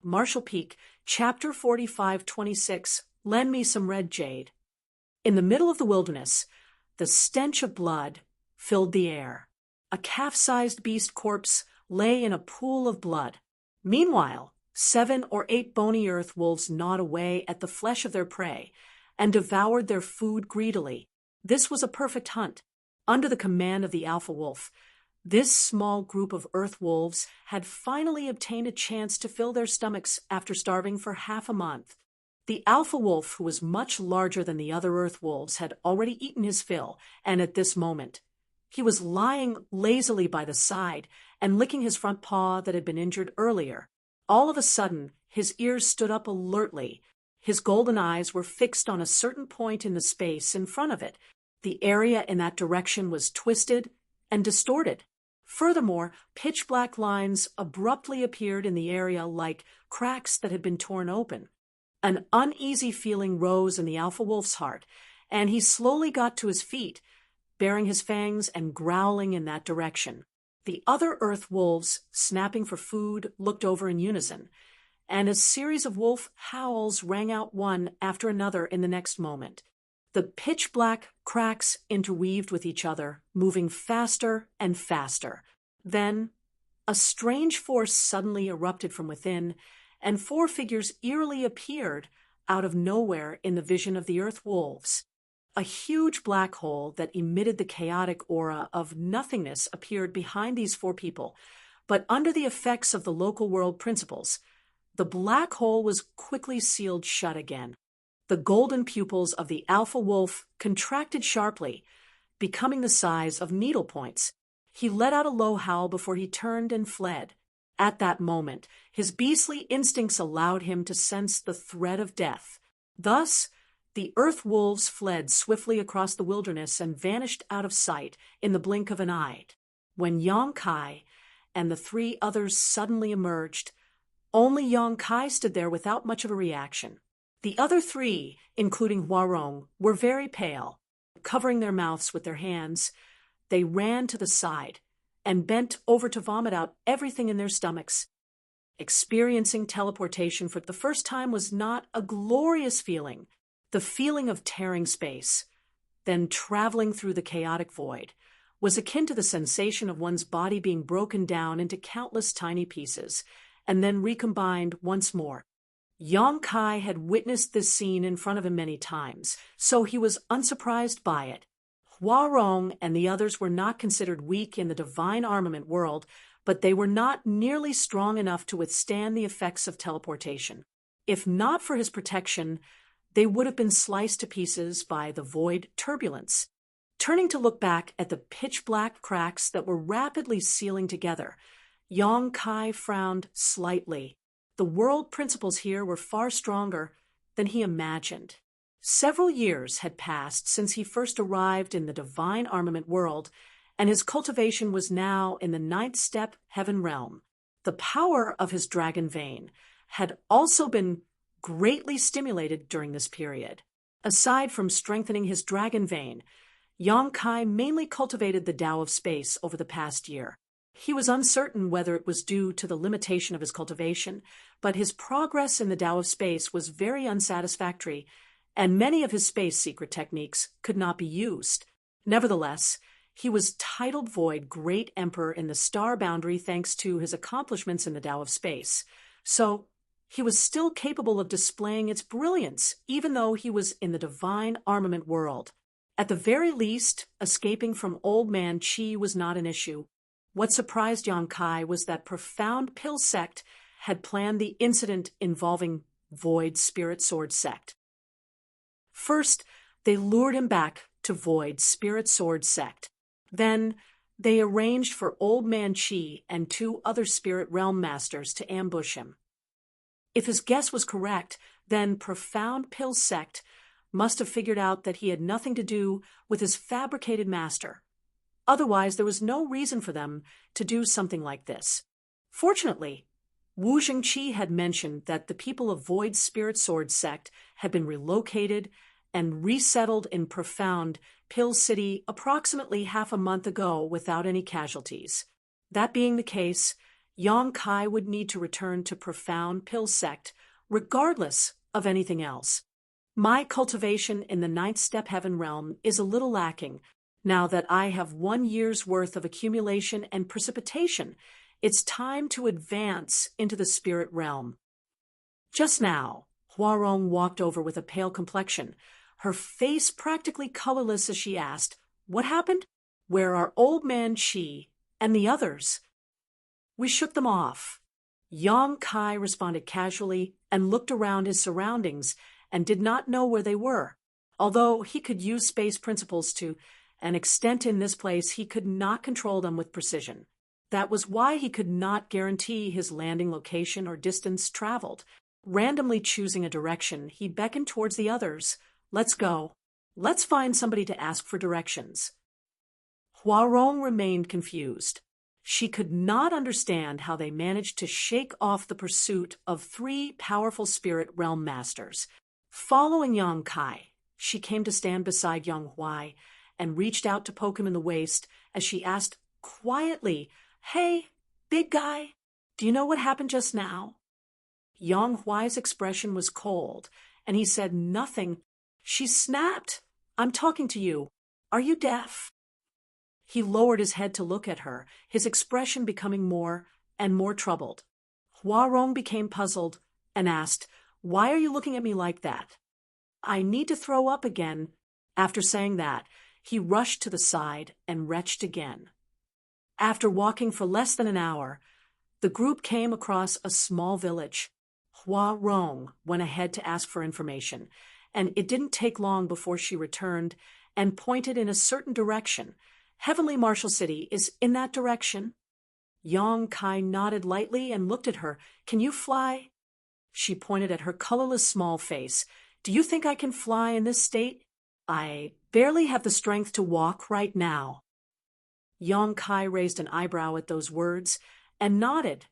Marshall Peak, Chapter 45:26, Lend Me Some Red Jade. In the middle of the wilderness, the stench of blood filled the air. A calf-sized beast corpse lay in a pool of blood. Meanwhile, 7 or 8 bony earth wolves gnawed away at the flesh of their prey and devoured their food greedily. This was a perfect hunt. Under the command of the alpha wolf, this small group of earth wolves had finally obtained a chance to fill their stomachs after starving for half a month. The alpha wolf, who was much larger than the other earth wolves, had already eaten his fill, and at this moment, he was lying lazily by the side and licking his front paw that had been injured earlier. All of a sudden, his ears stood up alertly. His golden eyes were fixed on a certain point in the space in front of it. The area in that direction was twisted and distorted. Furthermore, pitch-black lines abruptly appeared in the area like cracks that had been torn open. An uneasy feeling rose in the alpha wolf's heart, and he slowly got to his feet, baring his fangs and growling in that direction. The other earth wolves, snapping for food, looked over in unison, and a series of wolf howls rang out one after another in the next moment. The pitch-black cracks interweaved with each other, moving faster and faster. Then, a strange force suddenly erupted from within, and 4 figures eerily appeared out of nowhere in the vision of the earth wolves. A huge black hole that emitted the chaotic aura of nothingness appeared behind these 4 people, but under the effects of the local world principles, the black hole was quickly sealed shut again. The golden pupils of the alpha wolf contracted sharply, becoming the size of needle points. He let out a low howl before he turned and fled. At that moment, his beastly instincts allowed him to sense the threat of death. Thus, the earth wolves fled swiftly across the wilderness and vanished out of sight in the blink of an eye. When Yong Kai and the 3 others suddenly emerged, only Yong Kai stood there without much of a reaction. The other 3, including Huarong, were very pale. Covering their mouths with their hands, they ran to the side and bent over to vomit out everything in their stomachs. Experiencing teleportation for the first time was not a glorious feeling. The feeling of tearing space, then traveling through the chaotic void, was akin to the sensation of one's body being broken down into countless tiny pieces, and then recombined once more. Yong Kai had witnessed this scene in front of him many times, so he was unsurprised by it. Huarong and the others were not considered weak in the divine armament world, but they were not nearly strong enough to withstand the effects of teleportation. If not for his protection, they would have been sliced to pieces by the void turbulence. Turning to look back at the pitch-black cracks that were rapidly sealing together, Yong Kai frowned slightly. The world principles here were far stronger than he imagined. Several years had passed since he first arrived in the divine armament world, and his cultivation was now in the 9th step heaven realm. The power of his dragon vein had also been greatly stimulated during this period. Aside from strengthening his dragon vein, Yong Kai mainly cultivated the Tao of space over the past year. He was uncertain whether it was due to the limitation of his cultivation, but his progress in the Tao of space was very unsatisfactory, and many of his space secret techniques could not be used. Nevertheless, he was titled Void Great Emperor in the star boundary thanks to his accomplishments in the Tao of space, so he was still capable of displaying its brilliance, even though he was in the divine armament world. At the very least, escaping from Old Man Chi was not an issue. What surprised Yong Kai was that Profound Pill Sect had planned the incident involving Void Spirit Sword Sect. First, they lured him back to Void Spirit Sword Sect. Then, they arranged for Old Man Chi and 2 other Spirit Realm Masters to ambush him. If his guess was correct, then Profound Pill Sect must have figured out that he had nothing to do with his fabricated master. Otherwise, there was no reason for them to do something like this. Fortunately, Wu Jingqi had mentioned that the people of Void Spirit Sword Sect had been relocated and resettled in Profound Pill City approximately half a month ago without any casualties. That being the case, Yang Kai would need to return to profound pill sect, regardless of anything else. My cultivation in the ninth step heaven realm is a little lacking. Now that I have 1 year's worth of accumulation and precipitation, it's time to advance into the spirit realm. Just now, Huarong walked over with a pale complexion, her face practically colorless as she asked, "What happened? Where are Old Man Chi and the others?" "We shook them off." Yang Kai responded casually and looked around his surroundings and did not know where they were. Although he could use space principles to an extent in this place, he could not control them with precision. That was why he could not guarantee his landing location or distance traveled. Randomly choosing a direction, he beckoned towards the others. "Let's go. Let's find somebody to ask for directions." Huarong remained confused. She could not understand how they managed to shake off the pursuit of 3 powerful spirit realm masters. Following Yang Kai, she came to stand beside Yang Huai and reached out to poke him in the waist as she asked quietly, "Hey, big guy, do you know what happened just now?" Yang Huai's expression was cold, and he said nothing. She snapped, "I'm talking to you. Are you deaf?" He lowered his head to look at her, his expression becoming more and more troubled. Huarong became puzzled and asked, "Why are you looking at me like that?" "I need to throw up again." After saying that, he rushed to the side and retched again. After walking for less than an hour, the group came across a small village. Huarong went ahead to ask for information, and it didn't take long before she returned and pointed in a certain direction. "Heavenly Martial City is in that direction." Yang Kai nodded lightly and looked at her. "Can you fly?" She pointed at her colorless small face. "Do you think I can fly in this state? I barely have the strength to walk right now." Yang Kai raised an eyebrow at those words and nodded.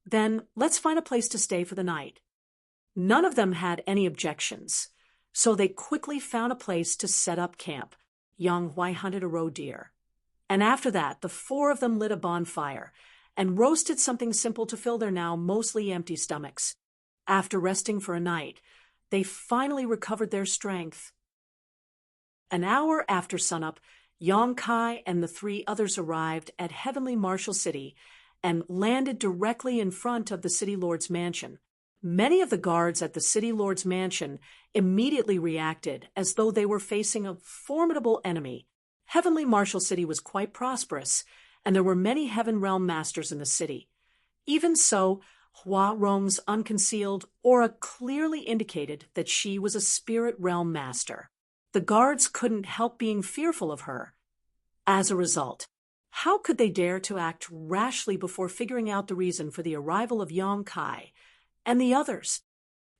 "Then let's find a place to stay for the night." None of them had any objections, so they quickly found a place to set up camp. Yang Huai hunted a roe deer. And after that, the 4 of them lit a bonfire and roasted something simple to fill their now mostly empty stomachs. After resting for a night, they finally recovered their strength. An hour after sunup, Yang Kai and the 3 others arrived at Heavenly Martial City and landed directly in front of the City Lord's mansion. Many of the guards at the City Lord's mansion immediately reacted as though they were facing a formidable enemy. Heavenly Martial City was quite prosperous, and there were many Heaven Realm Masters in the city. Even so, Huarong's unconcealed aura clearly indicated that she was a Spirit Realm Master. The guards couldn't help being fearful of her. As a result, how could they dare to act rashly before figuring out the reason for the arrival of Yang Kai and the others?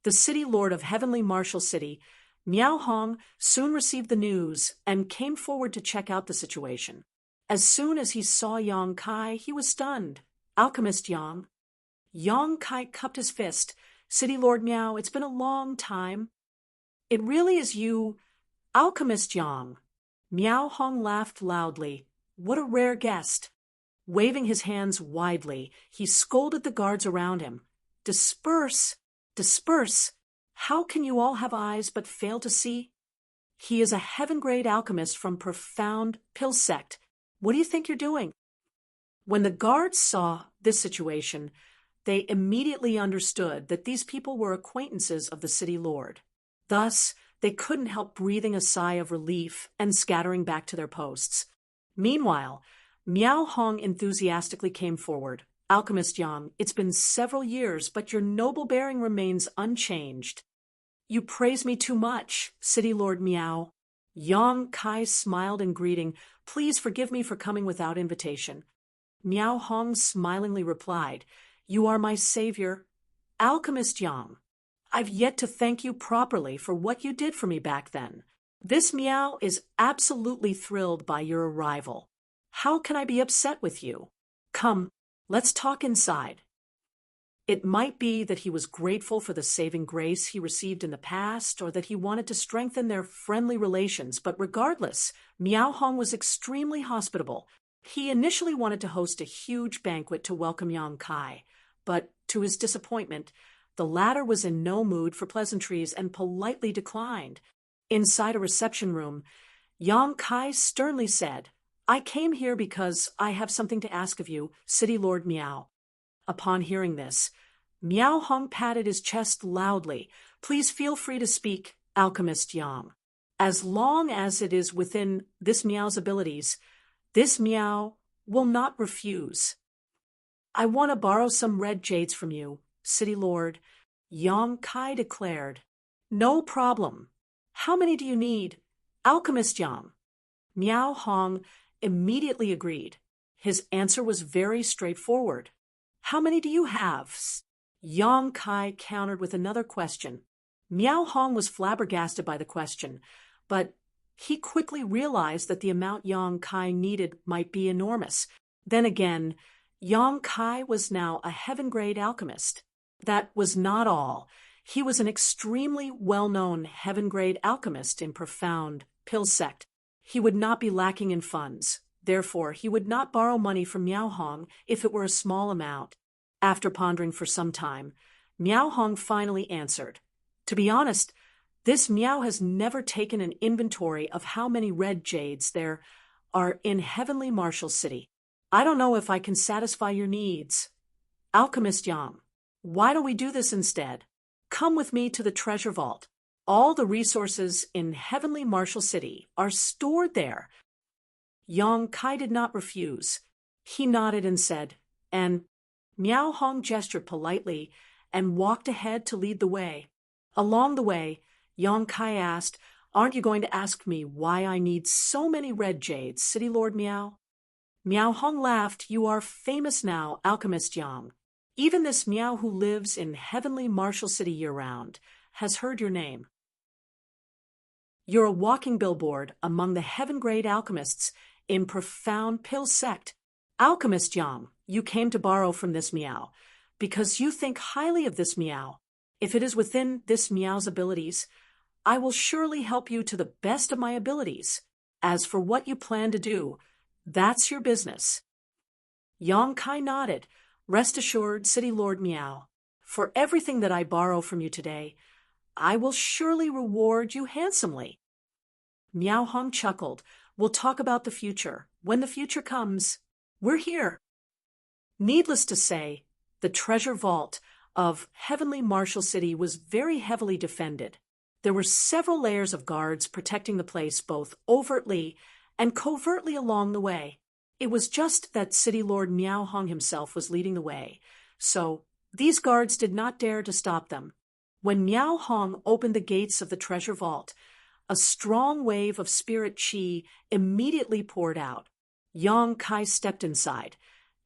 The City Lord of Heavenly Martial City, Miao Hong, soon received the news and came forward to check out the situation. As soon as he saw Yang Kai, he was stunned. "Alchemist Yang." Yang Kai cupped his fist. "City Lord Miao, it's been a long time." "It really is you, Alchemist Yang." Miao Hong laughed loudly. What a rare guest. Waving his hands widely, he scolded the guards around him. "Disperse! Disperse! How can you all have eyes but fail to see? He is a heaven-grade alchemist from profound pill sect. What do you think you're doing?" When the guards saw this situation, they immediately understood that these people were acquaintances of the City Lord. Thus, they couldn't help breathing a sigh of relief and scattering back to their posts. Meanwhile, Miao Hong enthusiastically came forward. "Alchemist Yang, it's been several years, but your noble bearing remains unchanged." "You praise me too much, City Lord Miao." Yang Kai smiled in greeting. "Please forgive me for coming without invitation." Miao Hong smilingly replied, "You are my savior, Alchemist Yang. I've yet to thank you properly for what you did for me back then. This Miao is absolutely thrilled by your arrival. How can I be upset with you? Come, let's talk inside." It might be that he was grateful for the saving grace he received in the past, or that he wanted to strengthen their friendly relations, but regardless, Miao Hong was extremely hospitable. He initially wanted to host a huge banquet to welcome Yang Kai, but to his disappointment, the latter was in no mood for pleasantries and politely declined. Inside a reception room, Yang Kai sternly said, "I came here because I have something to ask of you, City Lord Miao." Upon hearing this, Miao Hong patted his chest loudly. "Please feel free to speak, Alchemist Yang. As long as it is within this Miao's abilities, this Miao will not refuse." "I want to borrow some red jades from you, City Lord," Yang Kai declared. "No problem. How many do you need, Alchemist Yang?" Miao Hong immediately agreed. His answer was very straightforward. "How many do you have?" Yang Kai countered with another question. Miao Hong was flabbergasted by the question, but he quickly realized that the amount Yang Kai needed might be enormous. Then again, Yang Kai was now a heaven-grade alchemist. That was not all. He was an extremely well-known heaven-grade alchemist in profound Pill sect. He would not be lacking in funds. Therefore, he would not borrow money from Miao Hong if it were a small amount. After pondering for some time, Miao Hong finally answered. "To be honest, this Miao has never taken an inventory of how many red jades there are in Heavenly Marshal City. I don't know if I can satisfy your needs. Alchemist Yang, why don't we do this instead? Come with me to the treasure vault. All the resources in Heavenly Marshal City are stored there." Yang Kai did not refuse. He nodded and said, and Miao Hong gestured politely and walked ahead to lead the way. Along the way, Yang Kai asked, "Aren't you going to ask me why I need so many red jades, City Lord Miao?" Miao Hong laughed. "You are famous now, Alchemist Yang. Even this Miao who lives in Heavenly Marshal City year-round has heard your name. You're a walking billboard among the heaven-grade alchemists in profound Pill sect. Alchemist Yang, you came to borrow from this Miao because you think highly of this Miao. If it is within this Miao's abilities, I will surely help you to the best of my abilities. As for what you plan to do, that's your business." Yang Kai nodded. "Rest assured, City Lord Miao, for everything that I borrow from you today, I will surely reward you handsomely." Miao Hong chuckled. "We'll talk about the future. When the future comes, we're here." Needless to say, the treasure vault of Heavenly Marshal City was very heavily defended. There were several layers of guards protecting the place both overtly and covertly along the way. It was just that City Lord Miao Hong himself was leading the way, so these guards did not dare to stop them. When Miao Hong opened the gates of the treasure vault, a strong wave of spirit qi immediately poured out. Yang Kai stepped inside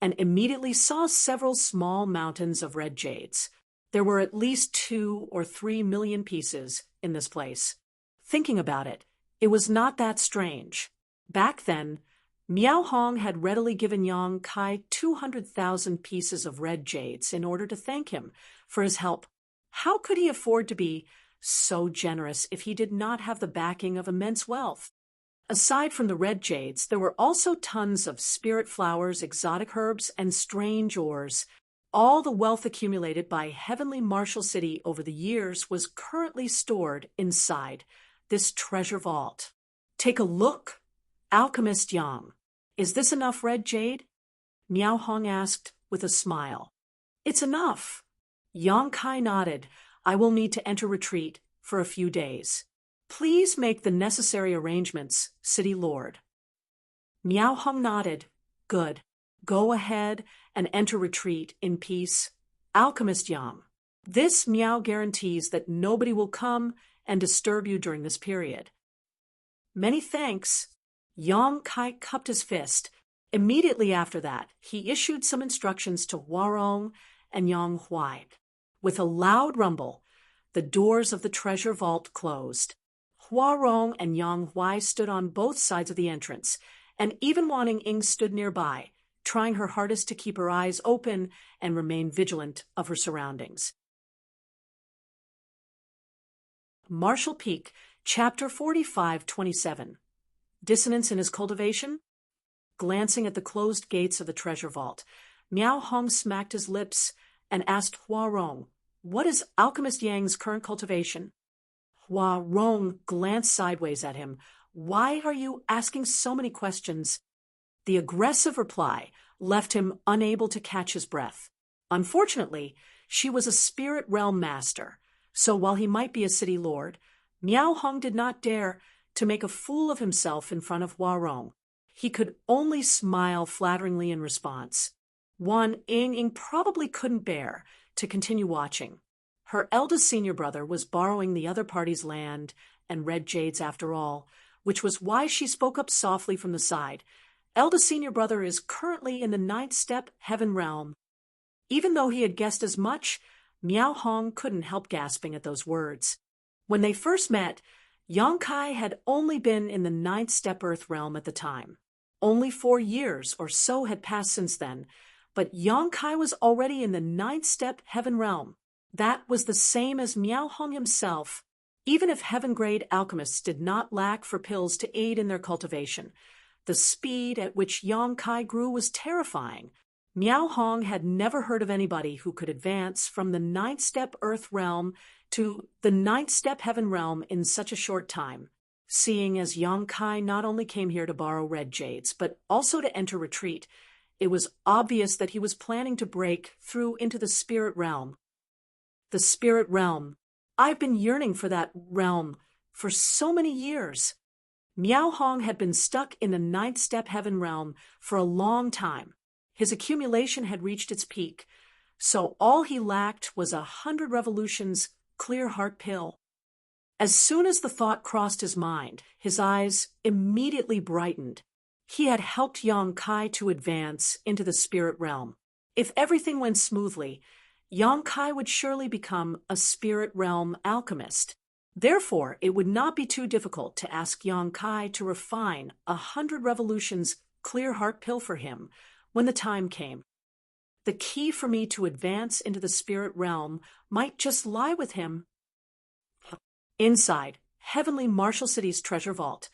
and immediately saw several small mountains of red jades. There were at least 2 or 3 million pieces in this place. Thinking about it, it was not that strange. Back then, Miao Hong had readily given Yang Kai 200,000 pieces of red jades in order to thank him for his help. How could he afford to be so generous if he did not have the backing of immense wealth? Aside from the red jades, there were also tons of spirit flowers, exotic herbs, and strange ores. All the wealth accumulated by Heavenly Marshal City over the years was currently stored inside this treasure vault. "Take a look, Alchemist Yang. Is this enough red jade?" Miao Hong asked with a smile. "It's enough." Yang Kai nodded. "I will need to enter retreat for a few days. Please make the necessary arrangements, City Lord." Miao Hong nodded. "Good. Go ahead and enter retreat in peace, Alchemist Yang. This Miao guarantees that nobody will come and disturb you during this period." "Many thanks." Yang Kai cupped his fist. Immediately after that, he issued some instructions to Huarong and Yang Huai. With a loud rumble, the doors of the treasure vault closed. Huarong and Yang Huai stood on both sides of the entrance, and even Wan Ying stood nearby, trying her hardest to keep her eyes open and remain vigilant of her surroundings. Marshall Peak, Chapter 45-27. Dissonance in his cultivation? glancing at the closed gates of the treasure vault. Miao Hong smacked his lips and asked Hua Rong, "What is Alchemist Yang's current cultivation?" Hua Rong glanced sideways at him. "Why are you asking so many questions?" The aggressive reply left him unable to catch his breath. Unfortunately, she was a spirit realm master, so while he might be a city lord, Miao Hong did not dare to make a fool of himself in front of Hua Rong. He could only smile flatteringly in response. Wan Ying probably couldn't bear to continue watching. Her eldest senior brother was borrowing the other party's land and red jades after all, which was why she spoke up softly from the side. Eldest senior brother is currently in the 9th step heaven realm. Even though he had guessed as much, Miao Hong couldn't help gasping at those words. When they first met, Yang Kai had only been in the 9th step earth realm at the time. Only 4 years or so had passed since then, but Yang Kai was already in the 9th step heaven realm. That was the same as Miao Hong himself. Even if heaven-grade alchemists did not lack for pills to aid in their cultivation, the speed at which Yang Kai grew was terrifying. Miao Hong had never heard of anybody who could advance from the 9th step earth realm to the 9th step heaven realm in such a short time. Seeing as Yang Kai not only came here to borrow red jades, but also to enter retreat, it was obvious that he was planning to break through into the spirit realm. The spirit realm. I've been yearning for that realm for so many years. Miao Hong had been stuck in the 9th step heaven realm for a long time. His accumulation had reached its peak, so all he lacked was 100 revolutions clear heart pill. As soon as the thought crossed his mind, his eyes immediately brightened. He had helped Yang Kai to advance into the spirit realm. If everything went smoothly, Yang Kai would surely become a spirit realm alchemist. Therefore, it would not be too difficult to ask Yang Kai to refine 100 revolutions clear heart pill for him when the time came. The key for me to advance into the spirit realm might just lie with him. Inside Heavenly Martial City's treasure vault,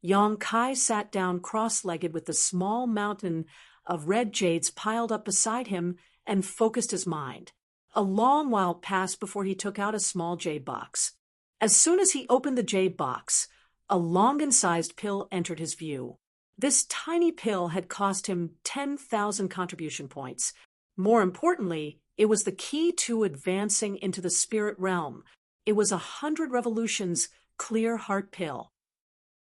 Yang Kai sat down cross-legged with the small mountain of red jades piled up beside him and focused his mind. A long while passed before he took out a small jade box. As soon as he opened the jade box, a Longan-sized pill entered his view. This tiny pill had cost him 10,000 contribution points. More importantly, it was the key to advancing into the spirit realm. It was 100 revolutions clear heart pill.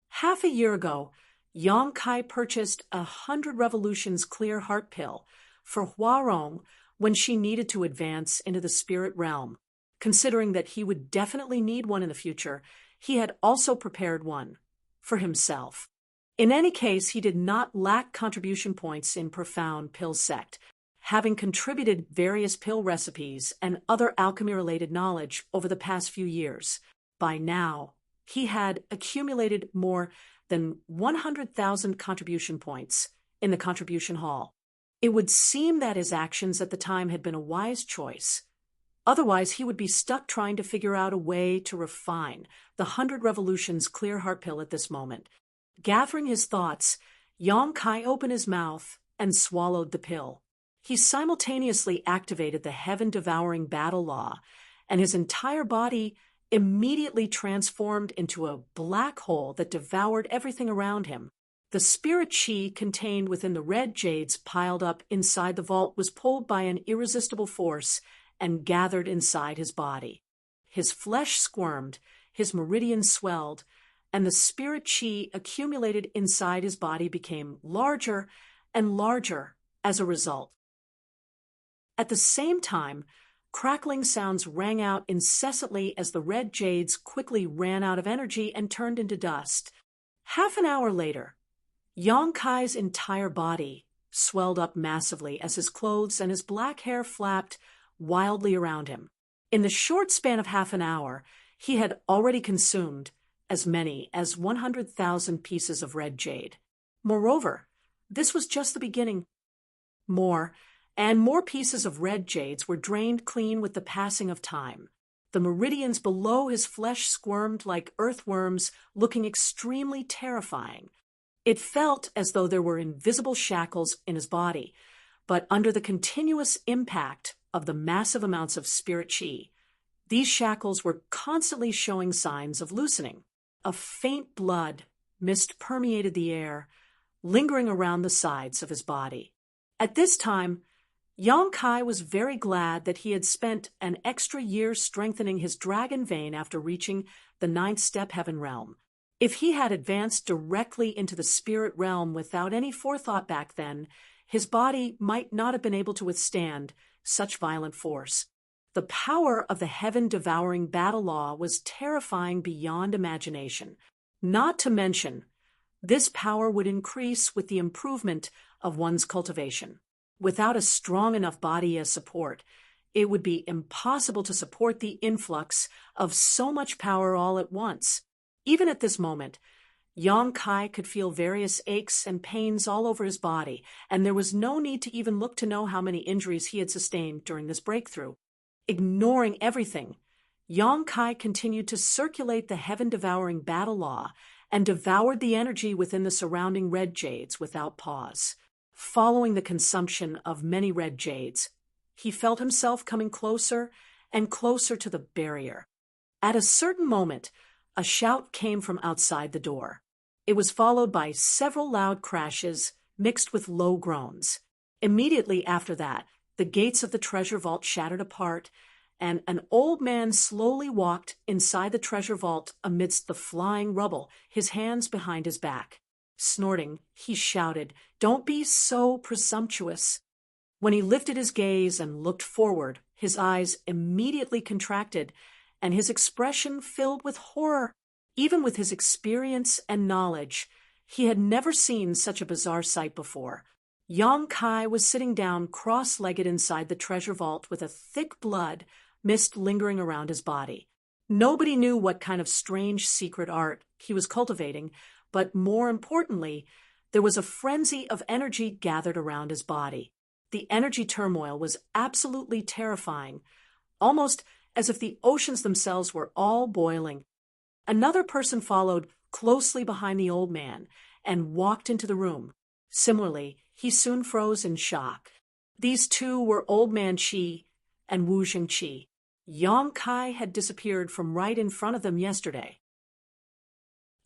Half a year ago, Yang Kai purchased 100 revolutions clear heart pill for Hua Rong when she needed to advance into the spirit realm. Considering that he would definitely need one in the future, he had also prepared one for himself. In any case, he did not lack contribution points in Profound Pill Sect, having contributed various pill recipes and other alchemy-related knowledge over the past few years. By now, he had accumulated more than 100,000 contribution points in the contribution hall. It would seem that his actions at the time had been a wise choice. Otherwise, he would be stuck trying to figure out a way to refine the 100 revolutions clear heart pill at this moment. Gathering his thoughts, Yang Kai opened his mouth and swallowed the pill. He simultaneously activated the heaven-devouring battle law, and his entire body immediately transformed into a black hole that devoured everything around him. The spirit chi contained within the red jades piled up inside the vault was pulled by an irresistible force and gathered inside his body. His flesh squirmed, his meridians swelled, and the spirit chi accumulated inside his body became larger and larger as a result. At the same time, crackling sounds rang out incessantly as the red jades quickly ran out of energy and turned into dust. Half an hour later, Yang Kai's entire body swelled up massively as his clothes and his black hair flapped wildly around him. In the short span of half an hour, he had already consumed as many as 100,000 pieces of red jade. Moreover, this was just the beginning. More and more pieces of red jades were drained clean with the passing of time. The meridians below his flesh squirmed like earthworms, looking extremely terrifying. It felt as though there were invisible shackles in his body, but under the continuous impact of the massive amounts of spirit chi, these shackles were constantly showing signs of loosening. A faint blood mist permeated the air, lingering around the sides of his body. At this time, Yang Kai was very glad that he had spent an extra year strengthening his dragon vein after reaching the 9th step heaven realm. If he had advanced directly into the spirit realm without any forethought back then, his body might not have been able to withstand such violent force. The power of the heaven-devouring battle law was terrifying beyond imagination. Not to mention, this power would increase with the improvement of one's cultivation. Without a strong enough body as support, it would be impossible to support the influx of so much power all at once. Even at this moment, Yang Kai could feel various aches and pains all over his body, and there was no need to even look to know how many injuries he had sustained during this breakthrough. Ignoring everything, Yang Kai continued to circulate the heaven-devouring battle law and devoured the energy within the surrounding red jades without pause. Following the consumption of many red jades, he felt himself coming closer and closer to the barrier. At a certain moment, a shout came from outside the door. It was followed by several loud crashes mixed with low groans. Immediately after that, the gates of the treasure vault shattered apart, and an old man slowly walked inside the treasure vault amidst the flying rubble, his hands behind his back. Snorting, he shouted, "Don't be so presumptuous." When he lifted his gaze and looked forward, his eyes immediately contracted, and his expression filled with horror. Even with his experience and knowledge, he had never seen such a bizarre sight before. Yang Kai was sitting down cross-legged inside the treasure vault with a thick blood mist lingering around his body. Nobody knew what kind of strange secret art he was cultivating, but more importantly, there was a frenzy of energy gathered around his body. The energy turmoil was absolutely terrifying, almost as if the oceans themselves were all boiling. Another person followed closely behind the old man and walked into the room. Similarly, he soon froze in shock. These two were Old Man Chi and Wu Xingqi. Yang Kai had disappeared from right in front of them yesterday.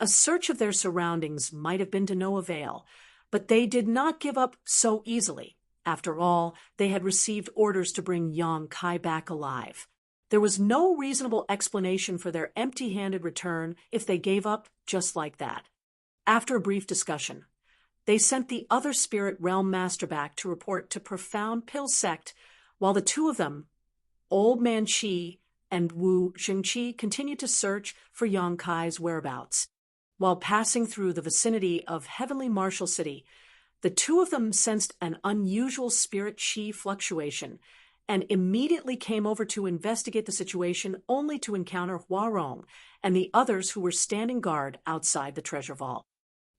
A search of their surroundings might have been to no avail, but they did not give up so easily. After all, they had received orders to bring Yang Kai back alive. There was no reasonable explanation for their empty-handed return if they gave up just like that. After a brief discussion, they sent the other spirit realm master back to report to Profound Pill Sect, while the two of them, Old Man Chi and Wu Xingqi, continued to search for Yang Kai's whereabouts. While passing through the vicinity of Heavenly Marshal City, the two of them sensed an unusual spirit chi fluctuation and immediately came over to investigate the situation, only to encounter Huarong and the others who were standing guard outside the treasure vault.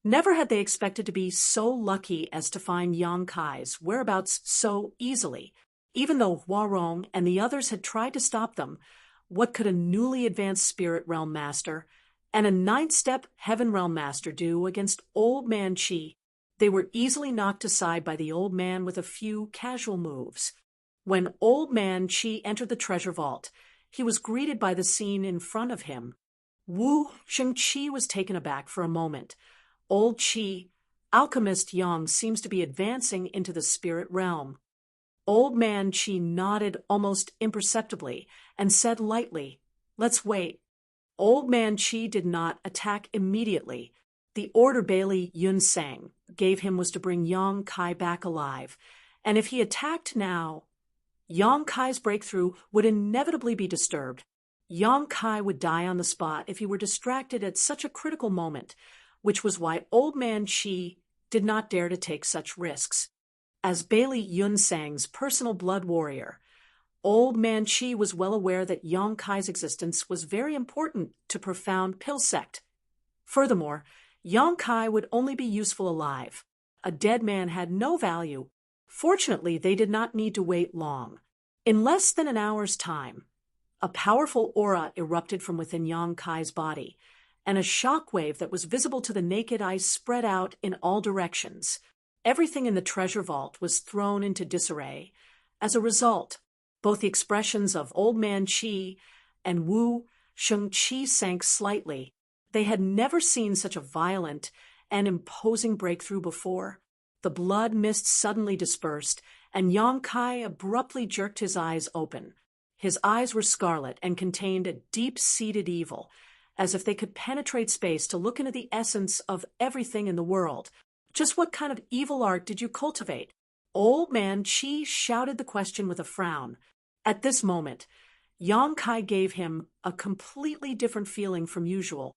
Never had they expected to be so lucky as to find Yang Kai's whereabouts so easily. Even though Huarong and the others had tried to stop them, what could a newly advanced spirit realm master and a 9th step heaven realm master do against Old Man Chi? They were easily knocked aside by the old man with a few casual moves. When Old Man Chi entered the treasure vault, he was greeted by the scene in front of him. Wu Xingqi was taken aback for a moment. Old Chi, Alchemist Yang, seems to be advancing into the spirit realm. Old Man Chi nodded almost imperceptibly and said lightly, "Let's wait." Old Man Chi did not attack immediately. The order Bailey Yun Sang gave him was to bring Yang Kai back alive, and if he attacked now, Yang Kai's breakthrough would inevitably be disturbed. Yang Kai would die on the spot if he were distracted at such a critical moment, which was why Old Man Chi did not dare to take such risks. As Bailey Yun Sang's personal blood warrior, Old Man Chi was well aware that Yang Kai's existence was very important to Profound Pill Sect. Furthermore, Yang Kai would only be useful alive. A dead man had no value. Fortunately, they did not need to wait long. In less than an hour's time, a powerful aura erupted from within Yang Kai's body, and a shock wave that was visible to the naked eye spread out in all directions. Everything in the treasure vault was thrown into disarray. As a result, both the expressions of Old Man Qi and Wu Shengqi sank slightly. They had never seen such a violent and imposing breakthrough before. The blood mist suddenly dispersed, and Yang Kai abruptly jerked his eyes open. His eyes were scarlet and contained a deep-seated evil, as if they could penetrate space to look into the essence of everything in the world. Just what kind of evil art did you cultivate? Old Man Qi shouted the question with a frown. At this moment, Yang Kai gave him a completely different feeling from usual.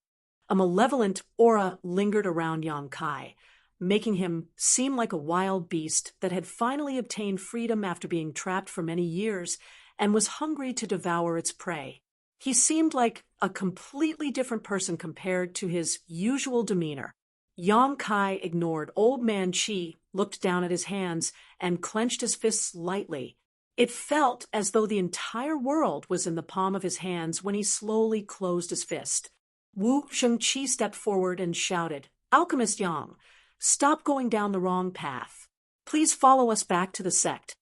A malevolent aura lingered around Yang Kai, making him seem like a wild beast that had finally obtained freedom after being trapped for many years and was hungry to devour its prey. He seemed like a completely different person compared to his usual demeanor. Yang Kai ignored Old Man Qi, looked down at his hands, and clenched his fists lightly. It felt as though the entire world was in the palm of his hands when he slowly closed his fist. Wu Shengqi stepped forward and shouted, "Alchemist Yang, stop going down the wrong path. Please follow us back to the sect."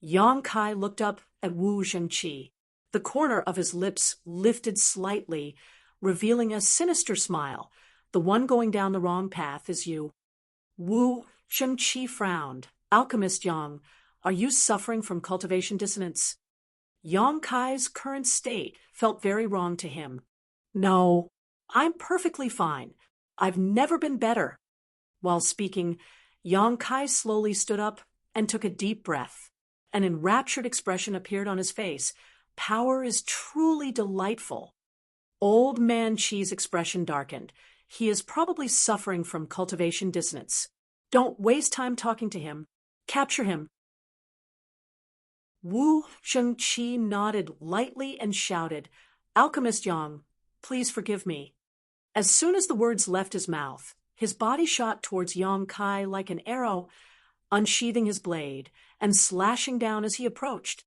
Yang Kai looked up at Wu Shengqi. The corner of his lips lifted slightly, revealing a sinister smile. "The one going down the wrong path is you." Wu Shengqi frowned. "Alchemist Yang, are you suffering from cultivation dissonance?" Yang Kai's current state felt very wrong to him. "No, I'm perfectly fine. I've never been better." While speaking, Yang Kai slowly stood up and took a deep breath. An enraptured expression appeared on his face. "Power is truly delightful." Old Man Qi's expression darkened. "He is probably suffering from cultivation dissonance. Don't waste time talking to him. Capture him." Wu Shengqi nodded lightly and shouted, "Alchemist Yang, please forgive me." As soon as the words left his mouth, his body shot towards Yang Kai like an arrow, unsheathing his blade and slashing down as he approached.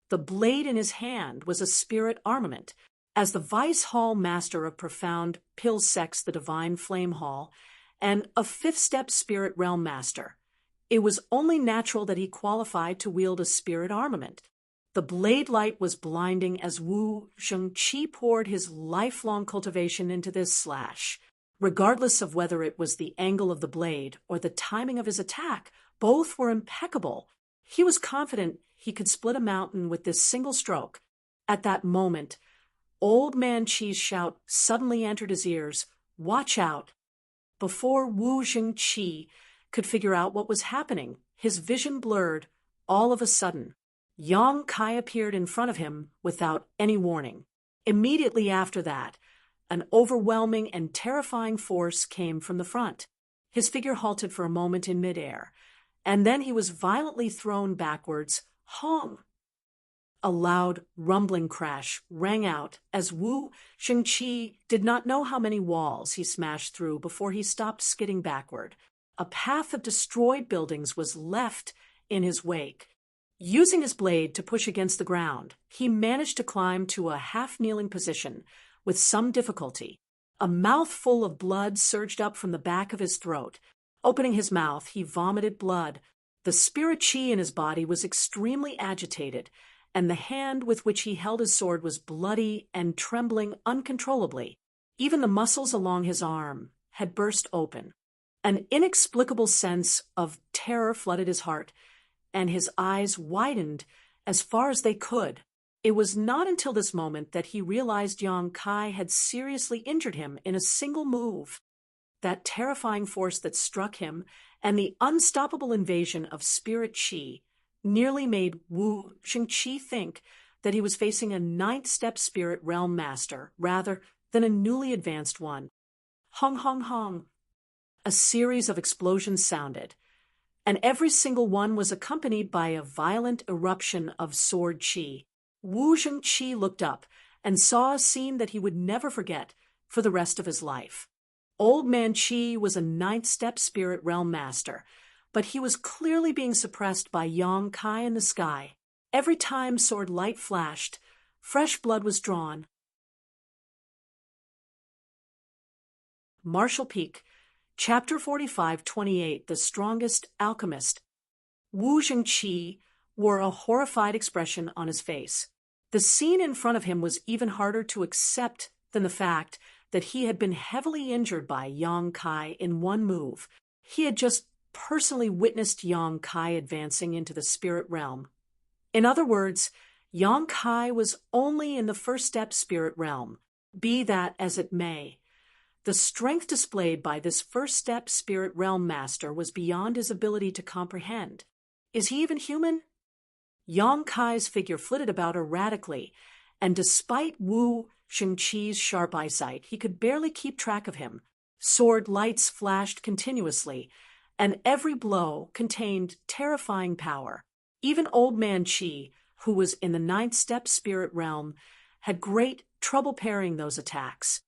The blade in his hand was a spirit armament. As the Vice Hall Master of Profound Pilsex the Divine Flame Hall, and a fifth-step Spirit Realm Master, it was only natural that he qualified to wield a spirit armament. The blade light was blinding as Wu Shengqi poured his lifelong cultivation into this slash. Regardless of whether it was the angle of the blade or the timing of his attack, both were impeccable. He was confident he could split a mountain with this single stroke. At that moment, Old Man Qi's shout suddenly entered his ears, "Watch out!" Before Wu Shengqi could figure out what was happening, his vision blurred. All of a sudden, Yang Kai appeared in front of him without any warning. Immediately after that, an overwhelming and terrifying force came from the front. His figure halted for a moment in midair, and then he was violently thrown backwards. Hong! A loud, rumbling crash rang out as Wu Shengqi did not know how many walls he smashed through before he stopped skidding backward. A path of destroyed buildings was left in his wake. Using his blade to push against the ground, he managed to climb to a half-kneeling position with some difficulty. A mouthful of blood surged up from the back of his throat. Opening his mouth, he vomited blood. The spirit qi in his body was extremely agitated, and the hand with which he held his sword was bloody and trembling uncontrollably. Even the muscles along his arm had burst open. An inexplicable sense of terror flooded his heart, and his eyes widened as far as they could. It was not until this moment that he realized Yang Kai had seriously injured him in a single move. That terrifying force that struck him and the unstoppable invasion of spirit qi nearly made Wu Shengqi think that he was facing a ninth-step spirit realm master rather than a newly advanced one. Hong hong hong. A series of explosions sounded, and every single one was accompanied by a violent eruption of sword qi. Wu Shengqi looked up and saw a scene that he would never forget for the rest of his life. Old Man Qi was a ninth-step spirit realm master, but he was clearly being suppressed by Yang Kai in the sky. Every time sword light flashed, fresh blood was drawn, Martial Peak, Chapter 45:28, The Strongest Alchemist. Wu Zhengqi wore a horrified expression on his face. The scene in front of him was even harder to accept than the fact that he had been heavily injured by Yang Kai in one move. He had just personally witnessed Yang Kai advancing into the spirit realm. In other words, Yang Kai was only in the first step spirit realm. Be that as it may, the strength displayed by this first step spirit realm master was beyond his ability to comprehend. Is he even human? Yang Kai's figure flitted about erratically, and despite Wu Zhengqi's sharp eyesight, he could barely keep track of him. Sword lights flashed continuously, and every blow contained terrifying power. Even Old Man Qi, who was in the ninth step spirit realm, had great trouble parrying those attacks.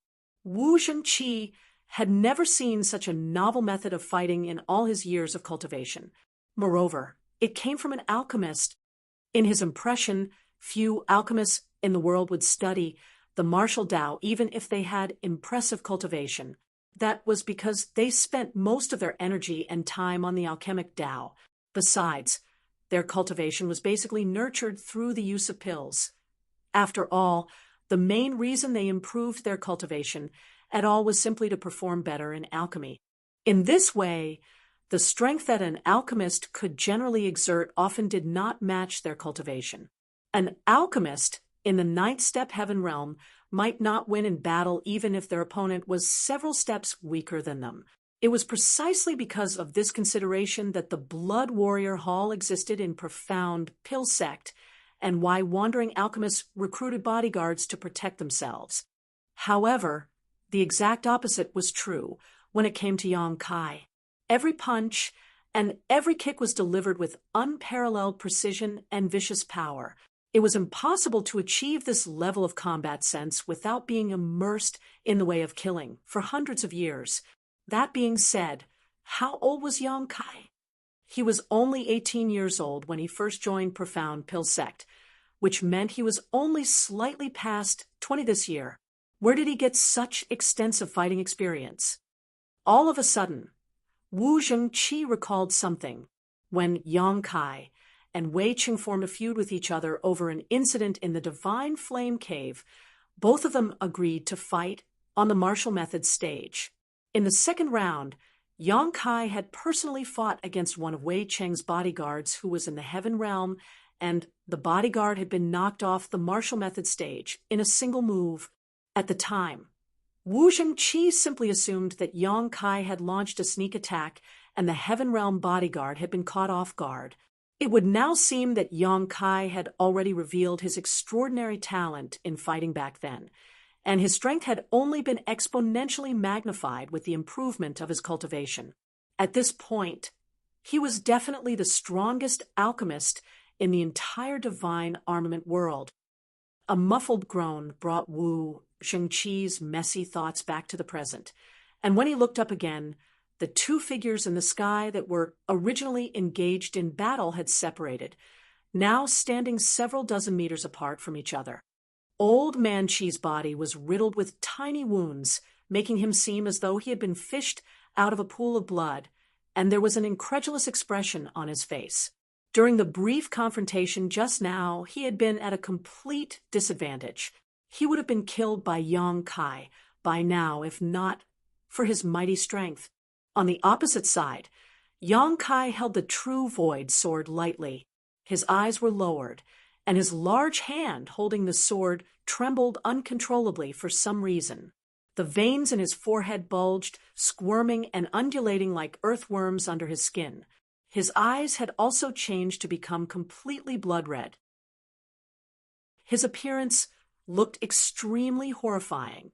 Wu Zhengqi had never seen such a novel method of fighting in all his years of cultivation. Moreover, it came from an alchemist. In his impression, few alchemists in the world would study the martial Tao even if they had impressive cultivation. That was because they spent most of their energy and time on the alchemic Tao. Besides, their cultivation was basically nurtured through the use of pills. After all, the main reason they improved their cultivation at all was simply to perform better in alchemy. In this way, the strength that an alchemist could generally exert often did not match their cultivation. An alchemist in the ninth step heaven realm might not win in battle even if their opponent was several steps weaker than them. It was precisely because of this consideration that the Blood Warrior Hall existed in profound pill sect, and why wandering alchemists recruited bodyguards to protect themselves. However, the exact opposite was true when it came to Yang Kai. Every punch and every kick was delivered with unparalleled precision and vicious power. It was impossible to achieve this level of combat sense without being immersed in the way of killing for hundreds of years. That being said, how old was Yang Kai? He was only 18 years old when he first joined Profound Pill Sect, which meant he was only slightly past 20 this year. Where did he get such extensive fighting experience? All of a sudden, Wu Zhengqi recalled something when Yang Kai and Wei Qing formed a feud with each other over an incident in the Divine Flame Cave. Both of them agreed to fight on the martial method stage. In the second round, Yang Kai had personally fought against one of Wei Cheng's bodyguards who was in the heaven realm, and the bodyguard had been knocked off the martial method stage in a single move. At the time, Wu Zhengqi simply assumed that Yang Kai had launched a sneak attack and the heaven realm bodyguard had been caught off guard. It would now seem that Yang Kai had already revealed his extraordinary talent in fighting back then, and his strength had only been exponentially magnified with the improvement of his cultivation. At this point, he was definitely the strongest alchemist in the entire divine armament world. A muffled groan brought Wu Zhengqi's messy thoughts back to the present, and when he looked up again, the two figures in the sky that were originally engaged in battle had separated, now standing several dozen meters apart from each other. Old Man Qi's body was riddled with tiny wounds, making him seem as though he had been fished out of a pool of blood, and there was an incredulous expression on his face. During the brief confrontation just now, he had been at a complete disadvantage. He would have been killed by Yang Kai by now, if not for his mighty strength. On the opposite side, Yang Kai held the true void sword lightly. His eyes were lowered, and his large hand holding the sword trembled uncontrollably for some reason. The veins in his forehead bulged, squirming and undulating like earthworms under his skin. His eyes had also changed to become completely blood red. His appearance looked extremely horrifying.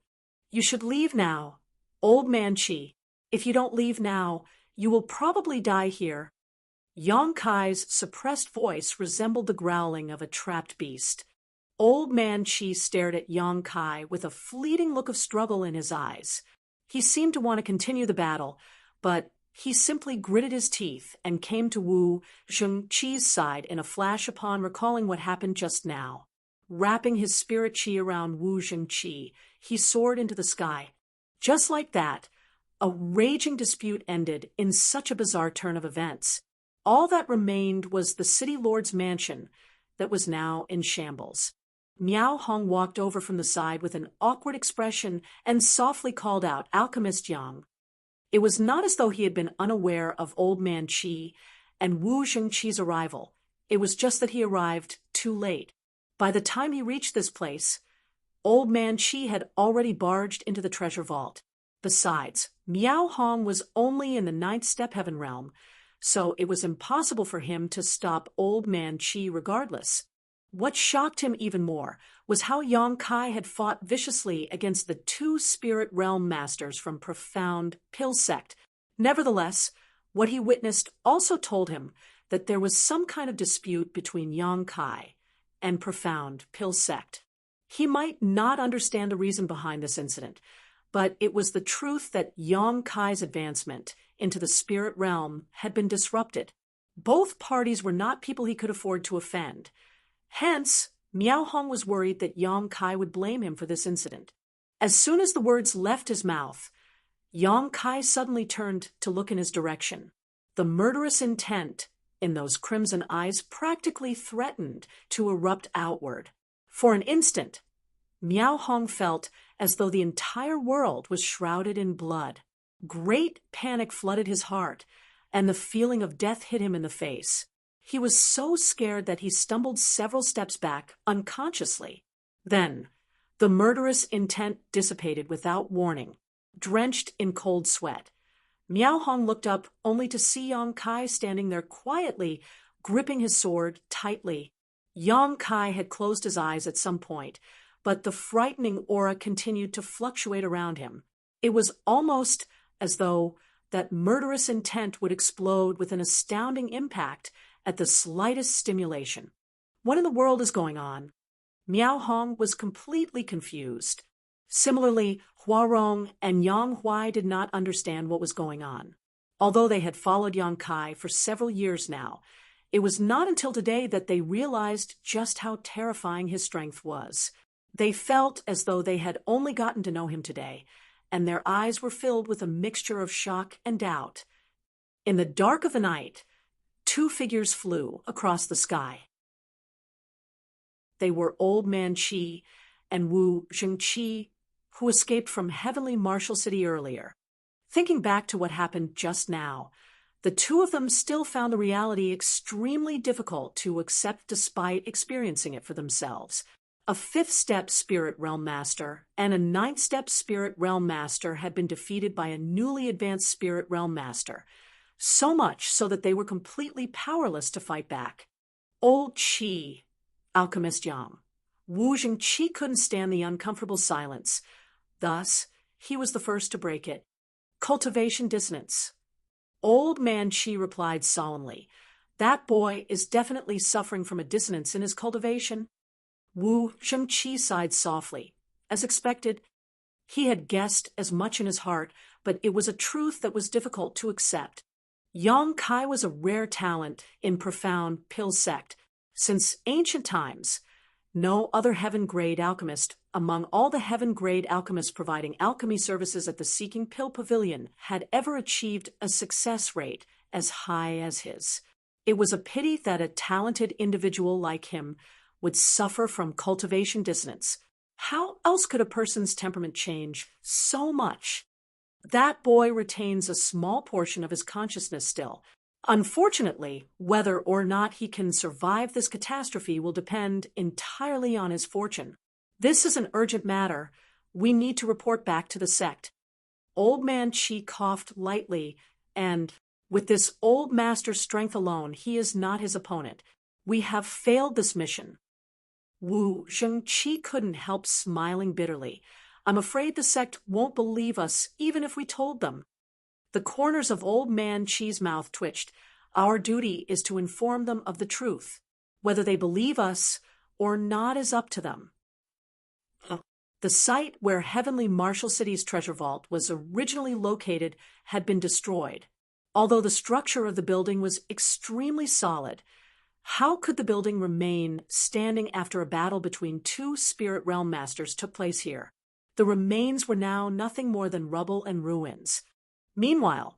"You should leave now, Old Man Qi. If you don't leave now, you will probably die here." Yang Kai's suppressed voice resembled the growling of a trapped beast. Old Man Qi stared at Yang Kai with a fleeting look of struggle in his eyes. He seemed to want to continue the battle, but he simply gritted his teeth and came to Wu Zhengqi's side in a flash upon recalling what happened just now. Wrapping his spirit qi around Wu Zhengqi, he soared into the sky. Just like that, A raging dispute ended in such a bizarre turn of events. All that remained was the city lord's mansion that was now in shambles. Miao Hong walked over from the side with an awkward expression and softly called out, "Alchemist Yang." It was not as though he had been unaware of Old Man Qi and Wu Zhengqi's arrival. It was just that he arrived too late. By the time he reached this place, Old Man Qi had already barged into the treasure vault. Besides, Miao Hong was only in the 9th step heaven realm, so it was impossible for him to stop Old Man Qi regardless. What shocked him even more was how Yang Kai had fought viciously against the 2 spirit realm masters from Profound Pill Sect. Nevertheless, what he witnessed also told him that there was some kind of dispute between Yang Kai and Profound Pill Sect. He might not understand the reason behind this incident, but it was the truth that Yang Kai's advancement into the spirit realm had been disrupted. Both parties were not people he could afford to offend. Hence, Miao Hong was worried that Yang Kai would blame him for this incident. As soon as the words left his mouth, Yang Kai suddenly turned to look in his direction. The murderous intent in those crimson eyes practically threatened to erupt outward. For an instant, Miao Hong felt as though the entire world was shrouded in blood. Great panic flooded his heart, and the feeling of death hit him in the face. He was so scared that he stumbled several steps back unconsciously. Then, the murderous intent dissipated without warning, drenched in cold sweat. Miao Hong looked up only to see Yang Kai standing there quietly, gripping his sword tightly. Yang Kai had closed his eyes at some point, but the frightening aura continued to fluctuate around him. It was almost as though that murderous intent would explode with an astounding impact at the slightest stimulation. What in the world is going on? Miao Hong was completely confused. Similarly, Huarong and Yang Huai did not understand what was going on. Although they had followed Yang Kai for several years now, it was not until today that they realized just how terrifying his strength was. They felt as though they had only gotten to know him today, and their eyes were filled with a mixture of shock and doubt. In the dark of the night, 2 figures flew across the sky. They were Old Man Qi and Wu Zhengqi, who escaped from Heavenly Martial City earlier. Thinking back to what happened just now, the 2 of them still found the reality extremely difficult to accept despite experiencing it for themselves. A 5th step spirit realm master and a 9th step spirit realm master had been defeated by a newly advanced spirit realm master, so much so that they were completely powerless to fight back. Old Qi, Alchemist Yang. Wu Zhengqi couldn't stand the uncomfortable silence. Thus, he was the first to break it. Cultivation dissonance. Old Man Qi replied solemnly, "That boy is definitely suffering from a dissonance in his cultivation." Wu Zhengqi sighed softly. As expected, he had guessed as much in his heart, but it was a truth that was difficult to accept. Yang Kai was a rare talent in Profound Pill Sect. Since ancient times, no other heaven-grade alchemist among all the heaven-grade alchemists providing alchemy services at the Seeking Pill Pavilion had ever achieved a success rate as high as his. It was a pity that a talented individual like him would suffer from cultivation dissonance. How else could a person's temperament change so much? That boy retains a small portion of his consciousness still. Unfortunately, whether or not he can survive this catastrophe will depend entirely on his fortune. This is an urgent matter. We need to report back to the sect. Old Man Qi coughed lightly, and with this old master's strength alone, he is not his opponent. We have failed this mission. Wu Zhengqi couldn't help smiling bitterly. I'm afraid the sect won't believe us even if we told them. The corners of Old Man Qi's mouth twitched. Our duty is to inform them of the truth. Whether they believe us or not is up to them. The site where Heavenly Martial City's treasure vault was originally located had been destroyed. Although the structure of the building was extremely solid, how could the building remain standing after a battle between 2 spirit realm masters took place here? The remains were now nothing more than rubble and ruins. Meanwhile,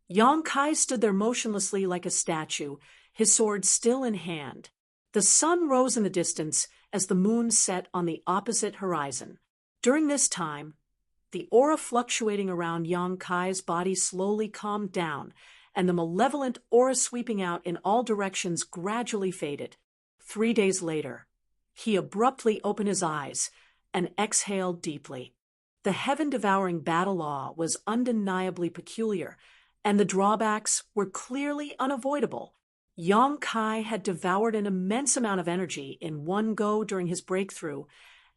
Yang Kai stood there motionlessly like a statue, his sword still in hand. The sun rose in the distance as the moon set on the opposite horizon. During this time, the aura fluctuating around Yang Kai's body slowly calmed down, and the malevolent aura sweeping out in all directions gradually faded. 3 days later, he abruptly opened his eyes and exhaled deeply. The heaven-devouring battle law was undeniably peculiar, and the drawbacks were clearly unavoidable. Yang Kai had devoured an immense amount of energy in one go during his breakthrough,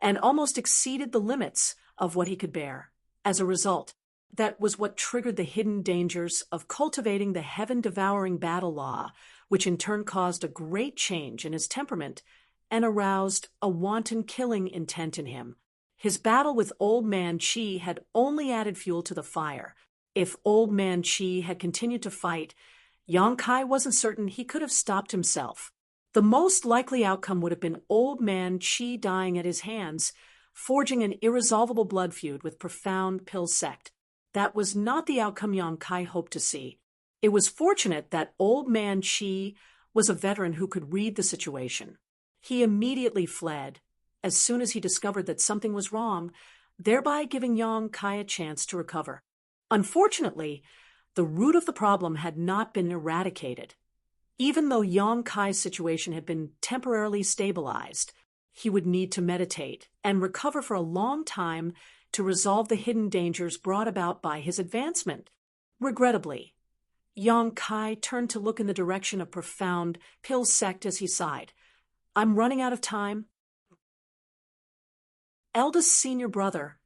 and almost exceeded the limits of what he could bear. As a result, that was what triggered the hidden dangers of cultivating the heaven-devouring battle law, which in turn caused a great change in his temperament and aroused a wanton killing intent in him. His battle with Old Man Chi had only added fuel to the fire. If Old Man Chi had continued to fight, Yang Kai wasn't certain he could have stopped himself. The most likely outcome would have been Old Man Chi dying at his hands, forging an irresolvable blood feud with Profound Pill Sect. That was not the outcome Yang Kai hoped to see. It was fortunate that Old Man Chi was a veteran who could read the situation. He immediately fled as soon as he discovered that something was wrong, thereby giving Yang Kai a chance to recover. Unfortunately, the root of the problem had not been eradicated. Even though Yang Kai's situation had been temporarily stabilized, he would need to meditate and recover for a long time to resolve the hidden dangers brought about by his advancement. Regrettably, Yang Kai turned to look in the direction of Profound Pill Sect as he sighed. "I'm running out of time." Eldest senior brother,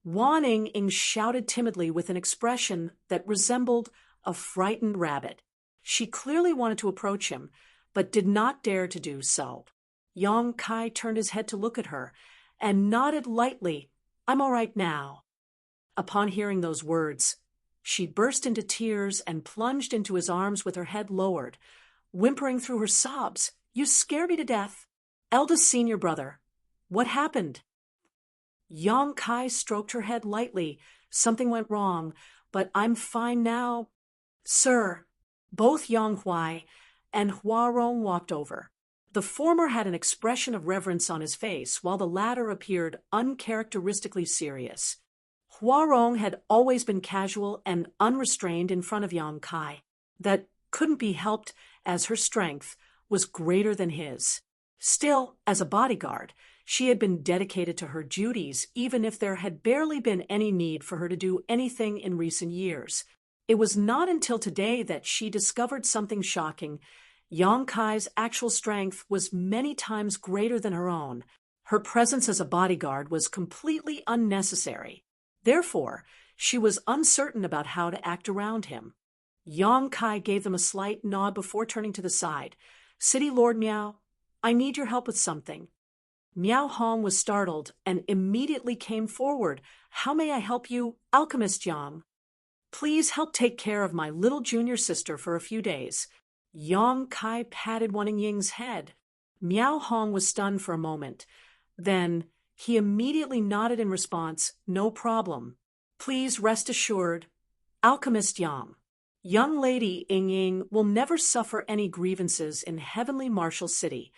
Wan Ying shouted timidly with an expression that resembled a frightened rabbit. She clearly wanted to approach him, but did not dare to do so. Yang Kai turned his head to look at her and nodded lightly, "I'm all right now." Upon hearing those words, she burst into tears and plunged into his arms with her head lowered, whimpering through her sobs, "You scare me to death." "Eldest senior brother, what happened?" Yang Kai stroked her head lightly. "Something went wrong, but I'm fine now." "Sir." Both Yang Huai and Huarong walked over. The former had an expression of reverence on his face, while the latter appeared uncharacteristically serious. Huarong had always been casual and unrestrained in front of Yang Kai. That couldn't be helped, as her strength was greater than his. Still, as a bodyguard, she had been dedicated to her duties, even if there had barely been any need for her to do anything in recent years. It was not until today that she discovered something shocking. Yang Kai's actual strength was many times greater than her own. Her presence as a bodyguard was completely unnecessary. Therefore, she was uncertain about how to act around him. Yang Kai gave them a slight nod before turning to the side. "City Lord Miao, I need your help with something." Miao Hong was startled and immediately came forward. "How may I help you, Alchemist Yang?" "Please help take care of my little junior sister for a few days." Yang Kai patted Wan Ying's head. Miao Hong was stunned for a moment. Then he immediately nodded in response, "No problem. Please rest assured, Alchemist Yang. Young lady Ying Ying will never suffer any grievances in Heavenly Martial City."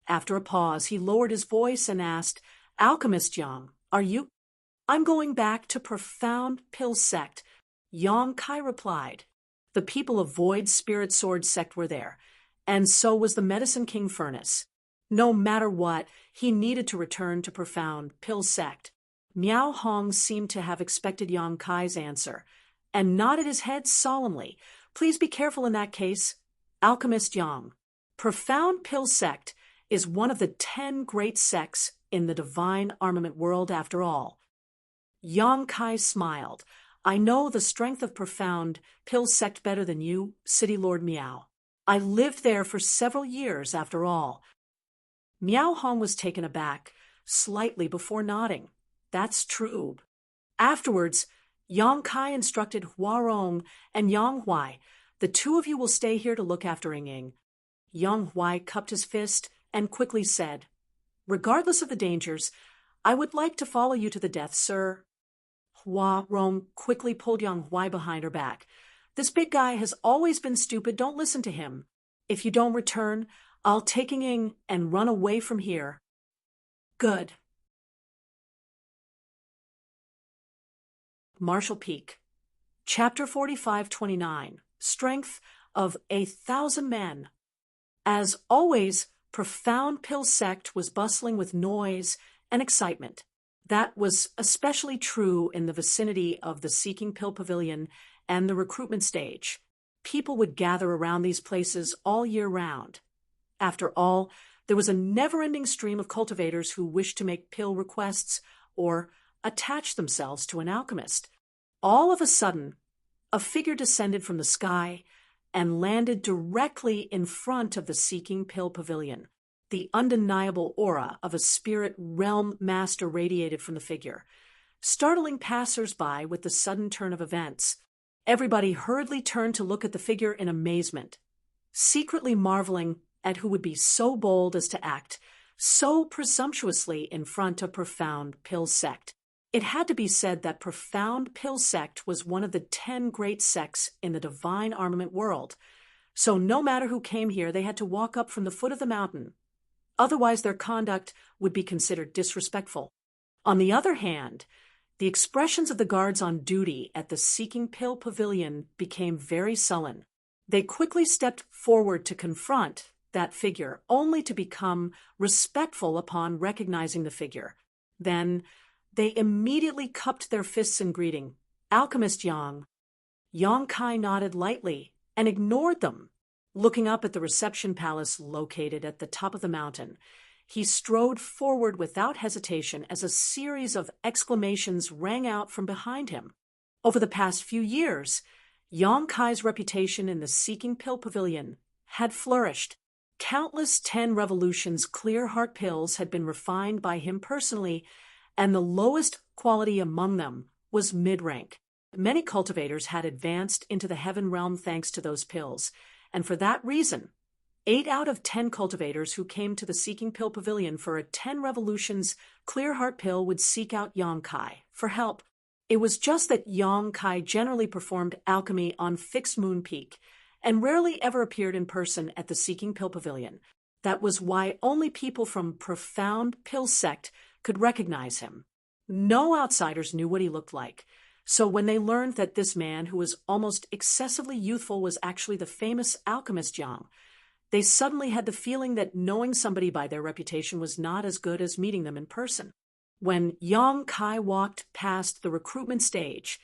After a pause, he lowered his voice and asked, "Alchemist Yang, are you—" "I'm going back to Profound Pill Sect," Yang Kai replied. The people of Void Spirit Sword Sect were there, and so was the Medicine King Furnace. No matter what, he needed to return to Profound Pill Sect. Miao Hong seemed to have expected Yang Kai's answer, and nodded his head solemnly. "Please be careful in that case, Alchemist Yang. Profound Pill Sect is one of the 10 great sects in the divine armament world after all." Yang Kai smiled. "I know the strength of Profound Pill Sect better than you, City Lord Miao. I lived there for several years after all." Miao Hong was taken aback slightly before nodding. "That's true." Afterwards, Yang Kai instructed Huarong and Yang Huai, "The two of you will stay here to look after Ying Ying." Yang Huai cupped his fist and quickly said, "Regardless of the dangers, I would like to follow you to the death, sir." Hua Rong quickly pulled Yang Huai behind her back. This big guy has always been stupid. Don't listen to him. If you don't return, I'll take Ying and run away from here. Good. Marshall Peak. Chapter 45-29. Strength of 1,000 Men. As always, Profound Pill Sect was bustling with noise and excitement. That was especially true in the vicinity of the Seeking Pill Pavilion and the recruitment stage. People would gather around these places all year round. After all, there was a never-ending stream of cultivators who wished to make pill requests or attach themselves to an alchemist. All of a sudden, a figure descended from the sky and landed directly in front of the Seeking Pill Pavilion. The undeniable aura of a spirit realm master radiated from the figure, startling passers-by with the sudden turn of events. Everybody hurriedly turned to look at the figure in amazement, secretly marveling at who would be so bold as to act so presumptuously in front of Profound Pill Sect. It had to be said that Profound Pill Sect was one of the 10 great sects in the divine armament world, so no matter who came here, they had to walk up from the foot of the mountain. Otherwise, their conduct would be considered disrespectful. On the other hand, the expressions of the guards on duty at the Seeking Pill Pavilion became very sullen. They quickly stepped forward to confront that figure, only to become respectful upon recognizing the figure. Then they immediately cupped their fists in greeting. Alchemist Yang. Yang Kai nodded lightly and ignored them. Looking up at the reception palace located at the top of the mountain, he strode forward without hesitation as a series of exclamations rang out from behind him. Over the past few years, Yang Kai's reputation in the Seeking Pill Pavilion had flourished. Countless 10 revolutions clear heart pills had been refined by him personally, and the lowest quality among them was mid-rank. Many cultivators had advanced into the heaven realm thanks to those pills, and for that reason, 8 out of 10 cultivators who came to the Seeking Pill Pavilion for a 10 revolutions clear heart pill would seek out Yang Kai for help. It was just that Yang Kai generally performed alchemy on Fixed Moon Peak and rarely ever appeared in person at the Seeking Pill Pavilion. That was why only people from Profound Pill Sect could recognize him. No outsiders knew what he looked like. So when they learned that this man, who was almost excessively youthful, was actually the famous alchemist Yang, they suddenly had the feeling that knowing somebody by their reputation was not as good as meeting them in person. When Yang Kai walked past the recruitment stage,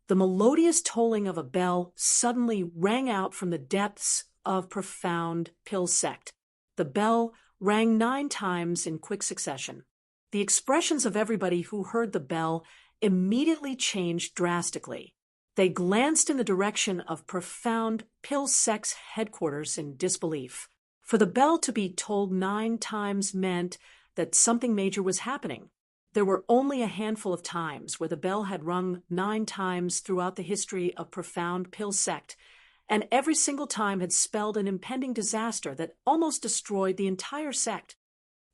the melodious tolling of a bell suddenly rang out from the depths of Profound Pill Sect. The bell rang 9 times in quick succession. The expressions of everybody who heard the bell immediately changed drastically. They glanced in the direction of Profound Pill Sect's headquarters in disbelief. For the bell to be tolled 9 times meant that something major was happening. There were only a handful of times where the bell had rung 9 times throughout the history of Profound Pill Sect, and every single time had spelled an impending disaster that almost destroyed the entire sect.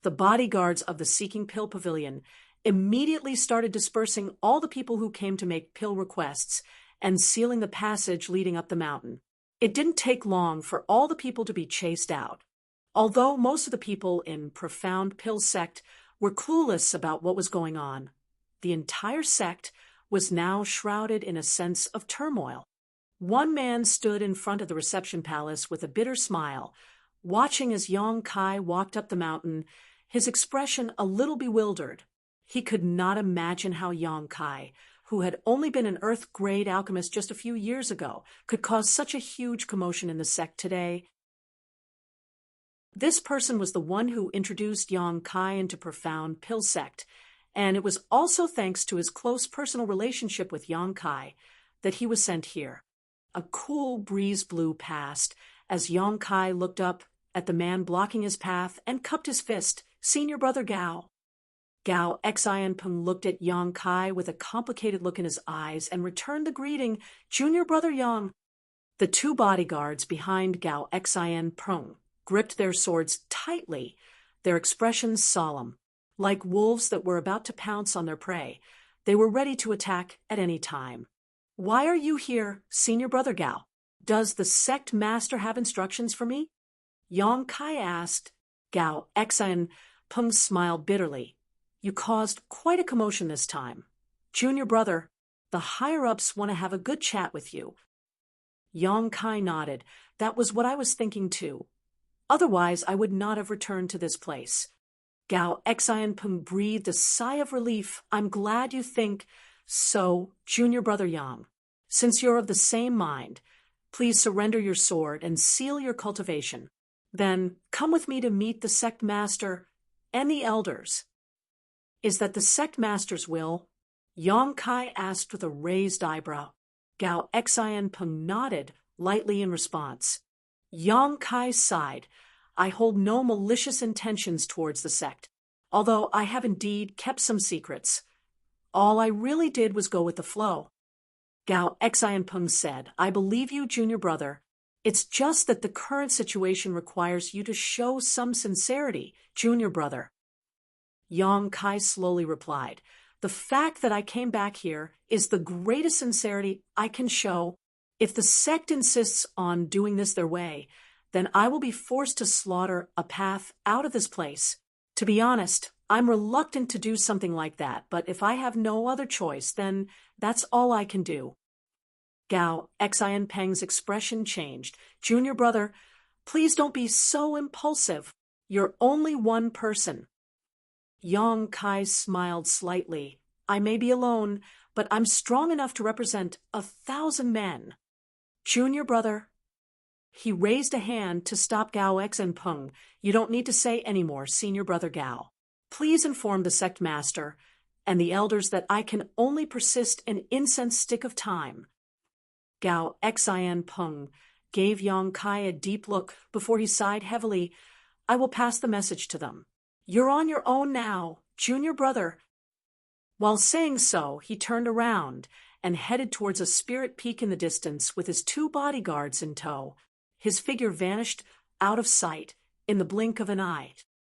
The bodyguards of the Seeking Pill Pavilion immediately started dispersing all the people who came to make pill requests and sealing the passage leading up the mountain. It didn't take long for all the people to be chased out. Although most of the people in Profound Pill Sect were clueless about what was going on, the entire sect was now shrouded in a sense of turmoil. One man stood in front of the reception palace with a bitter smile, watching as Yang Kai walked up the mountain, his expression a little bewildered. He could not imagine how Yang Kai, who had only been an earth-grade alchemist just a few years ago, could cause such a huge commotion in the sect today. This person was the one who introduced Yang Kai into Profound Pill Sect, and it was also thanks to his close personal relationship with Yang Kai that he was sent here. A cool breeze blew past as Yang Kai looked up at the man blocking his path and cupped his fist. Senior Brother Gao. Gao Xianpeng looked at Yang Kai with a complicated look in his eyes and returned the greeting, Junior Brother Yang. The 2 bodyguards behind Gao Xianpeng gripped their swords tightly, their expressions solemn. Like wolves that were about to pounce on their prey, They were ready to attack at any time. Why are you here, senior brother Gao? Does the sect master have instructions for me? Yang Kai asked. Gao Xian Peng smiled bitterly. You caused quite a commotion this time. Junior brother, the higher-ups want to have a good chat with you. Yang Kai nodded. That was what I was thinking too. Otherwise, I would not have returned to this place. Gao Xian Peng breathed a sigh of relief. I'm glad you think so, Junior Brother Yang. Since you're of the same mind, please surrender your sword and seal your cultivation. Then come with me to meet the sect master and the elders. Is that the sect master's will? Yang Kai asked with a raised eyebrow. Gao Xian Peng nodded lightly in response. Yang Kai sighed. I hold no malicious intentions towards the sect, although I have indeed kept some secrets. All I really did was go with the flow. Gao Xian Peng said, I believe you, junior brother. It's just that the current situation requires you to show some sincerity, junior brother. Yang Kai slowly replied, the fact that I came back here is the greatest sincerity I can show. If the sect insists on doing this their way, then I will be forced to slaughter a path out of this place. To be honest, I'm reluctant to do something like that, but if I have no other choice, then that's all I can do. Gao Xian Peng's expression changed. Junior brother, please don't be so impulsive. You're only one person. Yang Kai smiled slightly. I may be alone, but I'm strong enough to represent 1,000 men. Junior brother. He raised a hand to stop Gao Xian Peng. You don't need to say any more, senior brother Gao. Please inform the sect master and the elders that I can only persist an incense stick of time. Gao Xian Peng gave Yang Kai a deep look before he sighed heavily. I will pass the message to them. You're on your own now, junior brother. While saying so, he turned around and headed towards a spirit peak in the distance with his 2 bodyguards in tow. His figure vanished out of sight in the blink of an eye.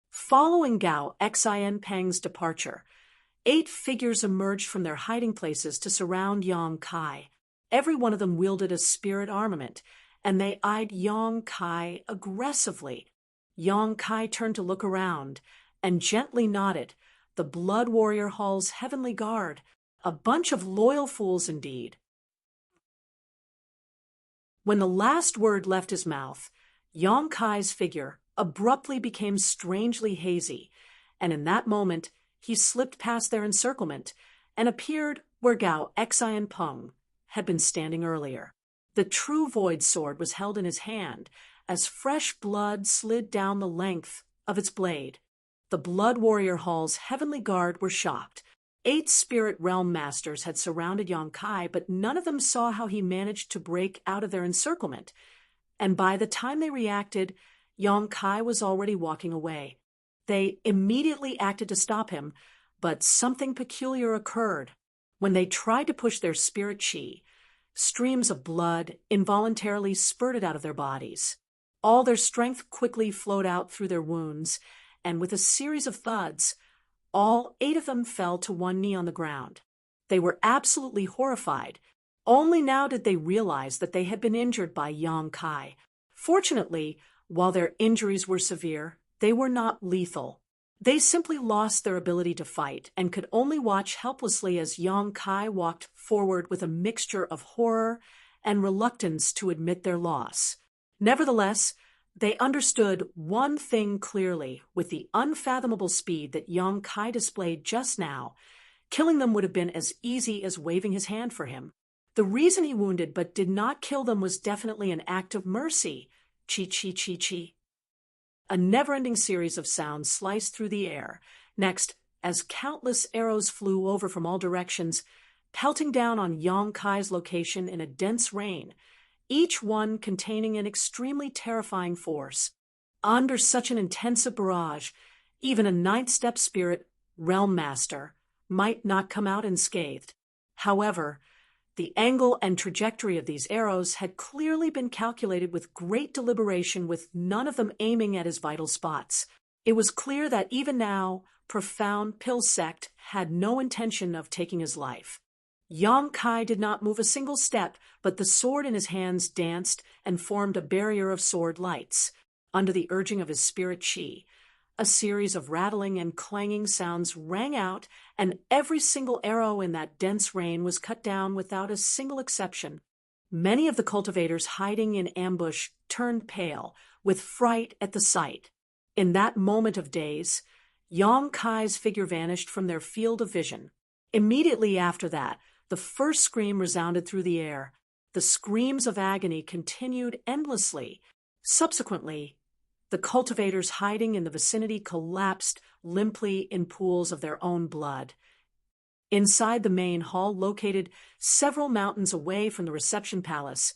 Following Gao Xian Peng's departure, 8 figures emerged from their hiding places to surround Yang Kai. Every one of them wielded a spirit armament, and they eyed Yang Kai aggressively. Yang Kai turned to look around and gently nodded. The Blood Warrior Hall's heavenly guard, a bunch of loyal fools indeed. When the last word left his mouth, Yang Kai's figure abruptly became strangely hazy, and in that moment he slipped past their encirclement and appeared where Gao Xian Peng had been standing earlier. The true Void Sword was held in his hand as fresh blood slid down the length of its blade. The Blood Warrior Hall's heavenly guard were shocked. 8 spirit realm masters had surrounded Yang Kai, but none of them saw how he managed to break out of their encirclement. And by the time they reacted, Yang Kai was already walking away. They immediately acted to stop him, but something peculiar occurred. When they tried to push their spirit chi, streams of blood involuntarily spurted out of their bodies. All their strength quickly flowed out through their wounds, and with a series of thuds, all 8 of them fell to one knee on the ground. They were absolutely horrified. Only now did they realize that they had been injured by Yang Kai. Fortunately, while their injuries were severe, they were not lethal. They simply lost their ability to fight and could only watch helplessly as Yang Kai walked forward with a mixture of horror and reluctance to admit their loss. Nevertheless, they understood one thing clearly. With the unfathomable speed that Yang Kai displayed just now, killing them would have been as easy as waving his hand for him. The reason he wounded but did not kill them was definitely an act of mercy. Chi-chi-chi-chi. A never-ending series of sounds sliced through the air. Next, as countless arrows flew over from all directions, pelting down on Yang Kai's location in a dense rain, each one containing an extremely terrifying force. Under such an intensive barrage, even a 9th-step spirit realm master might not come out unscathed. However, the angle and trajectory of these arrows had clearly been calculated with great deliberation, with none of them aiming at his vital spots. It was clear that even now, profound Pill Sect had no intention of taking his life. Yang Kai did not move a single step, but the sword in his hands danced and formed a barrier of sword lights. Under the urging of his spirit chi, a series of rattling and clanging sounds rang out, and every single arrow in that dense rain was cut down without a single exception. Many of the cultivators hiding in ambush turned pale, with fright at the sight. In that moment of daze, Yang Kai's figure vanished from their field of vision. Immediately after that, the first scream resounded through the air. The screams of agony continued endlessly. Subsequently, the cultivators hiding in the vicinity collapsed limply in pools of their own blood. Inside the main hall, located several mountains away from the reception palace,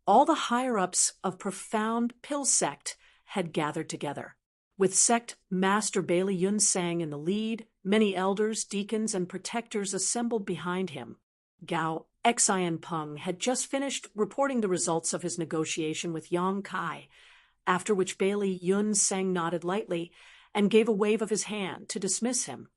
all the higher-ups of profound Pill Sect had gathered together. With sect master Bailey Yun Sang in the lead, many elders, deacons, and protectors assembled behind him. Gao Xian Peng had just finished reporting the results of his negotiation with Yang Kai, after which Bailey Yun Sang nodded lightly and gave a wave of his hand to dismiss him.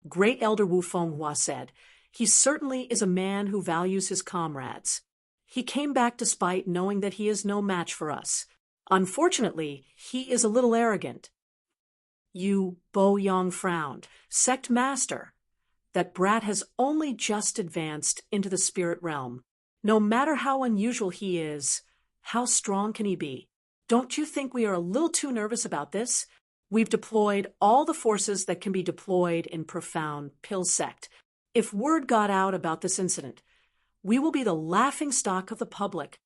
Great Elder Wu Fenghua said, "He certainly is a man who values his comrades. He came back despite knowing that he is no match for us. Unfortunately, he is a little arrogant." Yu Bo Yang frowned. "Sect master, that brat has only just advanced into the spirit realm. No matter how unusual he is, how strong can he be? Don't you think we are a little too nervous about this? We've deployed all the forces that can be deployed in profound Pill Sect. If word got out about this incident, we will be the laughingstock of the public."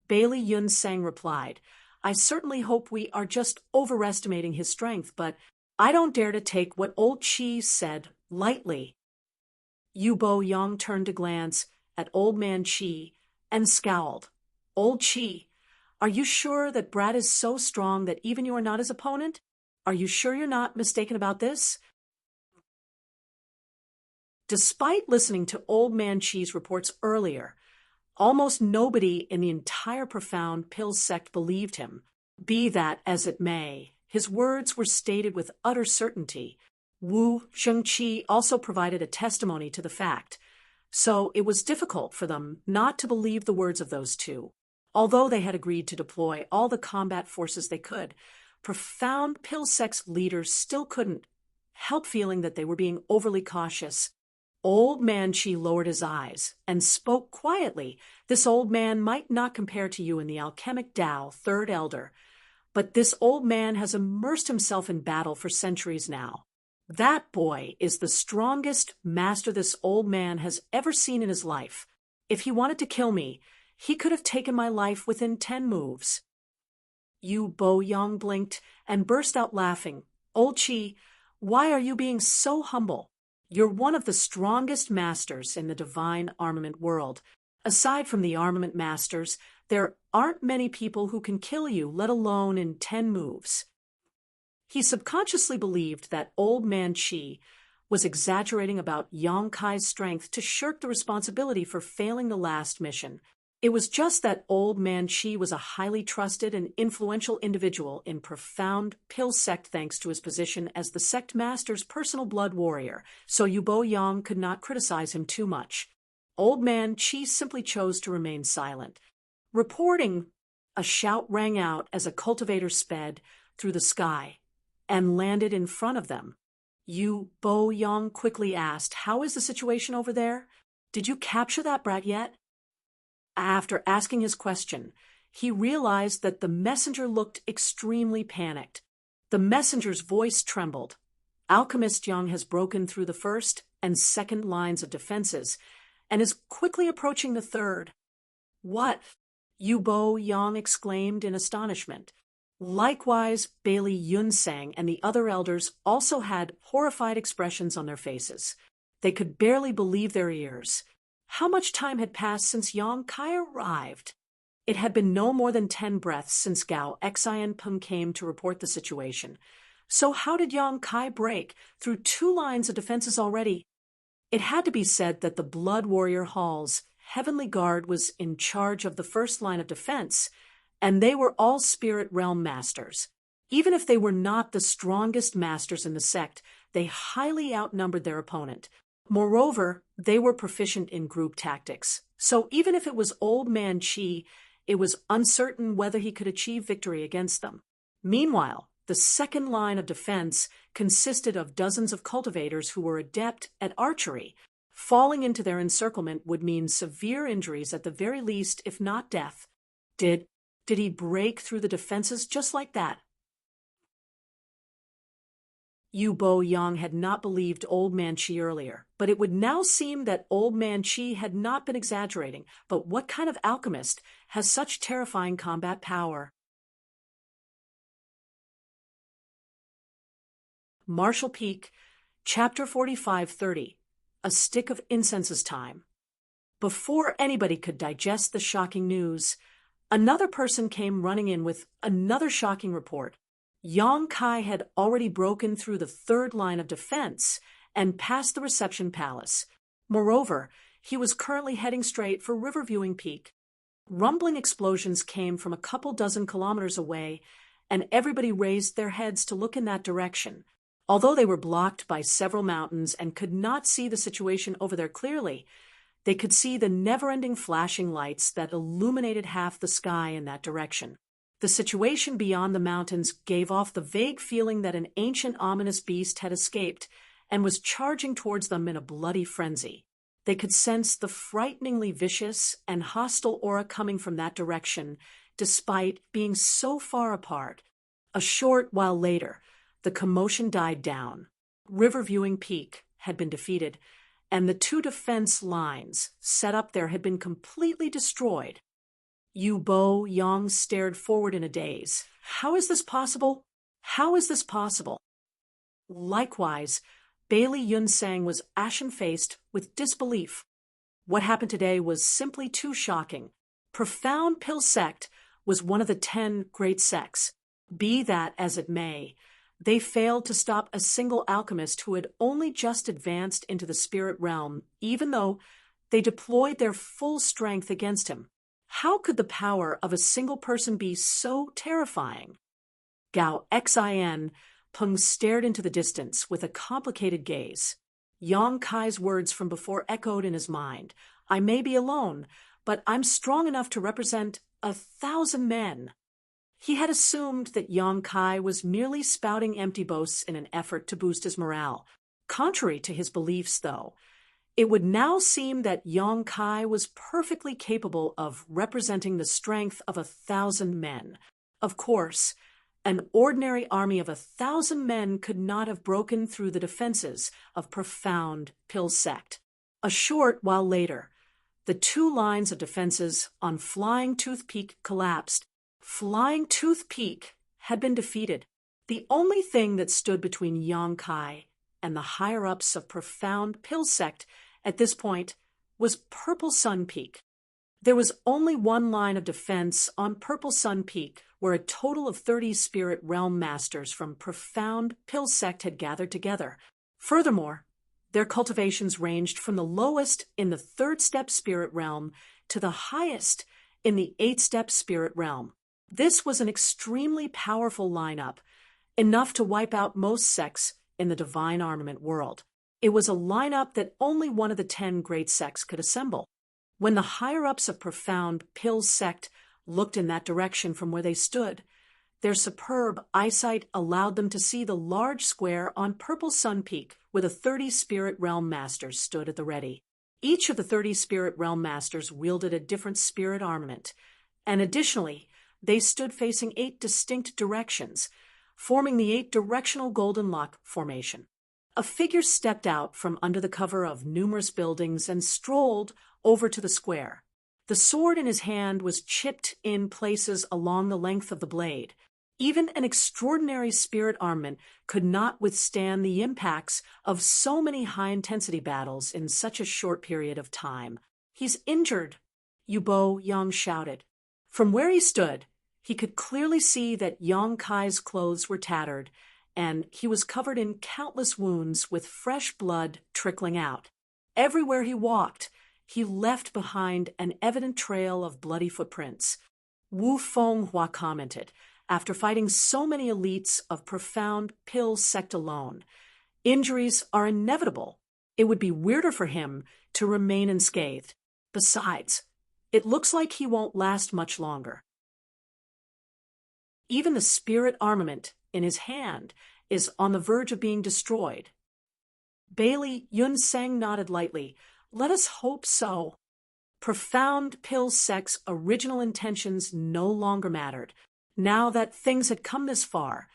Bailey Yun Sang replied, "I certainly hope we are just overestimating his strength, but I don't dare to take what old Chi said lightly." Yu Bo Yang turned to glance at old man Chi and scowled. "Old Chi, are you sure that Brad is so strong that even you are not his opponent? Are you sure you're not mistaken about this?" Despite listening to old man Chi's reports earlier, almost nobody in the entire profound Pill Sect believed him. Be that as it may, his words were stated with utter certainty. Wu Zhengqi also provided a testimony to the fact, so it was difficult for them not to believe the words of those two. Although they had agreed to deploy all the combat forces they could, profound Pill Sect's leaders still couldn't help feeling that they were being overly cautious. Old man Chi lowered his eyes and spoke quietly. "This old man might not compare to you in the alchemic Tao, third elder, but this old man has immersed himself in battle for centuries now. That boy is the strongest master this old man has ever seen in his life. If he wanted to kill me, he could have taken my life within 10 moves. Yu Bo Yang blinked and burst out laughing. "Old Chi, why are you being so humble? You're one of the strongest masters in the divine armament world. Aside from the armament masters, there aren't many people who can kill you, let alone in 10 moves." He subconsciously believed that old man Chi was exaggerating about Yang Kai's strength to shirk the responsibility for failing the last mission. It was just that old man Chi was a highly trusted and influential individual in profound Pill Sect thanks to his position as the sect master's personal blood warrior, so Yu Bo Yang could not criticize him too much. Old man Chi simply chose to remain silent. Reporting, a shout rang out as a cultivator sped through the sky and landed in front of them. Yu Bo Yang quickly asked, "How is the situation over there? Did you capture that brat yet?" After asking his question, he realized that the messenger looked extremely panicked. The messenger's voice trembled. "Alchemist Yang has broken through the first and second lines of defenses and is quickly approaching the third." "What?" Yu Bo Yang exclaimed in astonishment. Likewise, Bailey Yun Sang and the other elders also had horrified expressions on their faces. They could barely believe their ears. How much time had passed since Yang Kai arrived? It had been no more than 10 breaths since Gao Xian Peng came to report the situation. So how did Yang Kai break through 2 lines of defenses already? It had to be said that the Blood Warrior Hall's Heavenly Guard was in charge of the first line of defense, and they were all Spirit Realm Masters. Even if they were not the strongest masters in the sect, they highly outnumbered their opponent. Moreover, they were proficient in group tactics. So even if it was Old Man Qi, it was uncertain whether he could achieve victory against them. Meanwhile, the second line of defense consisted of dozens of cultivators who were adept at archery. Falling into their encirclement would mean severe injuries at the very least, if not death. Did he break through the defenses just like that? Yu Bo Yang had not believed Old Man Qi earlier, but it would now seem that Old Man Qi had not been exaggerating. But what kind of alchemist has such terrifying combat power? Marshall Peak, Chapter 45:30. A Stick of Incense's Time. Before anybody could digest the shocking news, another person came running in with another shocking report. Yang Kai had already broken through the third line of defense and passed the reception palace. Moreover, he was currently heading straight for Riverviewing Peak. Rumbling explosions came from a couple dozen kilometers away, and everybody raised their heads to look in that direction. Although they were blocked by several mountains and could not see the situation over there clearly, they could see the never-ending flashing lights that illuminated half the sky in that direction. The situation beyond the mountains gave off the vague feeling that an ancient ominous beast had escaped and was charging towards them in a bloody frenzy. They could sense the frighteningly vicious and hostile aura coming from that direction, despite being so far apart. A short while later, the commotion died down. Riverviewing Peak had been defeated, and the two defense lines set up there had been completely destroyed. Yu Bo Yang stared forward in a daze. How is this possible? How is this possible? Likewise, Bailey Yunsang was ashen-faced with disbelief. What happened today was simply too shocking. Profound Pill Sect was one of the 10 great sects. Be that as it may, they failed to stop a single alchemist who had only just advanced into the spirit realm, even though they deployed their full strength against him. How could the power of a single person be so terrifying? Gao Xin Peng stared into the distance with a complicated gaze. Yang Kai's words from before echoed in his mind. I may be alone, but I'm strong enough to represent 1,000 men. He had assumed that Yang Kai was merely spouting empty boasts in an effort to boost his morale. Contrary to his beliefs, though, it would now seem that Yang Kai was perfectly capable of representing the strength of 1,000 men. Of course, an ordinary army of 1,000 men could not have broken through the defenses of Profound Pill Sect. A short while later, the two lines of defenses on Flying Tooth Peak collapsed. Flying Tooth Peak had been defeated. The only thing that stood between Yang Kai and the higher-ups of Profound Pill Sect at this point was Purple Sun Peak. There was only one line of defense on Purple Sun Peak, where a total of 30 spirit realm masters from Profound Pill Sect had gathered together. Furthermore, their cultivations ranged from the lowest in the 3rd step spirit realm to the highest in the 8th step spirit realm. This was an extremely powerful lineup, enough to wipe out most sects in the divine armament world. It was a lineup that only one of the 10 great sects could assemble. When the higher-ups of Profound Pill Sect looked in that direction from where they stood, their superb eyesight allowed them to see the large square on Purple Sun Peak where the 30 spirit realm masters stood at the ready. Each of the 30 spirit realm masters wielded a different spirit armament, and additionally, they stood facing 8 distinct directions, forming the 8-directional Golden Lock formation. A figure stepped out from under the cover of numerous buildings and strolled over to the square. The sword in his hand was chipped in places along the length of the blade. Even an extraordinary spirit armament could not withstand the impacts of so many high-intensity battles in such a short period of time. He's injured, Yu Bo Yang shouted. From where he stood, he could clearly see that Yang Kai's clothes were tattered, and he was covered in countless wounds with fresh blood trickling out. Everywhere he walked, he left behind an evident trail of bloody footprints. Wu Fenghua commented, after fighting so many elites of profound pill sect alone. Injuries are inevitable. It would be weirder for him to remain unscathed. Besides, it looks like he won't last much longer. Even the spirit armament in his hand is on the verge of being destroyed. Bailey Yunseng nodded lightly. Let us hope so. Profound pill sect's original intentions no longer mattered. Now that things had come this far,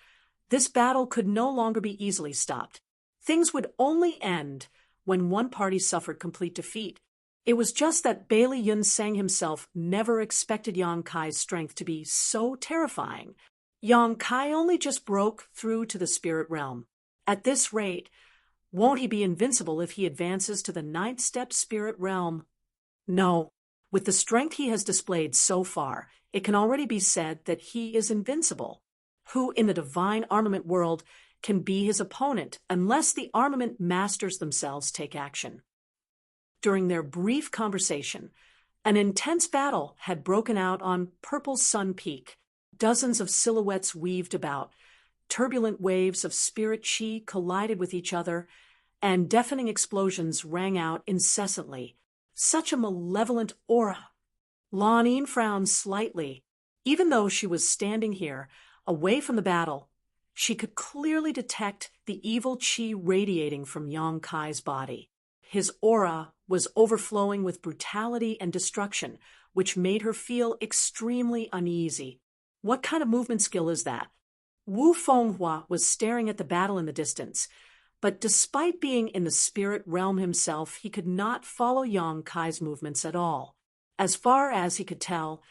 this battle could no longer be easily stopped. Things would only end when one party suffered complete defeat. It was just that Bailey Yunseng himself never expected Yang Kai's strength to be so terrifying. Yang Kai only just broke through to the spirit realm. At this rate, won't he be invincible if he advances to the 9th step spirit realm? No. With the strength he has displayed so far, it can already be said that he is invincible. Who in the divine armament world can be his opponent unless the armament masters themselves take action? During their brief conversation, an intense battle had broken out on Purple Sun Peak. Dozens of silhouettes weaved about. Turbulent waves of spirit chi collided with each other, and deafening explosions rang out incessantly. Such a malevolent aura. Lan Yin frowned slightly. Even though she was standing here, away from the battle, she could clearly detect the evil chi radiating from Yang Kai's body. His aura was overflowing with brutality and destruction, which made her feel extremely uneasy. What kind of movement skill is that? Wu Fenghua was staring at the battle in the distance, but despite being in the spirit realm himself, he could not follow Yang Kai's movements at all. As far as he could tell,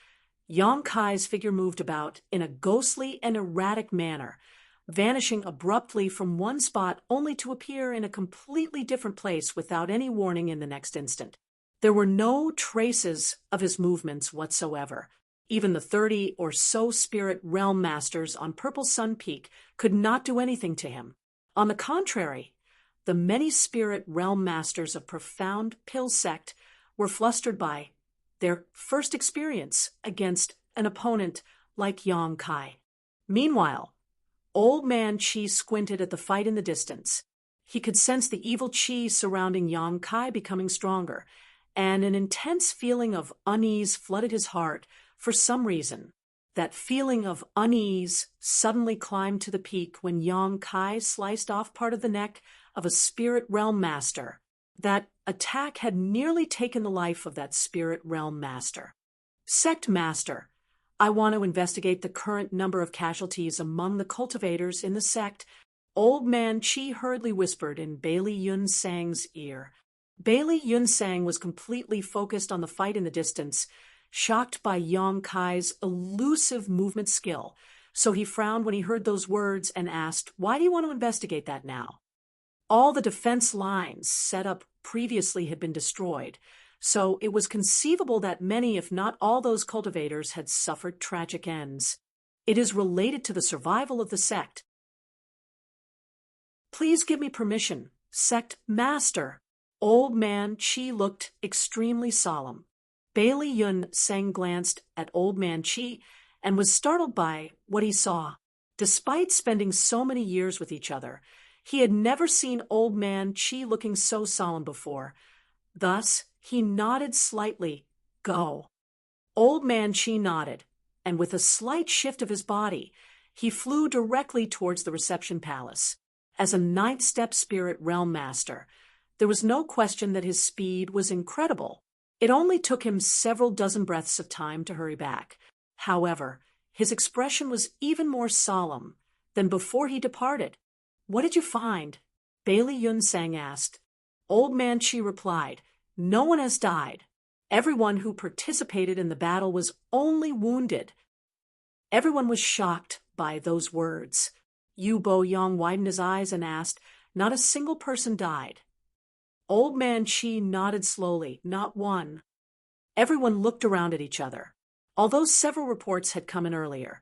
Yang Kai's figure moved about in a ghostly and erratic manner, vanishing abruptly from one spot only to appear in a completely different place without any warning in the next instant. There were no traces of his movements whatsoever. Even the 30 or so spirit realm masters on Purple Sun Peak could not do anything to him. On the contrary, the many spirit realm masters of profound pill sect were flustered by their first experience against an opponent like Yang Kai. Meanwhile, Old Man Chi squinted at the fight in the distance. He could sense the evil chi surrounding Yang Kai becoming stronger, and an intense feeling of unease flooded his heart. For some reason, that feeling of unease suddenly climbed to the peak when Yang Kai sliced off part of the neck of a spirit realm master. That attack had nearly taken the life of that spirit realm master. Sect Master, I want to investigate the current number of casualties among the cultivators in the sect, Old Man Chi hurriedly whispered in Bailey Yunseng's ear. Bailey Yunseng was completely focused on the fight in the distance, shocked by Yang Kai's elusive movement skill, so he frowned when he heard those words and asked, "Why do you want to investigate that now?" All the defense lines set up previously had been destroyed, so it was conceivable that many, if not all, those cultivators had suffered tragic ends. It is related to the survival of the sect. Please give me permission, Sect Master. Old Man Chi looked extremely solemn. Bailey Yunseng glanced at Old Man Chi and was startled by what he saw. Despite spending so many years with each other, he had never seen Old Man Chi looking so solemn before. Thus, he nodded slightly. Go. Old Man Chi nodded, and with a slight shift of his body, he flew directly towards the reception palace. As a 9th step spirit realm master, there was no question that his speed was incredible. It only took him several dozen breaths of time to hurry back. However, his expression was even more solemn than before he departed. What did you find? Bailey Yunseng asked. Old Man Chi replied, No one has died. Everyone who participated in the battle was only wounded. Everyone was shocked by those words. Yu Bo Yang widened his eyes and asked, Not a single person died. Old Man Chi nodded slowly, not one. Everyone looked around at each other. Although several reports had come in earlier,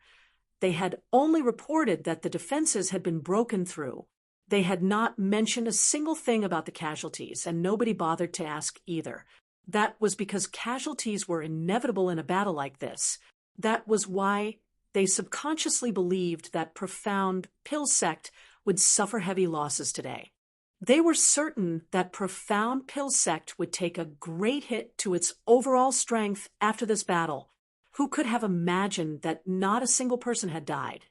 they had only reported that the defenses had been broken through. They had not mentioned a single thing about the casualties, and nobody bothered to ask either. That was because casualties were inevitable in a battle like this. That was why they subconsciously believed that profound pill sect would suffer heavy losses today. They were certain that profound pill sect would take a great hit to its overall strength after this battle. Who could have imagined that not a single person had died?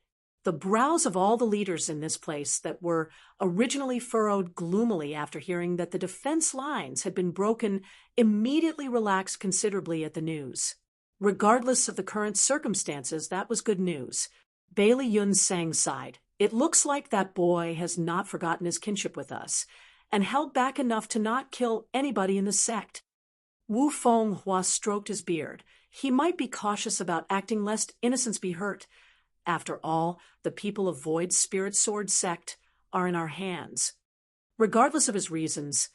The brows of all the leaders in this place that were originally furrowed gloomily after hearing that the defense lines had been broken immediately relaxed considerably at the news. Regardless of the current circumstances, that was good news. Bailey Yun Sang sighed. It looks like that boy has not forgotten his kinship with us, and held back enough to not kill anybody in the sect. Wu Feng Hua stroked his beard. He might be cautious about acting lest innocents be hurt. After all, the people of Void Spirit Sword sect are in our hands. Regardless of his reasons,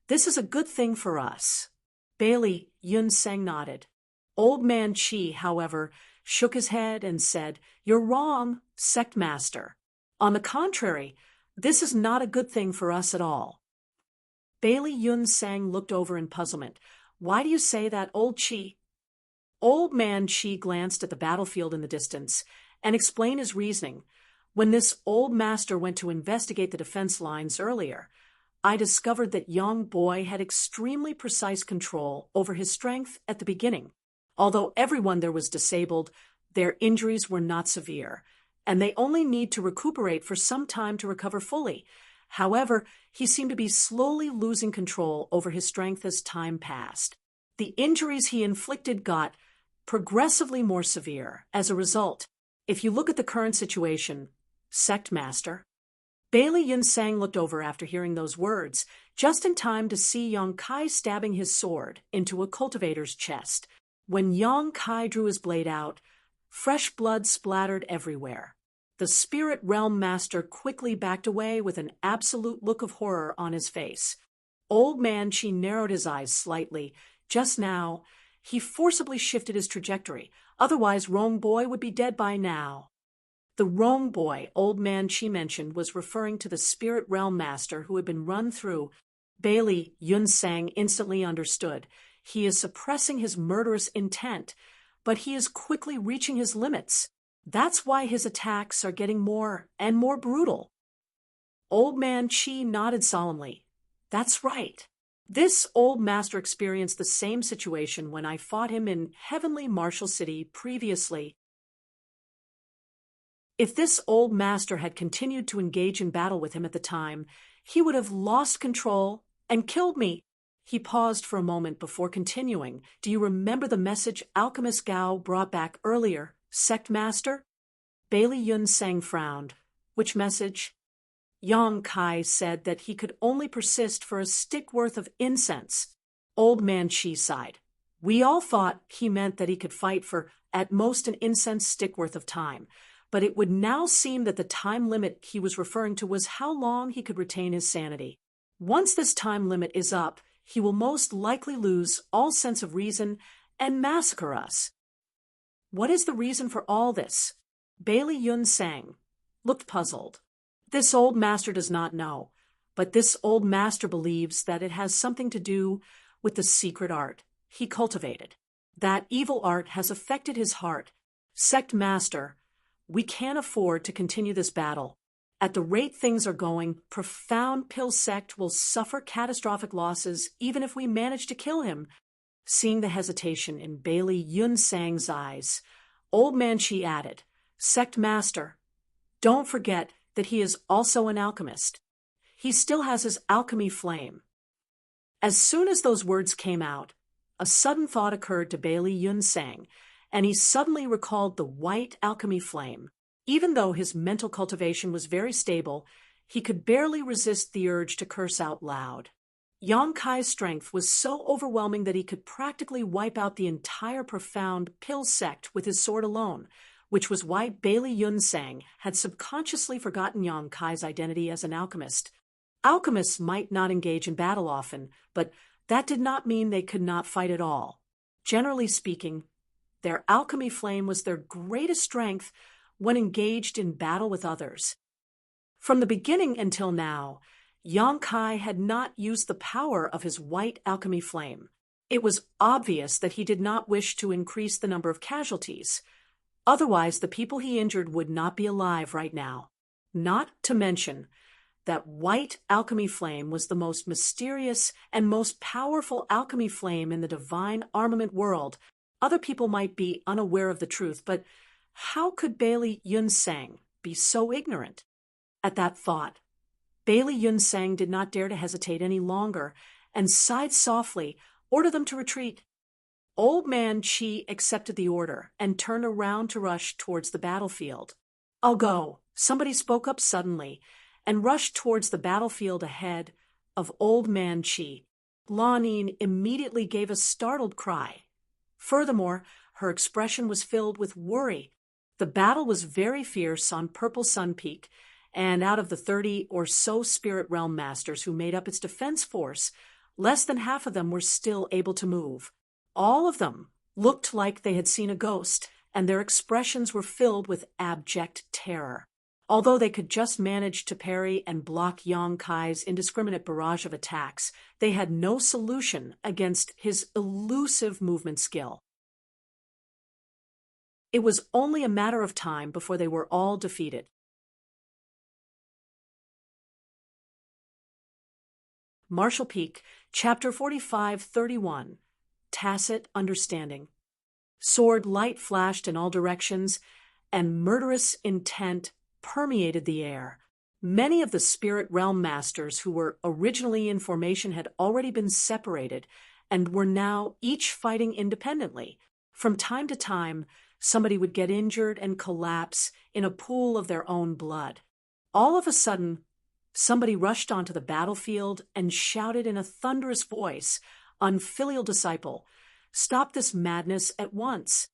this is a good thing for us. Bailey Yun Sang nodded. Old Man Chi, however, shook his head and said, "You're wrong, sect master. On the contrary, this is not a good thing for us at all." Bailey Yun Sang looked over in puzzlement. "Why do you say that, Old Chi?" Old Man Chi glanced at the battlefield in the distance and explained his reasoning. "When this old master went to investigate the defense lines earlier, I discovered that young boy had extremely precise control over his strength at the beginning. Although everyone there was disabled, their injuries were not severe, and they only need to recuperate for some time to recover fully. However, he seemed to be slowly losing control over his strength as time passed. The injuries he inflicted got progressively more severe. As a result, if you look at the current situation, sect master." Bailey Yun Sang looked over after hearing those words, just in time to see Yang Kai stabbing his sword into a cultivator's chest. When Yang Kai drew his blade out, fresh blood splattered everywhere. The spirit realm master quickly backed away with an absolute look of horror on his face. Old Man Chi narrowed his eyes slightly. Just now, he forcibly shifted his trajectory. Otherwise, Rong Boy would be dead by now. The Rong Boy Old Man Chi mentioned was referring to the spirit realm master who had been run through. Bailey Yun Sang instantly understood. He is suppressing his murderous intent, but he is quickly reaching his limits. That's why his attacks are getting more and more brutal. Old Man Chi nodded solemnly. "That's right. This old master experienced the same situation when I fought him in Heavenly Martial City previously. If this old master had continued to engage in battle with him at the time, he would have lost control and killed me." He paused for a moment before continuing. "Do you remember the message Alchemist Gao brought back earlier, sect master?" Bailey Yun Sang frowned. "Which message?" Yang Kai said that he could only persist for a stick worth of incense. Old Man Chi sighed. "We all thought he meant that he could fight for at most an incense stick worth of time, but it would now seem that the time limit he was referring to was how long he could retain his sanity. Once this time limit is up, he will most likely lose all sense of reason and massacre us." "What is the reason for all this?" Bailey Yun Sang looked puzzled. "This old master does not know, but this old master believes that it has something to do with the secret art he cultivated. That evil art has affected his heart. Sect master, we can't afford to continue this battle. At the rate things are going, Profound Pill Sect will suffer catastrophic losses even if we manage to kill him." Seeing the hesitation in Bailey Yun Sang's eyes, Old Man Chi added, "Sect master, don't forget that he is also an alchemist. He still has his alchemy flame." As soon as those words came out, a sudden thought occurred to Bailey Yun Sang, and he suddenly recalled the white alchemy flame. Even though his mental cultivation was very stable, he could barely resist the urge to curse out loud. Yang Kai's strength was so overwhelming that he could practically wipe out the entire Profound Pill Sect with his sword alone, which was why Bailey Yun Sang had subconsciously forgotten Yang Kai's identity as an alchemist. Alchemists might not engage in battle often, but that did not mean they could not fight at all. Generally speaking, their alchemy flame was their greatest strength when engaged in battle with others. From the beginning until now, Yang Kai had not used the power of his white alchemy flame. It was obvious that he did not wish to increase the number of casualties. Otherwise, the people he injured would not be alive right now. Not to mention that white alchemy flame was the most mysterious and most powerful alchemy flame in the divine armament world. Other people might be unaware of the truth, but how could Bailey Yunsang be so ignorant? At that thought, Bailey Yunsang did not dare to hesitate any longer and sighed softly, ordered them to retreat. Old Man Chi accepted the order and turned around to rush towards the battlefield. "I'll go," somebody spoke up suddenly, and rushed towards the battlefield ahead of Old Man Chi. Lanine immediately gave a startled cry. Furthermore, her expression was filled with worry. The battle was very fierce on Purple Sun Peak, and out of the 30 or so Spirit Realm Masters who made up its defense force, less than half of them were still able to move. All of them looked like they had seen a ghost, and their expressions were filled with abject terror. Although they could just manage to parry and block Yang Kai's indiscriminate barrage of attacks, they had no solution against his elusive movement skill. It was only a matter of time before they were all defeated. Marshall Peak, Chapter 45-31, Tacit Understanding. Sword light flashed in all directions, and murderous intent permeated the air. Many of the Spirit Realm Masters who were originally in formation had already been separated and were now each fighting independently. From time to time, somebody would get injured and collapse in a pool of their own blood. All of a sudden, somebody rushed onto the battlefield and shouted in a thunderous voice, "Unfilial disciple, stop this madness at once."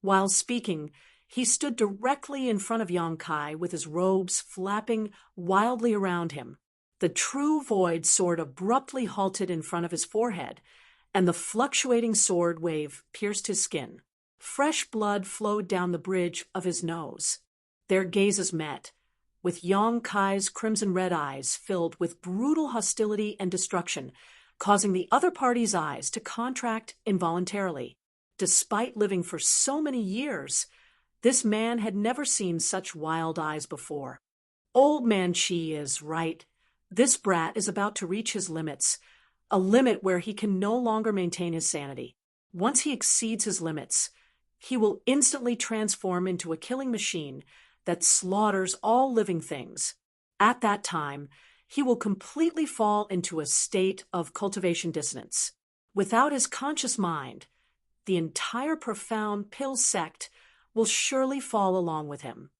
While speaking, he stood directly in front of Yang Kai with his robes flapping wildly around him. The true void sword abruptly halted in front of his forehead, and the fluctuating sword wave pierced his skin. Fresh blood flowed down the bridge of his nose. Their gazes met, with Yang Kai's crimson-red eyes filled with brutal hostility and destruction, causing the other party's eyes to contract involuntarily. Despite living for so many years, this man had never seen such wild eyes before. Old Man Chi is right. This brat is about to reach his limits, a limit where he can no longer maintain his sanity. Once he exceeds his limits, he will instantly transform into a killing machine that slaughters all living things. At that time, he will completely fall into a state of cultivation dissonance. Without his conscious mind, the entire profound pill sect will surely fall along with him.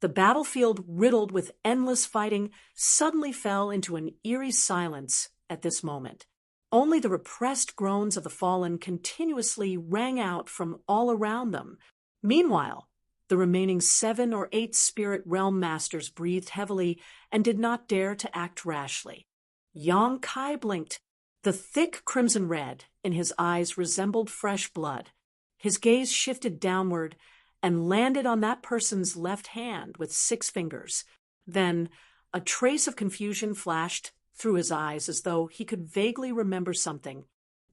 The battlefield, riddled with endless fighting, suddenly fell into an eerie silence at this moment. Only the repressed groans of the fallen continuously rang out from all around them. Meanwhile, the remaining 7 or 8 Spirit Realm Masters breathed heavily and did not dare to act rashly. Yang Kai blinked. The thick crimson red in his eyes resembled fresh blood. His gaze shifted downward and landed on that person's left hand with 6 fingers. Then a trace of confusion flashed through his eyes as though he could vaguely remember something.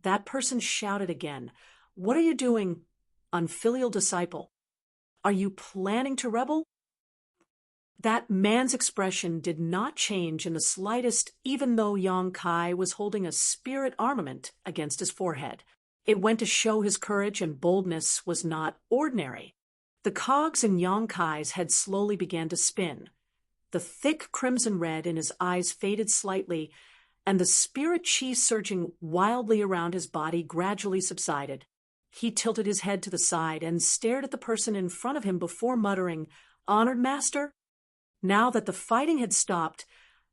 That person shouted again, "What are you doing, unfilial disciple? Are you planning to rebel?" That man's expression did not change in the slightest, even though Yang Kai was holding a spirit armament against his forehead. It went to show his courage and boldness was not ordinary. The cogs in Yang Kai's head slowly began to spin. The thick crimson red in his eyes faded slightly, and the spirit chi surging wildly around his body gradually subsided. He tilted his head to the side and stared at the person in front of him before muttering, "Honored master?" Now that the fighting had stopped,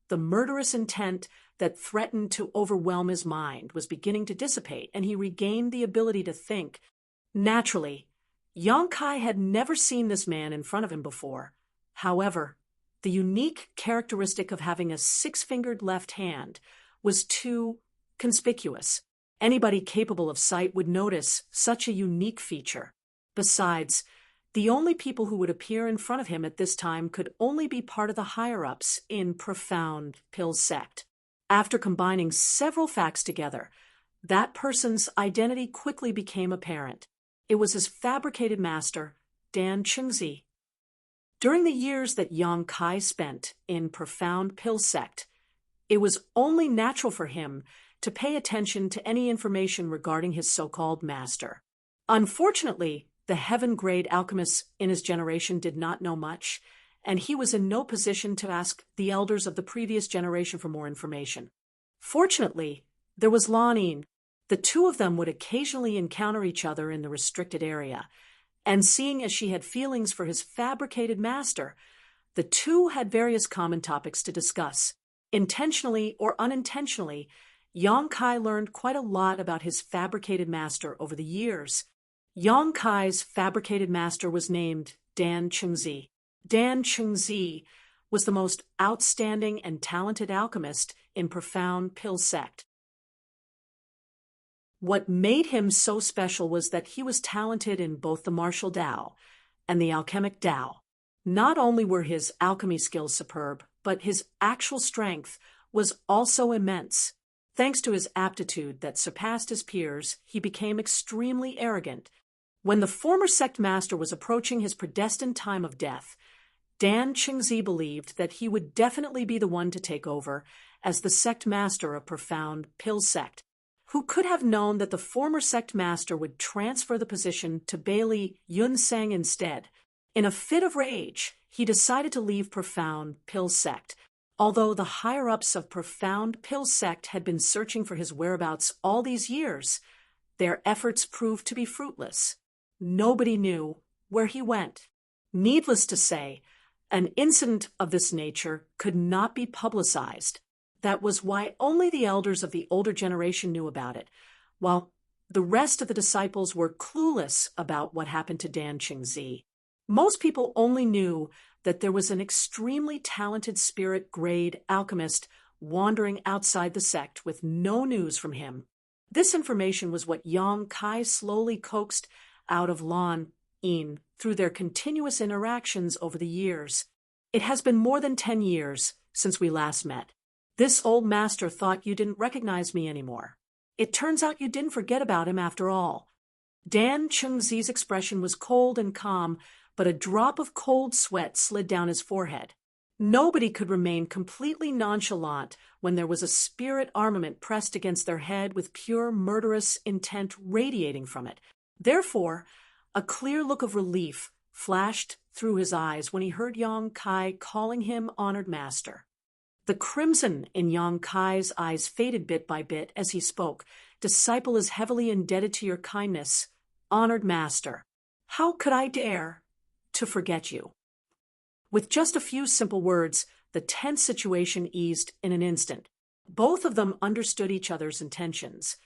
the murderous intent that threatened to overwhelm his mind was beginning to dissipate, and he regained the ability to think. Naturally, Yang Kai had never seen this man in front of him before. However, the unique characteristic of having a 6-fingered left hand was too conspicuous. Anybody capable of sight would notice such a unique feature. Besides, the only people who would appear in front of him at this time could only be part of the higher-ups in Profound Pill Sect. After combining several facts together, that person's identity quickly became apparent. It was his fabricated master, Dan Chengzi. During the years that Yang Kai spent in profound pill sect, it was only natural for him to pay attention to any information regarding his so-called master. Unfortunately, the heaven-grade alchemists in his generation did not know much, and he was in no position to ask the elders of the previous generation for more information. Fortunately, there was Lan Yin. The two of them would occasionally encounter each other in the restricted area, and seeing as she had feelings for his fabricated master, the two had various common topics to discuss. Intentionally or unintentionally, Yang Kai learned quite a lot about his fabricated master over the years. Yang Kai's fabricated master was named Dan Chengzi. Dan Chengzi was the most outstanding and talented alchemist in profound pill sect. What made him so special was that he was talented in both the martial Tao and the alchemic Tao. Not only were his alchemy skills superb, but his actual strength was also immense. Thanks to his aptitude that surpassed his peers, he became extremely arrogant. When the former sect master was approaching his predestined time of death, Dan Chengzi believed that he would definitely be the one to take over as the sect master of profound pill sect. Who could have known that the former sect master would transfer the position to Bailey Yunseng instead? In a fit of rage, he decided to leave profound pill sect. Although the higher-ups of profound pill sect had been searching for his whereabouts all these years, their efforts proved to be fruitless. Nobody knew where he went. Needless to say, an incident of this nature could not be publicized. That was why only the elders of the older generation knew about it, while the rest of the disciples were clueless about what happened to Dan Chengzi. Most people only knew that there was an extremely talented spirit-grade alchemist wandering outside the sect with no news from him. This information was what Yang Kai slowly coaxed out of Lan Yin through their continuous interactions over the years. It has been more than 10 years since we last met. This old master thought you didn't recognize me anymore. It turns out you didn't forget about him after all. Dan Chengzi's expression was cold and calm, but a drop of cold sweat slid down his forehead. Nobody could remain completely nonchalant when there was a spirit armament pressed against their head with pure murderous intent radiating from it. Therefore, a clear look of relief flashed through his eyes when he heard Yang Kai calling him honored master. The crimson in Yang Kai's eyes faded bit by bit as he spoke. Disciple is heavily indebted to your kindness, honored master. How could I dare to forget you? With just a few simple words, the tense situation eased in an instant. Both of them understood each other's intentions.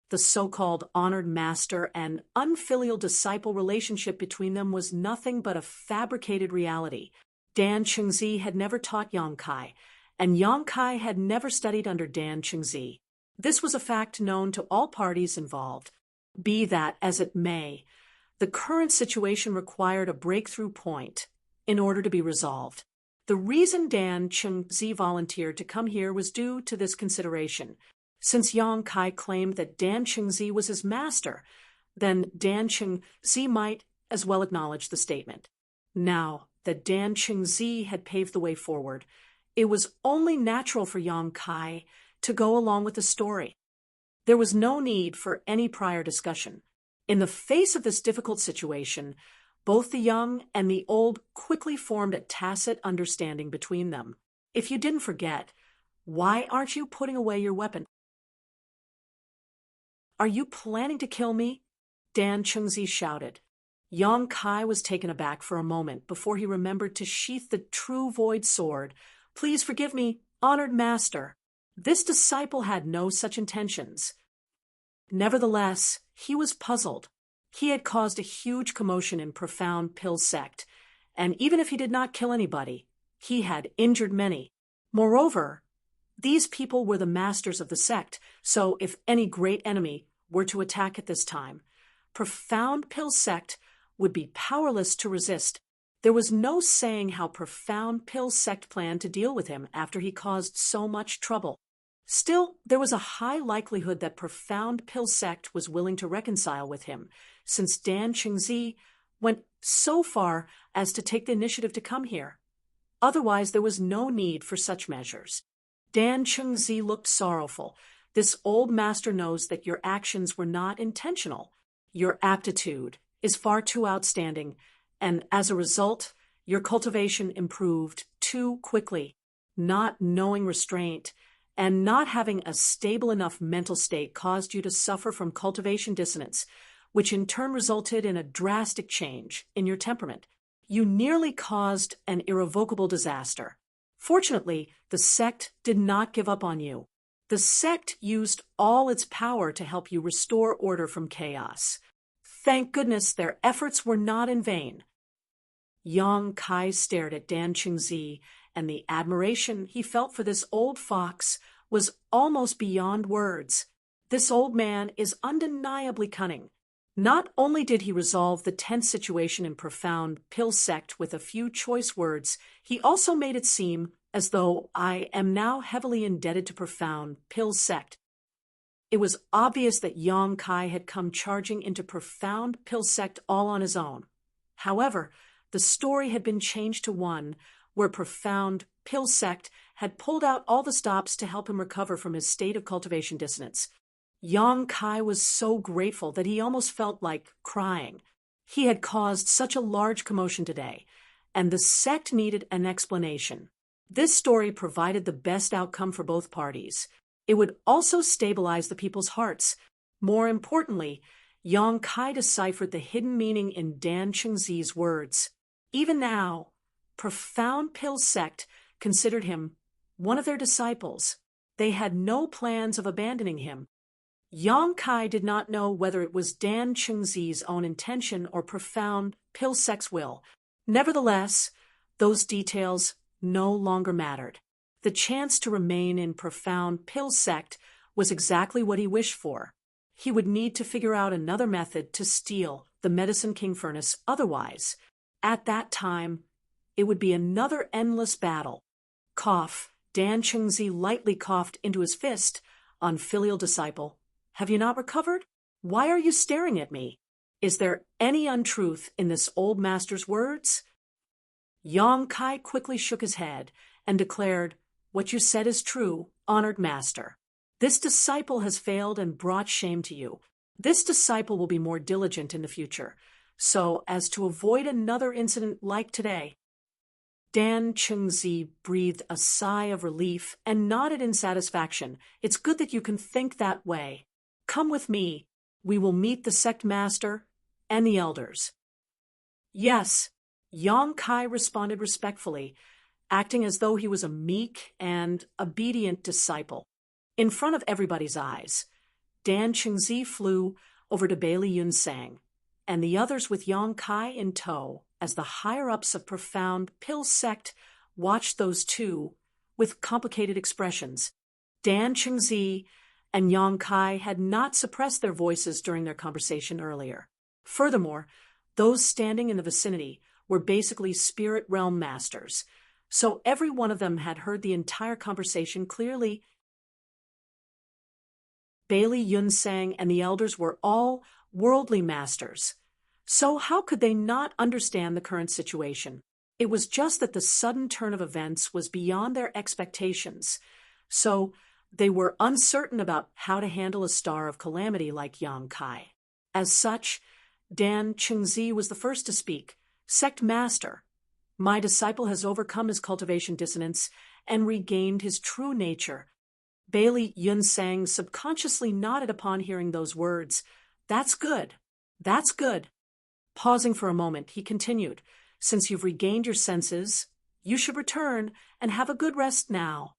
The so-called honored master and unfilial disciple relationship between them was nothing but a fabricated reality. Dan Chengzi had never taught Yang Kai, and Yang Kai had never studied under Dan Chengzi. This was a fact known to all parties involved. Be that as it may, the current situation required a breakthrough point in order to be resolved. The reason Dan Chengzi volunteered to come here was due to this consideration. Since Yang Kai claimed that Dan Chengzi was his master, then Dan Chengzi might as well acknowledge the statement. Now that Dan Chengzi had paved the way forward, it was only natural for Yang Kai to go along with the story. There was no need for any prior discussion. In the face of this difficult situation, both the young and the old quickly formed a tacit understanding between them. If you didn't forget, why aren't you putting away your weapon? Are you planning to kill me? Dan Chengzi shouted. Yang Kai was taken aback for a moment before he remembered to sheath the true void sword. Please forgive me, honored master. This disciple had no such intentions. Nevertheless, he was puzzled. He had caused a huge commotion in profound pill sect, and even if he did not kill anybody, he had injured many. Moreover, these people were the masters of the sect, so if any great enemy were to attack at this time, profound pill sect would be powerless to resist. There was no saying how profound pill sect planned to deal with him after he caused so much trouble. Still, there was a high likelihood that profound pill sect was willing to reconcile with him, since Dan Chengzi went so far as to take the initiative to come here. Otherwise, there was no need for such measures. Dan Chengzi looked sorrowful. This old master knows that your actions were not intentional. Your aptitude is far too outstanding, and as a result, your cultivation improved too quickly. Not knowing restraint and not having a stable enough mental state caused you to suffer from cultivation dissonance, which in turn resulted in a drastic change in your temperament. You nearly caused an irrevocable disaster. Fortunately, the sect did not give up on you. The sect used all its power to help you restore order from chaos. Thank goodness their efforts were not in vain. Yang Kai stared at Dan Chengzi, and the admiration he felt for this old fox was almost beyond words. This old man is undeniably cunning. Not only did he resolve the tense situation in profound pill sect with a few choice words, he also made it seem as though I am now heavily indebted to profound pill sect. It was obvious that Yang Kai had come charging into profound pill sect all on his own. However, the story had been changed to one where profound pill sect had pulled out all the stops to help him recover from his state of cultivation dissonance. Yang Kai was so grateful that he almost felt like crying. He had caused such a large commotion today, and the sect needed an explanation. This story provided the best outcome for both parties. It would also stabilize the people's hearts. More importantly, Yang Kai deciphered the hidden meaning in Dan Chengzi's words. Even now, profound pill sect considered him one of their disciples. They had no plans of abandoning him. Yang Kai did not know whether it was Dan Chengzi's own intention or profound pill sect's will. Nevertheless, those details no longer mattered. The chance to remain in profound pill sect was exactly what he wished for. He would need to figure out another method to steal the Medicine King furnace. Otherwise, at that time, it would be another endless battle. Cough. Dan Chengzi lightly coughed into his fist. Unfilial disciple, have you not recovered? Why are you staring at me? Is there any untruth in this old master's words? Yang Kai quickly shook his head and declared, "What you said is true, honored master. This disciple has failed and brought shame to you. This disciple will be more diligent in the future, so as to avoid another incident like today." Dan Chengzi breathed a sigh of relief and nodded in satisfaction. "It's good that you can think that way. Come with me. We will meet the sect master and the elders." "Yes," Yang Kai responded respectfully, acting as though he was a meek and obedient disciple. In front of everybody's eyes, Dan Chengzi flew over to Bailey Yunsang, and the others with Yang Kai in tow, as the higher-ups of profound pill sect watched those two with complicated expressions. Dan Chengzi and Yang Kai had not suppressed their voices during their conversation earlier. Furthermore, those standing in the vicinity were basically spirit realm masters, so every one of them had heard the entire conversation clearly. Bailey Yunsang and the elders were all worldly masters. So how could they not understand the current situation? It was just that the sudden turn of events was beyond their expectations. So they were uncertain about how to handle a star of calamity like Yang Kai. As such, Dan Chengzi was the first to speak. "Sect master, my disciple has overcome his cultivation dissonance and regained his true nature." Bailey Yunsang subconsciously nodded upon hearing those words. "That's good. That's good." Pausing for a moment, he continued, "Since you've regained your senses, you should return and have a good rest now."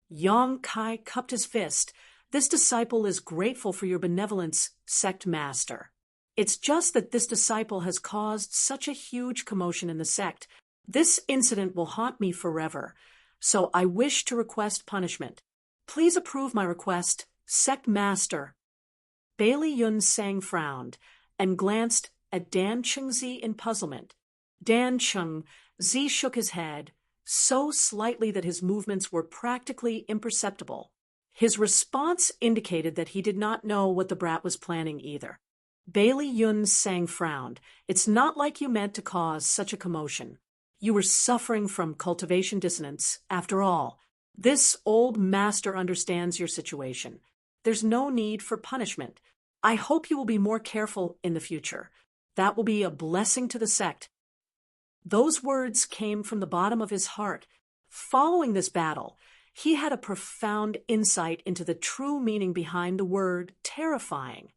Yang Kai cupped his fist. "This disciple is grateful for your benevolence, sect master. It's just that this disciple has caused such a huge commotion in the sect. This incident will haunt me forever, so I wish to request punishment. Please approve my request, sect master." Bailey Yunsang frowned and glanced at Dan Chengzi in puzzlement. Dan Chengzi shook his head, so slightly that his movements were practically imperceptible. His response indicated that he did not know what the brat was planning either. Bailey Yun Sang frowned. It's not like you meant to cause such a commotion. You were suffering from cultivation dissonance, after all. This old master understands your situation. There's no need for punishment. I hope you will be more careful in the future. That will be a blessing to the sect. Those words came from the bottom of his heart. Following this battle, he had a profound insight into the true meaning behind the word terrifying.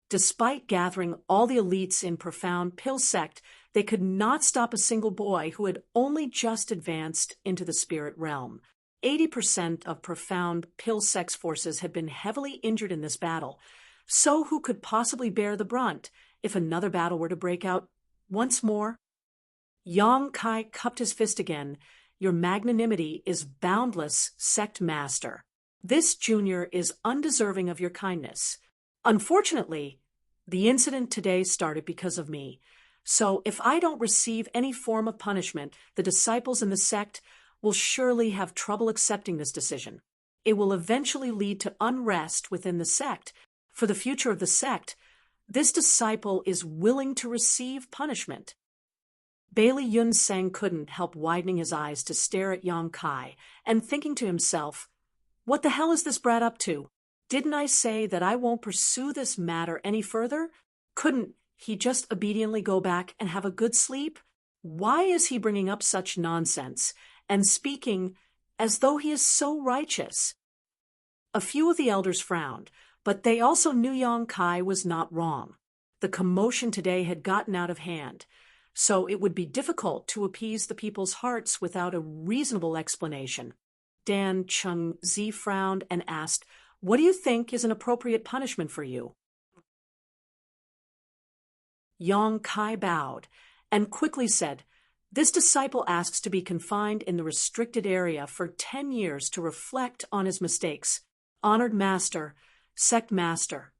Despite gathering all the elites in Profound Pill sect, they could not stop a single boy who had only just advanced into the spirit realm. 80% of Profound Pill sect's forces had been heavily injured in this battle, so who could possibly bear the brunt if another battle were to break out once more? Yang Kai cupped his fist again. Your magnanimity is boundless, sect master. This junior is undeserving of your kindness. Unfortunately, the incident today started because of me. So if I don't receive any form of punishment, the disciples in the sect will surely have trouble accepting this decision. It will eventually lead to unrest within the sect. For the future of the sect, this disciple is willing to receive punishment. Bailey Yun Sang couldn't help widening his eyes to stare at Yang Kai and thinking to himself, what the hell is this brat up to? Didn't I say that I won't pursue this matter any further? Couldn't he just obediently go back and have a good sleep? Why is he bringing up such nonsense and speaking as though he is so righteous? A few of the elders frowned, but they also knew Yang Kai was not wrong. The commotion today had gotten out of hand, so it would be difficult to appease the people's hearts without a reasonable explanation. Dan Chung Zi frowned and asked, what do you think is an appropriate punishment for you? Yang Kai bowed and quickly said, this disciple asks to be confined in the restricted area for 10 years to reflect on his mistakes. Honored Master, Sect Master,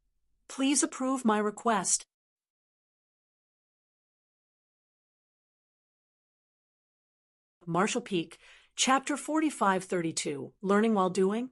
please approve my request. Marshall Peak, Chapter 4532, Learning While Doing?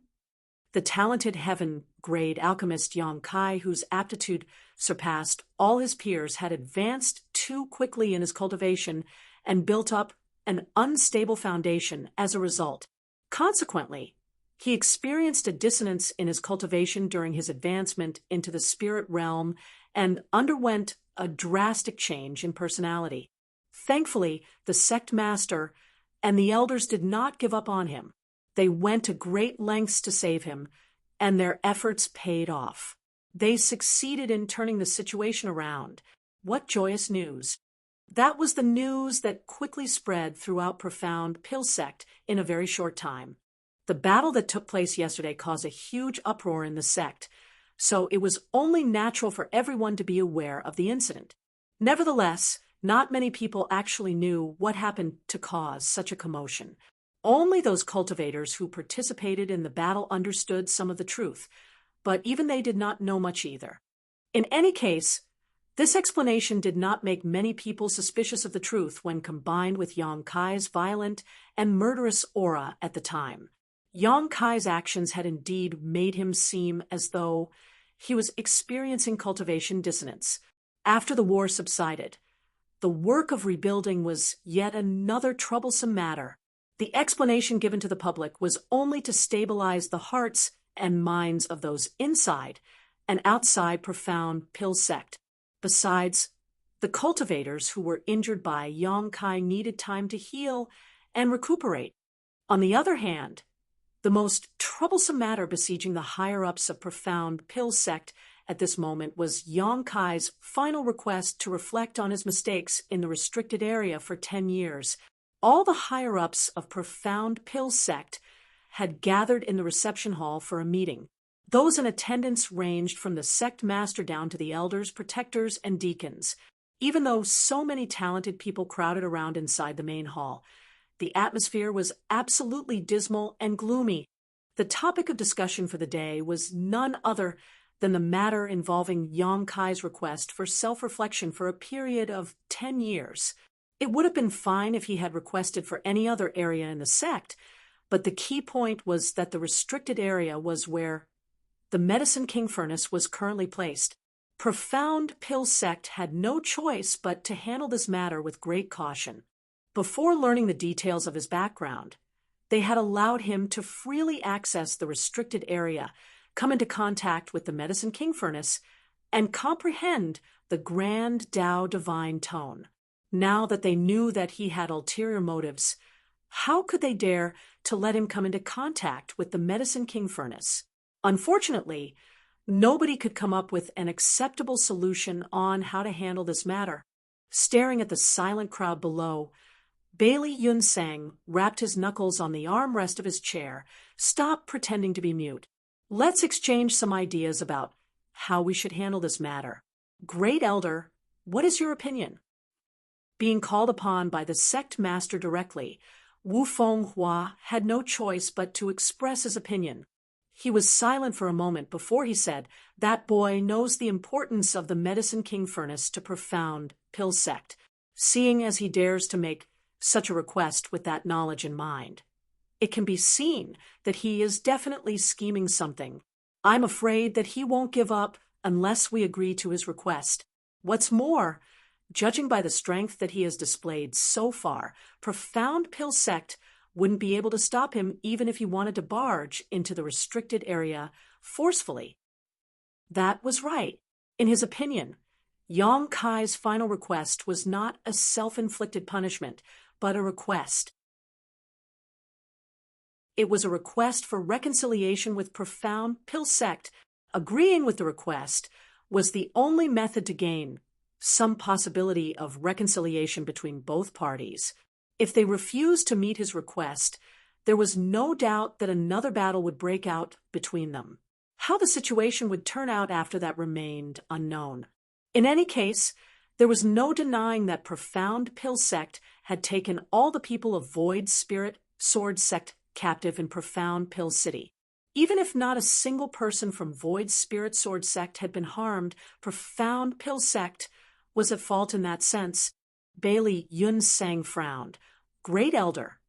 The talented heaven-grade alchemist Yang Kai, whose aptitude surpassed all his peers, had advanced too quickly in his cultivation and built up an unstable foundation as a result. Consequently, he experienced a dissonance in his cultivation during his advancement into the spirit realm and underwent a drastic change in personality. Thankfully, the sect master and the elders did not give up on him. They went to great lengths to save him, and their efforts paid off. They succeeded in turning the situation around. What joyous news! That was the news that quickly spread throughout Profound Pill sect in a very short time. The battle that took place yesterday caused a huge uproar in the sect, so it was only natural for everyone to be aware of the incident. Nevertheless, not many people actually knew what happened to cause such a commotion. Only those cultivators who participated in the battle understood some of the truth, but even they did not know much either. In any case, this explanation did not make many people suspicious of the truth when combined with Yang Kai's violent and murderous aura at the time. Yang Kai's actions had indeed made him seem as though he was experiencing cultivation dissonance. After the war subsided, the work of rebuilding was yet another troublesome matter. The explanation given to the public was only to stabilize the hearts and minds of those inside and outside Profound Pill sect. Besides, the cultivators who were injured by Yang Kai needed time to heal and recuperate. On the other hand, the most troublesome matter besieging the higher-ups of Profound Pill sect at this moment was Yang Kai's final request to reflect on his mistakes in the restricted area for 10 years. All the higher-ups of Profound Pill sect had gathered in the reception hall for a meeting. Those in attendance ranged from the sect master down to the elders, protectors, and deacons. Even though so many talented people crowded around inside the main hall, the atmosphere was absolutely dismal and gloomy. The topic of discussion for the day was none other than the matter involving Yang Kai's request for self-reflection for a period of 10 years. It would have been fine if he had requested for any other area in the sect, but the key point was that the restricted area was where the Medicine King furnace was currently placed. Profound Pill Sect had no choice but to handle this matter with great caution. Before learning the details of his background, they had allowed him to freely access the restricted area, come into contact with the Medicine King furnace, and comprehend the grand Tao divine tone. Now that they knew that he had ulterior motives, how could they dare to let him come into contact with the Medicine King furnace? Unfortunately, nobody could come up with an acceptable solution on how to handle this matter. Staring at the silent crowd below, Bailey Yunsang rapped his knuckles on the armrest of his chair. Stop pretending to be mute. Let's exchange some ideas about how we should handle this matter. Great Elder, what is your opinion? Being called upon by the sect master directly, Wu Fenghua had no choice but to express his opinion. He was silent for a moment before he said, "That boy knows the importance of the Medicine King furnace to Profound Pill Sect, seeing as he dares to make such a request with that knowledge in mind. It can be seen that he is definitely scheming something. I'm afraid that he won't give up unless we agree to his request. What's more, judging by the strength that he has displayed so far, Profound Pill Sect wouldn't be able to stop him even if he wanted to barge into the restricted area forcefully." That was right. In his opinion, Yang Kai's final request was not a self-inflicted punishment, but a request. It was a request for reconciliation with Profound Pill Sect. Agreeing with the request was the only method to gain some possibility of reconciliation between both parties. If they refused to meet his request, there was no doubt that another battle would break out between them. How the situation would turn out after that remained unknown. In any case, there was no denying that Profound Pill Sect had taken all the people of Void Spirit Sword Sect captive in Profound Pill City. Even if not a single person from Void Spirit Sword Sect had been harmed, Profound Pill Sect was at fault in that sense. Bailey Yunsang frowned. "Great Elder,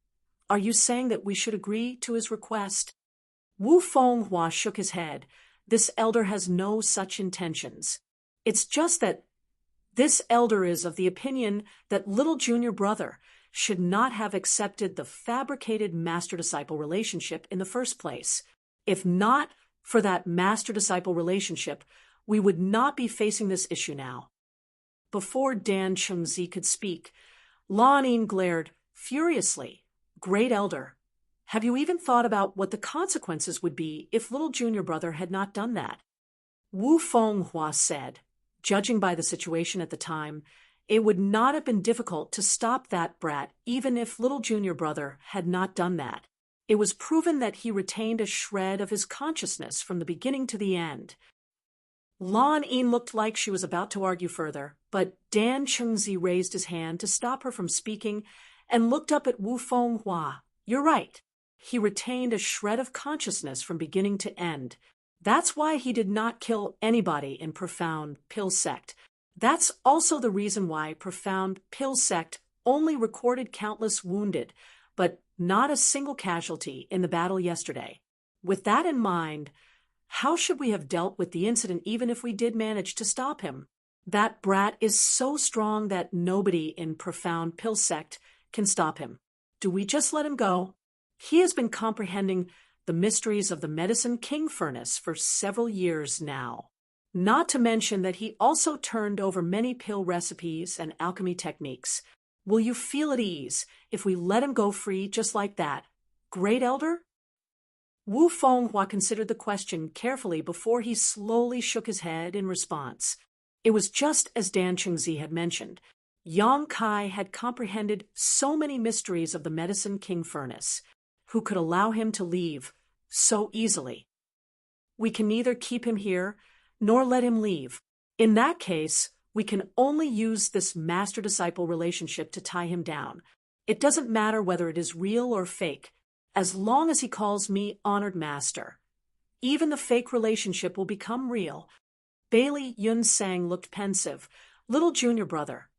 are you saying that we should agree to his request?" Wu Fenghua shook his head. "This elder has no such intentions. It's just that this elder is of the opinion that little junior brother should not have accepted the fabricated master-disciple relationship in the first place. If not for that master-disciple relationship, we would not be facing this issue now." Before Dan Chengzi could speak, Lan Yin glared furiously. "Great Elder, have you even thought about what the consequences would be if little junior brother had not done that?" Wu Fenghua said, "Judging by the situation at the time, it would not have been difficult to stop that brat even if little junior brother had not done that. It was proven that he retained a shred of his consciousness from the beginning to the end." Lan Yin looked like she was about to argue further, but Dan Chengzi raised his hand to stop her from speaking and looked up at Wu Fenghua. "You're right. He retained a shred of consciousness from beginning to end. That's why he did not kill anybody in Profound Pill Sect. That's also the reason why Profound Pill Sect only recorded countless wounded, but not a single casualty in the battle yesterday. With that in mind, how should we have dealt with the incident even if we did manage to stop him? That brat is so strong that nobody in Profound Pill Sect can stop him. Do we just let him go? He has been comprehending the mysteries of the Medicine King furnace for several years now. Not to mention that he also turned over many pill recipes and alchemy techniques. Will you feel at ease if we let him go free just like that? Great Elder?" Wu Fenghua considered the question carefully before he slowly shook his head in response. It was just as Dan Chengzi had mentioned. Yang Kai had comprehended so many mysteries of the Medicine King furnace. Who could allow him to leave so easily? We can neither keep him here nor let him leave. In that case, we can only use this master-disciple relationship to tie him down. It doesn't matter whether it is real or fake, as long as he calls me honored master. Even the fake relationship will become real. Bailey Yunsang looked pensive. "Little junior brother,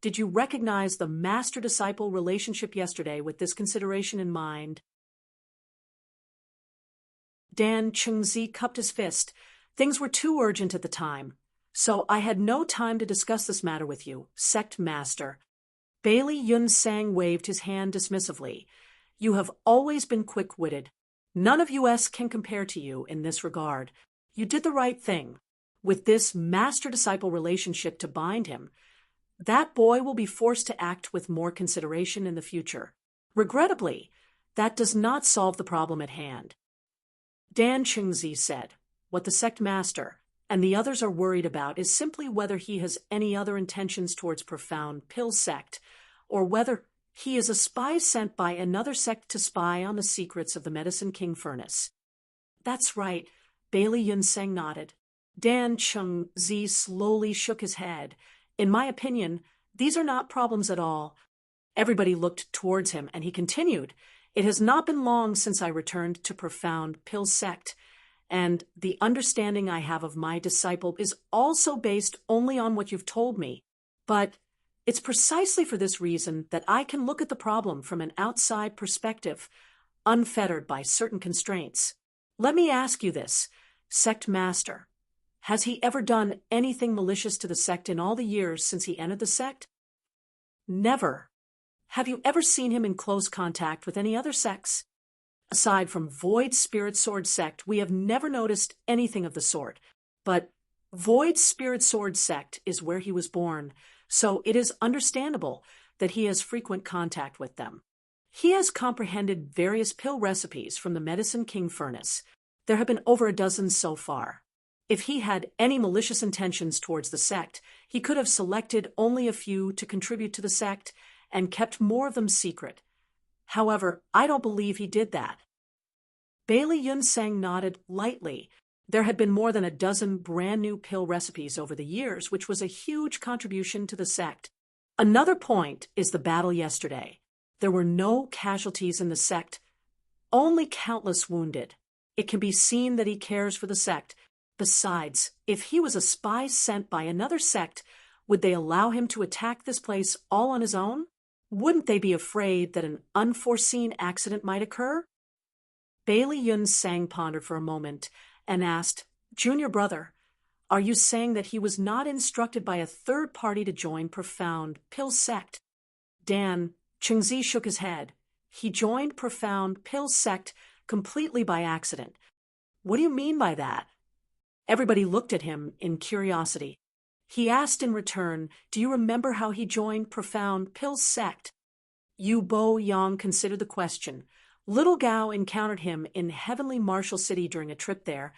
did you recognize the master-disciple relationship yesterday with this consideration in mind?" Dan Chengzi cupped his fist. Things were too urgent at the time. So I had no time to discuss this matter with you, sect master. Bailey Yun Sang waved his hand dismissively. You have always been quick-witted. None of us can compare to you in this regard. You did the right thing. With this master-disciple relationship to bind him, that boy will be forced to act with more consideration in the future. Regrettably, that does not solve the problem at hand. Dan Chengzi said, what the sect master and the others are worried about is simply whether he has any other intentions towards Profound Pill sect, or whether he is a spy sent by another sect to spy on the secrets of the Medicine King furnace. That's right, Bailey Yun Sang nodded. Dan Chengzi slowly shook his head. In my opinion, these are not problems at all. Everybody looked towards him, and he continued, It has not been long since I returned to Profound Pill sect, and the understanding I have of my disciple is also based only on what you've told me. But it's precisely for this reason that I can look at the problem from an outside perspective, unfettered by certain constraints. Let me ask you this, sect master. Has he ever done anything malicious to the sect in all the years since he entered the sect? Never. Have you ever seen him in close contact with any other sects? Aside from Void Spirit Sword sect, we have never noticed anything of the sort. But Void Spirit Sword sect is where he was born, so it is understandable that he has frequent contact with them. He has comprehended various pill recipes from the Medicine King furnace. There have been over a dozen so far. If he had any malicious intentions towards the sect, he could have selected only a few to contribute to the sect and kept more of them secret. However, I don't believe he did that. Bailey Yun Sang nodded lightly. There had been more than a dozen brand new pill recipes over the years, which was a huge contribution to the sect. Another point is the battle yesterday. There were no casualties in the sect, only countless wounded. It can be seen that he cares for the sect. Besides, if he was a spy sent by another sect, would they allow him to attack this place all on his own? Wouldn't they be afraid that an unforeseen accident might occur? Bailey Yun Sang pondered for a moment and asked, Junior brother, are you saying that he was not instructed by a third party to join Profound Pill sect? Dan Chengzi shook his head. He joined Profound Pill sect completely by accident. What do you mean by that? Everybody looked at him in curiosity. He asked in return, do you remember how he joined Profound Pill sect? Yu Bo Yang considered the question. Little Gao encountered him in Heavenly Marshall City during a trip there,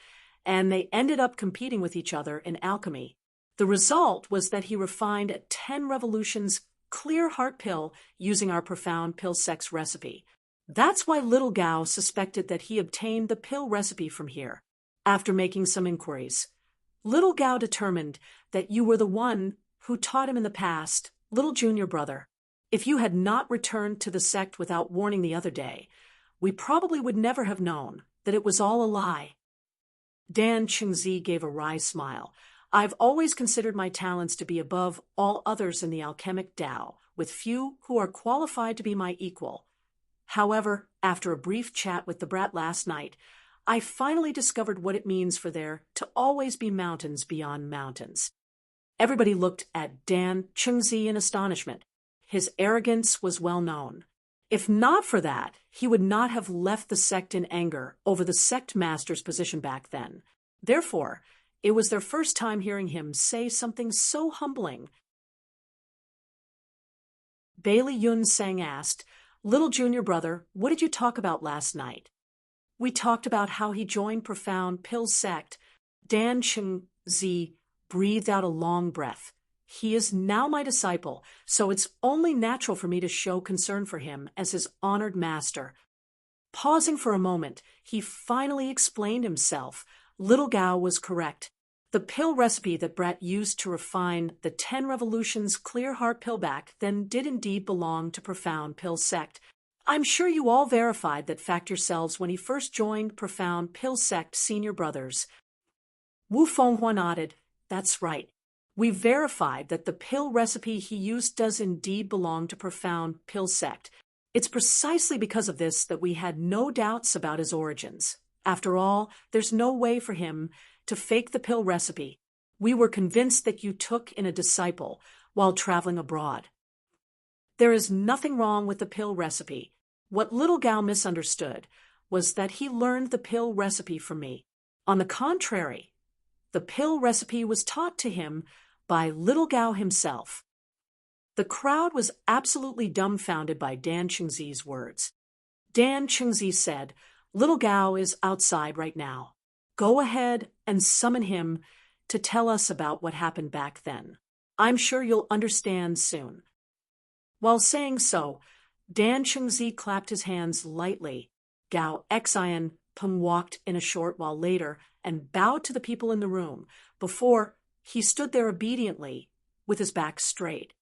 and they ended up competing with each other in alchemy. The result was that he refined a 10 revolutions clear heart pill using our Profound Pill sect's recipe. That's why Little Gao suspected that he obtained the pill recipe from here. After making some inquiries, Little Gao determined that you were the one who taught him in the past, little junior brother. If you had not returned to the sect without warning the other day, we probably would never have known that it was all a lie. Dan Chengzi gave a wry smile. I've always considered my talents to be above all others in the alchemic Tao, with few who are qualified to be my equal. However, after a brief chat with the brat last night, I finally discovered what it means for there to always be mountains beyond mountains. Everybody looked at Dan Chengzi in astonishment. His arrogance was well known. If not for that, he would not have left the sect in anger over the sect master's position back then. Therefore, it was their first time hearing him say something so humbling. Bailey Yun Sang asked, Little junior brother, what did you talk about last night? We talked about how he joined Profound Pill sect. Dan Chengzi breathed out a long breath. He is now my disciple, so it's only natural for me to show concern for him as his honored master. Pausing for a moment, he finally explained himself. Little Gao was correct. The pill recipe that Brett used to refine the 10 revolutions clear heart pillback then did indeed belong to Profound Pill sect. I'm sure you all verified that fact yourselves when he first joined Profound Pill sect senior brothers. Wu Fenghua nodded. That's right. We verified that the pill recipe he used does indeed belong to Profound Pill sect. It's precisely because of this that we had no doubts about his origins. After all, there's no way for him to fake the pill recipe. We were convinced that you took in a disciple while traveling abroad. There is nothing wrong with the pill recipe. What little Gao misunderstood was that he learned the pill recipe from me. On the contrary, the pill recipe was taught to him by little Gao himself. The crowd was absolutely dumbfounded by Dan Qingzi's words. Dan Qingzi said, "Little Gao is outside right now. Go ahead and summon him to tell us about what happened back then. I'm sure you'll understand soon." While saying so, Dan Qingzi clapped his hands lightly. Gao Xian Peng walked in a short while later and bowed to the people in the room before he stood there obediently with his back straight.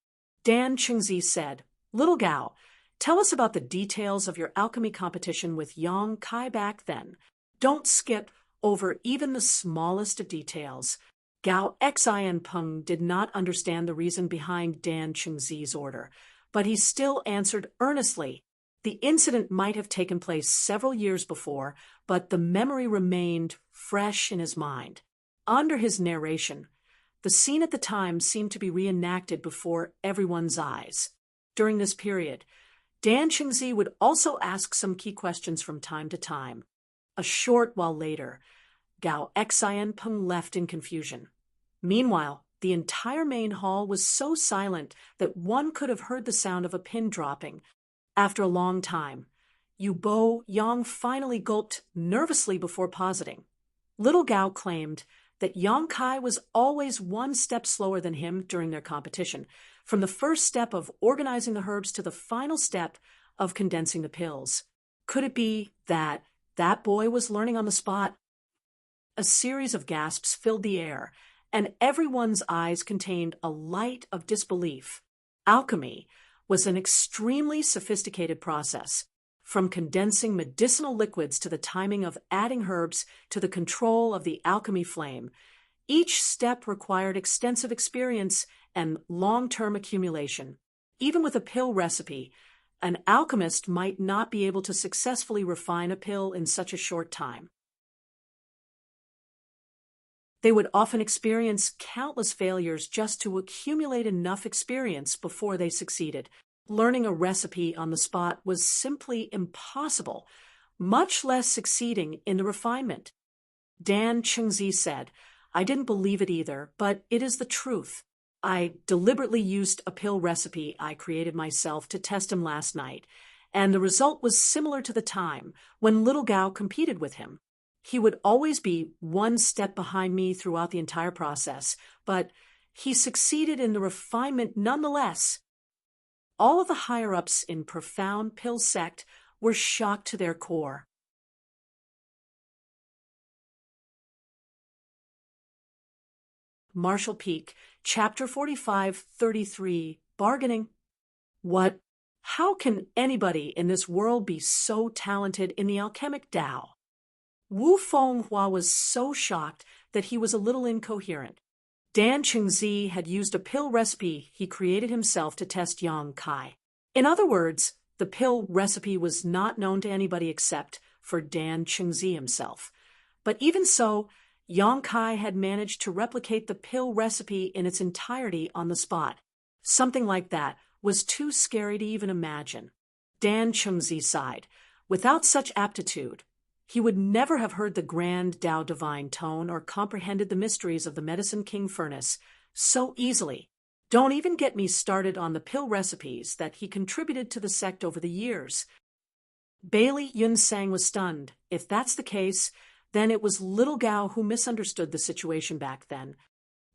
Dan Qingzi said, "Little Gao, tell us about the details of your alchemy competition with Yang Kai back then. Don't skip over even the smallest of details." Gao Xian Peng did not understand the reason behind Dan Qingzi's order, but he still answered earnestly. The incident might have taken place several years before, but the memory remained fresh in his mind. Under his narration, the scene at the time seemed to be reenacted before everyone's eyes. During this period, Dan Qingzi would also ask some key questions from time to time. A short while later, Gao Xian Peng left in confusion. Meanwhile, the entire main hall was so silent that one could have heard the sound of a pin dropping. After a long time, Yu Bo Yang finally gulped nervously before positing. Little Gao claimed that Yang Kai was always one step slower than him during their competition, from the first step of organizing the herbs to the final step of condensing the pills. Could it be that that boy was learning on the spot? A series of gasps filled the air, and everyone's eyes contained a light of disbelief. Alchemy was an extremely sophisticated process, from condensing medicinal liquids to the timing of adding herbs to the control of the alchemy flame. Each step required extensive experience and long-term accumulation. Even with a pill recipe, an alchemist might not be able to successfully refine a pill in such a short time. They would often experience countless failures just to accumulate enough experience before they succeeded. Learning a recipe on the spot was simply impossible, much less succeeding in the refinement. Dan Qingzi said, "I didn't believe it either, but it is the truth. I deliberately used a pill recipe I created myself to test him last night, and the result was similar to the time when little Gao competed with him. He would always be one step behind me throughout the entire process, but he succeeded in the refinement nonetheless." All of the higher-ups in Profound Pill Sect were shocked to their core. Marshall Peak, Chapter 45-33, Bargaining. What? How can anybody in this world be so talented in the alchemic Tao? Wu Fenghua was so shocked that he was a little incoherent. Dan Qingzi had used a pill recipe he created himself to test Yang Kai. In other words, the pill recipe was not known to anybody except for Dan Qingzi himself. But even so, Yang Kai had managed to replicate the pill recipe in its entirety on the spot. Something like that was too scary to even imagine. Dan Qingzi sighed. Without such aptitude, he would never have heard the grand Tao divine tone or comprehended the mysteries of the Medicine King furnace so easily. Don't even get me started on the pill recipes that he contributed to the sect over the years. Bailey Yunsang was stunned. If that's the case, then it was little Gao who misunderstood the situation back then.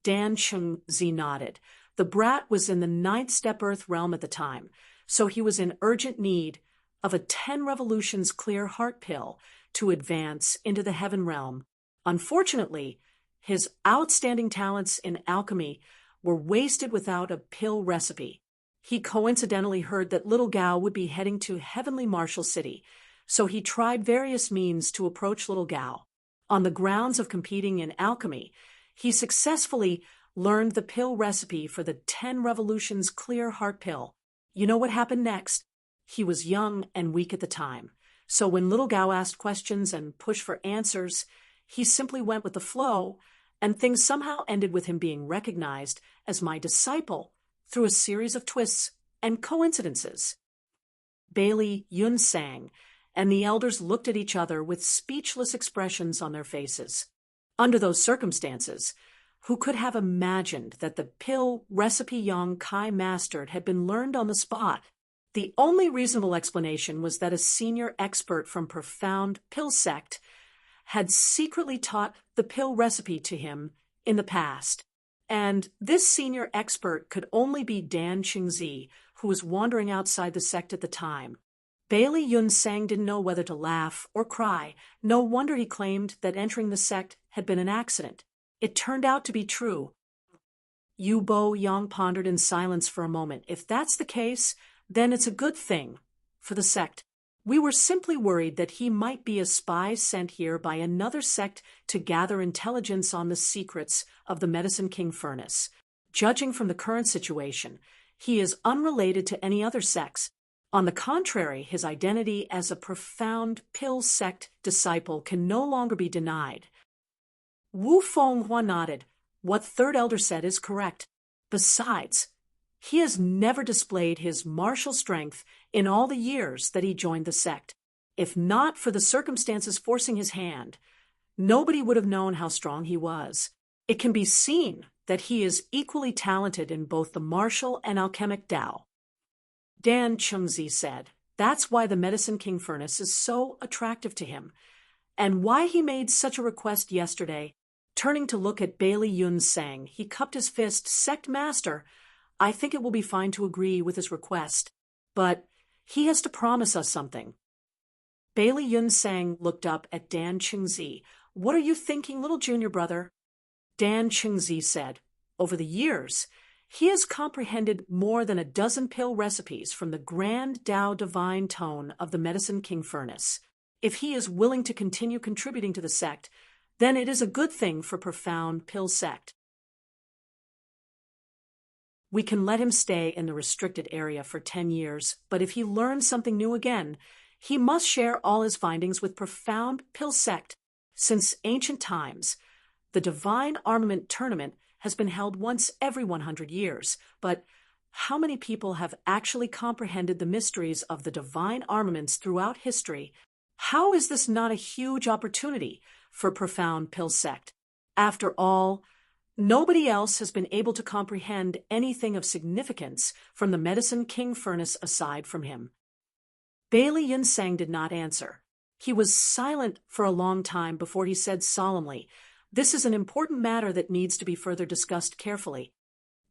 Dan Qingzi nodded. The brat was in the 9th step Earth realm at the time, so he was in urgent need of a 10 revolutions clear heart pill to advance into the heaven realm. Unfortunately, his outstanding talents in alchemy were wasted without a pill recipe. He coincidentally heard that little Gao would be heading to Heavenly Marshall City, so he tried various means to approach little Gao. On the grounds of competing in alchemy, he successfully learned the pill recipe for the 10 revolutions clear heart pill. You know what happened next? He was young and weak at the time. So when little Gao asked questions and pushed for answers, he simply went with the flow and things somehow ended with him being recognized as my disciple through a series of twists and coincidences. Bailey Yun sang, and the elders looked at each other with speechless expressions on their faces. Under those circumstances, who could have imagined that the pill recipe Yang Kai mastered had been learned on the spot? The only reasonable explanation was that a senior expert from Profound Pill Sect had secretly taught the pill recipe to him in the past. And this senior expert could only be Dan Qingzi, who was wandering outside the sect at the time. Bailey Yun Sang didn't know whether to laugh or cry. No wonder he claimed that entering the sect had been an accident. It turned out to be true. Yu Bo Yang pondered in silence for a moment. If that's the case, then it's a good thing for the sect. We were simply worried that he might be a spy sent here by another sect to gather intelligence on the secrets of the Medicine King Furnace. Judging from the current situation, he is unrelated to any other sects. On the contrary, his identity as a Profound Pill Sect disciple can no longer be denied. Wu Fenghua nodded. What Third Elder said is correct. Besides, he has never displayed his martial strength in all the years that he joined the sect. If not for the circumstances forcing his hand, nobody would have known how strong he was. It can be seen that he is equally talented in both the martial and alchemic Tao. Dan Qingzi said, that's why the Medicine King Furnace is so attractive to him, and why he made such a request yesterday. Turning to look at Bailey Yun Sang, he cupped his fist. Sect Master, I think it will be fine to agree with his request, but he has to promise us something. Bailey Yun Sang looked up at Dan Qingzi. What are you thinking, little junior brother? Dan Qingzi said, over the years, he has comprehended more than a dozen pill recipes from the grand Tao divine tone of the Medicine King Furnace. If he is willing to continue contributing to the sect, then it is a good thing for Profound Pill Sect. We can let him stay in the restricted area for 10 years, but if he learns something new again, he must share all his findings with Profound Pill Sect. Since ancient times, the Divine Armament Tournament has been held once every 100 years, but how many people have actually comprehended the mysteries of the divine armaments throughout history? How is this not a huge opportunity for Profound Pill Sect? After all, nobody else has been able to comprehend anything of significance from the Medicine King Furnace aside from him. Bailey Yun Sang did not answer. He was silent for a long time before he said solemnly, this is an important matter that needs to be further discussed carefully.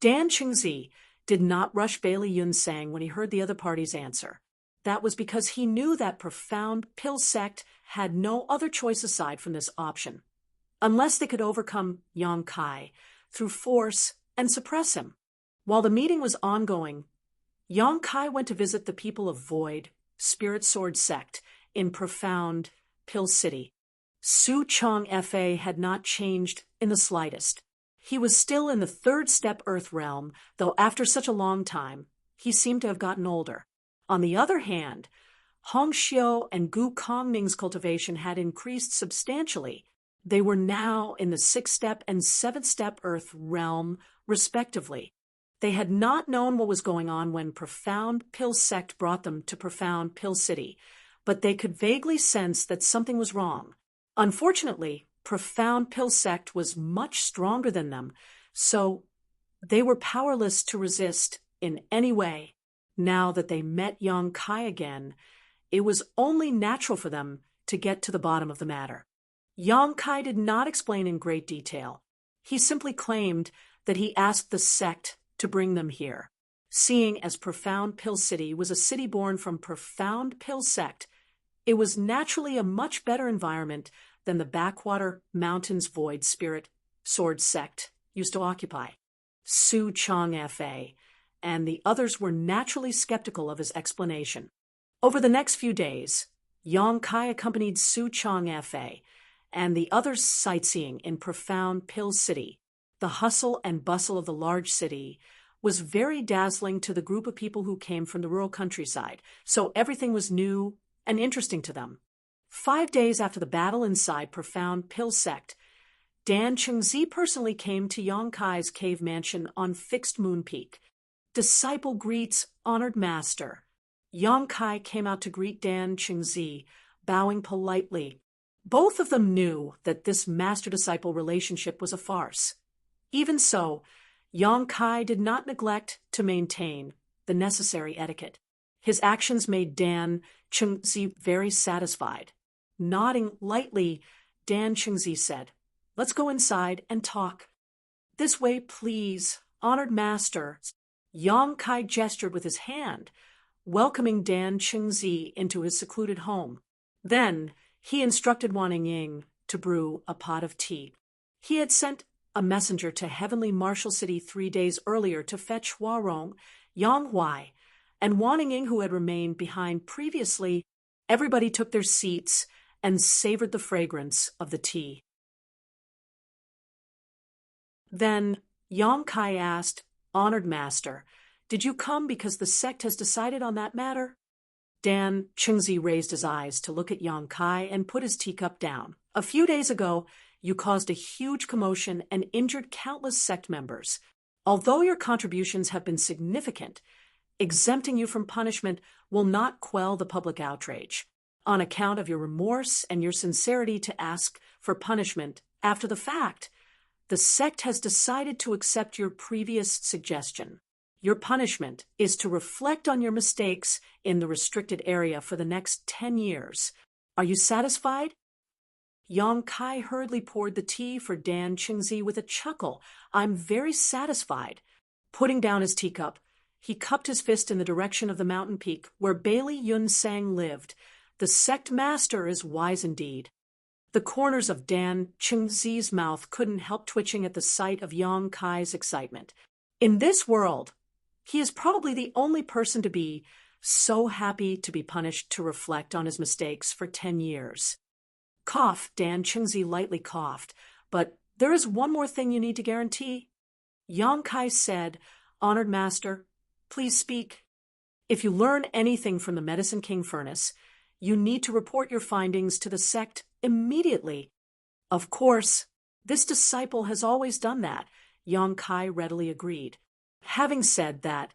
Dan Qingzi did not rush Bailey Yun Sang when he heard the other party's answer. That was because he knew that Profound Pill Sect had no other choice aside from this option, unless they could overcome Yang Kai through force and suppress him. While the meeting was ongoing, Yang Kai went to visit the people of Void, Spirit Sword Sect, in Profound Pill City. Su Chong Fa had not changed in the slightest. He was still in the third step Earth realm, though after such a long time, he seemed to have gotten older. On the other hand, Hong Xiu and Gu Kongning's cultivation had increased substantially. They were now in the sixth step and seventh step Earth realm, respectively. They had not known what was going on when Profound Pill Sect brought them to Profound Pill City, but they could vaguely sense that something was wrong. Unfortunately, Profound Pill Sect was much stronger than them, so they were powerless to resist in any way. Now that they met Yang Kai again, it was only natural for them to get to the bottom of the matter. Yang Kai did not explain in great detail. He simply claimed that he asked the sect to bring them here. Seeing as Profound Pill City was a city born from Profound Pill Sect, it was naturally a much better environment than the backwater mountains Void Spirit Sword Sect used to occupy. Su Chong Fa and the others were naturally skeptical of his explanation. Over the next few days, Yang Kai accompanied Su Chong Fa and the others sightseeing in Profound Pill City. The hustle and bustle of the large city was very dazzling to the group of people who came from the rural countryside, so everything was new and interesting to them. 5 days after the battle inside Profound Pill Sect, Dan Chengzi personally came to Yang Kai's cave mansion on Fixed Moon Peak. Disciple greets honored master. Yang Kai came out to greet Dan Chengzi, bowing politely. Both of them knew that this master-disciple relationship was a farce. Even so, Yang Kai did not neglect to maintain the necessary etiquette. His actions made Dan Chengzi very satisfied. Nodding lightly, Dan Chengzi said, "Let's go inside and talk." "This way, please, honored master." Yang Kai gestured with his hand, welcoming Dan Chengzi into his secluded home. Then he instructed Wan Ying to brew a pot of tea. He had sent a messenger to Heavenly Martial City 3 days earlier to fetch Huarong, Yang Huai, and Wan Ying, who had remained behind previously. Everybody took their seats and savored the fragrance of the tea. Then Yang Kai asked, "Honored master, did you come because the sect has decided on that matter?" Dan Chengzi raised his eyes to look at Yang Kai and put his teacup down. "A few days ago, you caused a huge commotion and injured countless sect members. Although your contributions have been significant, exempting you from punishment will not quell the public outrage. On account of your remorse and your sincerity to ask for punishment after the fact, the sect has decided to accept your previous suggestion. Your punishment is to reflect on your mistakes in the restricted area for the next 10 years. Are you satisfied?" Yang Kai hurriedly poured the tea for Dan Chengzi with a chuckle. "I'm very satisfied." Putting down his teacup, he cupped his fist in the direction of the mountain peak where Bailey Yun Sang lived. "The sect master is wise indeed." The corners of Dan Chengzi's mouth couldn't help twitching at the sight of Yang Kai's excitement. In this world, he is probably the only person to be so happy to be punished to reflect on his mistakes for 10 years. Cough, Dan Chengzi lightly coughed. "But there is one more thing you need to guarantee." Yang Kai said, "Honored master, please speak." "If you learn anything from the Medicine King furnace, you need to report your findings to the sect immediately." "Of course, this disciple has always done that," Yang Kai readily agreed. Having said that,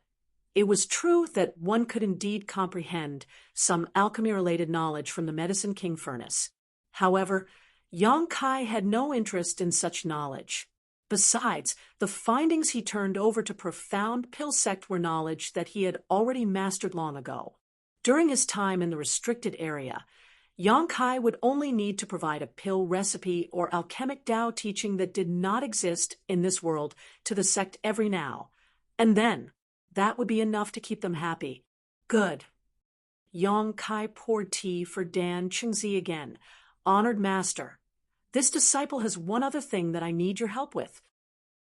it was true that one could indeed comprehend some alchemy-related knowledge from the Medicine King furnace. However, Yang Kai had no interest in such knowledge. Besides, the findings he turned over to Profound Pill Sect were knowledge that he had already mastered long ago. During his time in the restricted area, Yang Kai would only need to provide a pill recipe or alchemic Tao teaching that did not exist in this world to the sect every now, and then that would be enough to keep them happy. "Good." Yang Kai poured tea for Dan Chengzi again. "Honored master, this disciple has one other thing that I need your help with."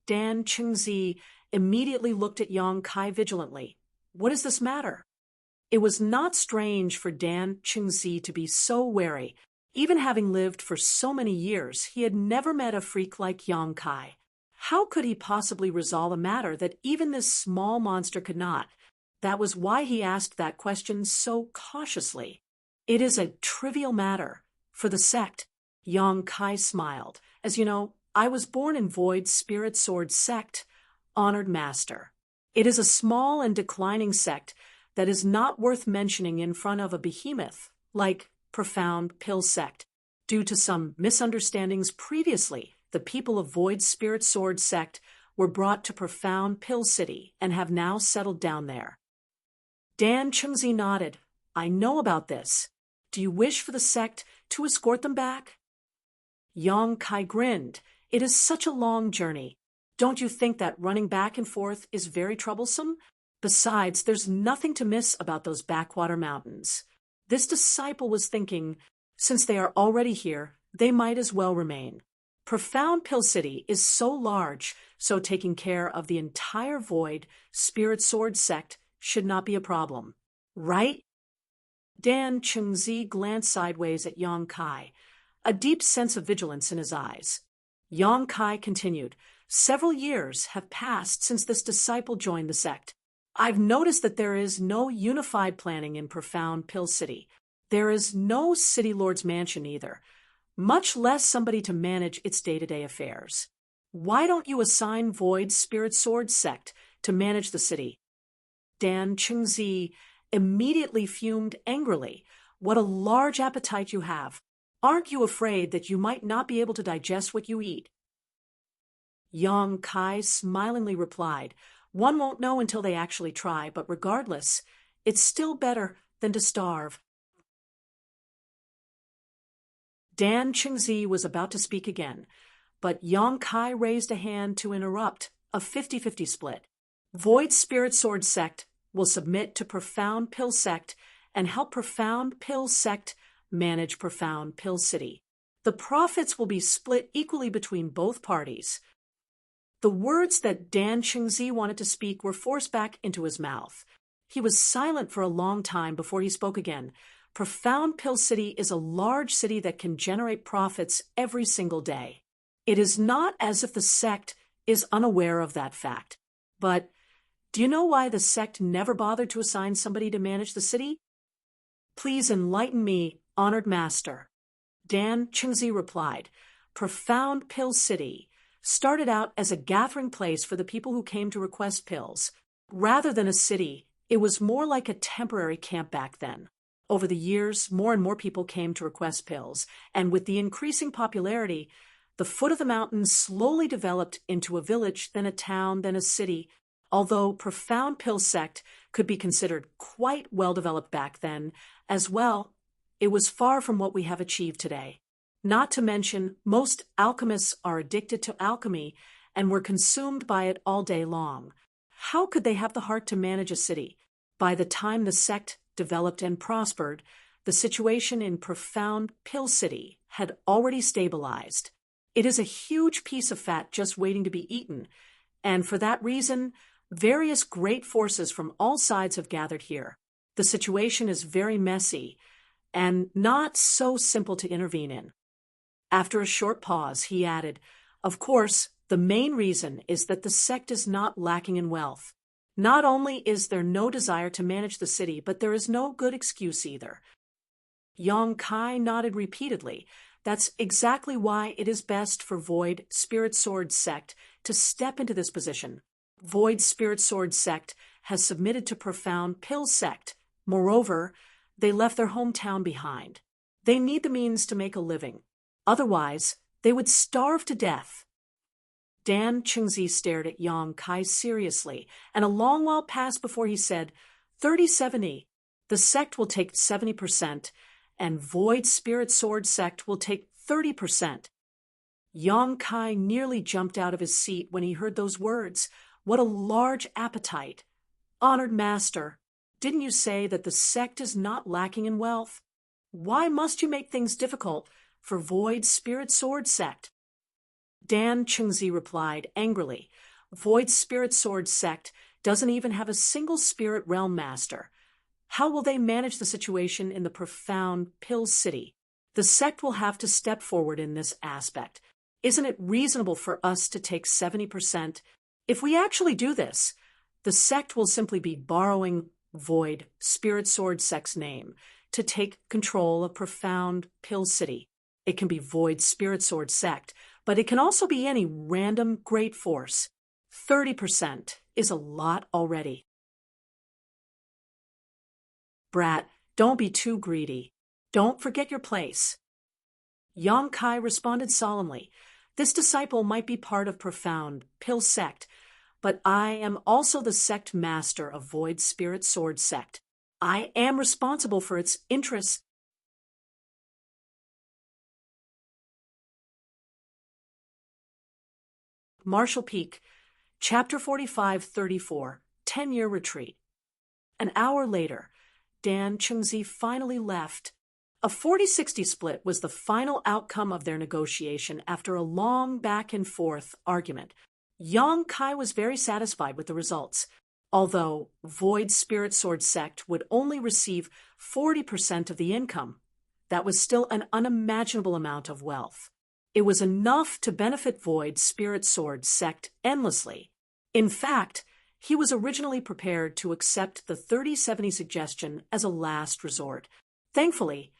Dan Chengzi immediately looked at Yang Kai vigilantly. "What is this matter?" It was not strange for Dan Chengzi to be so wary. Even having lived for so many years, he had never met a freak like Yang Kai. How could he possibly resolve a matter that even this small monster could not? That was why he asked that question so cautiously. "It is a trivial matter. For the sect," Yang Kai smiled. "As you know, I was born in Void Spirit Sword sect, honored master. It is a small and declining sect that is not worth mentioning in front of a behemoth like Profound Pill Sect. Due to some misunderstandings previously, the people of Void Spirit Sword sect were brought to Profound Pill City and have now settled down there." Dan Chengzi nodded. "I know about this. Do you wish for the sect to escort them back?" Yang Kai grinned. "It is such a long journey. Don't you think that running back and forth is very troublesome? Besides, there's nothing to miss about those backwater mountains." This disciple was thinking, since they are already here, they might as well remain. Profound Pill City is so large, so taking care of the entire Void Spirit Sword sect should not be a problem. Right? Dan Chengzi glanced sideways at Yang Kai, a deep sense of vigilance in his eyes. Yang Kai continued, "Several years have passed since this disciple joined the sect. I've noticed that there is no unified planning in Profound Pill City. There is no City Lord's mansion either. much less somebody to manage its day-to-day affairs. Why don't you assign Void's Spirit Sword sect to manage the city? Dan Chengzi immediately fumed angrily. What a large appetite you have. Aren't you afraid that you might not be able to digest what you eat? Yang Kai smilingly replied, one won't know until they actually try, but regardless, it's still better than to starve. Dan Chengzi was about to speak again, but Yang Kai raised a hand to interrupt, a 50-50 split. Void Spirit Sword Sect will submit to Profound Pill Sect and help Profound Pill Sect manage Profound Pill City. The profits will be split equally between both parties. The words that Dan Chengzi wanted to speak were forced back into his mouth. He was silent for a long time before he spoke again. Profound Pill City is a large city that can generate profits every single day. It is not as if the sect is unaware of that fact. But do you know why the sect never bothered to assign somebody to manage the city? Please enlighten me, honored master. Dan Chengzi replied, Profound Pill City started out as a gathering place for the people who came to request pills. Rather than a city, it was more like a temporary camp back then. Over the years, more and more people came to request pills, and with the increasing popularity, the foot of the mountain slowly developed into a village, then a town, then a city. Although Profound Pill Sect could be considered quite well developed back then, as well, it was far from what we have achieved today. Not to mention, most alchemists are addicted to alchemy and were consumed by it all day long. How could they have the heart to manage a city? By the time the sect developed and prospered, the situation in Profound Pill City had already stabilized. It is a huge piece of fat just waiting to be eaten, and for that reason, various great forces from all sides have gathered here. The situation is very messy and not so simple to intervene in. After a short pause, he added, of course, the main reason is that the sect is not lacking in wealth. Not only is there no desire to manage the city, but there is no good excuse either. Yang Kai nodded repeatedly. That's exactly why it is best for Void Spirit Sword Sect to step into this position. Void Spirit Sword Sect has submitted to Profound Pill Sect. Moreover, they left their hometown behind. They need the means to make a living. Otherwise, they would starve to death. Dan Chengzi stared at Yang Kai seriously, and a long while passed before he said, 30-70. The sect will take 70%, and Void Spirit Sword Sect will take 30%. Yang Kai nearly jumped out of his seat when he heard those words. What a large appetite. Honored master, didn't you say that the sect is not lacking in wealth? Why must you make things difficult for Void Spirit Sword Sect? Dan Chengzi replied angrily, Void Spirit Sword Sect doesn't even have a single spirit realm master. How will they manage the situation in the Profound Pill City? The sect will have to step forward in this aspect. Isn't it reasonable for us to take 70%? If we actually do this, the sect will simply be borrowing Void Spirit Sword Sect's name to take control of Profound Pill City. It can be Void Spirit Sword Sect, but it can also be any random great force. 30% is a lot already. Brat, don't be too greedy. Don't forget your place. Yang Kai responded solemnly. This disciple might be part of Profound Pill Sect, but I am also the sect master of Void Spirit Sword Sect. I am responsible for its interests. Marshall Peak, Chapter 45-34, 10-Year Retreat. An hour later, Dan Chengzi finally left. A 40-60 split was the final outcome of their negotiation after a long back-and-forth argument. Yang Kai was very satisfied with the results. Although Void Spirit Sword Sect would only receive 40% of the income, that was still an unimaginable amount of wealth. It was enough to benefit Void Spirit Sword Sect endlessly. In fact, he was originally prepared to accept the 30-70 suggestion as a last resort. Thankfully,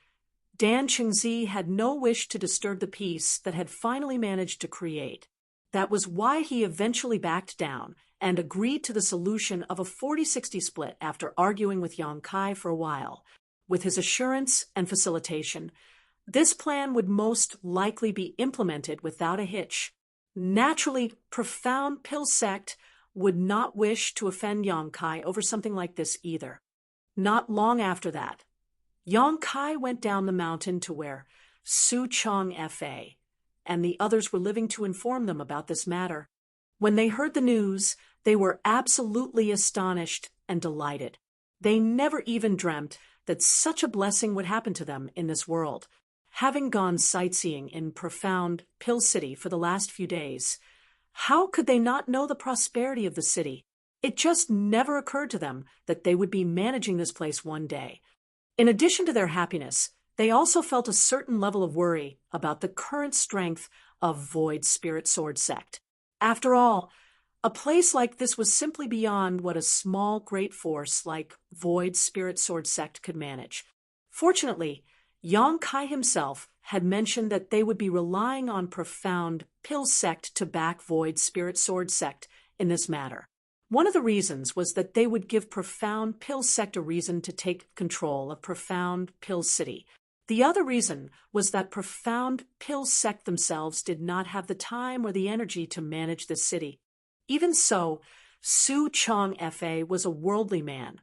Dan Qingzi had no wish to disturb the peace that had finally managed to create. That was why he eventually backed down and agreed to the solution of a 40-60 split after arguing with Yang Kai for a while. With his assurance and facilitation, this plan would most likely be implemented without a hitch. Naturally, Profound Pill Sect would not wish to offend Yang Kai over something like this either. Not long after that, Yang Kai went down the mountain to where Su Chong Fa and the others were living to inform them about this matter. When they heard the news, they were absolutely astonished and delighted. They never even dreamt that such a blessing would happen to them in this world. Having gone sightseeing in Profound Pill City for the last few days, how could they not know the prosperity of the city? It just never occurred to them that they would be managing this place one day. In addition to their happiness, they also felt a certain level of worry about the current strength of Void Spirit Sword Sect. After all, a place like this was simply beyond what a small great force like Void Spirit Sword Sect could manage. Fortunately, Yang Kai himself had mentioned that they would be relying on Profound Pill Sect to back Void Spirit Sword Sect in this matter. One of the reasons was that they would give Profound Pill Sect a reason to take control of Profound Pill City. The other reason was that Profound Pill Sect themselves did not have the time or the energy to manage the city. Even so, Su Chong Fa was a worldly man.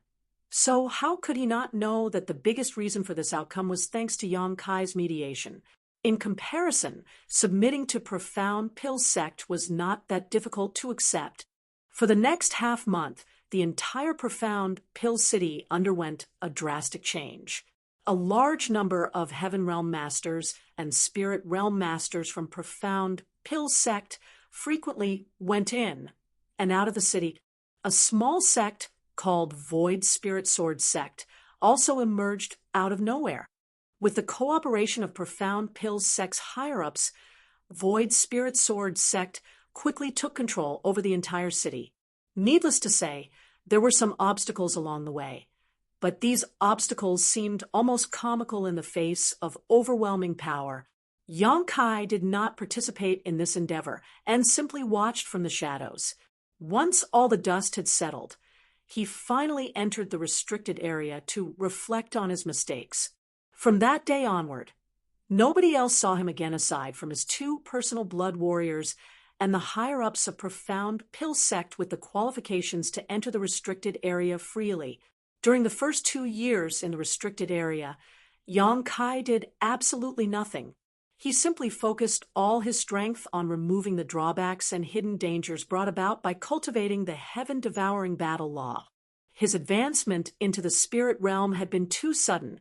So how could he not know that the biggest reason for this outcome was thanks to Yang Kai's mediation? In comparison, submitting to Profound Pill Sect was not that difficult to accept. For the next half-month, the entire Profound Pill City underwent a drastic change. A large number of Heaven Realm Masters and Spirit Realm Masters from Profound Pill Sect frequently went in and out of the city. A small sect called Void Spirit Sword Sect also emerged out of nowhere. With the cooperation of Profound Pill Sect's higher-ups, Void Spirit Sword Sect quickly took control over the entire city. Needless to say, there were some obstacles along the way, but these obstacles seemed almost comical in the face of overwhelming power. Yang Kai did not participate in this endeavor and simply watched from the shadows. Once all the dust had settled, he finally entered the restricted area to reflect on his mistakes. From that day onward, nobody else saw him again aside from his two personal blood warriors and the higher-ups of Profound Pill Sect with the qualifications to enter the restricted area freely. During the first 2 years in the restricted area, Yang Kai did absolutely nothing. He simply focused all his strength on removing the drawbacks and hidden dangers brought about by cultivating the heaven-devouring battle law. His advancement into the spirit realm had been too sudden,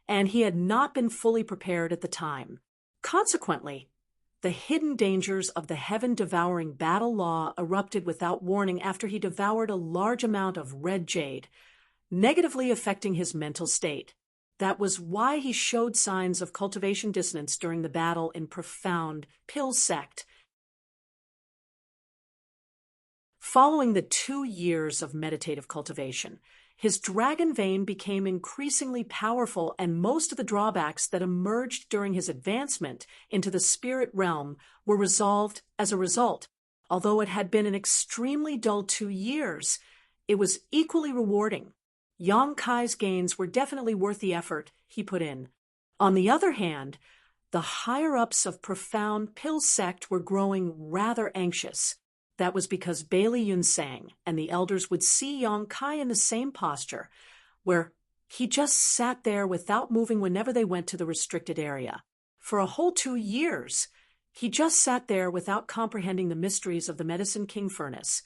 and he had not been fully prepared at the time. Consequently, the hidden dangers of the heaven-devouring battle law erupted without warning after he devoured a large amount of red jade, negatively affecting his mental state. That was why he showed signs of cultivation dissonance during the battle in Profound Pill Sect. Following the 2 years of meditative cultivation, his dragon vein became increasingly powerful, and most of the drawbacks that emerged during his advancement into the spirit realm were resolved as a result. Although it had been an extremely dull 2 years, it was equally rewarding. Yang Kai's gains were definitely worth the effort he put in. On the other hand, the higher-ups of Profound Pill Sect were growing rather anxious. That was because Bailey Yunsang and the elders would see Yang Kai in the same posture, where he just sat there without moving whenever they went to the restricted area. For a whole 2 years, he just sat there without comprehending the mysteries of the Medicine King Furnace.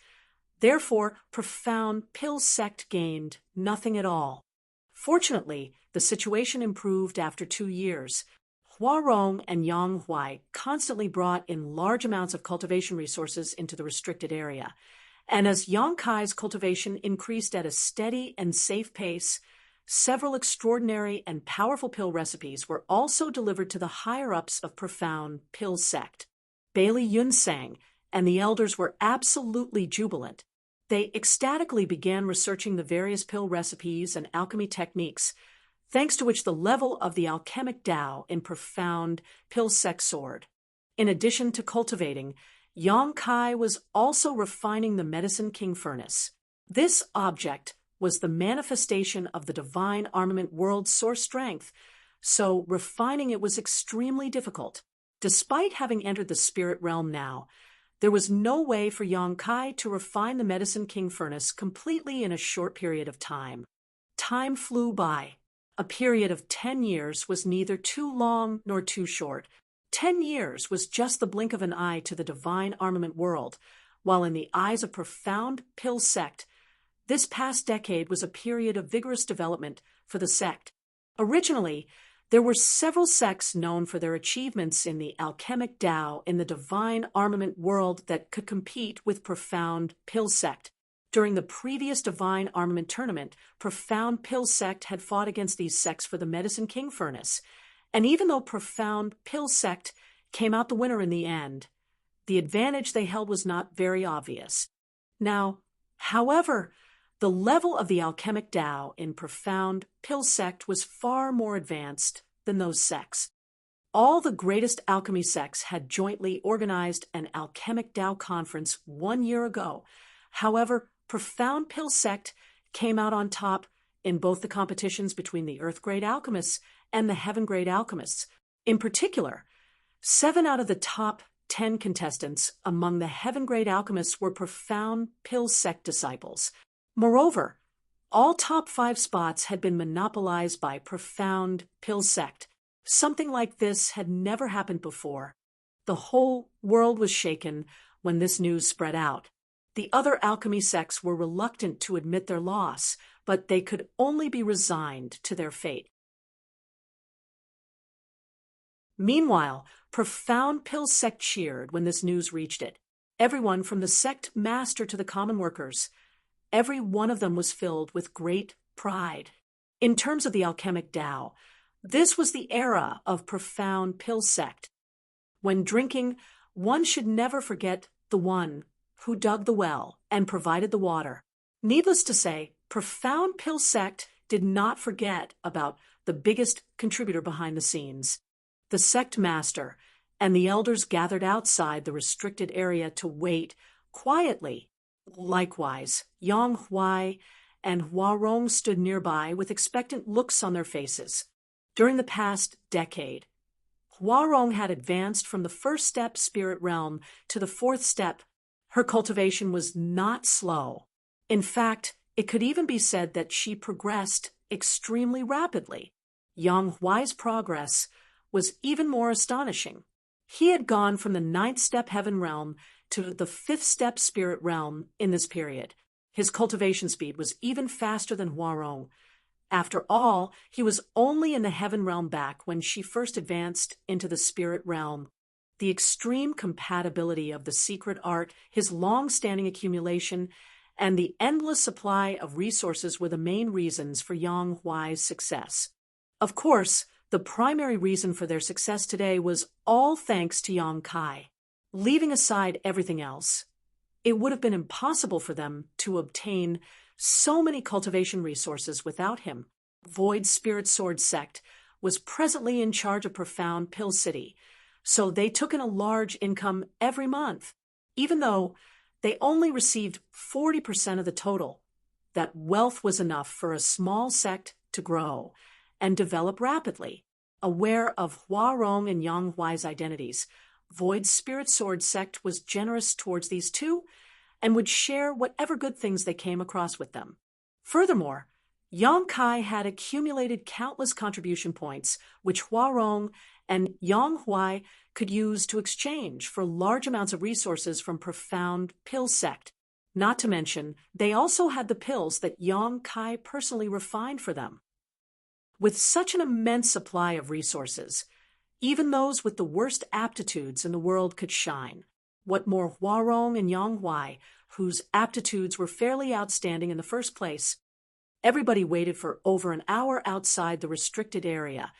Therefore, Profound Pill Sect gained nothing at all. Fortunately, the situation improved after 2 years. Hua Rong and Yang Huai constantly brought in large amounts of cultivation resources into the restricted area, and as Yang Kai's cultivation increased at a steady and safe pace, several extraordinary and powerful pill recipes were also delivered to the higher-ups of Profound Pill Sect. Bailey Yunsang and the elders were absolutely jubilant. They ecstatically began researching the various pill recipes and alchemy techniques. thanks to which the level of the alchemic Tao in profound Pilsek soared. In addition to cultivating, Yang Kai was also refining the Medicine King furnace. This object was the manifestation of the divine armament world's source strength, so refining it was extremely difficult. Despite having entered the spirit realm now, there was no way for Yang Kai to refine the Medicine King furnace completely in a short period of time. Time flew by. A period of 10 years was neither too long nor too short. 10 years was just the blink of an eye to the divine armament world, while in the eyes of profound Pill sect, this past decade was a period of vigorous development for the sect. Originally, there were several sects known for their achievements in the alchemic Tao in the divine armament world that could compete with profound Pill sect. During the previous divine armament tournament, profound Pill sect had fought against these sects for the Medicine King furnace, and even though profound Pill sect came out the winner in the end, the advantage they held was not very obvious. Now, however, the level of the alchemic Tao in profound Pill sect was far more advanced than those sects. All the greatest alchemy sects had jointly organized an alchemic Tao conference 1 year ago. However, profound Pill sect came out on top in both the competitions between the Earth Grade alchemists and the Heaven Grade alchemists. In particular, 7 out of the top 10 contestants among the Heaven Grade alchemists were profound Pill sect disciples. Moreover, all top 5 spots had been monopolized by profound Pill sect. Something like this had never happened before. The whole world was shaken when this news spread out. The other alchemy sects were reluctant to admit their loss, but they could only be resigned to their fate. Meanwhile, profound Pill sect cheered when this news reached it. Everyone from the sect master to the common workers, every one of them was filled with great pride. In terms of the alchemic Tao, this was the era of profound Pill sect. When drinking, one should never forget the one who dug the well and provided the water. Needless to say, profound Pill sect did not forget about the biggest contributor behind the scenes. The sect master and the elders gathered outside the restricted area to wait quietly. Likewise, Yang Huai and Huarong stood nearby with expectant looks on their faces. During the past decade, Huarong had advanced from the first step spirit realm to the 4th step. Her cultivation was not slow. In fact, it could even be said that she progressed extremely rapidly. Yang Huai's progress was even more astonishing. He had gone from the 9th step heaven realm to the 5th step spirit realm in this period. His cultivation speed was even faster than Huarong. After all, he was only in the heaven realm back when she first advanced into the spirit realm. The extreme compatibility of the secret art, his long-standing accumulation, and the endless supply of resources were the main reasons for Yang Huai's success. Of course, the primary reason for their success today was all thanks to Yang Kai. Leaving aside everything else, it would have been impossible for them to obtain so many cultivation resources without him. Void Spirit Sword sect was presently in charge of profound Pill City, so they took in a large income every month. Even though they only received 40% of the total, that wealth was enough for a small sect to grow and develop rapidly. Aware of Huarong and Yang Huai's identities, Void Spirit Sword sect was generous towards these two and would share whatever good things they came across with them. Furthermore, Yang Kai had accumulated countless contribution points, which Huarong and Yang Huai could use to exchange for large amounts of resources from profound Pill sect. Not to mention, they also had the pills that Yang Kai personally refined for them. With such an immense supply of resources, even those with the worst aptitudes in the world could shine. What more, Huarong and Yang Huai, whose aptitudes were fairly outstanding in the first place. Everybody waited for over an hour outside the restricted area,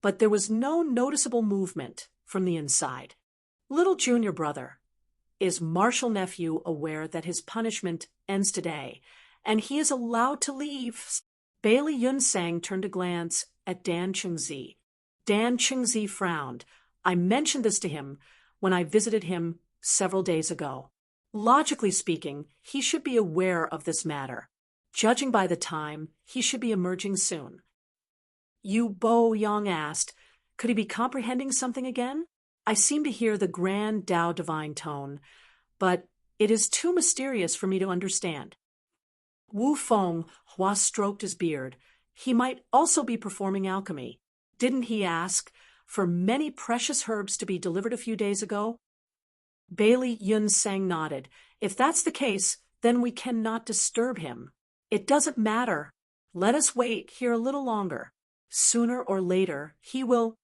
but there was no noticeable movement from the inside. Little junior brother, is Marshal Nephew aware that his punishment ends today, and he is allowed to leave? Bailey Yunsang turned to glance at Dan Chengzi. Dan Chengzi frowned. I mentioned this to him when I visited him several days ago. Logically speaking, he should be aware of this matter. Judging by the time, he should be emerging soon. Yu Bo Yang asked, could he be comprehending something again? I seem to hear the grand Tao divine tone, but it is too mysterious for me to understand. Wu Feng Hua stroked his beard. He might also be performing alchemy. Didn't he ask for many precious herbs to be delivered a few days ago? Bailey Yun Sang nodded. If that's the case, then we cannot disturb him. It doesn't matter. Let us wait here a little longer. Sooner or later, he will...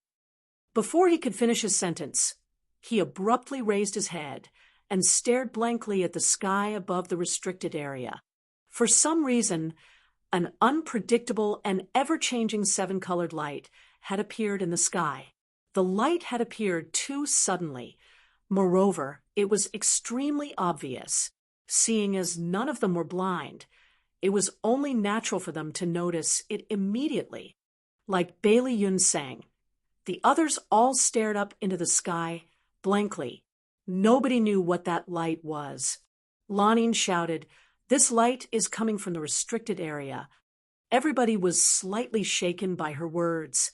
Before he could finish his sentence, he abruptly raised his head and stared blankly at the sky above the restricted area. For some reason, an unpredictable and ever-changing seven-colored light had appeared in the sky. The light had appeared too suddenly. Moreover, it was extremely obvious. Seeing as none of them were blind, it was only natural for them to notice it immediately. Like Bailey Yun Sang, the others all stared up into the sky blankly. Nobody knew what that light was. Lanning shouted, "This light is coming from the restricted area." Everybody was slightly shaken by her words.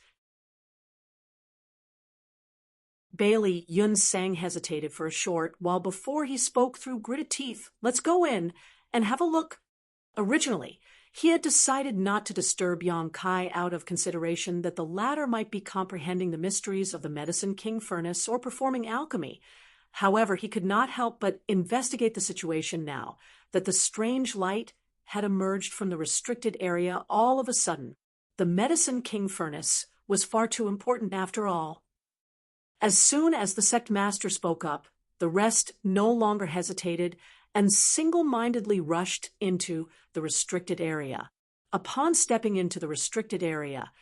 Bailey Yun Sang hesitated for a short while before he spoke through gritted teeth. "Let's go in and have a look." Originally, he had decided not to disturb Yang Kai out of consideration that the latter might be comprehending the mysteries of the Medicine King furnace or performing alchemy. However, he could not help but investigate the situation now that the strange light had emerged from the restricted area all of a sudden. The Medicine King furnace was far too important after all. As soon as the sect master spoke up, the rest no longer hesitated and single-mindedly rushed into the restricted area. Upon stepping into the restricted area,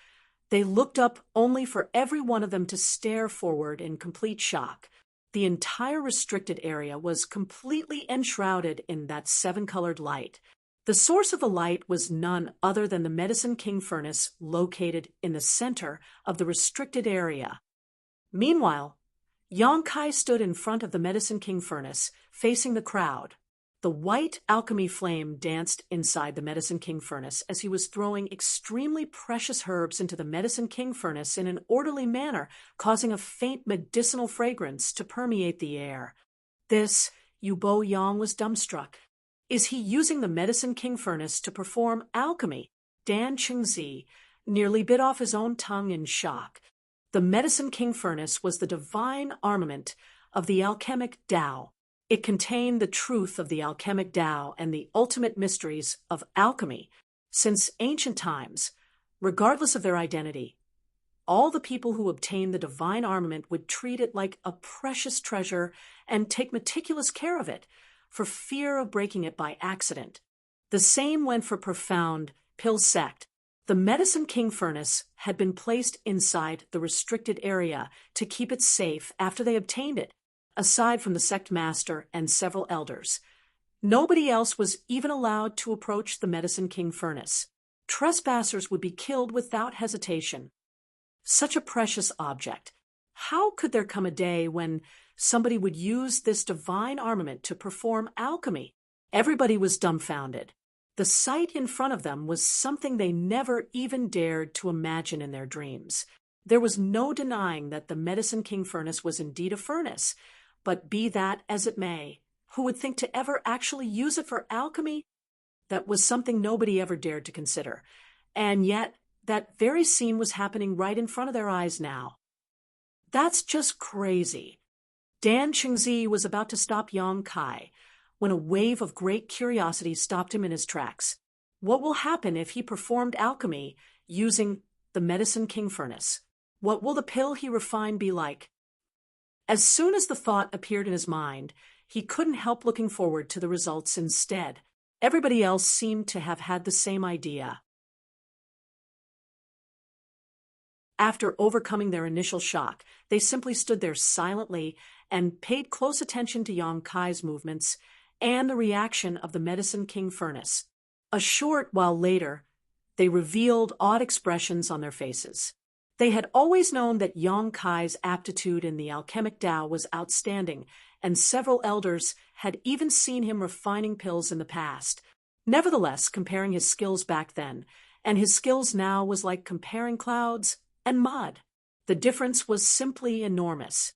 they looked up only for every one of them to stare forward in complete shock. The entire restricted area was completely enshrouded in that seven-colored light. The source of the light was none other than the Medicine King furnace located in the center of the restricted area. Meanwhile, Yang Kai stood in front of the Medicine King furnace, facing the crowd. The white alchemy flame danced inside the Medicine King furnace as he was throwing extremely precious herbs into the Medicine King furnace in an orderly manner, causing a faint medicinal fragrance to permeate the air. This, Yu Bo Yang was dumbstruck. Is he using the Medicine King furnace to perform alchemy? Dan Chengzi nearly bit off his own tongue in shock. The Medicine King furnace was the divine armament of the alchemic Tao. It contained the truth of the alchemic Tao and the ultimate mysteries of alchemy. Since ancient times, regardless of their identity, all the people who obtained the divine armament would treat it like a precious treasure and take meticulous care of it, for fear of breaking it by accident. The same went for profound Pill sect. The Medicine King furnace had been placed inside the restricted area to keep it safe after they obtained it, aside from the sect master and several elders. Nobody else was even allowed to approach the Medicine King furnace. Trespassers would be killed without hesitation. Such a precious object. How could there come a day when somebody would use this divine armament to perform alchemy? Everybody was dumbfounded. The sight in front of them was something they never even dared to imagine in their dreams. There was no denying that the Medicine King furnace was indeed a furnace, but be that as it may, who would think to ever actually use it for alchemy? That was something nobody ever dared to consider. And yet, that very scene was happening right in front of their eyes now. That's just crazy. Dan Chengzi was about to stop Yang Kai when a wave of great curiosity stopped him in his tracks. What will happen if he performed alchemy using the Medicine King furnace? What will the pill he refined be like? As soon as the thought appeared in his mind, he couldn't help looking forward to the results instead. Everybody else seemed to have had the same idea. After overcoming their initial shock, they simply stood there silently and paid close attention to Yang Kai's movements and the reaction of the Medicine King furnace. A short while later, They revealed odd expressions on their faces. They had always known that Yang Kai's aptitude in the alchemic Tao was outstanding, and several elders had even seen him refining pills in the past. Nevertheless, comparing his skills back then and his skills now was like comparing clouds and mud. The difference was simply enormous.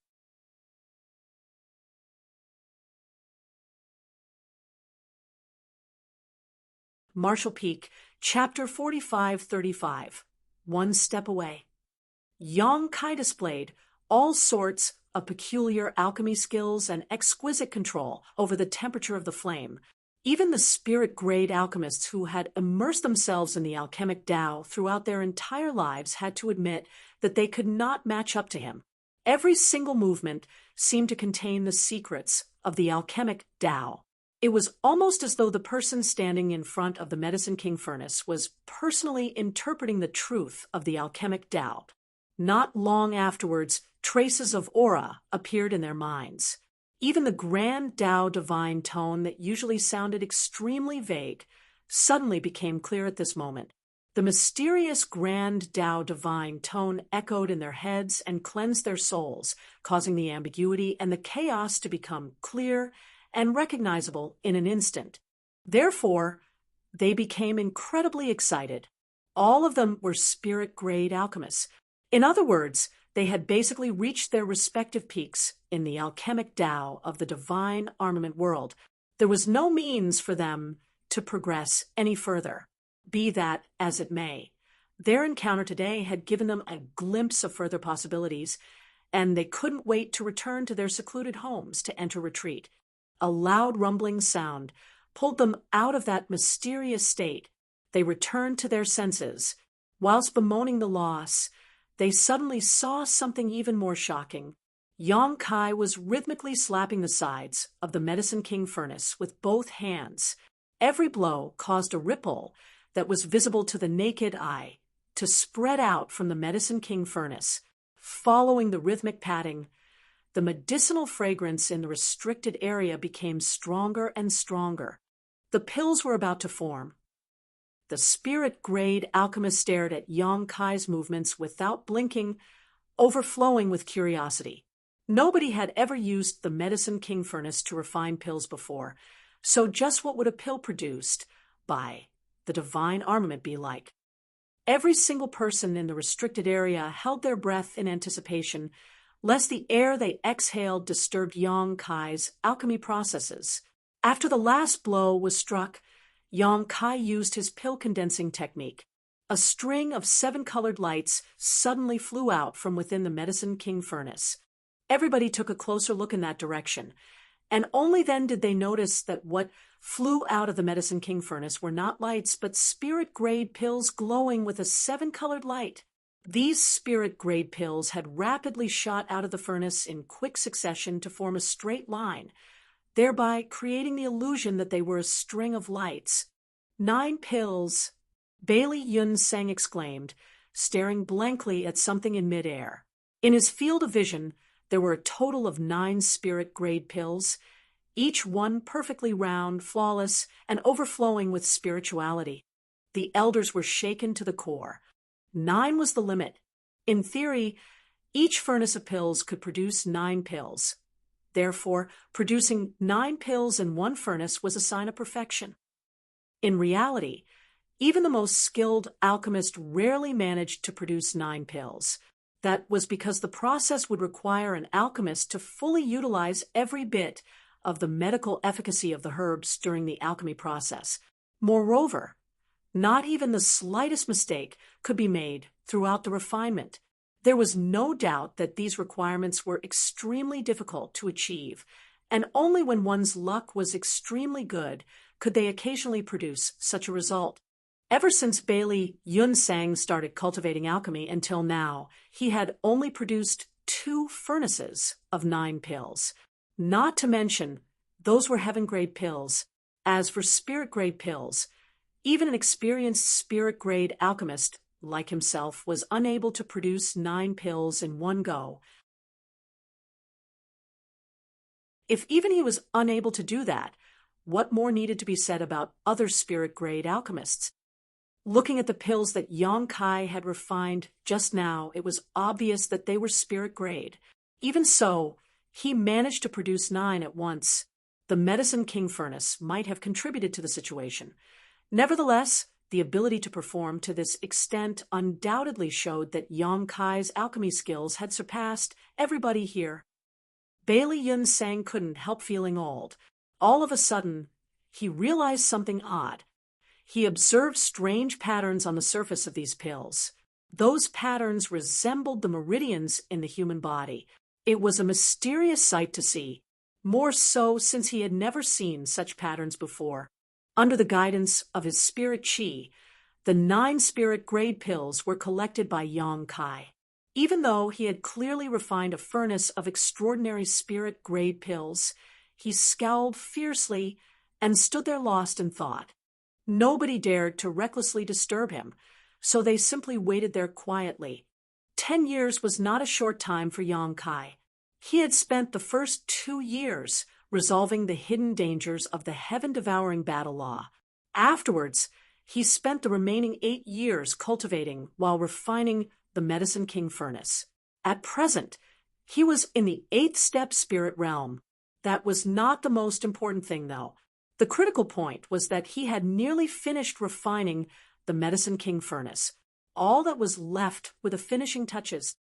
Marshall Peak, Chapter 45-35, One Step Away. Yang Kai displayed all sorts of peculiar alchemy skills and exquisite control over the temperature of the flame. Even the spirit-grade alchemists who had immersed themselves in the alchemic Tao throughout their entire lives had to admit that they could not match up to him. Every single movement seemed to contain the secrets of the alchemic Tao. It was almost as though the person standing in front of the Medicine King furnace was personally interpreting the truth of the alchemic Tao. Not long afterwards, traces of aura appeared in their minds. Even the grand Tao divine tone that usually sounded extremely vague suddenly became clear at this moment. The mysterious grand Tao divine tone echoed in their heads and cleansed their souls, causing the ambiguity and the chaos to become clear and recognizable in an instant. Therefore, they became incredibly excited. All of them were spirit-grade alchemists. In other words, they had basically reached their respective peaks in the alchemic Tao of the divine armament world. There was no means for them to progress any further, be that as it may. Their encounter today had given them a glimpse of further possibilities, and they couldn't wait to return to their secluded homes to enter retreat. A loud rumbling sound pulled them out of that mysterious state. They returned to their senses. Whilst bemoaning the loss, they suddenly saw something even more shocking. Yang Kai was rhythmically slapping the sides of the Medicine King furnace with both hands. Every blow caused a ripple that was visible to the naked eye to spread out from the Medicine King furnace. Following the rhythmic patting, the medicinal fragrance in the restricted area became stronger and stronger. The pills were about to form. The spirit-grade alchemist stared at Yang Kai's movements without blinking, overflowing with curiosity. Nobody had ever used the Medicine King furnace to refine pills before, so just what would a pill produced by the divine armament be like? Every single person in the restricted area held their breath in anticipation, lest the air they exhaled disturbed Yang Kai's alchemy processes. After the last blow was struck, Yang Kai used his pill-condensing technique. A string of 7 colored lights suddenly flew out from within the Medicine King furnace. Everybody took a closer look in that direction, and only then did they notice that what flew out of the Medicine King furnace were not lights, but spirit-grade pills glowing with a 7-colored light. These spirit-grade pills had rapidly shot out of the furnace in quick succession to form a straight line, thereby creating the illusion that they were a string of lights. 9 pills, Bailey Yun Seng exclaimed, staring blankly at something in midair. In his field of vision, there were a total of 9 spirit-grade pills, each one perfectly round, flawless, and overflowing with spirituality. The elders were shaken to the core. 9 was the limit. In theory, each furnace of pills could produce 9 pills. Therefore, producing 9 pills in one furnace was a sign of perfection. In reality, even the most skilled alchemist rarely managed to produce 9 pills. That was because the process would require an alchemist to fully utilize every bit of the medical efficacy of the herbs during the alchemy process. Moreover, not even the slightest mistake could be made throughout the refinement. There was no doubt that these requirements were extremely difficult to achieve, and only when one's luck was extremely good could they occasionally produce such a result. Ever since Bailey Yun Sang started cultivating alchemy until now, he had only produced 2 furnaces of 9 pills. Not to mention, those were heaven-grade pills. As for spirit-grade pills, even an experienced spirit-grade alchemist like himself, was unable to produce 9 pills in one go. If even he was unable to do that, what more needed to be said about other spirit-grade alchemists? Looking at the pills that Yang Kai had refined just now, it was obvious that they were spirit grade. Even so, he managed to produce 9 at once. The Medicine King furnace might have contributed to the situation. Nevertheless, the ability to perform to this extent undoubtedly showed that Yang Kai's alchemy skills had surpassed everybody here. Bailey Yun Sang couldn't help feeling old. All of a sudden, he realized something odd. He observed strange patterns on the surface of these pills. Those patterns resembled the meridians in the human body. It was a mysterious sight to see, more so since he had never seen such patterns before. Under the guidance of his spirit chi, the 9 spirit grade pills were collected by Yang Kai. Even though he had clearly refined a furnace of extraordinary spirit grade pills, he scowled fiercely and stood there lost in thought. Nobody dared to recklessly disturb him, so they simply waited there quietly. 10 years was not a short time for Yang Kai. He had spent the first 2 years resolving the hidden dangers of the heaven-devouring battle law. Afterwards, he spent the remaining 8 years cultivating while refining the Medicine King furnace. At present, he was in the 8th-step spirit realm. That was not the most important thing, though. The critical point was that he had nearly finished refining the Medicine King furnace. All that was left were the finishing touches.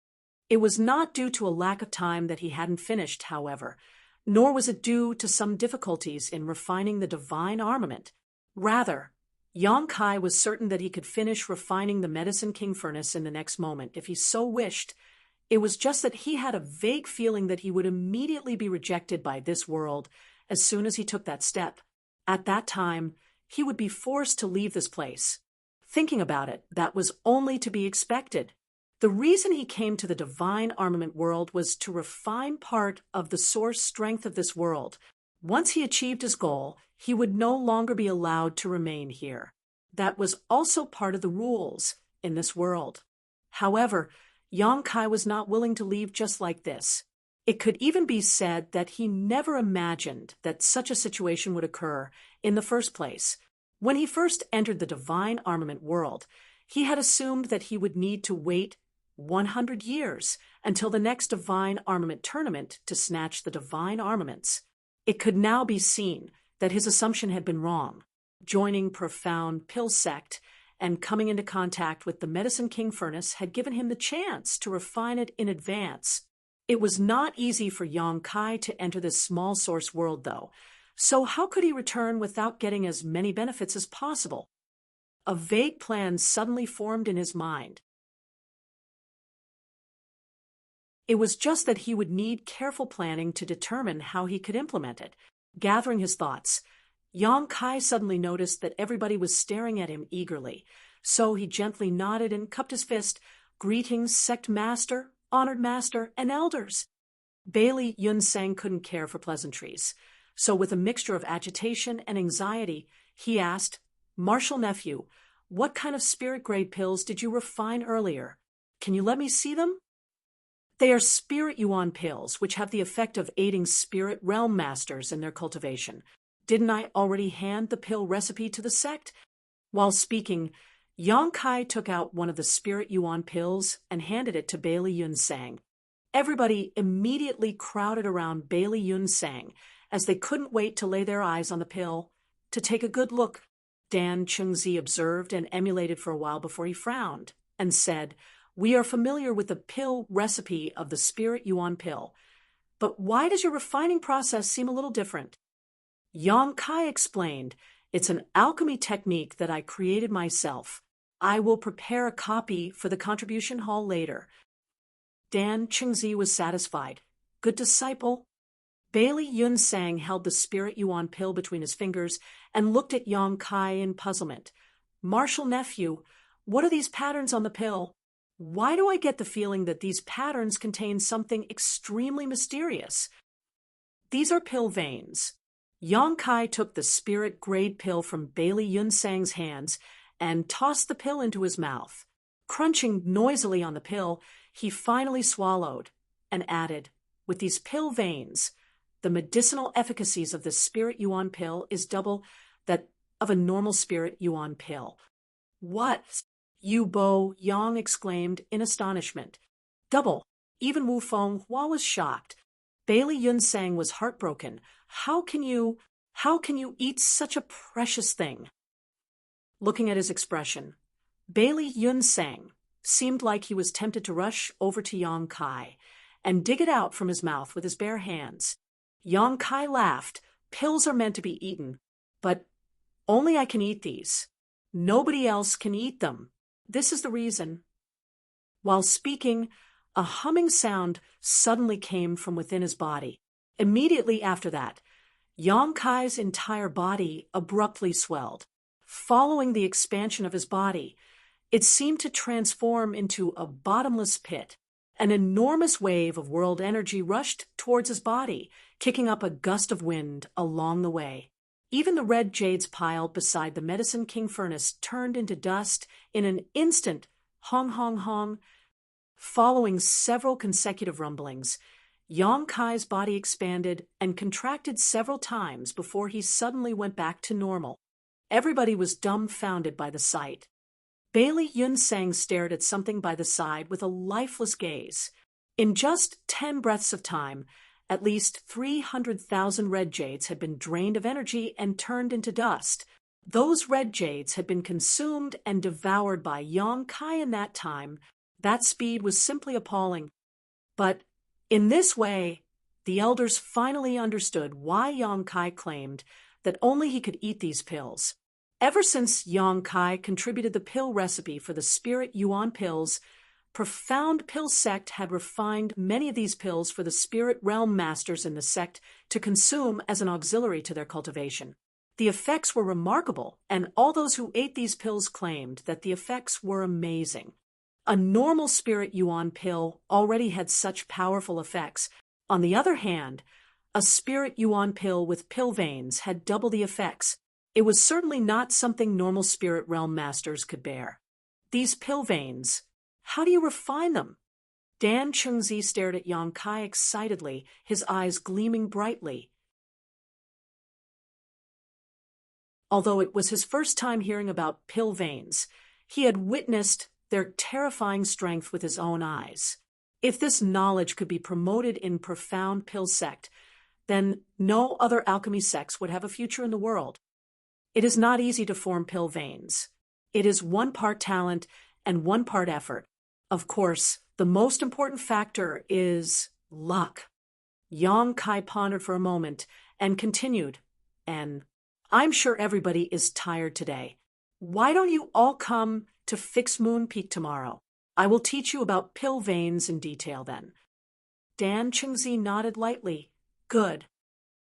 It was not due to a lack of time that he hadn't finished, however, nor was it due to some difficulties in refining the divine armament. Rather, Yang Kai was certain that he could finish refining the Medicine King furnace in the next moment if he so wished. It was just that he had a vague feeling that he would immediately be rejected by this world as soon as he took that step. At that time, he would be forced to leave this place. Thinking about it, that was only to be expected. The reason he came to the divine armament world was to refine part of the source strength of this world. Once he achieved his goal, he would no longer be allowed to remain here. That was also part of the rules in this world. However, Yang Kai was not willing to leave just like this. It could even be said that he never imagined that such a situation would occur in the first place. When he first entered the divine armament world, he had assumed that he would need to wait 100 years until the next divine armament tournament to snatch the divine armaments. It could now be seen that his assumption had been wrong. Joining Profound Pill Sect and coming into contact with the Medicine King furnace had given him the chance to refine it in advance. It was not easy for Yang Kai to enter this small source world, though, so how could he return without getting as many benefits as possible? A vague plan suddenly formed in his mind. It was just that he would need careful planning to determine how he could implement it. Gathering his thoughts, Yang Kai suddenly noticed that everybody was staring at him eagerly, so he gently nodded and cupped his fist. "Greetings, sect master, honored master, and elders." Bailey Yun Sang couldn't care for pleasantries, so with a mixture of agitation and anxiety, he asked, "Martial nephew, what kind of spirit-grade pills did you refine earlier? Can you let me see them?" "They are spirit yuan pills, which have the effect of aiding spirit realm masters in their cultivation. Didn't I already hand the pill recipe to the sect?" While speaking, Yang Kai took out one of the spirit yuan pills and handed it to Bailey Yun Sang. Everybody immediately crowded around Bailey Yun Sang, as they couldn't wait to lay their eyes on the pill, to take a good look. Dan Chungzi observed and emulated for a while before he frowned, and said, "We are familiar with the pill recipe of the spirit yuan pill, but why does your refining process seem a little different?" Yang Kai explained, "It's an alchemy technique that I created myself. I will prepare a copy for the contribution hall later." Dan Chungzi was satisfied. Good disciple. Bailey Yun Sang held the spirit yuan pill between his fingers and looked at Yang Kai in puzzlement. "Martial nephew, what are these patterns on the pill? Why do I get the feeling that these patterns contain something extremely mysterious?" "These are pill veins." Yang Kai took the spirit grade pill from Bailey Yun Sang's hands and tossed the pill into his mouth. Crunching noisily on the pill, he finally swallowed and added, "With these pill veins, the medicinal efficacies of the spirit yuan pill is double that of a normal spirit yuan pill." What? Yu Bo Yang exclaimed in astonishment. Double. Even Wu Fenghua was shocked. Bailey Yunsang was heartbroken. How can you eat such a precious thing? Looking at his expression, Bailey Yunsang seemed like he was tempted to rush over to Yang Kai and dig it out from his mouth with his bare hands. Yang Kai laughed. Pills are meant to be eaten, but only I can eat these. Nobody else can eat them. This is the reason. While speaking, a humming sound suddenly came from within his body. Immediately after that, Yang Kai's entire body abruptly swelled. Following the expansion of his body, it seemed to transform into a bottomless pit. An enormous wave of world energy rushed towards his body, kicking up a gust of wind along the way. Even the red jades piled beside the Medicine King furnace turned into dust in an instant. Hong, hong, hong. Following several consecutive rumblings, Yang Kai's body expanded and contracted several times before he suddenly went back to normal. Everybody was dumbfounded by the sight. Bailey Yunsang stared at something by the side with a lifeless gaze. In just 10 breaths of time, at least 300,000 red jades had been drained of energy and turned into dust. Those red jades had been consumed and devoured by Yang Kai in that time. That speed was simply appalling. But in this way, the elders finally understood why Yang Kai claimed that only he could eat these pills. Ever since Yang Kai contributed the pill recipe for the Spirit Yuan pills, Profound Pill Sect had refined many of these pills for the spirit realm masters in the sect to consume as an auxiliary to their cultivation. The effects were remarkable, and all those who ate these pills claimed that the effects were amazing. A normal Spirit Yuan pill already had such powerful effects. On the other hand, a Spirit Yuan pill with pill veins had double the effects. It was certainly not something normal spirit realm masters could bear. These pill veins, how do you refine them? Dan Chengzi stared at Yang Kai excitedly, his eyes gleaming brightly. Although it was his first time hearing about pill veins, he had witnessed their terrifying strength with his own eyes. If this knowledge could be promoted in Profound Pill Sect, then no other alchemy sects would have a future in the world. It is not easy to form pill veins. It is 1 part talent and 1 part effort. Of course, the most important factor is luck. Yang Kai pondered for a moment and continued, and I'm sure everybody is tired today. Why don't you all come to Fixed Moon Peak tomorrow? I will teach you about pill veins in detail then. Dan Chengzi nodded lightly. Good.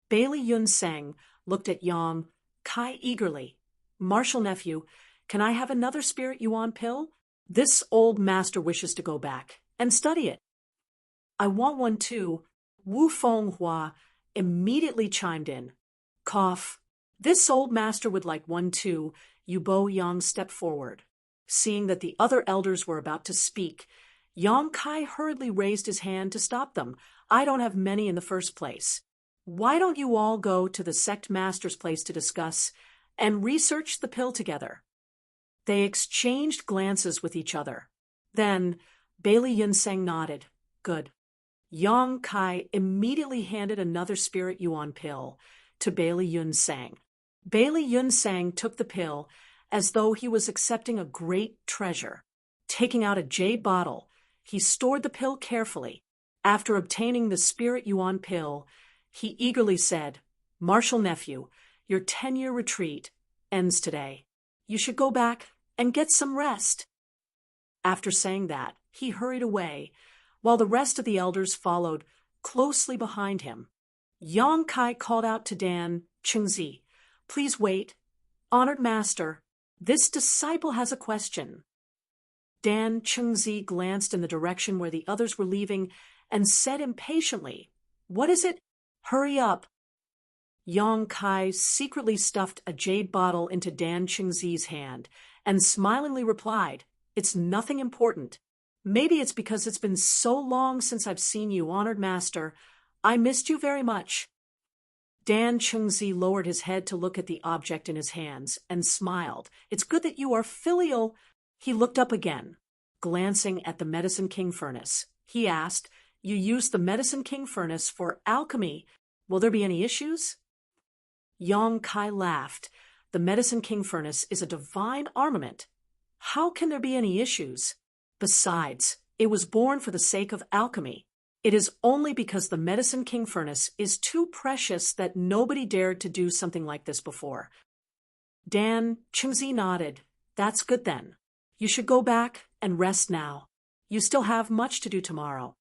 Bailey Yunsang looked at Yang Kai eagerly. Martial nephew, can I have another Spirit Yuan pill? This old master wishes to go back and study it. I want one too. Wu Fenghua immediately chimed in. Cough. This old master would like one too. Yu Bo Yang stepped forward. Seeing that the other elders were about to speak, Yang Kai hurriedly raised his hand to stop them. I don't have many in the first place. Why don't you all go to the sect master's place to discuss and research the pill together? They exchanged glances with each other. Then Bailey Yunsang nodded. Good. Yang Kai immediately handed another Spirit Yuan pill to Bailey Yunsang. Bailey Yunsang took the pill as though he was accepting a great treasure. Taking out a jade bottle, he stored the pill carefully. After obtaining the Spirit Yuan pill, he eagerly said, Martial nephew, your 10-year retreat ends today. You should go back and get some rest. After saying that, he hurried away, while the rest of the elders followed closely behind him. Yang Kai called out to Dan Chengzi, Please wait. Honored master, this disciple has a question. Dan Chengzi glanced in the direction where the others were leaving and said impatiently, What is it? Hurry up. Yang Kai secretly stuffed a jade bottle into Dan Chengzi's hand and smilingly replied, It's nothing important. Maybe it's because it's been so long since I've seen you, honored master. I missed you very much. Dan Chengzi lowered his head to look at the object in his hands and smiled. It's good that you are filial. He looked up again, glancing at the Medicine King furnace. He asked, you used the Medicine King furnace for alchemy. Will there be any issues? Yang Kai laughed. The Medicine King furnace is a divine armament. How can there be any issues? Besides, it was born for the sake of alchemy. It is only because the Medicine King furnace is too precious that nobody dared to do something like this before. Dan Chengzi nodded. That's good then. You should go back and rest now. You still have much to do tomorrow.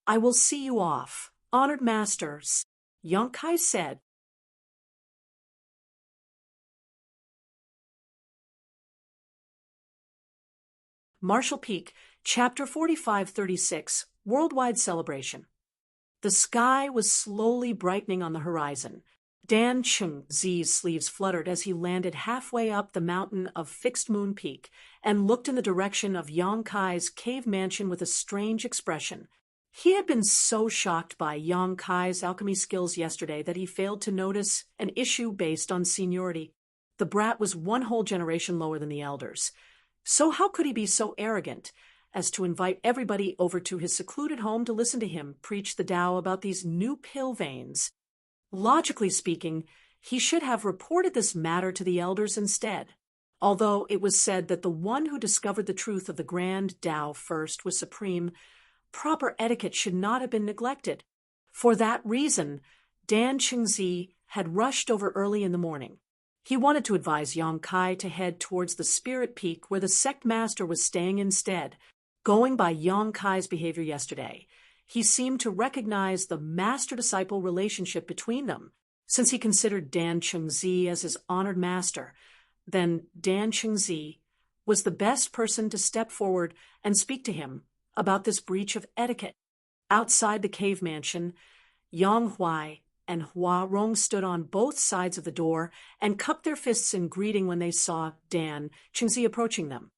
I will see you off, honored masters, Yang Kai said. Marshall Peak, Chapter 4536, Worldwide Celebration. The sky was slowly brightening on the horizon. Dan Chengzi's sleeves fluttered as he landed halfway up the mountain of Fixed Moon Peak and looked in the direction of Yang Kai's cave mansion with a strange expression. He had been so shocked by Yang Kai's alchemy skills yesterday that he failed to notice an issue based on seniority. The brat was one whole generation lower than the elders. So how could he be so arrogant as to invite everybody over to his secluded home to listen to him preach the Tao about these new pill veins? Logically speaking, he should have reported this matter to the elders instead. Although it was said that the one who discovered the truth of the grand Tao first was supreme, proper etiquette should not have been neglected. For that reason, Dan Chengzi had rushed over early in the morning. He wanted to advise Yang Kai to head towards the Spirit Peak where the sect master was staying instead. Going by Yang Kai's behavior yesterday, he seemed to recognize the master-disciple relationship between them. Since he considered Dan Chengzi as his honored master, then Dan Chengzi was the best person to step forward and speak to him about this breach of etiquette. Outside the cave mansion, Yang Huai and Hua Rong stood on both sides of the door and cupped their fists in greeting when they saw Dan Chengzi approaching them.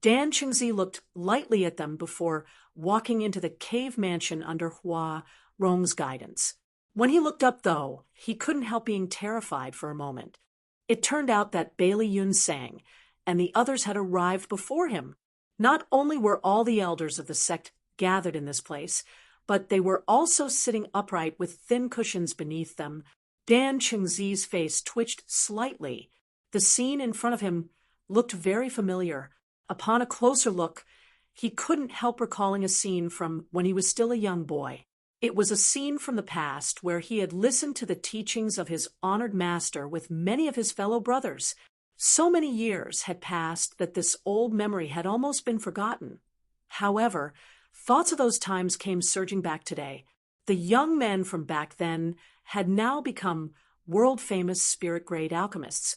Dan Chengzi looked lightly at them before walking into the cave mansion under Hua Rong's guidance. When he looked up, though, he couldn't help being terrified for a moment. It turned out that Bailey Yun Sang and the others had arrived before him. Not only were all the elders of the sect gathered in this place, but they were also sitting upright with thin cushions beneath them. Dan Chengzi's face twitched slightly. The scene in front of him looked very familiar. Upon a closer look, he couldn't help recalling a scene from when he was still a young boy. It was a scene from the past where he had listened to the teachings of his honored master with many of his fellow brothers. So many years had passed that this old memory had almost been forgotten. However, thoughts of those times came surging back today. The young men from back then had now become world-famous spirit-grade alchemists.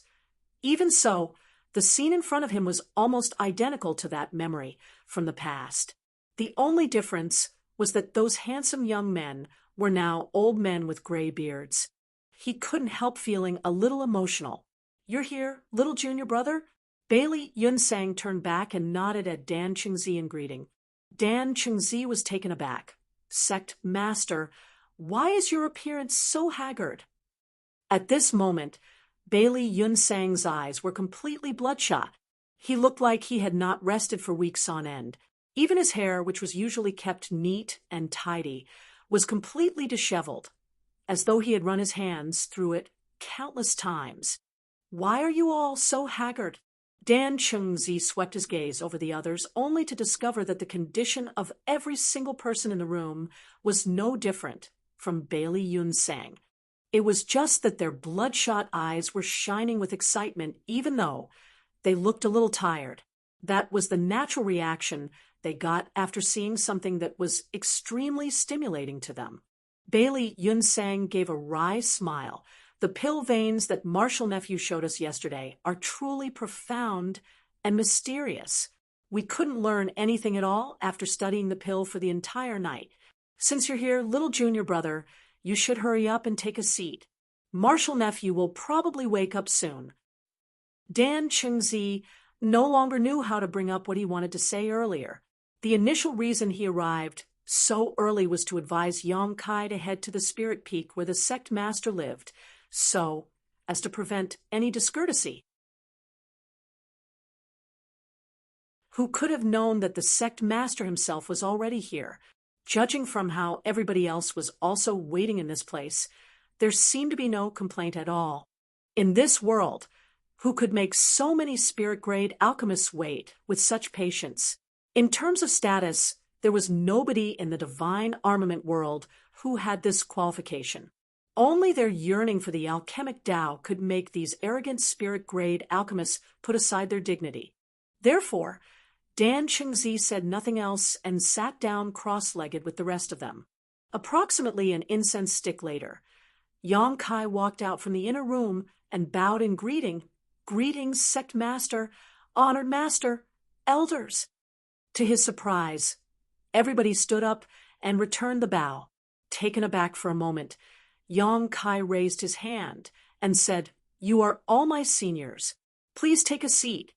Even so, the scene in front of him was almost identical to that memory from the past. The only difference was that those handsome young men were now old men with gray beards. He couldn't help feeling a little emotional. "You're here, little junior brother?" Bailey Yun Sang turned back and nodded at Dan Chengzi in greeting. Dan Chengzi was taken aback. "Sect master, why is your appearance so haggard?" At this moment, Bailey Yun Sang's eyes were completely bloodshot. He looked like he had not rested for weeks on end. Even his hair, which was usually kept neat and tidy, was completely disheveled, as though he had run his hands through it countless times. "Why are you all so haggard?" Dan Chengzi swept his gaze over the others, only to discover that the condition of every single person in the room was no different from Bailey Yun Sang. It was just that their bloodshot eyes were shining with excitement, even though they looked a little tired. That was the natural reaction they got after seeing something that was extremely stimulating to them. Bailey Yun Sang gave a wry smile. "The pill veins that Marshall Nephew showed us yesterday are truly profound and mysterious. We couldn't learn anything at all after studying the pill for the entire night. Since you're here, little junior brother, you should hurry up and take a seat. Marshall Nephew will probably wake up soon." Dan Chengzi no longer knew how to bring up what he wanted to say earlier. The initial reason he arrived so early was to advise Yong Kai to head to the spirit peak where the sect master lived, so as to prevent any discourtesy. Who could have known that the sect master himself was already here? Judging from how everybody else was also waiting in this place, there seemed to be no complaint at all. In this world, who could make so many spirit-grade alchemists wait with such patience? In terms of status, there was nobody in the divine armament world who had this qualification. Only their yearning for the alchemic Tao could make these arrogant spirit-grade alchemists put aside their dignity. Therefore, Dan Qingzi said nothing else and sat down cross-legged with the rest of them. Approximately an incense stick later, Yong Kai walked out from the inner room and bowed in greeting. Greetings, sect master, honored master, elders. To his surprise, everybody stood up and returned the bow. Taken aback for a moment, Yong Kai raised his hand and said, "You are all my seniors. Please take a seat."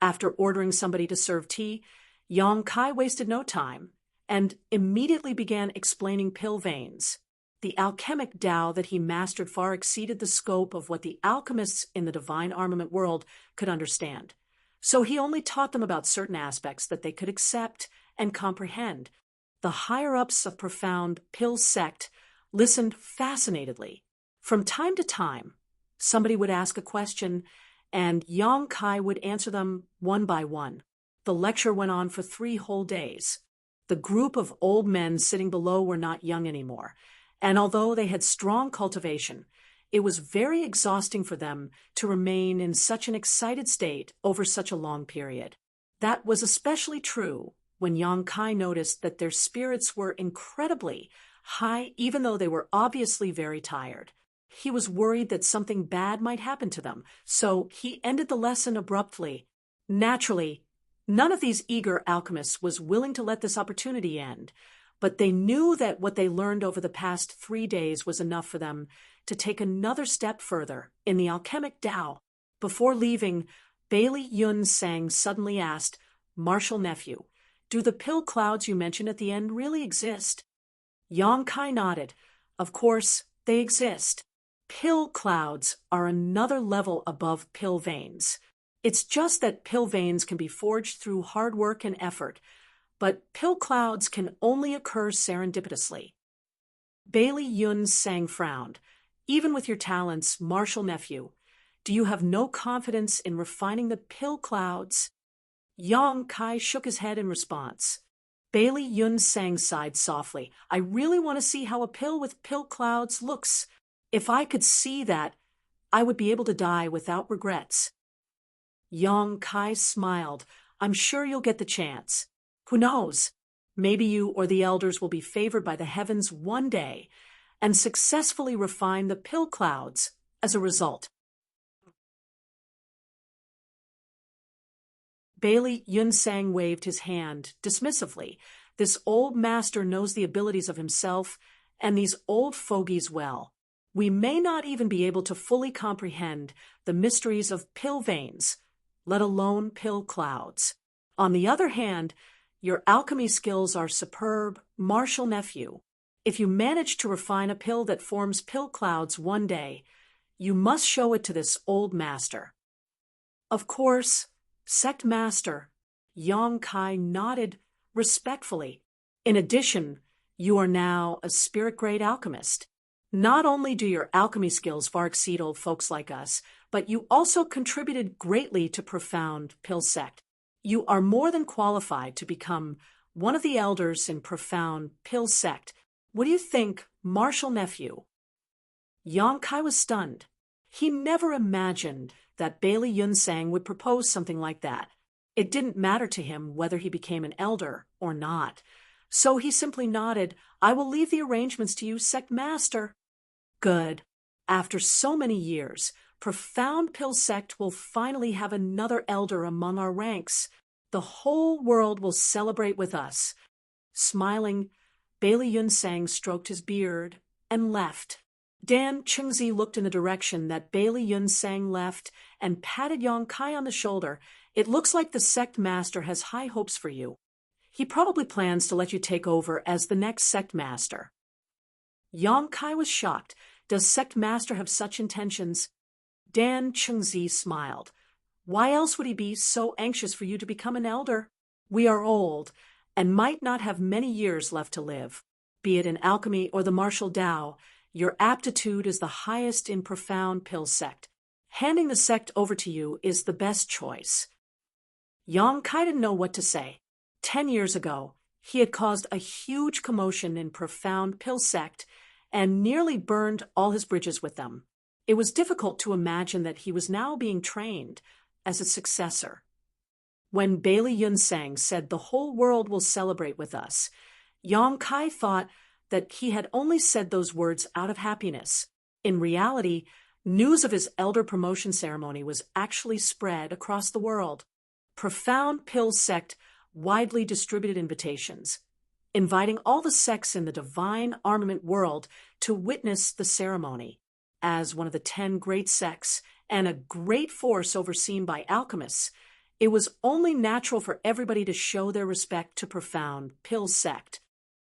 After ordering somebody to serve tea, Yong Kai wasted no time and immediately began explaining pill veins. The alchemic Tao that he mastered far exceeded the scope of what the alchemists in the divine armament world could understand. So he only taught them about certain aspects that they could accept and comprehend. The higher-ups of profound pill sect listened fascinatedly. From time to time, somebody would ask a question, and Yong Kai would answer them one by one. The lecture went on for 3 whole days. The group of old men sitting below were not young anymore, and although they had strong cultivation, it was very exhausting for them to remain in such an excited state over such a long period. That was especially true when Yong Kai noticed that their spirits were incredibly high, even though they were obviously very tired. He was worried that something bad might happen to them, so he ended the lesson abruptly. Naturally, none of these eager alchemists was willing to let this opportunity end, but they knew that what they learned over the past 3 days was enough for them to take another step further in the alchemic Tao. Before leaving, Bailey Yun Sang suddenly asked, "Marshal nephew, do the pill clouds you mentioned at the end really exist?" Yong Kai nodded. Of course, they exist. Pill clouds are another level above pill veins. It's just that pill veins can be forged through hard work and effort, but pill clouds can only occur serendipitously. Bailey Yun Sang frowned. "Even with your talents, Marshal nephew, do you have no confidence in refining the pill clouds?" Yong Kai shook his head in response. Bailey Yun Sang sighed softly. "I really want to see how a pill with pill clouds looks. If I could see that, I would be able to die without regrets." Yong Kai smiled. "I'm sure you'll get the chance. Who knows? Maybe you or the elders will be favored by the heavens one day and successfully refine the pill clouds as a result." Bailey Yun Sang waved his hand dismissively. This old master knows the abilities of himself and these old fogies well. We may not even be able to fully comprehend the mysteries of pill veins, let alone pill clouds. On the other hand, your alchemy skills are superb, Marshal nephew. If you manage to refine a pill that forms pill clouds one day, you must show it to this old master. Of course, sect master. Yong Kai nodded respectfully. In addition, you are now a spirit-grade alchemist. Not only do your alchemy skills far exceed old folks like us, but you also contributed greatly to profound pill sect. You are more than qualified to become one of the elders in profound pill sect. What do you think, Marshal nephew? Yong Kai was stunned. He never imagined that Bailey Yun Sang would propose something like that. It didn't matter to him whether he became an elder or not. So he simply nodded. "I will leave the arrangements to you, sect master." Good. After so many years, profound pill sect will finally have another elder among our ranks. The whole world will celebrate with us. Smiling, Bailey Yun Sang stroked his beard and left. Dan Qingzi looked in the direction that Bailey Yun Sang left and patted Yong Kai on the shoulder. "It looks like the sect master has high hopes for you. He probably plans to let you take over as the next sect master. Yang Kai was shocked. Does sect master have such intentions? Dan Chengzi smiled. Why else would he be so anxious for you to become an elder? We are old, and might not have many years left to live. Be it in alchemy or the martial Tao, your aptitude is the highest in profound pill sect. Handing the sect over to you is the best choice. Yang Kai didn't know what to say. 10 years ago, he had caused a huge commotion in profound pill sect and nearly burned all his bridges with them. It was difficult to imagine that he was now being trained as a successor. When Bailey Yunsang said the whole world will celebrate with us, Yang Kai thought that he had only said those words out of happiness. In reality, news of his elder promotion ceremony was actually spread across the world. Profound Pill Sect widely distributed invitations, inviting all the sects in the divine armament world to witness the ceremony. As one of the 10 great sects and a great force overseen by alchemists, it was only natural for everybody to show their respect to Profound Pill Sect.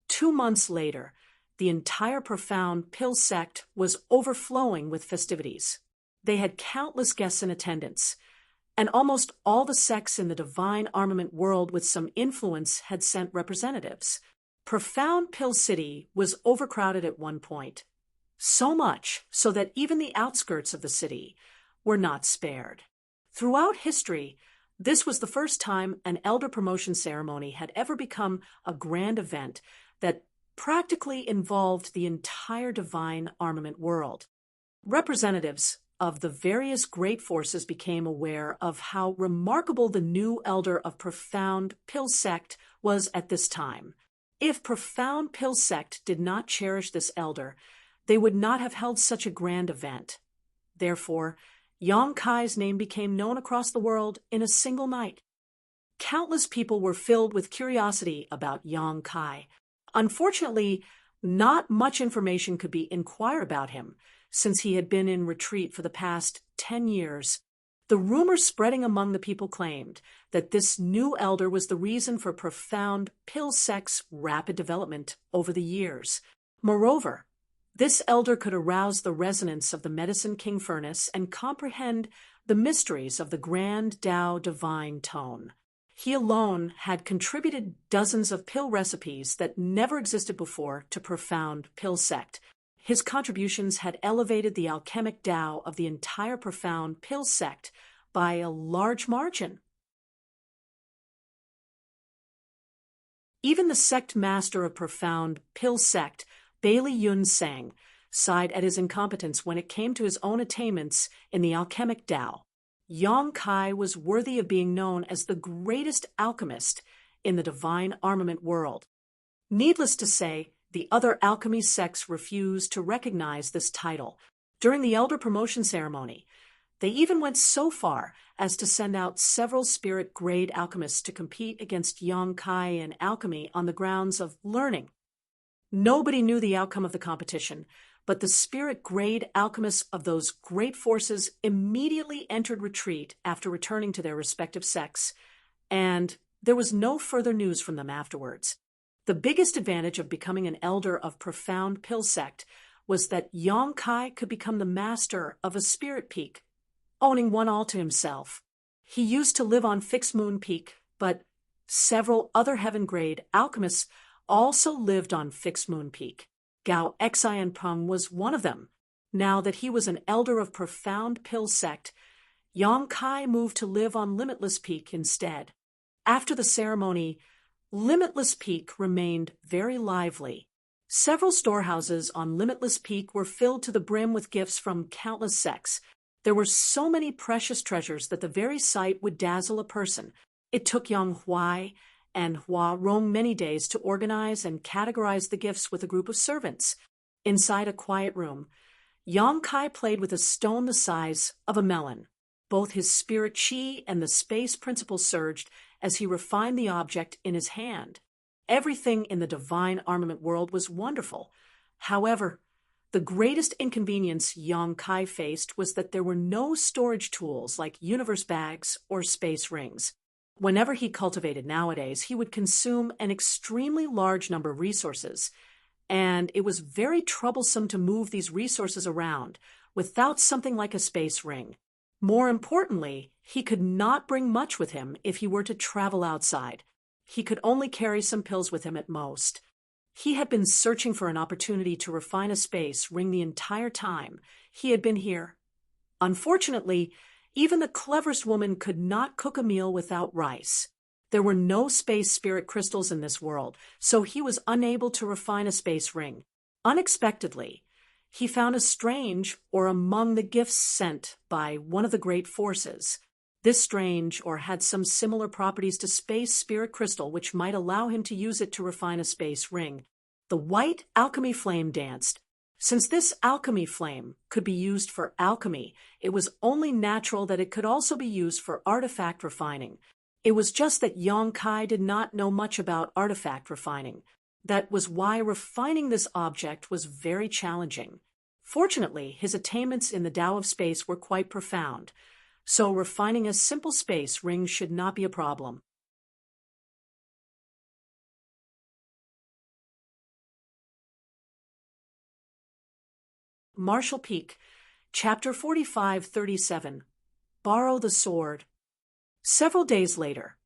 2 months later, the entire Profound Pill Sect was overflowing with festivities. They had countless guests in attendance, and almost all the sects in the divine armament world with some influence had sent representatives. Profound Pill City was overcrowded at one point, so much so that even the outskirts of the city were not spared. Throughout history, this was the first time an elder promotion ceremony had ever become a grand event that practically involved the entire divine armament world. Representatives of the various great forces became aware of how remarkable the new elder of Profound Pill Sect was at this time. If Profound Pill Sect did not cherish this elder, they would not have held such a grand event. Therefore, Yang Kai's name became known across the world in a single night. Countless people were filled with curiosity about Yang Kai. Unfortunately, not much information could be inquired about him, since he had been in retreat for the past 10 years. The rumors spreading among the people claimed that this new elder was the reason for Profound Pill Sect's rapid development over the years. Moreover, this elder could arouse the resonance of the Medicine King Furnace and comprehend the mysteries of the Grand Tao Divine Tone. He alone had contributed dozens of pill recipes that never existed before to Profound Pill Sect. His contributions had elevated the alchemic Tao of the entire Profound Pill Sect by a large margin. Even the sect master of Profound Pill Sect, Bailey Yunsang, sighed at his incompetence when it came to his own attainments in the alchemic Tao. Yang Kai was worthy of being known as the greatest alchemist in the divine armament world. Needless to say, the other alchemy sects refused to recognize this title. During the elder promotion ceremony, they even went so far as to send out several spirit-grade alchemists to compete against Yang Kai in alchemy on the grounds of learning. Nobody knew the outcome of the competition, but the spirit-grade alchemists of those great forces immediately entered retreat after returning to their respective sects, and there was no further news from them afterwards. The biggest advantage of becoming an elder of Profound Pill Sect was that Yang Kai could become the master of a spirit peak, owning one all to himself. He used to live on Fixed Moon Peak, but several other heaven-grade alchemists also lived on Fixed Moon Peak. Gao Xianpeng was one of them. Now that he was an elder of Profound Pill Sect, Yang Kai moved to live on Limitless Peak instead. After the ceremony, Limitless Peak remained very lively. Several storehouses on Limitless Peak were filled to the brim with gifts from countless sects. There were so many precious treasures that the very sight would dazzle a person. It took Yang Huai and Hua Rong many days to organize and categorize the gifts with a group of servants. Inside a quiet room, Yang Kai played with a stone the size of a melon. Both his spirit chi and the space principle surged as he refined the object in his hand. Everything in the divine armament world was wonderful. However, the greatest inconvenience Yang Kai faced was that there were no storage tools like universe bags or space rings. Whenever he cultivated nowadays, he would consume an extremely large number of resources, and it was very troublesome to move these resources around without something like a space ring. More importantly, he could not bring much with him if he were to travel outside. He could only carry some pills with him at most. He had been searching for an opportunity to refine a space ring the entire time he had been here. Unfortunately, even the cleverest woman could not cook a meal without rice. There were no space spirit crystals in this world, so he was unable to refine a space ring. Unexpectedly, he found a strange or among the gifts sent by one of the great forces. This strange or had some similar properties to space spirit crystal which might allow him to use it to refine a space ring. The white alchemy flame danced. Since this alchemy flame could be used for alchemy, it was only natural that it could also be used for artifact refining. It was just that Yong Kai did not know much about artifact refining. That was why refining this object was very challenging. Fortunately, his attainments in the Tao of space were quite profound, so refining a simple space ring should not be a problem. Marshall Peak, Chapter 45:37. Borrow the Sword. Several days later,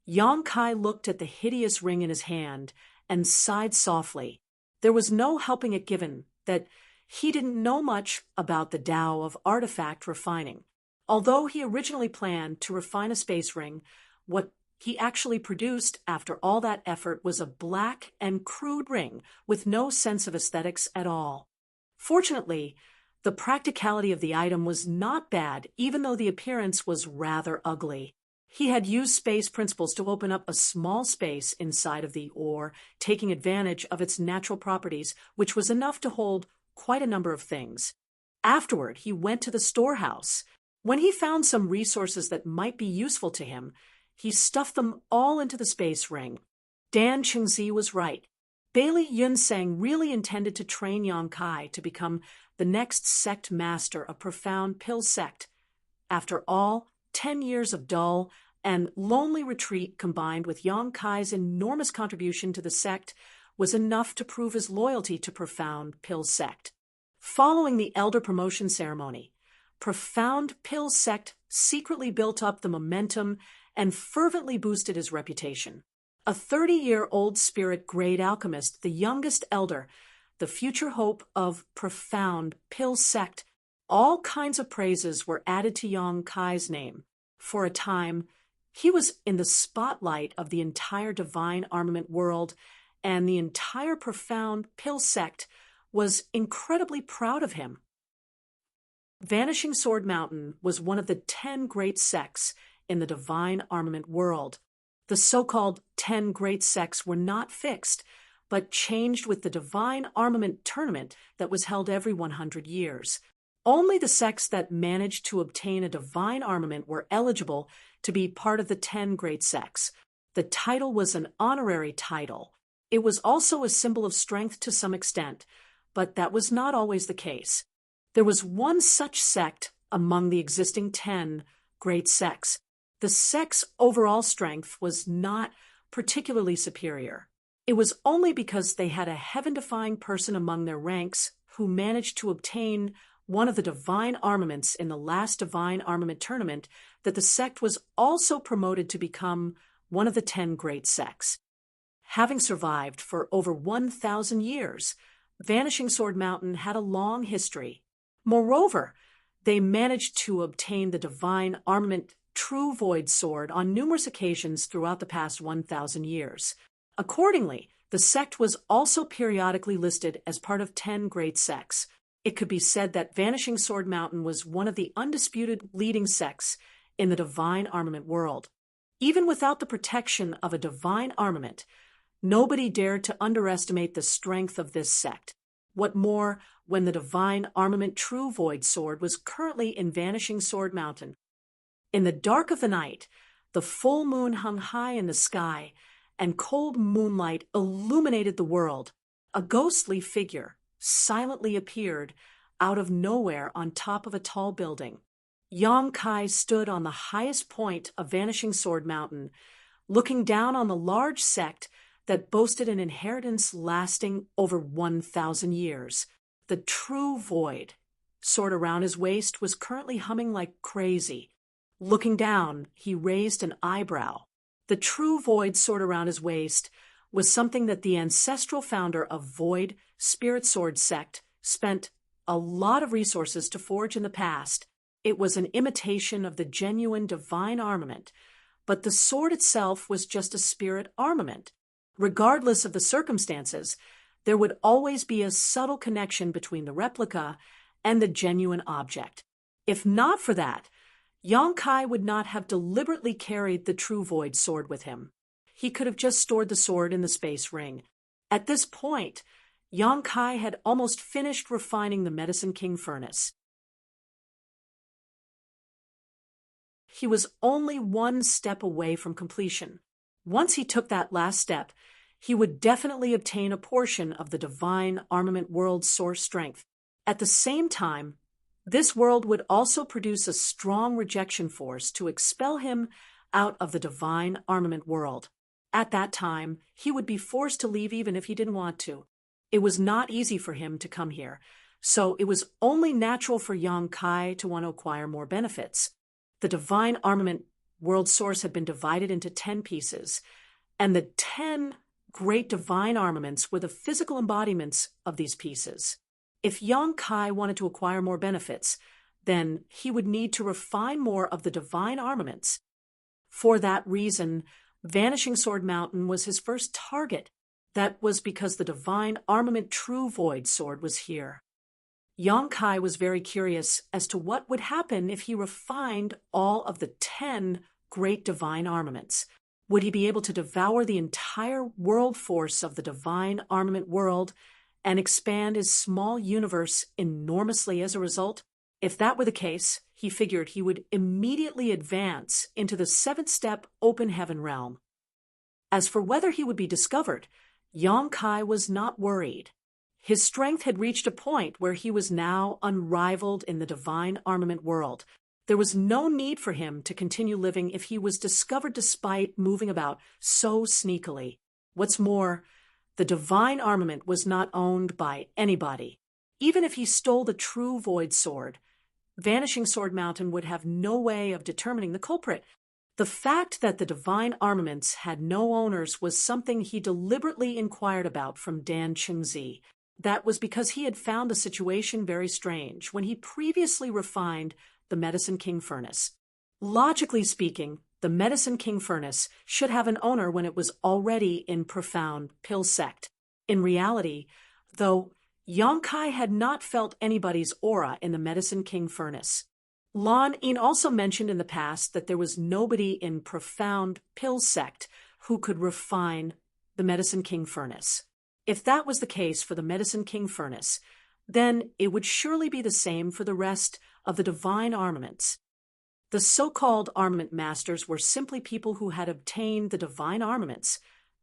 Yong Kai looked at the hideous ring in his hand and sighed softly. There was no helping it given that he didn't know much about the Tao of artifact refining. Although he originally planned to refine a space ring, what he actually produced after all that effort was a black and crude ring with no sense of aesthetics at all. Fortunately, the practicality of the item was not bad, even though the appearance was rather ugly. He had used space principles to open up a small space inside of the ore, taking advantage of its natural properties, which was enough to hold quite a number of things. Afterward, he went to the storehouse. When he found some resources that might be useful to him, he stuffed them all into the space ring. Dan Qingzi was right. Bailey Yunseng really intended to train Yong Kai to become the next sect master of Profound Pill Sect. After all, 10 years of dull and lonely retreat combined with Yong Kai's enormous contribution to the sect was enough to prove his loyalty to Profound Pill Sect. Following the elder promotion ceremony, Profound Pill Sect secretly built up the momentum and fervently boosted his reputation. A 30-year-old spirit grade alchemist, the youngest elder, the future hope of Profound Pill Sect, all kinds of praises were added to Yong Kai's name. For a time, he was in the spotlight of the entire divine armament world, and the entire Profound Pill Sect was incredibly proud of him. Vanishing Sword Mountain was one of the 10 great sects in the divine armament world. The so-called 10 great sects were not fixed, but changed with the divine armament tournament that was held every 100 years. Only the sects that managed to obtain a divine armament were eligible to be part of the 10 great sects. The title was an honorary title. It was also a symbol of strength to some extent, but that was not always the case. There was one such sect among the existing 10 great sects. The sect's overall strength was not particularly superior. It was only because they had a heaven-defying person among their ranks who managed to obtain one of the divine armaments in the last divine armament tournament that the sect was also promoted to become one of the 10 great sects. Having survived for over 1,000 years, Vanishing Sword Mountain had a long history. Moreover, they managed to obtain the divine armament True Void Sword on numerous occasions throughout the past 1,000 years. Accordingly, the sect was also periodically listed as part of 10 great sects. It could be said that Vanishing Sword Mountain was one of the undisputed leading sects in the divine armament world. Even without the protection of a divine armament, nobody dared to underestimate the strength of this sect. What more, when the divine armament True Void Sword was currently in Vanishing Sword Mountain. In the dark of the night, the full moon hung high in the sky, and cold moonlight illuminated the world. A ghostly figure silently appeared out of nowhere on top of a tall building. Yang Kai stood on the highest point of Vanishing Sword Mountain, looking down on the large sect that boasted an inheritance lasting over 1,000 years. The true void, sword around his waist, was currently humming like crazy. Looking down, he raised an eyebrow. The true void, sword around his waist, was something that the ancestral founder of Void Spirit Sword sect spent a lot of resources to forge in the past. It was an imitation of the genuine divine armament, but the sword itself was just a spirit armament. Regardless of the circumstances, there would always be a subtle connection between the replica and the genuine object. If not for that, Yang Kai would not have deliberately carried the True Void sword with him. He could have just stored the sword in the space ring. At this point, Yang Kai had almost finished refining the Medicine King furnace. He was only one step away from completion. Once he took that last step, he would definitely obtain a portion of the divine armament world's source strength. At the same time, this world would also produce a strong rejection force to expel him out of the divine armament world. At that time, he would be forced to leave even if he didn't want to. It was not easy for him to come here, so it was only natural for Yang Kai to want to acquire more benefits. The divine armament world source had been divided into 10 pieces, and the 10 great divine armaments were the physical embodiments of these pieces. If Yang Kai wanted to acquire more benefits, then he would need to refine more of the divine armaments. For that reason, Vanishing Sword Mountain was his first target. That was because the divine armament True Void sword was here. Yang Kai was very curious as to what would happen if he refined all of the 10 great divine armaments. Would he be able to devour the entire world force of the divine armament world and expand his small universe enormously as a result? If that were the case, he figured he would immediately advance into the 7th step open heaven realm. As for whether he would be discovered, Yang Kai was not worried. His strength had reached a point where he was now unrivaled in the divine armament world. There was no need for him to continue living if he was discovered despite moving about so sneakily. What's more, the divine armament was not owned by anybody. Even if he stole the True Void sword, Vanishing Sword Mountain would have no way of determining the culprit. The fact that the divine armaments had no owners was something he deliberately inquired about from Dan Chengzi. That was because he had found the situation very strange when he previously refined the Medicine King furnace. Logically speaking, the Medicine King furnace should have an owner when it was already in profound pill sect. In reality, though, Yang Kai had not felt anybody's aura in the Medicine King furnace. Lan Yin also mentioned in the past that there was nobody in profound pill sect who could refine the Medicine King furnace. If that was the case for the Medicine King furnace, then it would surely be the same for the rest of the divine armaments. The so-called armament masters were simply people who had obtained the divine armaments.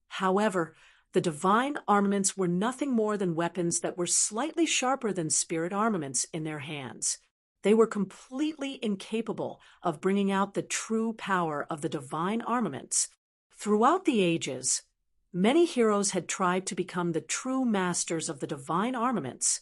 However, the divine armaments were nothing more than weapons that were slightly sharper than spirit armaments in their hands. They were completely incapable of bringing out the true power of the divine armaments. Throughout the ages, many heroes had tried to become the true masters of the divine armaments.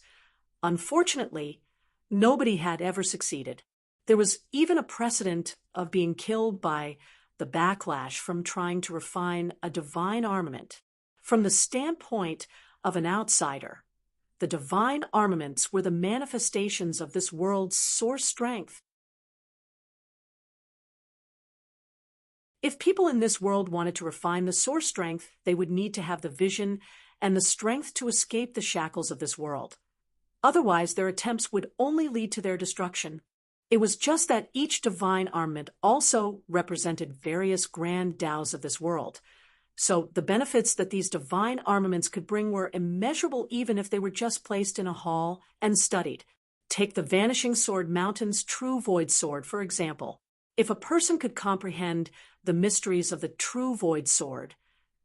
Unfortunately, nobody had ever succeeded. There was even a precedent of being killed by the backlash from trying to refine a divine armament. From the standpoint of an outsider, the divine armaments were the manifestations of this world's source strength. If people in this world wanted to refine the source strength, they would need to have the vision and the strength to escape the shackles of this world. Otherwise, their attempts would only lead to their destruction. It was just that each divine armament also represented various grand Taos of this world. So the benefits that these divine armaments could bring were immeasurable even if they were just placed in a hall and studied. Take the Vanishing Sword Mountain's True Void sword, for example. If a person could comprehend the mysteries of the True Void sword,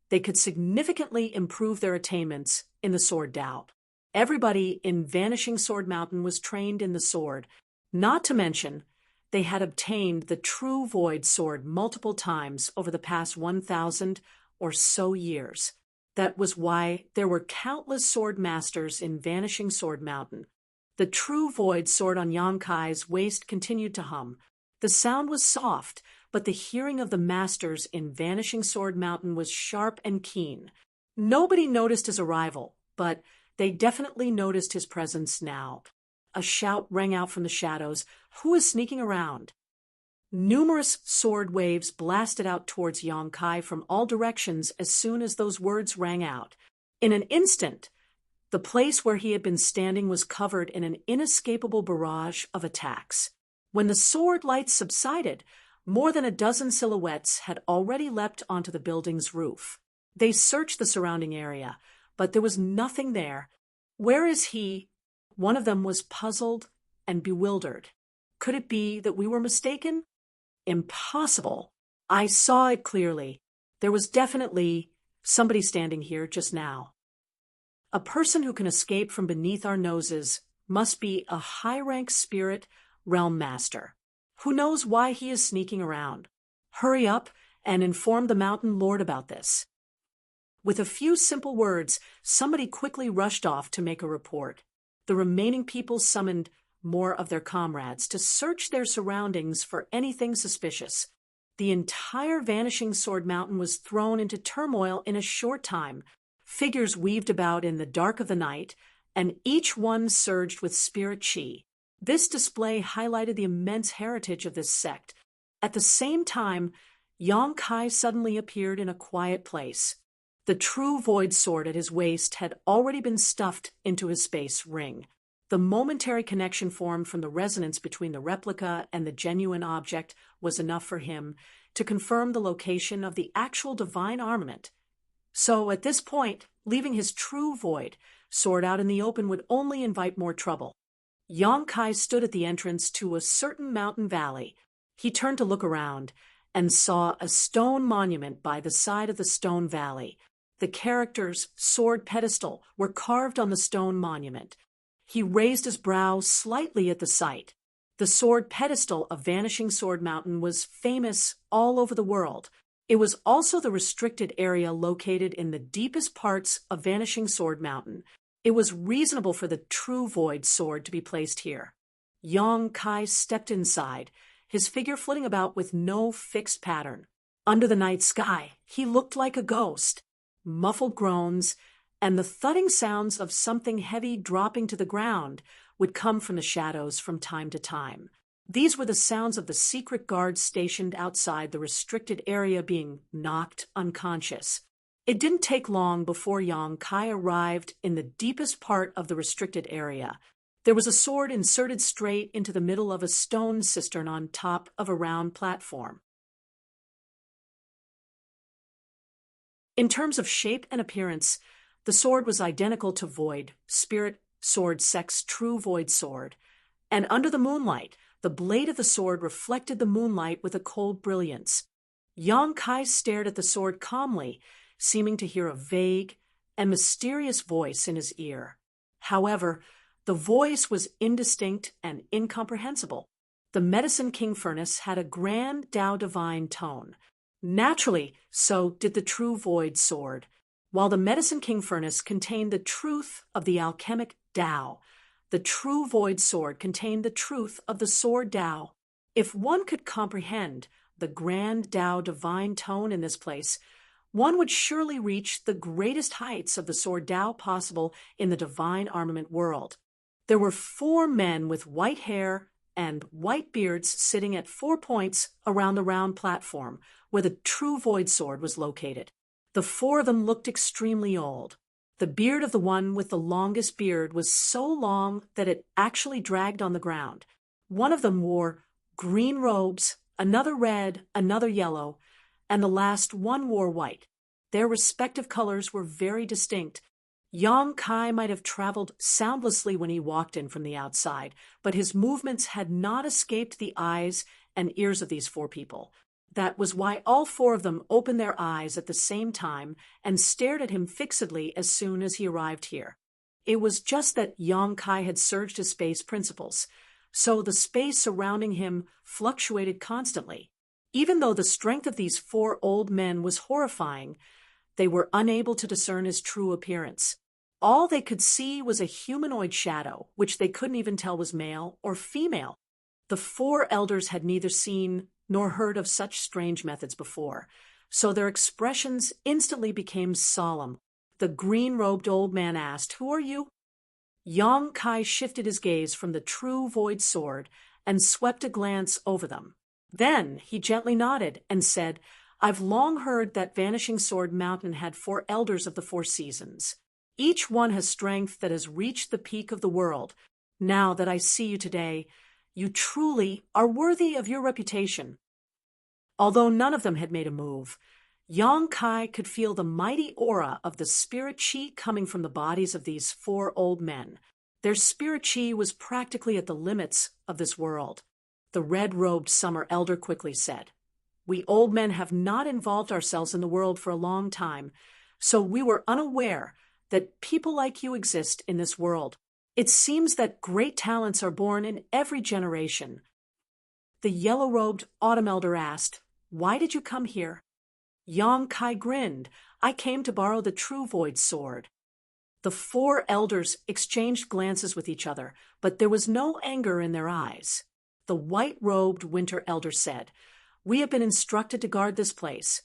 they could significantly improve their attainments in the Sword Tao. Everybody in Vanishing Sword Mountain was trained in the sword. Not to mention, they had obtained the true void sword multiple times over the past 1,000 or so years. That was why there were countless sword masters in Vanishing Sword Mountain. The true void sword on Yang Kai's waist continued to hum. The sound was soft, but the hearing of the masters in Vanishing Sword Mountain was sharp and keen. Nobody noticed his arrival, but they definitely noticed his presence now. A shout rang out from the shadows. Who is sneaking around? Numerous sword waves blasted out towards Yang Kai from all directions as soon as those words rang out. In an instant, the place where he had been standing was covered in an inescapable barrage of attacks. When the sword lights subsided, more than a dozen silhouettes had already leapt onto the building's roof. They searched the surrounding area, but there was nothing there. Where is he? One of them was puzzled and bewildered. Could it be that we were mistaken? Impossible. I saw it clearly. There was definitely somebody standing here just now. A person who can escape from beneath our noses must be a high-rank spirit realm master. Who knows why he is sneaking around? Hurry up and inform the mountain lord about this. With a few simple words, somebody quickly rushed off to make a report. The remaining people summoned more of their comrades to search their surroundings for anything suspicious. The entire Vanishing Sword Mountain was thrown into turmoil in a short time. Figures weaved about in the dark of the night, and each one surged with spirit chi. This display highlighted the immense heritage of this sect. At the same time, Yang Kai suddenly appeared in a quiet place. The true void sword at his waist had already been stuffed into his space ring. The momentary connection formed from the resonance between the replica and the genuine object was enough for him to confirm the location of the actual divine armament. So at this point, leaving his true void sword out in the open would only invite more trouble. Yang Kai stood at the entrance to a certain mountain valley. He turned to look around and saw a stone monument by the side of the stone valley. The characters sword pedestal were carved on the stone monument. He raised his brow slightly at the sight. The sword pedestal of Vanishing Sword Mountain was famous all over the world. It was also the restricted area located in the deepest parts of Vanishing Sword Mountain. It was reasonable for the true void sword to be placed here. Yang Kai stepped inside, his figure flitting about with no fixed pattern. Under the night sky, he looked like a ghost. Muffled groans and the thudding sounds of something heavy dropping to the ground would come from the shadows from time to time. These were the sounds of the secret guards stationed outside the restricted area being knocked unconscious. It didn't take long before Yang Kai arrived in the deepest part of the restricted area. There was a sword inserted straight into the middle of a stone cistern on top of a round platform. In terms of shape and appearance, the sword was identical to Void, Spirit Sword Sect's true Void sword, and under the moonlight, the blade of the sword reflected the moonlight with a cold brilliance. Yang Kai stared at the sword calmly, seeming to hear a vague and mysterious voice in his ear. However, the voice was indistinct and incomprehensible. The Medicine King Furnace had a grand Tao divine tone. Naturally, so did the true Void sword. While the Medicine King Furnace contained the truth of the alchemic Tao, the true Void sword contained the truth of the sword Tao. If one could comprehend the grand Tao divine tone in this place, one would surely reach the greatest heights of the sword Tao possible in the divine armament world. There were 4 men with white hair and white beards sitting at 4 points around the round platform where the true Void sword was located. The 4 of them looked extremely old. The beard of the one with the longest beard was so long that it actually dragged on the ground. One of them wore green robes, another red, another yellow, and the last one wore white. Their respective colors were very distinct. Yang Kai might have traveled soundlessly when he walked in from the outside, but his movements had not escaped the eyes and ears of these 4 people. That was why all 4 of them opened their eyes at the same time and stared at him fixedly as soon as he arrived here. It was just that Yang Kai had surged his space principles. so the space surrounding him fluctuated constantly. Even though the strength of these four old men was horrifying, they were unable to discern his true appearance. All they could see was a humanoid shadow, which they couldn't even tell was male or female. The four elders had neither seen nor heard of such strange methods before, so their expressions instantly became solemn. The green-robed old man asked, "Who are you?" Yang Kai shifted his gaze from the true void sword and swept a glance over them. Then he gently nodded and said, "I've long heard that Vanishing Sword Mountain had four elders of the four seasons. Each one has strength that has reached the peak of the world. Now that I see you today, you truly are worthy of your reputation." Although none of them had made a move, Yang Kai could feel the mighty aura of the spirit chi coming from the bodies of these four old men. Their spirit chi was practically at the limits of this world. The red-robed summer elder quickly said, "We old men have not involved ourselves in the world for a long time, so we were unaware that people like you exist in this world. It seems that great talents are born in every generation." The yellow-robed autumn elder asked, "Why did you come here?" Yang Kai grinned, "I came to borrow the true void sword." The four elders exchanged glances with each other, but there was no anger in their eyes. The white-robed winter elder said, "We have been instructed to guard this place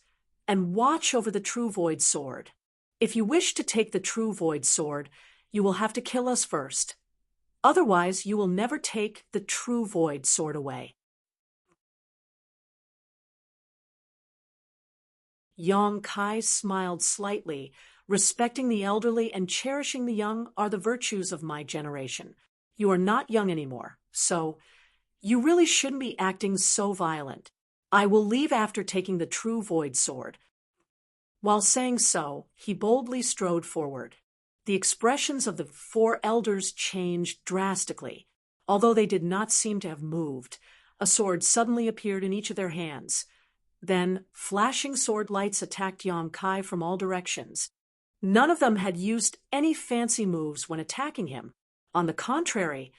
and watch over the true void sword. If you wish to take the true void sword, you will have to kill us first. Otherwise, you will never take the true void sword away." Yang Kai smiled slightly. "Respecting the elderly and cherishing the young are the virtues of my generation. You are not young anymore, so you really shouldn't be acting so violent. I will leave after taking the true void sword." While saying so, he boldly strode forward. The expressions of the four elders changed drastically. Although they did not seem to have moved, a sword suddenly appeared in each of their hands. Then, flashing sword lights attacked Yang Kai from all directions. None of them had used any fancy moves when attacking him. On the contrary,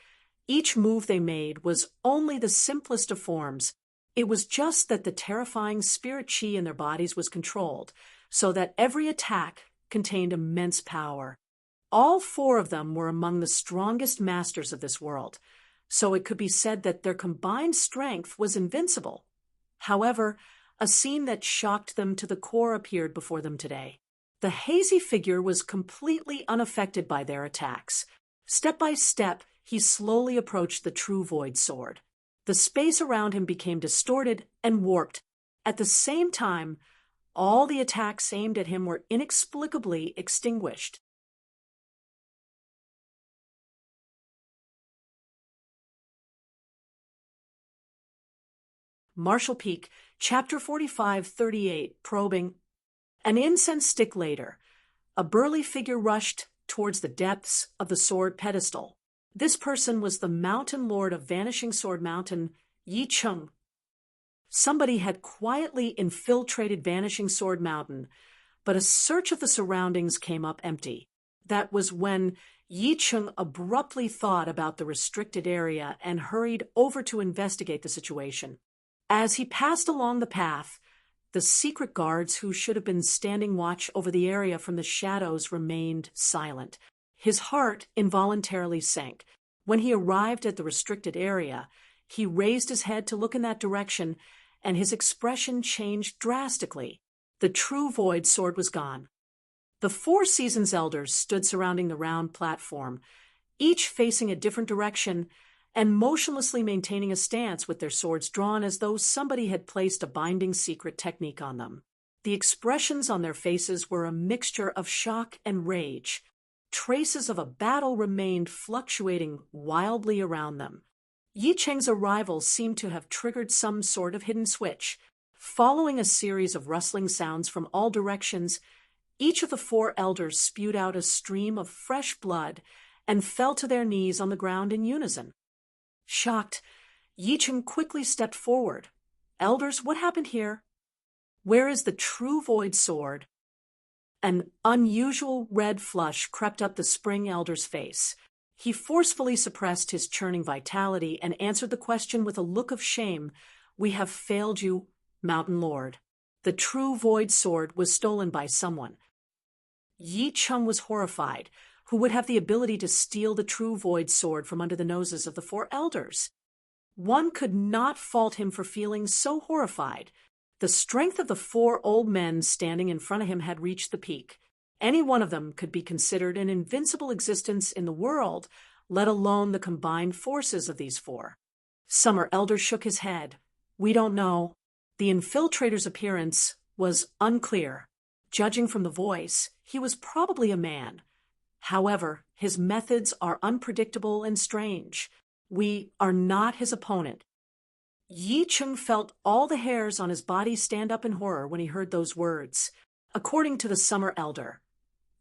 each move they made was only the simplest of forms. It was just that the terrifying spirit chi in their bodies was controlled, so that every attack contained immense power. All four of them were among the strongest masters of this world, so it could be said that their combined strength was invincible. However, a scene that shocked them to the core appeared before them today. The hazy figure was completely unaffected by their attacks. Step by step, he slowly approached the true void sword. The space around him became distorted and warped. At the same time, all the attacks aimed at him were inexplicably extinguished. Marshall Peak, Chapter 45-38, Probing. An incense stick later, a burly figure rushed towards the depths of the sword pedestal. This person was the mountain lord of Vanishing Sword Mountain, Yi Cheng. Somebody had quietly infiltrated Vanishing Sword Mountain, but a search of the surroundings came up empty. That was when Yi Cheng abruptly thought about the restricted area and hurried over to investigate the situation. As he passed along the path, the secret guards who should have been standing watch over the area from the shadows remained silent. His heart involuntarily sank. When he arrived at the restricted area, he raised his head to look in that direction, and his expression changed drastically. The true void sword was gone. The Four Seasons elders stood surrounding the round platform, each facing a different direction and motionlessly maintaining a stance with their swords drawn as though somebody had placed a binding secret technique on them. The expressions on their faces were a mixture of shock and rage. Traces of a battle remained fluctuating wildly around them. Yi Cheng's arrival seemed to have triggered some sort of hidden switch. Following a series of rustling sounds from all directions, each of the four elders spewed out a stream of fresh blood and fell to their knees on the ground in unison. Shocked, Yi Cheng quickly stepped forward. "Elders, what happened here? Where is the true void sword?" An unusual red flush crept up the spring elder's face. He forcefully suppressed his churning vitality and answered the question with a look of shame. "We have failed you, Mountain Lord. The true Void Sword was stolen by someone." Yi Cheng was horrified. Who would have the ability to steal the true Void Sword from under the noses of the four elders? One could not fault him for feeling so horrified. The strength of the four old men standing in front of him had reached the peak. Any one of them could be considered an invincible existence in the world, let alone the combined forces of these four. Summer Elder shook his head. "We don't know." The infiltrator's appearance was unclear. Judging from the voice, he was probably a man. However, his methods are unpredictable and strange. We are not his opponent. Yi Cheng felt all the hairs on his body stand up in horror when he heard those words. According to the Summer Elder,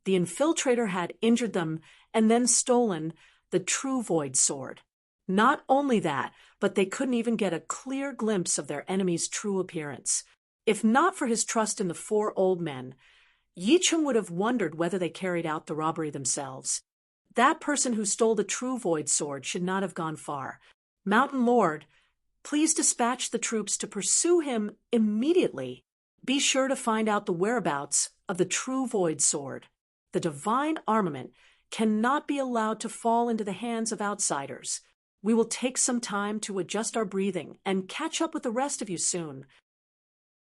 the infiltrator had injured them and then stolen the true Void Sword. Not only that, but they couldn't even get a clear glimpse of their enemy's true appearance. If not for his trust in the four old men, Yi Cheng would have wondered whether they carried out the robbery themselves. That person who stole the true Void Sword should not have gone far. "Mountain Lord, please dispatch the troops to pursue him immediately. Be sure to find out the whereabouts of the true Void Sword. The divine armament cannot be allowed to fall into the hands of outsiders. We will take some time to adjust our breathing and catch up with the rest of you soon."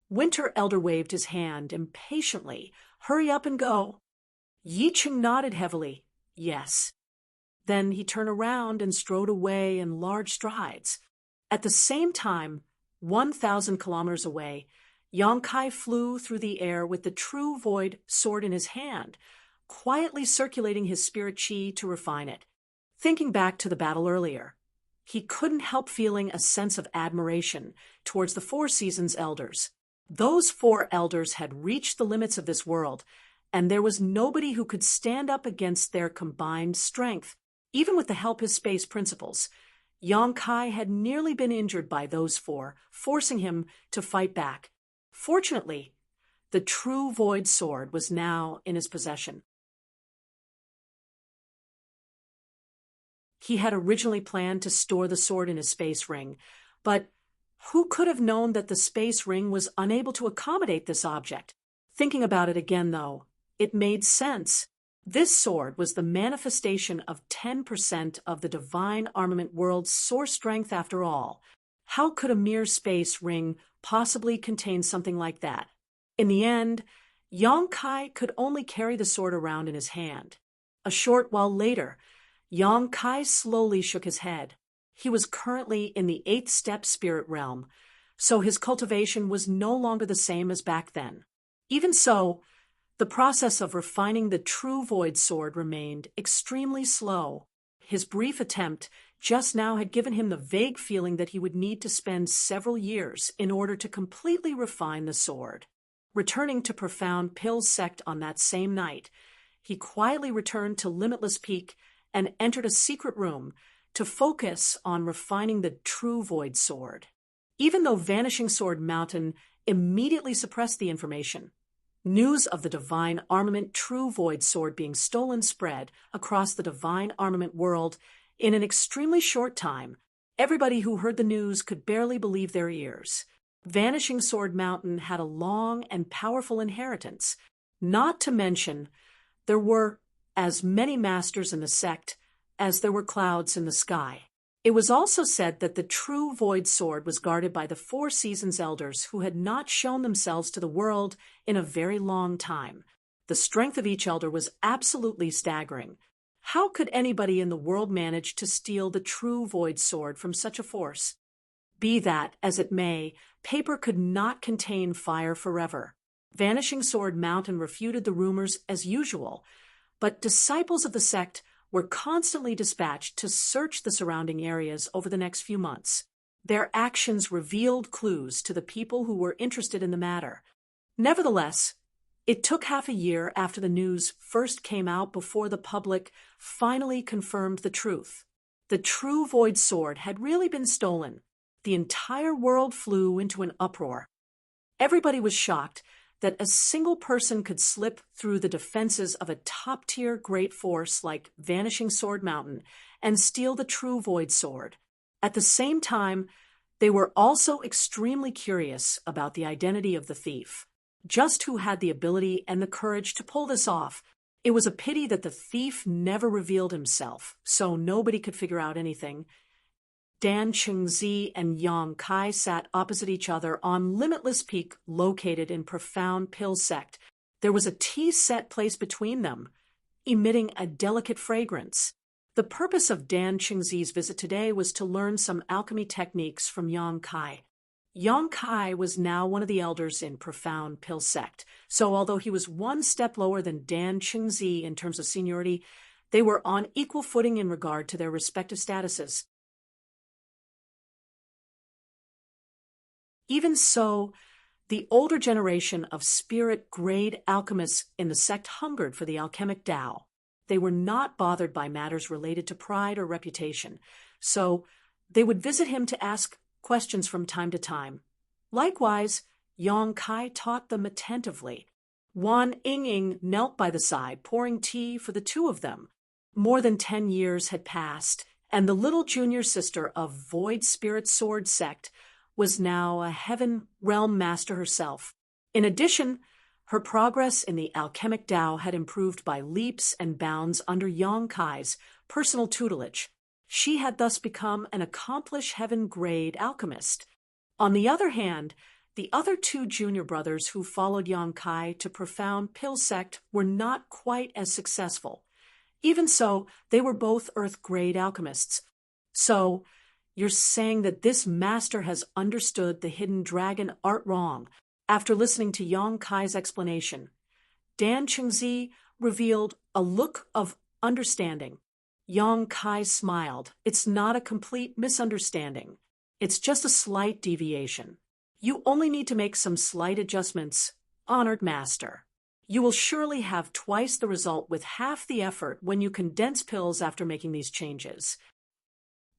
Winter Elder waved his hand impatiently. "Hurry up and go." Yi Cheng nodded heavily. Yes. Then he turned around and strode away in large strides. At the same time, 1,000 kilometers away, Yongkai flew through the air with the true Void Sword in his hand, quietly circulating his spirit chi to refine it. Thinking back to the battle earlier, he couldn't help feeling a sense of admiration towards the Four Seasons elders. Those four elders had reached the limits of this world, and there was nobody who could stand up against their combined strength. Even with the help of his space principles, Yongkai had nearly been injured by those four, forcing him to fight back. Fortunately, the true Void Sword was now in his possession. He had originally planned to store the sword in his space ring, but who could have known that the space ring was unable to accommodate this object? Thinking about it again, though, it made sense. This sword was the manifestation of 10% of the divine armament world's source strength after all. How could a mere space ring possibly contain something like that? In the end, Yongkai could only carry the sword around in his hand. A short while later, Yongkai slowly shook his head. He was currently in the 8th step spirit realm, so his cultivation was no longer the same as back then. Even so, the process of refining the true Void Sword remained extremely slow. His brief attempt just now had given him the vague feeling that he would need to spend several years in order to completely refine the sword. Returning to Profound Pill's sect on that same night, he quietly returned to Limitless Peak and entered a secret room to focus on refining the true Void Sword. Even though Vanishing Sword Mountain immediately suppressed the information, news of the Divine Armament True Void Sword being stolen spread across the Divine Armament world in an extremely short time. Everybody who heard the news could barely believe their ears. Vanishing Sword Mountain had a long and powerful inheritance. Not to mention, there were as many masters in the sect as there were clouds in the sky. It was also said that the true Void Sword was guarded by the Four Seasons elders who had not shown themselves to the world in a very long time. The strength of each elder was absolutely staggering. How could anybody in the world manage to steal the true Void Sword from such a force? Be that as it may, paper could not contain fire forever. Vanishing Sword Mountain refuted the rumors as usual, but disciples of the sect were constantly dispatched to search the surrounding areas over the next few months. Their actions revealed clues to the people who were interested in the matter. Nevertheless, it took half a year after the news first came out before the public finally confirmed the truth. The true Void Sword had really been stolen. The entire world flew into an uproar. Everybody was shocked that a single person could slip through the defenses of a top-tier great force like Vanishing Sword Mountain and steal the true Void Sword. At the same time, they were also extremely curious about the identity of the thief. Just who had the ability and the courage to pull this off? It was a pity that the thief never revealed himself, so nobody could figure out anything. Dan Chengzi and Yang Kai sat opposite each other on Limitless Peak, located in Profound Pill Sect. There was a tea set placed between them, emitting a delicate fragrance. The purpose of Dan Chengzi's visit today was to learn some alchemy techniques from Yang Kai. Yang Kai was now one of the elders in Profound Pill Sect, so although he was one step lower than Dan Chengzi in terms of seniority, they were on equal footing in regard to their respective statuses. Even so, the older generation of spirit-grade alchemists in the sect hungered for the alchemic Tao. They were not bothered by matters related to pride or reputation, so they would visit him to ask questions from time to time. Likewise, Yang Kai taught them attentively. Wan Ying knelt by the side, pouring tea for the two of them. More than 10 years had passed, and the little junior sister of Void Spirit Sword Sect was now a heaven realm master herself. In addition, her progress in the alchemic Tao had improved by leaps and bounds under Yang Kai's personal tutelage. She had thus become an accomplished heaven-grade alchemist. On the other hand, the other two junior brothers who followed Yang Kai to Profound Pill Sect were not quite as successful. Even so, they were both Earth-grade alchemists. So, you're saying that this master has understood the hidden dragon art wrong. After listening to Yang Kai's explanation, Dan Chengzi revealed a look of understanding. Yang Kai smiled. It's not a complete misunderstanding. It's just a slight deviation. You only need to make some slight adjustments, honored master. You will surely have twice the result with half the effort when you condense pills after making these changes.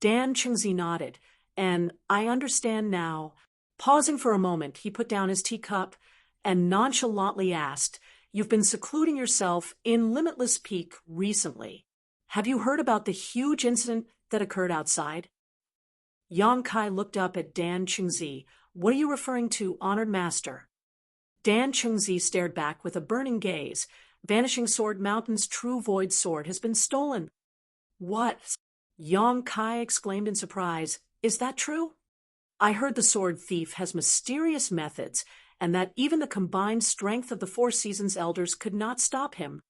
Dan Chengzi nodded, and I understand now. Pausing for a moment, he put down his teacup and nonchalantly asked, "You've been secluding yourself in Limitless Peak recently. Have you heard about the huge incident that occurred outside?" Yang Kai looked up at Dan Chengzi. "What are you referring to, honored master?" Dan Chengzi stared back with a burning gaze. Vanishing Sword Mountain's true Void Sword has been stolen. What? Yang Kai exclaimed in surprise. Is that true? I heard the sword thief has mysterious methods, and that even the combined strength of the Four Seasons elders could not stop him.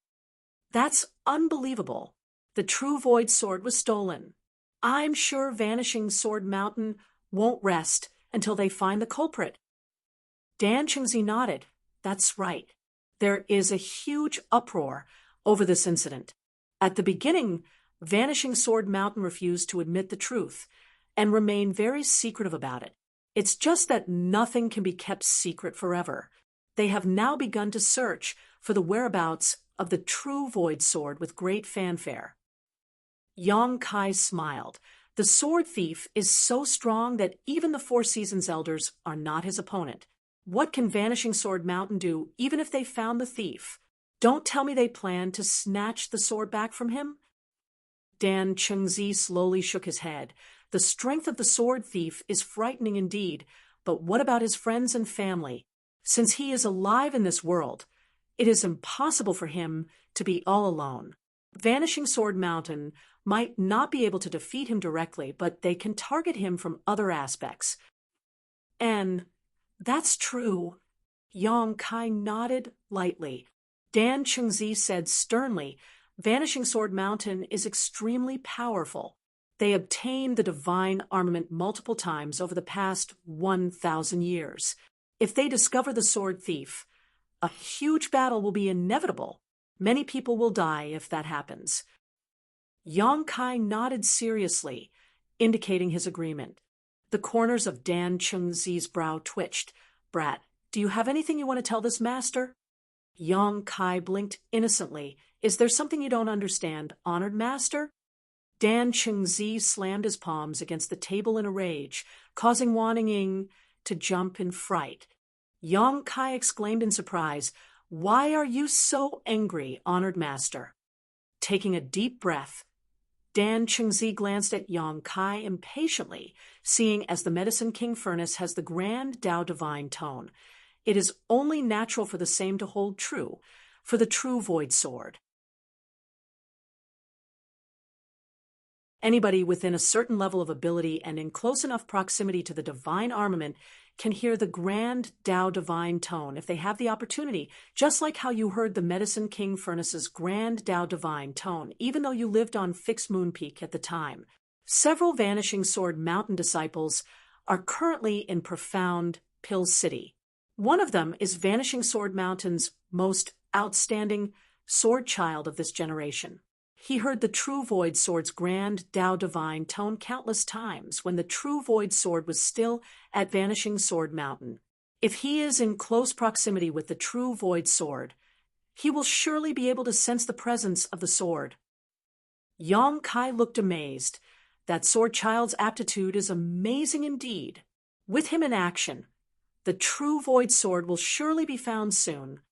That's unbelievable. The true Void Sword was stolen. I'm sure Vanishing Sword Mountain won't rest until they find the culprit. Dan Chengzi nodded. That's right. There is a huge uproar over this incident. At the beginning, Vanishing Sword Mountain refused to admit the truth and remained very secretive about it. It's just that nothing can be kept secret forever. They have now begun to search for the whereabouts of the true Void Sword with great fanfare. Yang Kai smiled. The sword thief is so strong that even the Four Seasons elders are not his opponent. What can Vanishing Sword Mountain do even if they found the thief? Don't tell me they plan to snatch the sword back from him? Dan Chengzi slowly shook his head. The strength of the sword thief is frightening indeed, but what about his friends and family? Since he is alive in this world, it is impossible for him to be all alone. Vanishing Sword Mountain might not be able to defeat him directly, but they can target him from other aspects. And that's true. Yang Kai nodded lightly. Dan Chengzi said sternly, Vanishing Sword Mountain is extremely powerful. They obtained the divine armament multiple times over the past 1,000 years. If they discover the sword thief, a huge battle will be inevitable. Many people will die if that happens. Yang Kai nodded seriously, indicating his agreement. The corners of Dan Chengzi's brow twitched. Brat, do you have anything you want to tell this master? Yang Kai blinked innocently. Is there something you don't understand, honored master? Dan Chengzi slammed his palms against the table in a rage, causing Wan Ying to jump in fright. Yong Kai exclaimed in surprise, "Why are you so angry, honored master?" Taking a deep breath, Dan Chengzi glanced at Yong Kai impatiently, seeing as the Medicine King furnace has the grand Tao divine tone. It is only natural for the same to hold true for the true void sword. Anybody within a certain level of ability and in close enough proximity to the divine armament can hear the grand Tao divine tone if they have the opportunity, just like how you heard the Medicine King furnace's grand Tao divine tone, even though you lived on Fixed Moon Peak at the time. Several Vanishing Sword Mountain disciples are currently in profound Pill City. One of them is Vanishing Sword Mountain's most outstanding sword child of this generation. He heard the True Void Sword's grand Tao divine tone countless times when the True Void Sword was still at Vanishing Sword Mountain. If he is in close proximity with the True Void Sword, he will surely be able to sense the presence of the sword. Yong Kai looked amazed. That sword child's aptitude is amazing indeed. With him in action, the True Void Sword will surely be found soon.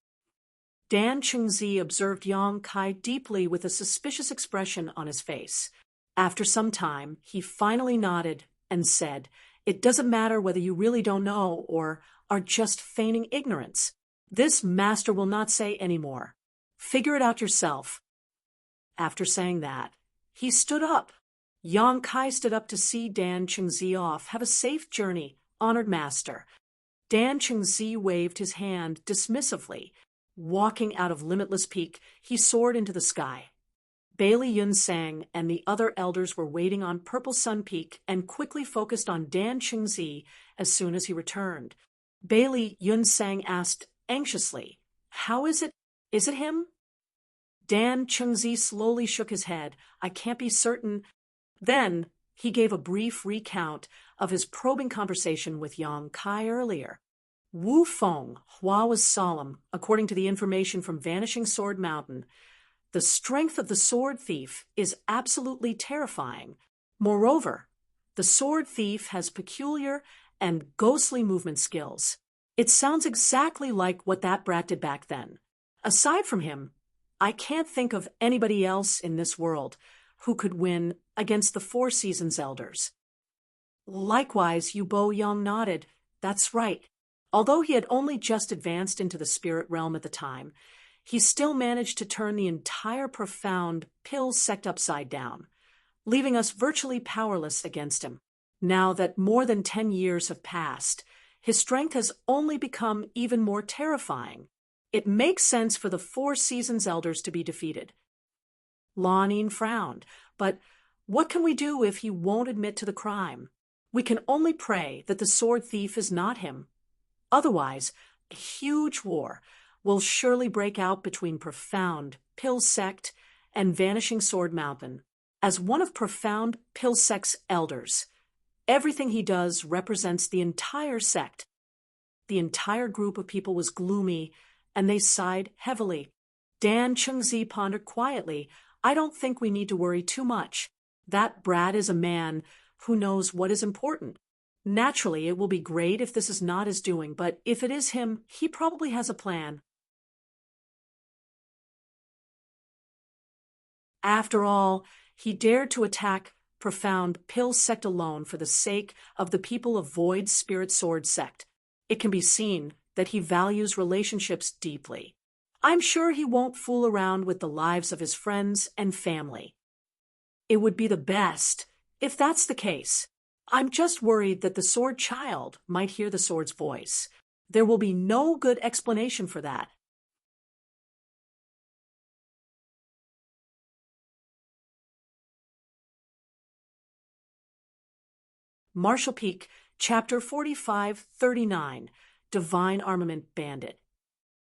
Dan Chengzi observed Yong Kai deeply with a suspicious expression on his face. After some time, he finally nodded and said, "It doesn't matter whether you really don't know or are just feigning ignorance. This master will not say any more. Figure it out yourself." After saying that, he stood up. Yong Kai stood up to see Dan Chengzi off. "Have a safe journey, honored master." Dan Chengzi waved his hand dismissively. Walking out of Limitless Peak, he soared into the sky. Bailey Yunsang and the other elders were waiting on Purple Sun Peak and quickly focused on Dan Chengzi as soon as he returned. Bailey Yunsang asked anxiously, "How is it? Is it him?" Dan Chengzi slowly shook his head. "I can't be certain." Then he gave a brief recount of his probing conversation with Yong Kai earlier. Wu Feng, Hua was solemn, according to the information from Vanishing Sword Mountain. The strength of the sword thief is absolutely terrifying. Moreover, the sword thief has peculiar and ghostly movement skills. It sounds exactly like what that brat did back then. Aside from him, I can't think of anybody else in this world who could win against the Four Seasons elders. Likewise, Yu Bo Yang nodded. That's right. Although he had only just advanced into the spirit realm at the time, he still managed to turn the entire profound Pill sect upside down, leaving us virtually powerless against him. Now that more than 10 years have passed, his strength has only become even more terrifying. It makes sense for the Four Seasons elders to be defeated. Lanin frowned. But what can we do if he won't admit to the crime? We can only pray that the sword thief is not him. Otherwise, a huge war will surely break out between Profound Pill Sect and Vanishing Sword Mountain. As one of Profound Pill Sect's elders, everything he does represents the entire sect. The entire group of people was gloomy, and they sighed heavily. Dan Chengzi pondered quietly. I don't think we need to worry too much. That brat is a man who knows what is important. Naturally, it will be great if this is not his doing, but if it is him, he probably has a plan. After all, he dared to attack Profound Pill Sect alone for the sake of the people of Void Spirit Sword Sect. It can be seen that he values relationships deeply. I'm sure he won't fool around with the lives of his friends and family. It would be the best if that's the case. I'm just worried that the sword child might hear the sword's voice. There will be no good explanation for that. Marshall Peak, Chapter 4539, Divine Armament Bandit.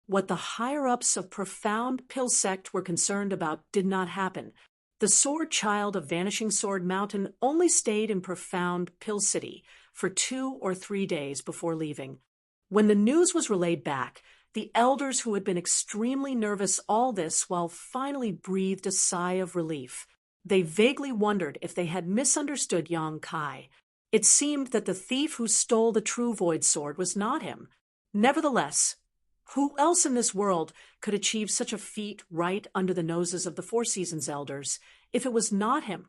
What the higher-ups of Profound Pill Sect were concerned about did not happen. The sword child of Vanishing Sword Mountain only stayed in Profound Pill City for 2 or 3 days before leaving. When the news was relayed back, the elders who had been extremely nervous all this while finally breathed a sigh of relief. They vaguely wondered if they had misunderstood Yong Kai. It seemed that the thief who stole the True Void Sword was not him. Nevertheless, who else in this world could achieve such a feat right under the noses of the Four Seasons elders if it was not him?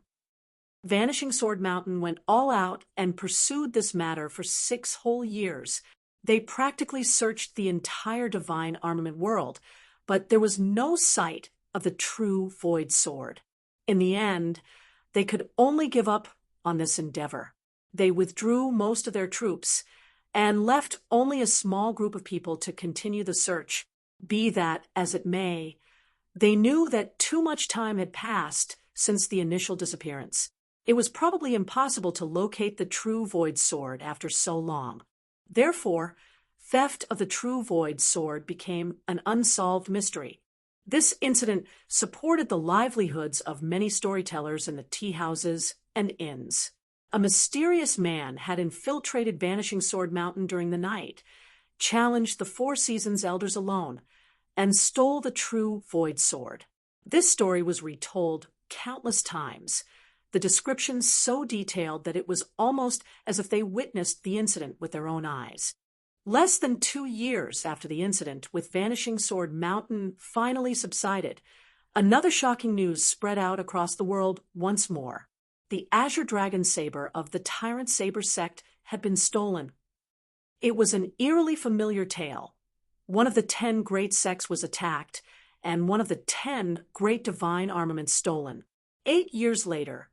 Vanishing Sword Mountain went all out and pursued this matter for 6 whole years. They practically searched the entire divine armament world, but there was no sight of the true Void Sword. In the end, they could only give up on this endeavor. They withdrew most of their troops and left only a small group of people to continue the search. Be that as it may, they knew that too much time had passed since the initial disappearance. It was probably impossible to locate the true Void Sword after so long. Therefore, theft of the true Void Sword became an unsolved mystery. This incident supported the livelihoods of many storytellers in the tea houses and inns. A mysterious man had infiltrated Vanishing Sword Mountain during the night, challenged the Four Seasons elders alone, and stole the true Void Sword. This story was retold countless times, the descriptions so detailed that it was almost as if they witnessed the incident with their own eyes. Less than 2 years after the incident with Vanishing Sword Mountain finally subsided, another shocking news spread out across the world once more. The Azure Dragon Saber of the Tyrant Saber sect had been stolen. It was an eerily familiar tale. One of the 10 great sects was attacked, and one of the 10 great divine armaments stolen. 8 years later,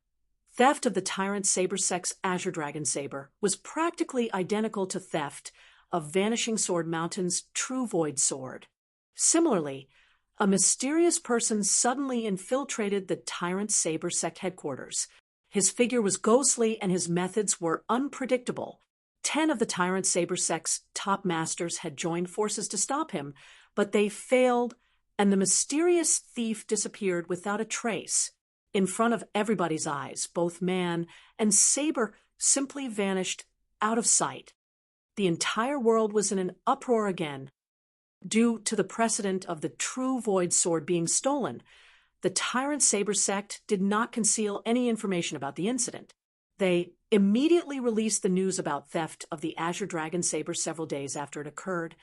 theft of the Tyrant Saber sect's Azure Dragon Saber was practically identical to theft of Vanishing Sword Mountain's true Void Sword. Similarly, a mysterious person suddenly infiltrated the Tyrant Saber sect headquarters. His figure was ghostly and his methods were unpredictable. 10 of the Tyrant Saber sect's top masters had joined forces to stop him, but they failed, and the mysterious thief disappeared without a trace. In front of everybody's eyes, both man and saber simply vanished out of sight. The entire world was in an uproar again. Due to the precedent of the true Void Sword being stolen, the Tyrant Saber sect did not conceal any information about the incident. They immediately released the news about theft of the Azure Dragon Saber several days after it occurred,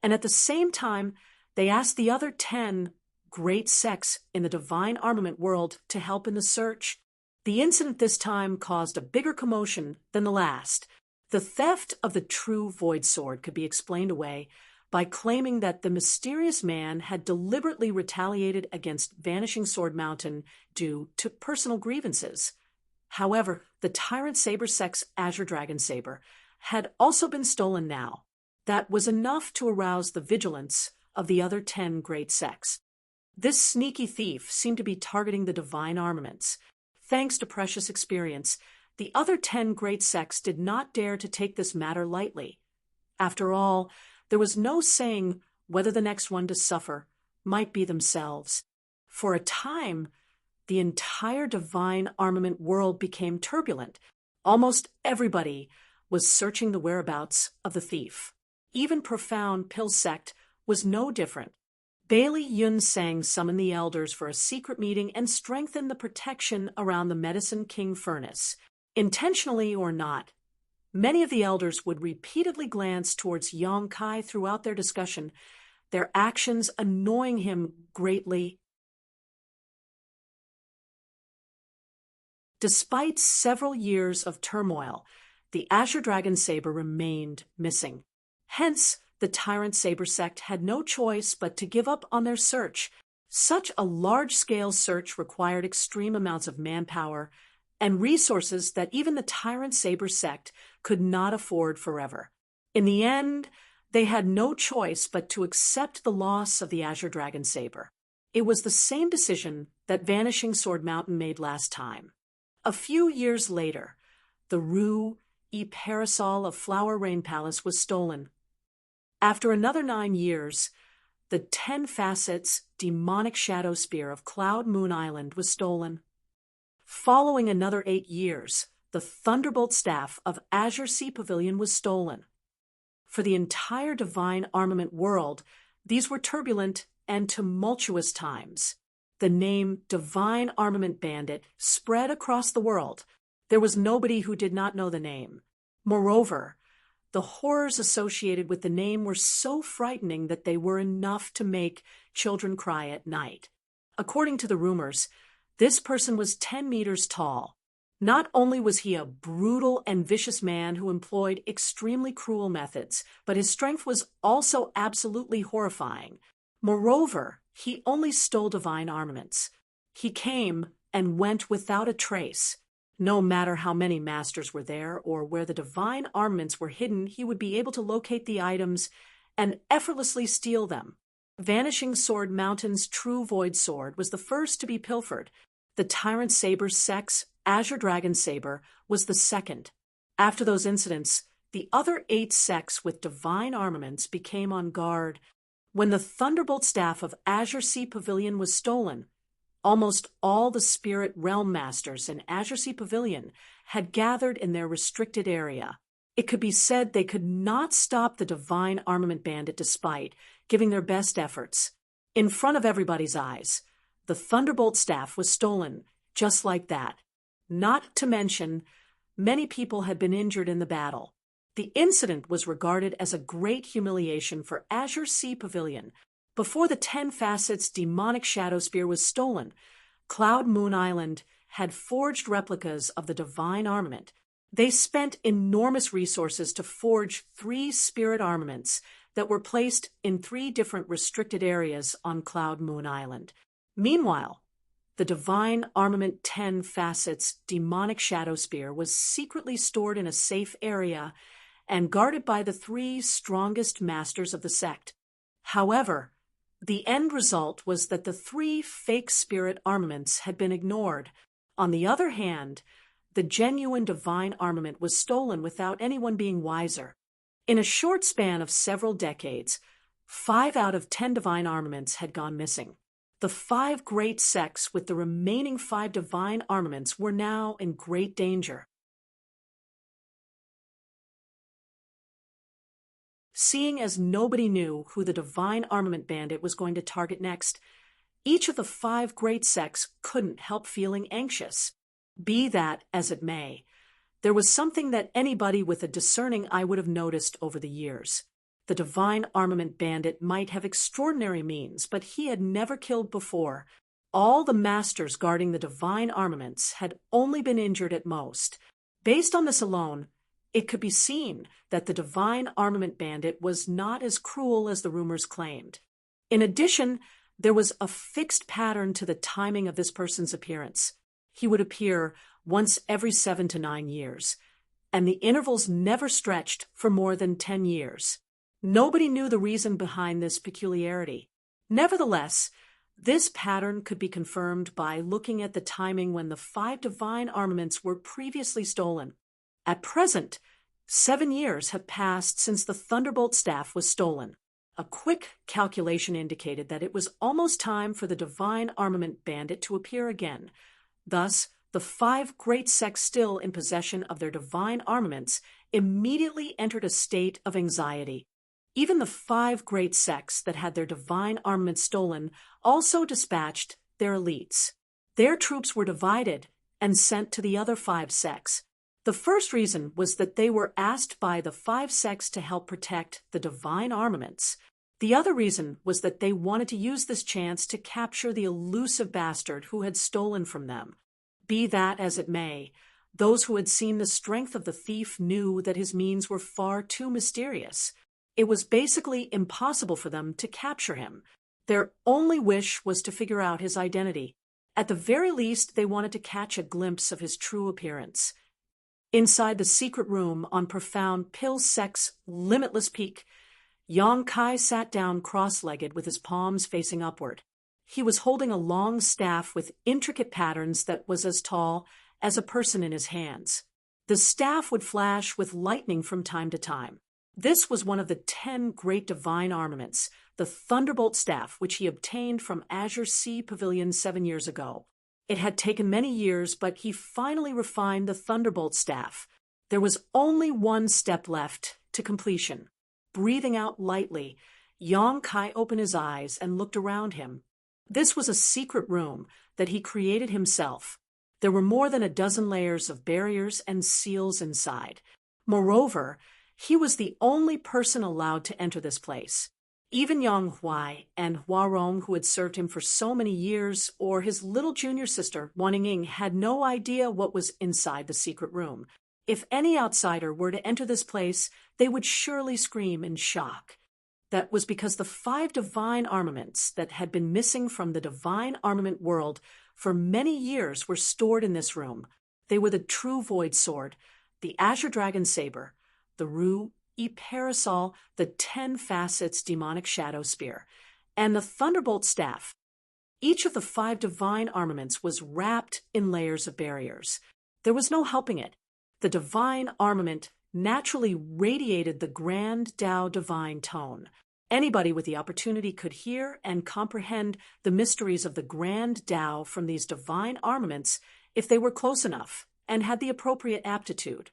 and at the same time, they asked the other 10 great sects in the divine armament world to help in the search. The incident this time caused a bigger commotion than the last. The theft of the true Void Sword could be explained away by claiming that the mysterious man had deliberately retaliated against Vanishing Sword Mountain due to personal grievances. However, the Tyrant Saber sect's Azure Dragon Saber had also been stolen now. That was enough to arouse the vigilance of the other 10 great sects. This sneaky thief seemed to be targeting the divine armaments. Thanks to precious experience, the other 10 great sects did not dare to take this matter lightly. After all, there was no saying whether the next one to suffer might be themselves. For a time, the entire divine armament world became turbulent. Almost everybody was searching the whereabouts of the thief. Even profound Pill sect was no different. Bailey Yun Sang summoned the elders for a secret meeting and strengthened the protection around the Medicine King furnace. Intentionally or not, many of the elders would repeatedly glance towards Yong Kai throughout their discussion, their actions annoying him greatly. Despite several years of turmoil, the Azure Dragon Saber remained missing. Hence, the Tyrant Saber sect had no choice but to give up on their search. Such a large-scale search required extreme amounts of manpower and resources that even the Tyrant Saber sect could not afford forever. In the end, they had no choice but to accept the loss of the Azure Dragon Saber. It was the same decision that Vanishing Sword Mountain made last time. A few years later, the Rue Parasol of Flower Rain Palace was stolen. After another 9 years, the 10 Facets demonic shadow spear of Cloud Moon Island was stolen. Following another 8 years, the Thunderbolt staff of Azure Sea Pavilion was stolen. For the entire divine armament world, these were turbulent and tumultuous times. The name Divine Armament Bandit spread across the world. There was nobody who did not know the name. Moreover, The horrors associated with the name were so frightening that they were enough to make children cry at night. According to the rumors, this person was 10 meters tall. Not only was he a brutal and vicious man who employed extremely cruel methods, but his strength was also absolutely horrifying. Moreover, he only stole divine armaments. He came and went without a trace. No matter how many masters were there or where the divine armaments were hidden, he would be able to locate the items and effortlessly steal them. Vanishing Sword Mountain's true void sword was the first to be pilfered. The Tyrant Saber's sex, Azure Dragon Saber, was the second. After those incidents, the other 8 sects with divine armaments became on guard. When the Thunderbolt Staff of Azure Sea Pavilion was stolen, almost all the Spirit Realm Masters in Azure Sea Pavilion had gathered in their restricted area. It could be said they could not stop the Divine Armament Bandit despite giving their best efforts. In front of everybody's eyes, the Thunderbolt Staff was stolen, just like that. Not to mention, many people had been injured in the battle. The incident was regarded as a great humiliation for Azure Sea Pavilion. Before the 10 Facets demonic shadow spear was stolen, Cloud Moon Island had forged replicas of the divine armament. They spent enormous resources to forge 3 spirit armaments that were placed in 3 different restricted areas on Cloud Moon Island. Meanwhile, the divine armament 10 Facets demonic shadow spear was secretly stored in a safe area and guarded by the 3 strongest masters of the sect. However, the end result was that the 3 fake spirit armaments had been ignored. On the other hand, the genuine divine armament was stolen without anyone being wiser. In a short span of several decades, 5 out of 10 divine armaments had gone missing. The 5 great sects with the remaining 5 divine armaments were now in great danger. Seeing as nobody knew who the divine armament bandit was going to target next, each of the 5 great sects couldn't help feeling anxious. Be that as it may, there was something that anybody with a discerning eye would have noticed over the years. The divine armament bandit might have extraordinary means, but he had never killed before. All the masters guarding the divine armaments had only been injured at most. Based on this alone, it could be seen that the divine armament bandit was not as cruel as the rumors claimed. In addition, there was a fixed pattern to the timing of this person's appearance. He would appear once every 7 to 9 years, and the intervals never stretched for more than 10 years. Nobody knew the reason behind this peculiarity. Nevertheless, this pattern could be confirmed by looking at the timing when the 5 divine armaments were previously stolen. At present, 7 years have passed since the Thunderbolt Staff was stolen. A quick calculation indicated that it was almost time for the divine armament bandit to appear again. Thus, the 5 great sects still in possession of their divine armaments immediately entered a state of anxiety. Even the 5 great sects that had their divine armaments stolen also dispatched their elites. Their troops were divided and sent to the other 5 sects. The first reason was that they were asked by the 5 sects to help protect the divine armaments. The other reason was that they wanted to use this chance to capture the elusive bastard who had stolen from them. Be that as it may, those who had seen the strength of the thief knew that his means were far too mysterious. It was basically impossible for them to capture him. Their only wish was to figure out his identity. At the very least, they wanted to catch a glimpse of his true appearance. Inside the secret room on Profound Pill Sect's limitless peak, Yang Kai sat down cross-legged with his palms facing upward. He was holding a long staff with intricate patterns that was as tall as a person in his hands. The staff would flash with lightning from time to time. This was one of the 10 great divine armaments, the Thunderbolt Staff, which he obtained from Azure Sea Pavilion 7 years ago. It had taken many years, but he finally refined the Thunderbolt Staff. There was only one step left to completion. Breathing out lightly, Yang Kai opened his eyes and looked around him. This was a secret room that he created himself. There were more than a dozen layers of barriers and seals inside. Moreover, He was the only person allowed to enter this place. Even Yang Huai and Huarong, who had served him for so many years, or his little junior sister, Wanning, had no idea what was inside the secret room. If any outsider were to enter this place, they would surely scream in shock. That was because the 5 divine armaments that had been missing from the divine armament world for many years were stored in this room. They were the true void sword, the azure dragon saber, the Ru Parasol, the 10 facets demonic shadow spear, and the thunderbolt staff. Each of the 5 divine armaments was wrapped in layers of barriers. There was no helping it. The divine armament naturally radiated the grand Tao divine tone. Anybody with the opportunity could hear and comprehend the mysteries of the grand Tao from these divine armaments if they were close enough and had the appropriate aptitude.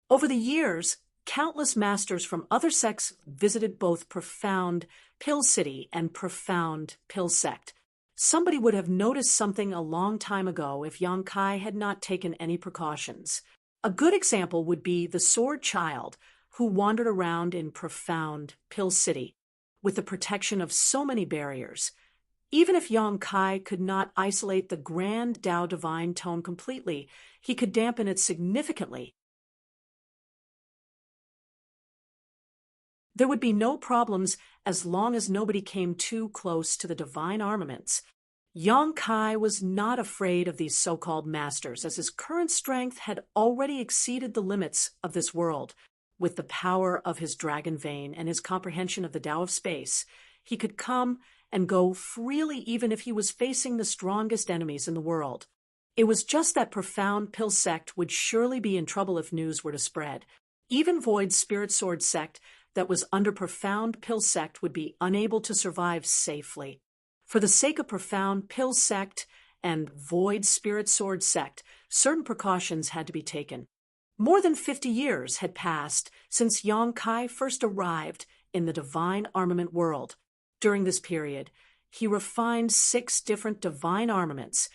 Over the years, countless masters from other sects visited both Profound Pill City and Profound Pill Sect. Somebody would have noticed something a long time ago if Yang Kai had not taken any precautions. A good example would be the Sword Child, who wandered around in Profound Pill City with the protection of so many barriers. Even if Yang Kai could not isolate the grand Tao divine tone completely, he could dampen it significantly. There would be no problems as long as nobody came too close to the divine armaments. Yang Kai was not afraid of these so-called masters, as his current strength had already exceeded the limits of this world. With the power of his dragon vein and his comprehension of the Tao of space, he could come and go freely even if he was facing the strongest enemies in the world. It was just that Profound Pill Sect would surely be in trouble if news were to spread. Even Void Spirit Sword Sect that was under Profound Pill Sect would be unable to survive safely. For the sake of Profound Pill Sect and Void Spirit Sword Sect, certain precautions had to be taken. More than 50 years had passed since Yang Kai first arrived in the divine armament world. During this period, he refined 6 different divine armaments,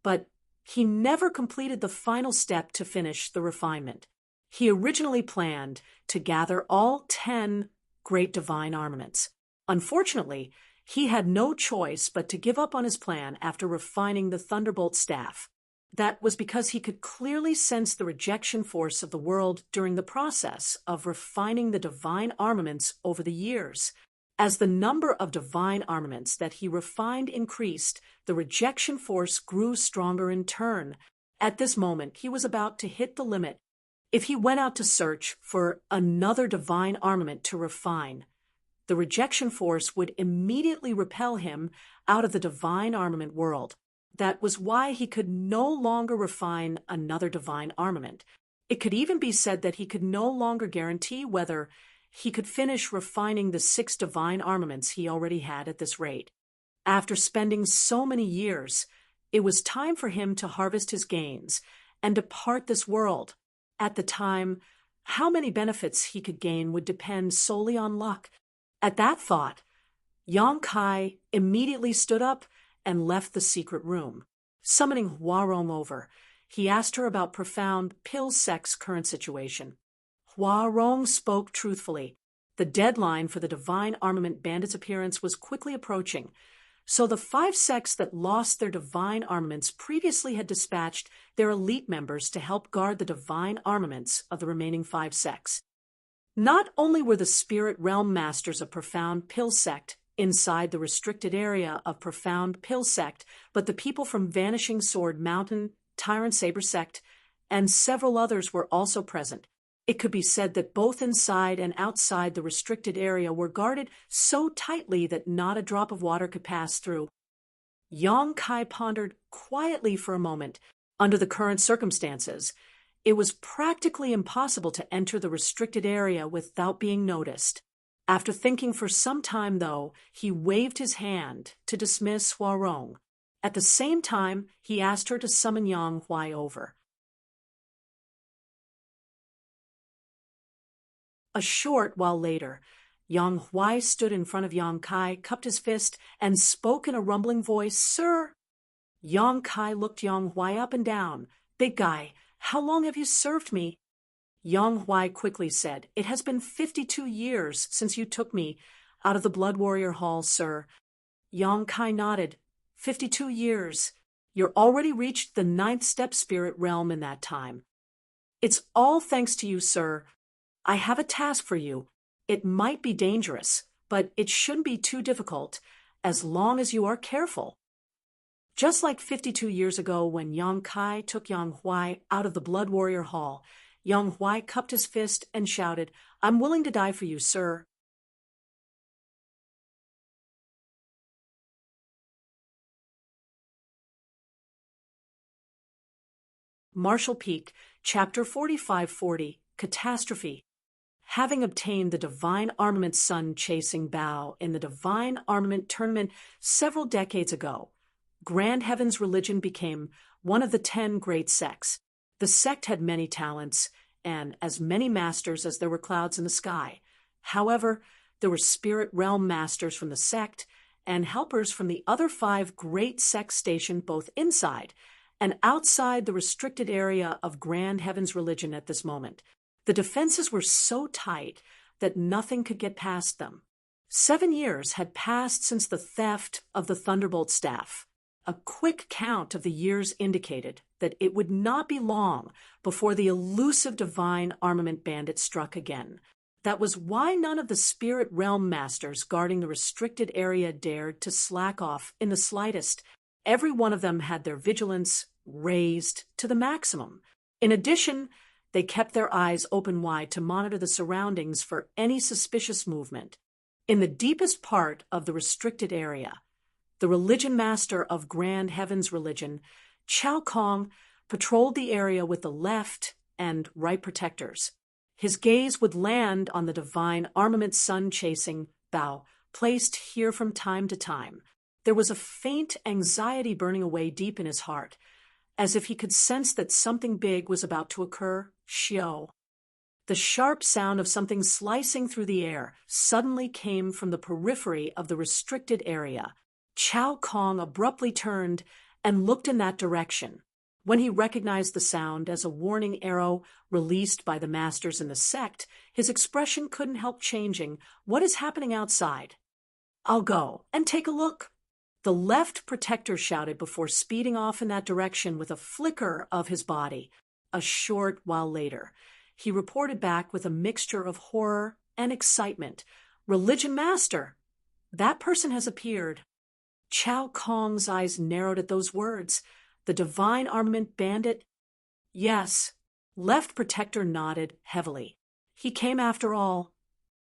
but he never completed the final step to finish the refinement. He originally planned to gather all 10 great divine armaments. Unfortunately, he had no choice but to give up on his plan after refining the Thunderbolt staff. That was because he could clearly sense the rejection force of the world during the process of refining the divine armaments over the years. As the number of divine armaments that he refined increased, the rejection force grew stronger in turn. At this moment, he was about to hit the limit. If he went out to search for another divine armament to refine, the rejection force would immediately repel him out of the divine armament world. That was why he could no longer refine another divine armament. It could even be said that he could no longer guarantee whether he could finish refining the 6 divine armaments he already had at this rate. After spending so many years, it was time for him to harvest his gains and depart this world. At the time, how many benefits he could gain would depend solely on luck. At that thought, Yang Kai immediately stood up and left the secret room. Summoning Huarong over, he asked her about Profound Pill Sect's current situation. Huarong spoke truthfully. The deadline for the divine armament bandit's appearance was quickly approaching, so the 5 sects that lost their divine armaments previously had dispatched their elite members to help guard the divine armaments of the remaining 5 sects. Not only were the spirit realm masters of Profound Pill Sect inside the restricted area of Profound Pill Sect, but the people from Vanishing Sword Mountain, Tyrant Saber Sect, and several others were also present. It could be said that both inside and outside the restricted area were guarded so tightly that not a drop of water could pass through. Yang Kai pondered quietly for a moment. Under the current circumstances, it was practically impossible to enter the restricted area without being noticed. After thinking for some time, though, he waved his hand to dismiss Huarong. At the same time, he asked her to summon Yang Huai over. A short while later, Yang Huai stood in front of Yang Kai, cupped his fist, and spoke in a rumbling voice, "Sir!" Yang Kai looked Yang Huai up and down. "Big guy, how long have you served me?" Yang Huai quickly said, "It has been 52 years since you took me out of the Blood Warrior Hall, sir." Yang Kai nodded. 52 years. You're already reached the 9th step spirit realm in that time. It's all thanks to you, sir. I have a task for you. It might be dangerous, but it shouldn't be too difficult, as long as you are careful. Just like 52 years ago when Yang Kai took Yang Huai out of the Blood Warrior Hall, Yang Huai cupped his fist and shouted, "I'm willing to die for you, sir." Marshall Peak, Chapter 4540, Catastrophe. Having obtained the Divine Armament Sun-chasing bow in the Divine Armament Tournament several decades ago, Grand Heaven's religion became one of the 10 great sects. The sect had many talents and as many masters as there were clouds in the sky. However, there were spirit realm masters from the sect and helpers from the other 5 great sects stationed both inside and outside the restricted area of Grand Heaven's religion at this moment. The defenses were so tight that nothing could get past them. 7 years had passed since the theft of the Thunderbolt staff. A quick count of the years indicated that it would not be long before the elusive Divine Armament Bandit struck again. That was why none of the Spirit Realm Masters guarding the restricted area dared to slack off in the slightest. Every one of them had their vigilance raised to the maximum. In addition, they kept their eyes open wide to monitor the surroundings for any suspicious movement. In the deepest part of the restricted area, the religion master of Grand Heaven's religion, Chao Kong, patrolled the area with the left and right protectors. His gaze would land on the Divine Armament Sun-chasing bow, placed here from time to time. There was a faint anxiety burning away deep in his heart, as if he could sense that something big was about to occur. Xiao. The sharp sound of something slicing through the air suddenly came from the periphery of the restricted area. Chao Kong abruptly turned and looked in that direction. When he recognized the sound as a warning arrow released by the masters in the sect, his expression couldn't help changing. "What is happening outside?" "I'll go and take a look." The left protector shouted before speeding off in that direction with a flicker of his body. A short while later, he reported back with a mixture of horror and excitement. "Religion Master! That person has appeared." Chao Kong's eyes narrowed at those words. "The Divine Armament Bandit?" "Yes." Left protector nodded heavily. "He came after all."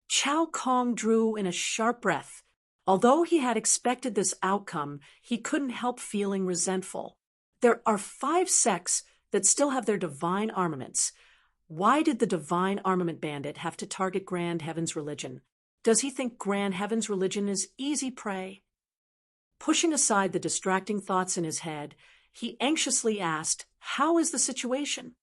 Chao Kong drew in a sharp breath. Although he had expected this outcome, he couldn't help feeling resentful. There are 5 sects that still have their divine armaments. Why did the Divine Armament Bandit have to target Grand Heaven's religion? Does he think Grand Heaven's religion is easy prey? Pushing aside the distracting thoughts in his head, he anxiously asked, "How is the situation?"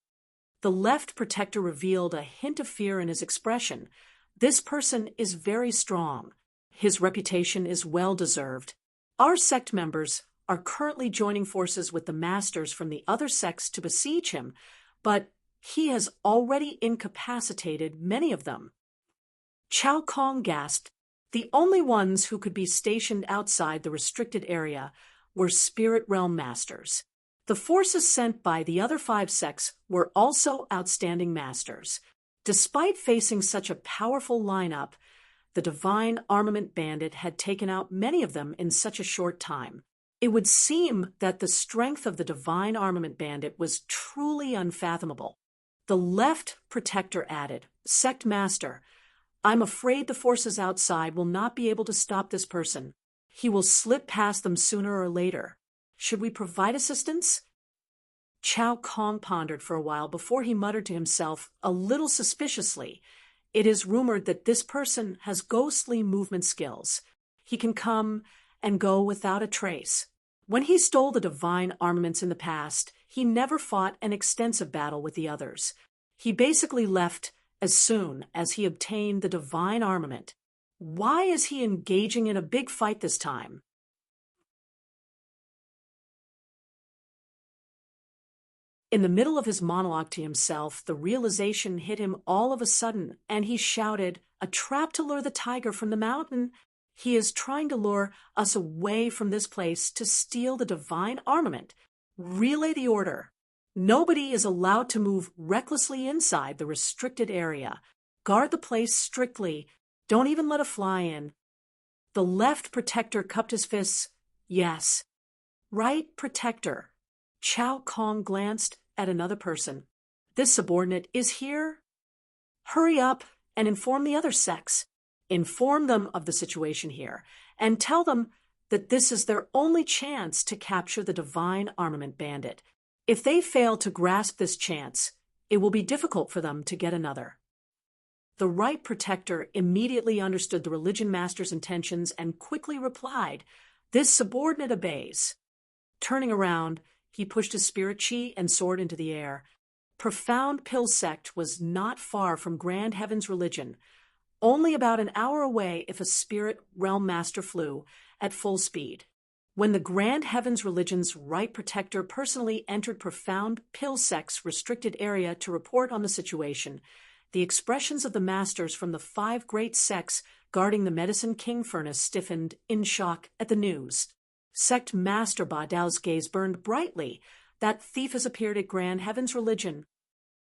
The left protector revealed a hint of fear in his expression. "This person is very strong. His reputation is well-deserved. Our sect members are currently joining forces with the masters from the other sects to besiege him, but he has already incapacitated many of them." Chao Kong gasped. The only ones who could be stationed outside the restricted area were Spirit Realm Masters. The forces sent by the other 5 sects were also outstanding masters. Despite facing such a powerful lineup, the Divine Armament Bandit had taken out many of them in such a short time. It would seem that the strength of the Divine Armament Bandit was truly unfathomable. The left protector added, "Sect Master, I'm afraid the forces outside will not be able to stop this person. He will slip past them sooner or later. Should we provide assistance?" Chao Kong pondered for a while before he muttered to himself, a little suspiciously, "It is rumored that this person has ghostly movement skills. He can come and go without a trace. When he stole the divine armaments in the past, he never fought an extensive battle with the others. He basically left as soon as he obtained the divine armament. Why is he engaging in a big fight this time?" In the middle of his monologue to himself, the realization hit him all of a sudden, and he shouted, "A trap to lure the tiger from the mountain! He is trying to lure us away from this place to steal the divine armament. Relay the order. Nobody is allowed to move recklessly inside the restricted area. Guard the place strictly. Don't even let a fly in." The left protector cupped his fists. "Yes." "Right protector." Chow Kong glanced at another person. "This subordinate is here?" "Hurry up and inform the other sects. Inform them of the situation here, and tell them that this is their only chance to capture the divine armament bandit. If they fail to grasp this chance, it will be difficult for them to get another." The right protector immediately understood the religion master's intentions and quickly replied, "This subordinate obeys." Turning around, he pushed his spirit chi and soared into the air. Profound Pill Sect was not far from Grand Heaven's religion, only about an hour away if a spirit realm master flew at full speed. When the Grand Heaven's religion's right protector personally entered Profound Pill Sect's restricted area to report on the situation, the expressions of the masters from the 5 great sects guarding the Medicine King furnace stiffened in shock at the news. Sect Master Ba Dao's gaze burned brightly. "That thief has appeared at Grand Heaven's religion."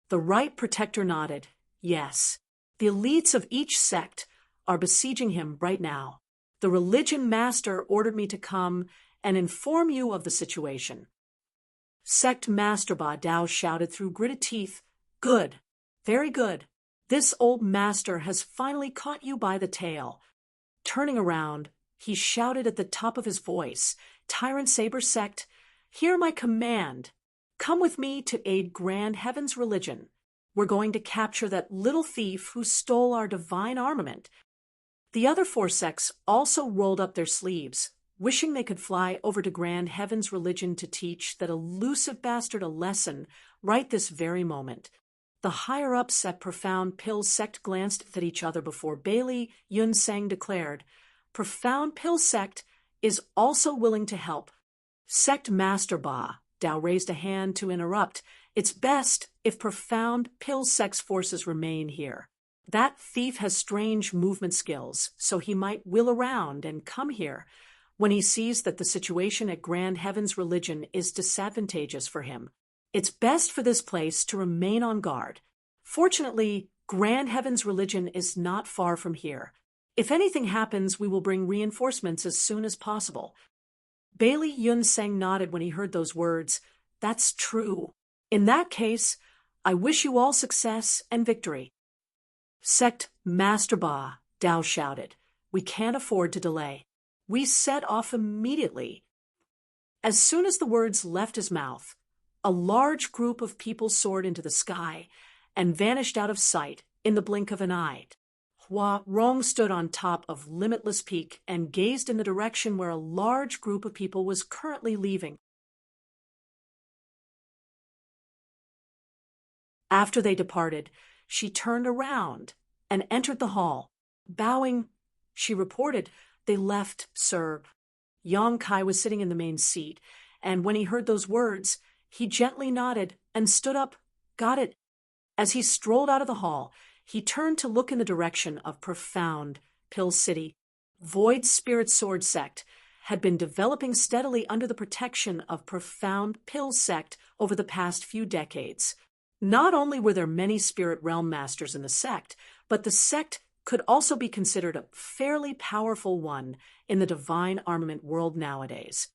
The right protector nodded. "Yes. The elites of each sect are besieging him right now. The religion master ordered me to come and inform you of the situation." Sect Master Ba Dao shouted through gritted teeth, "Good. Very good. This old master has finally caught you by the tail." Turning around, he shouted at the top of his voice, "Tyrant Saber Sect, hear my command. Come with me to aid Grand Heaven's religion. We're going to capture that little thief who stole our divine armament." The other 4 sects also rolled up their sleeves, wishing they could fly over to Grand Heaven's religion to teach that elusive bastard a lesson right this very moment. The higher-ups at Profound Pill Sect glanced at each other before Bailey Yun Sang declared, "Profound Pill Sect is also willing to help." Sect Master Ba Dao raised a hand to interrupt. "It's best if Profound Pill Sect's forces remain here. That thief has strange movement skills, so he might wheel around and come here when he sees that the situation at Grand Heaven's religion is disadvantageous for him. It's best for this place to remain on guard. Fortunately, Grand Heaven's religion is not far from here. If anything happens, we will bring reinforcements as soon as possible." Bailey Yun Sang nodded when he heard those words. "That's true. In that case, I wish you all success and victory." Sect Master Ba Dao shouted, "We can't afford to delay." We set off immediately. As soon as the words left his mouth, a large group of people soared into the sky and vanished out of sight in the blink of an eye. Hua Rong stood on top of Limitless Peak and gazed in the direction where a large group of people was currently leaving. After they departed, she turned around and entered the hall. Bowing, she reported, "They left, sir." Yang Kai was sitting in the main seat, and when he heard those words, he gently nodded and stood up. "Got it." As he strolled out of the hall, he turned to look in the direction of Profound Pill City. Void Spirit Sword Sect had been developing steadily under the protection of Profound Pill Sect over the past few decades. Not only were there many spirit realm masters in the sect, but the sect could also be considered a fairly powerful one in the divine armament world nowadays.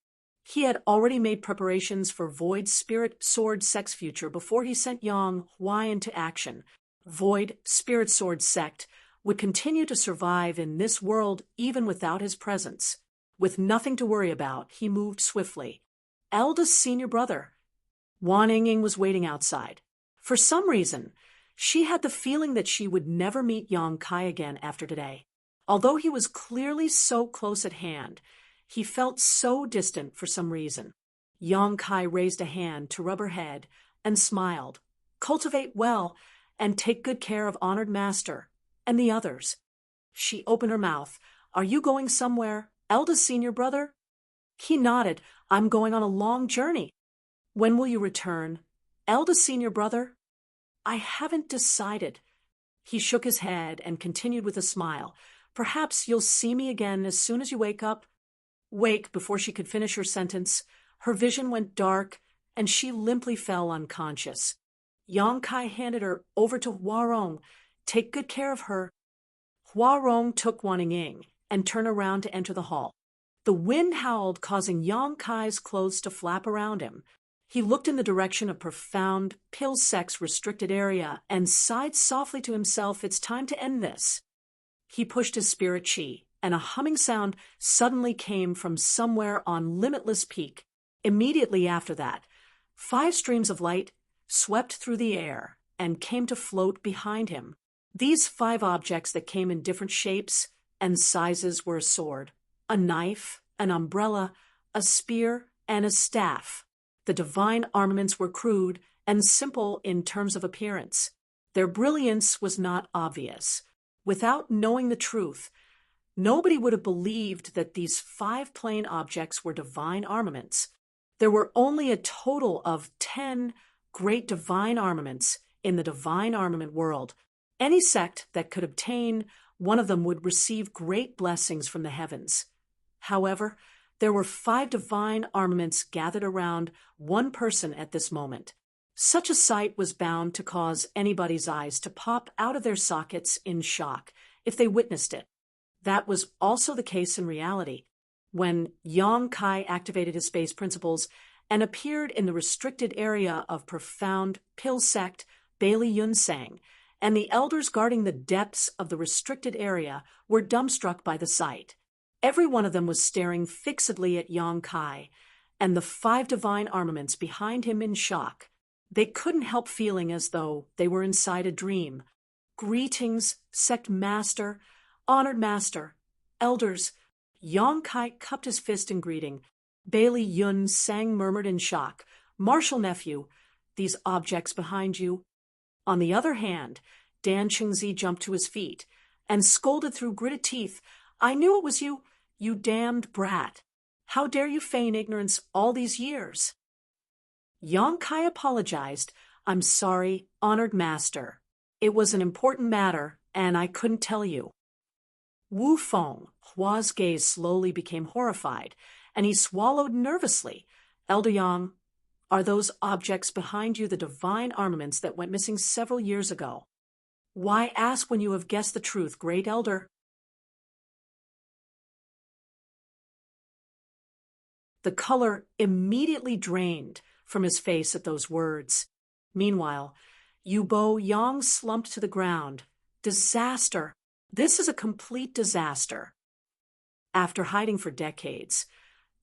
He had already made preparations for Void Spirit Sword Sect's future before he sent Yang Hua into action. Void Spirit Sword Sect would continue to survive in this world even without his presence. With nothing to worry about, he moved swiftly. Eldest senior brother. Wan Ying was waiting outside. For some reason, she had the feeling that she would never meet Yang Kai again after today. Although he was clearly so close at hand, he felt so distant for some reason. Yang Kai raised a hand to rub her head and smiled. "Cultivate well and take good care of Honored Master and the others." She opened her mouth. "Are you going somewhere, eldest senior brother?" He nodded. "I'm going on a long journey." "When will you return?" eldest senior brother? I haven't decided. He shook his head and continued with a smile. Perhaps you'll see me again as soon as you wake up. Wake, before she could finish her sentence, her vision went dark and she limply fell unconscious. Yang Kai handed her over to Huarong. Take good care of her. Huarong took Wanning and turned around to enter the hall. The wind howled, causing Yang Kai's clothes to flap around him. He looked in the direction of profound, pill-sex restricted area and sighed softly to himself, it's time to end this. He pushed his spirit chi, and a humming sound suddenly came from somewhere on Limitless Peak. Immediately after that, 5 streams of light swept through the air and came to float behind him. These 5 objects that came in different shapes and sizes were a sword, a knife, an umbrella, a spear, and a staff. The divine armaments were crude and simple in terms of appearance. Their brilliance was not obvious. Without knowing the truth, nobody would have believed that these 5 plain objects were divine armaments. There were only a total of 10 great divine armaments in the divine armament world. Any sect that could obtain one of them would receive great blessings from the heavens. However, there were 5 divine armaments gathered around one person at this moment. Such a sight was bound to cause anybody's eyes to pop out of their sockets in shock if they witnessed it. That was also the case in reality. When Yang Kai activated his space principles and appeared in the restricted area of profound pill sect Bailey Yunsang, and the elders guarding the depths of the restricted area were dumbstruck by the sight. Every one of them was staring fixedly at Yang Kai and the 5 divine armaments behind him in shock. They couldn't help feeling as though they were inside a dream. Greetings, sect master, honored master, elders. Yang Kai cupped his fist in greeting. Bailey Yun Sang murmured in shock. Martial nephew, these objects behind you. On the other hand, Dan Qingzi jumped to his feet and scolded through gritted teeth. I knew it was you, you damned brat. How dare you feign ignorance all these years? Yang Kai apologized. I'm sorry, honored master. It was an important matter, and I couldn't tell you. Wu Feng, Hua's gaze slowly became horrified, and he swallowed nervously. Elder Yang, are those objects behind you the divine armaments that went missing several years ago? Why ask when you have guessed the truth, great elder? The color immediately drained from his face at those words. Meanwhile, Yubo Yang slumped to the ground. Disaster! This is a complete disaster. After hiding for decades,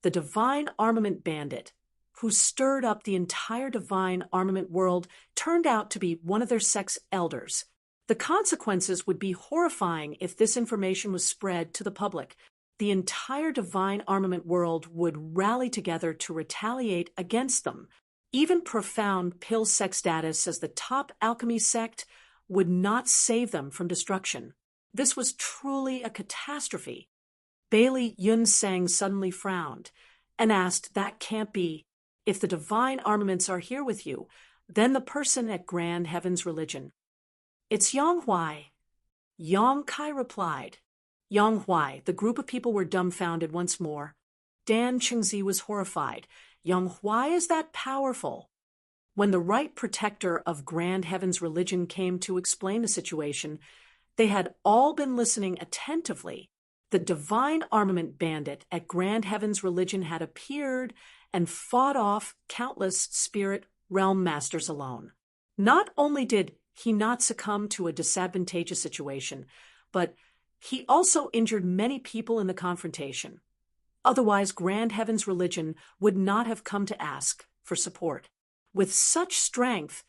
the divine armament bandit, who stirred up the entire divine armament world, turned out to be one of their sect's elders. The consequences would be horrifying if this information was spread to the public. The entire divine armament world would rally together to retaliate against them. Even profound pill sect status as the top alchemy sect would not save them from destruction. This was truly a catastrophe. Bailey Yunsang suddenly frowned and asked, that can't be. If the divine armaments are here with you, then the person at Grand Heaven's religion. It's Yang Huai. Yang Kai replied. Yang Huai, the group of people were dumbfounded once more. Dan Qingzi was horrified. Yang Huai is that powerful. When the right protector of Grand Heaven's religion came to explain the situation, they had all been listening attentively. The divine armament bandit at Grand Heaven's religion had appeared and fought off countless spirit realm masters alone. Not only did he not succumb to a disadvantageous situation, but he also injured many people in the confrontation. Otherwise, Grand Heaven's religion would not have come to ask for support. With such strength,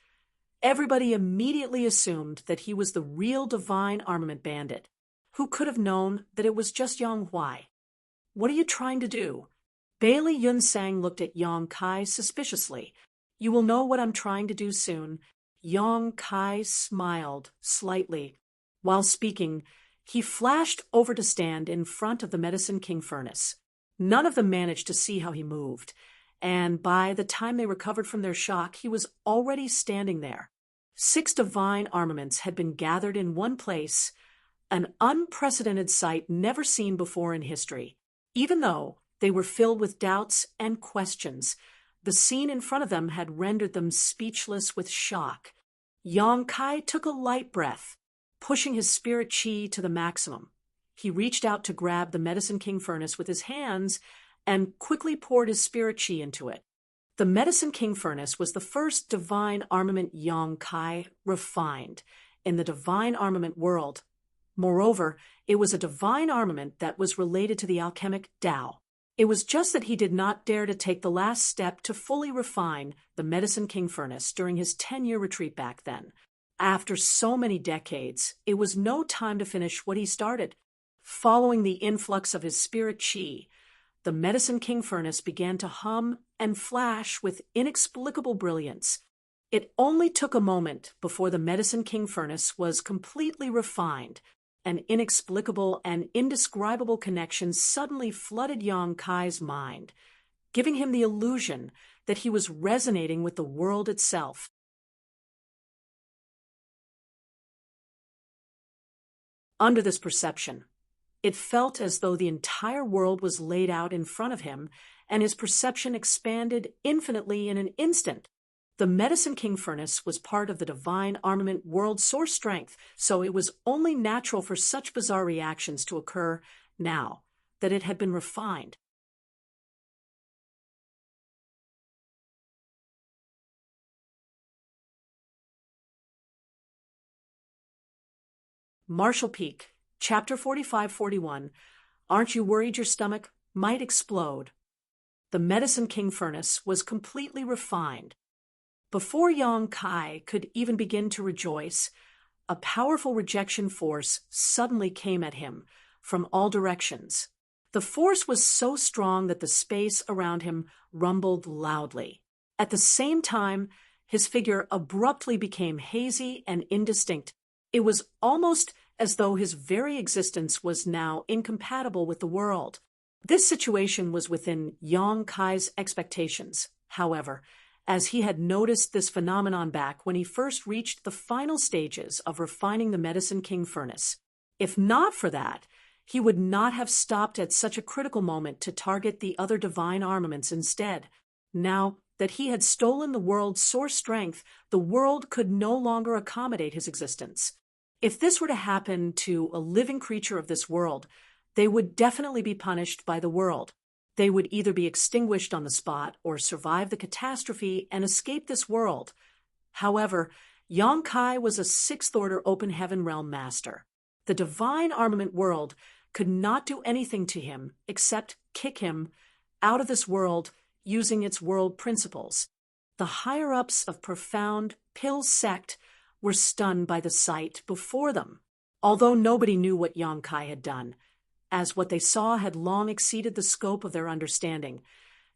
everybody immediately assumed that he was the real divine armament bandit. Who could have known that it was just Yang Huai? What are you trying to do? Bailey Yunsang looked at Yang Kai suspiciously. You will know what I'm trying to do soon. Yang Kai smiled slightly. While speaking, he flashed over to stand in front of the Medicine King furnace. None of them managed to see how he moved, and by the time they recovered from their shock, he was already standing there. 6 divine armaments had been gathered in one place, an unprecedented sight never seen before in history. Even though they were filled with doubts and questions, the scene in front of them had rendered them speechless with shock. Yang Kai took a light breath, pushing his spirit chi to the maximum. He reached out to grab the Medicine King furnace with his hands and quickly poured his spirit chi into it. The Medicine King furnace was the first divine armament Yang Kai refined in the divine armament world. Moreover, it was a divine armament that was related to the alchemic Tao. It was just that he did not dare to take the last step to fully refine the Medicine King furnace during his 10-year retreat back then. After so many decades, it was no time to finish what he started. Following the influx of his spirit chi, the Medicine King furnace began to hum and flash with inexplicable brilliance. It only took a moment before the Medicine King furnace was completely refined. An inexplicable and indescribable connection suddenly flooded Yang Kai's mind, giving him the illusion that he was resonating with the world itself. Under this perception, it felt as though the entire world was laid out in front of him, and his perception expanded infinitely in an instant. The Medicine King furnace was part of the divine armament world source strength, so it was only natural for such bizarre reactions to occur now that it had been refined. Marshall Peak, Chapter 45-41, Aren't You Worried Your Stomach Might Explode? The Medicine King furnace was completely refined. Before Yang Kai could even begin to rejoice, a powerful rejection force suddenly came at him from all directions. The force was so strong that the space around him rumbled loudly. At the same time, his figure abruptly became hazy and indistinct. It was almost as though his very existence was now incompatible with the world. This situation was within Yang Kai's expectations, however, as he had noticed this phenomenon back when he first reached the final stages of refining the Medicine King furnace. If not for that, he would not have stopped at such a critical moment to target the other divine armaments instead. Now that he had stolen the world's source strength, the world could no longer accommodate his existence. If this were to happen to a living creature of this world, they would definitely be punished by the world. They would either be extinguished on the spot or survive the catastrophe and escape this world. However, Yang Kai was a 6th-order open heaven realm master. The divine armament world could not do anything to him except kick him out of this world using its world principles. The higher-ups of profound Pill sect were stunned by the sight before them, although nobody knew what Yang Kai had done, as what they saw had long exceeded the scope of their understanding.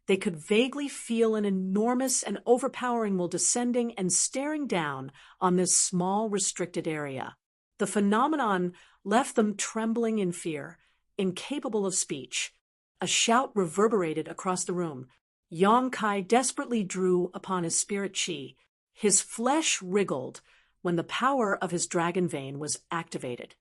They could vaguely feel an enormous and overpowering will descending and staring down on this small, restricted area. The phenomenon left them trembling in fear, incapable of speech. A shout reverberated across the room. Yang Kai desperately drew upon his spirit chi. His flesh wriggled when the power of his dragon vein was activated.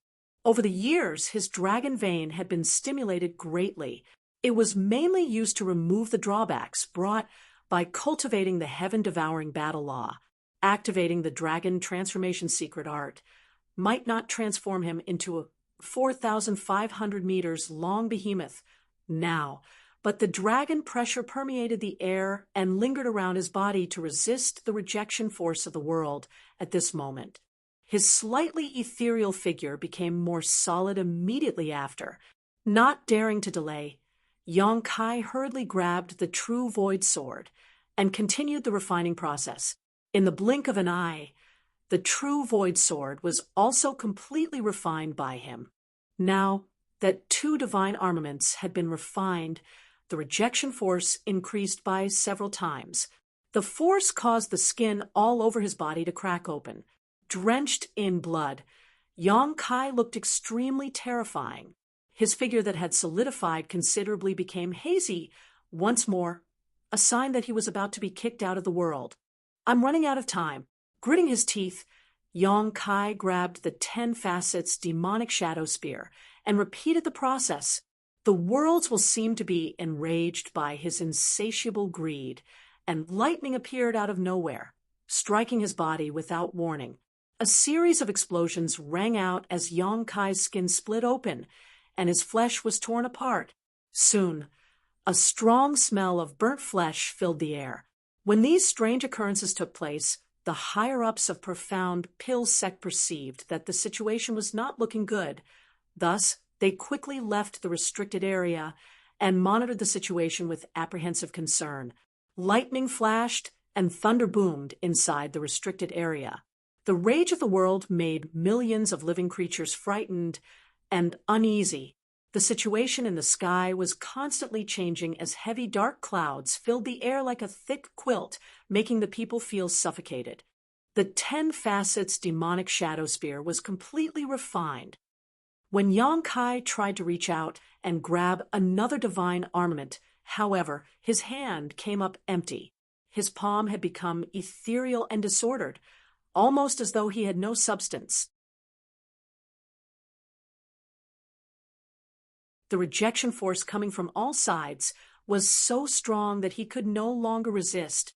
Over the years, his dragon vein had been stimulated greatly. It was mainly used to remove the drawbacks brought by cultivating the heaven-devouring battle law. Activating the dragon transformation secret art might not transform him into a 4,500 meters long behemoth now, but the dragon pressure permeated the air and lingered around his body to resist the rejection force of the world at this moment. His slightly ethereal figure became more solid immediately after. Not daring to delay, Yang Kai hurriedly grabbed the true void sword and continued the refining process. In the blink of an eye, the true void sword was also completely refined by him. Now that 2 divine armaments had been refined, the rejection force increased by several times. The force caused the skin all over his body to crack open. Drenched in blood, Yang Kai looked extremely terrifying. His figure that had solidified considerably became hazy once more a sign that he was about to be kicked out of the world. I'm running out of time. Gritting his teeth, Yong Kai grabbed the 10 facets demonic shadow spear and repeated the process. The worlds will seem to be enraged by his insatiable greed, and lightning appeared out of nowhere, striking his body without warning. A series of explosions rang out as Yong Kai's skin split open, and his flesh was torn apart. Soon, a strong smell of burnt flesh filled the air. When these strange occurrences took place, the higher-ups of profound Pil Sect perceived that the situation was not looking good. Thus, they quickly left the restricted area and monitored the situation with apprehensive concern. Lightning flashed and thunder boomed inside the restricted area. The rage of the world made millions of living creatures frightened and uneasy. The situation in the sky was constantly changing as heavy dark clouds filled the air like a thick quilt, making the people feel suffocated. The 10 facets demonic shadow spear was completely refined. When Yong Kai tried to reach out and grab another divine armament, however, his hand came up empty. His palm had become ethereal and disordered, almost as though he had no substance. The rejection force coming from all sides was so strong that he could no longer resist.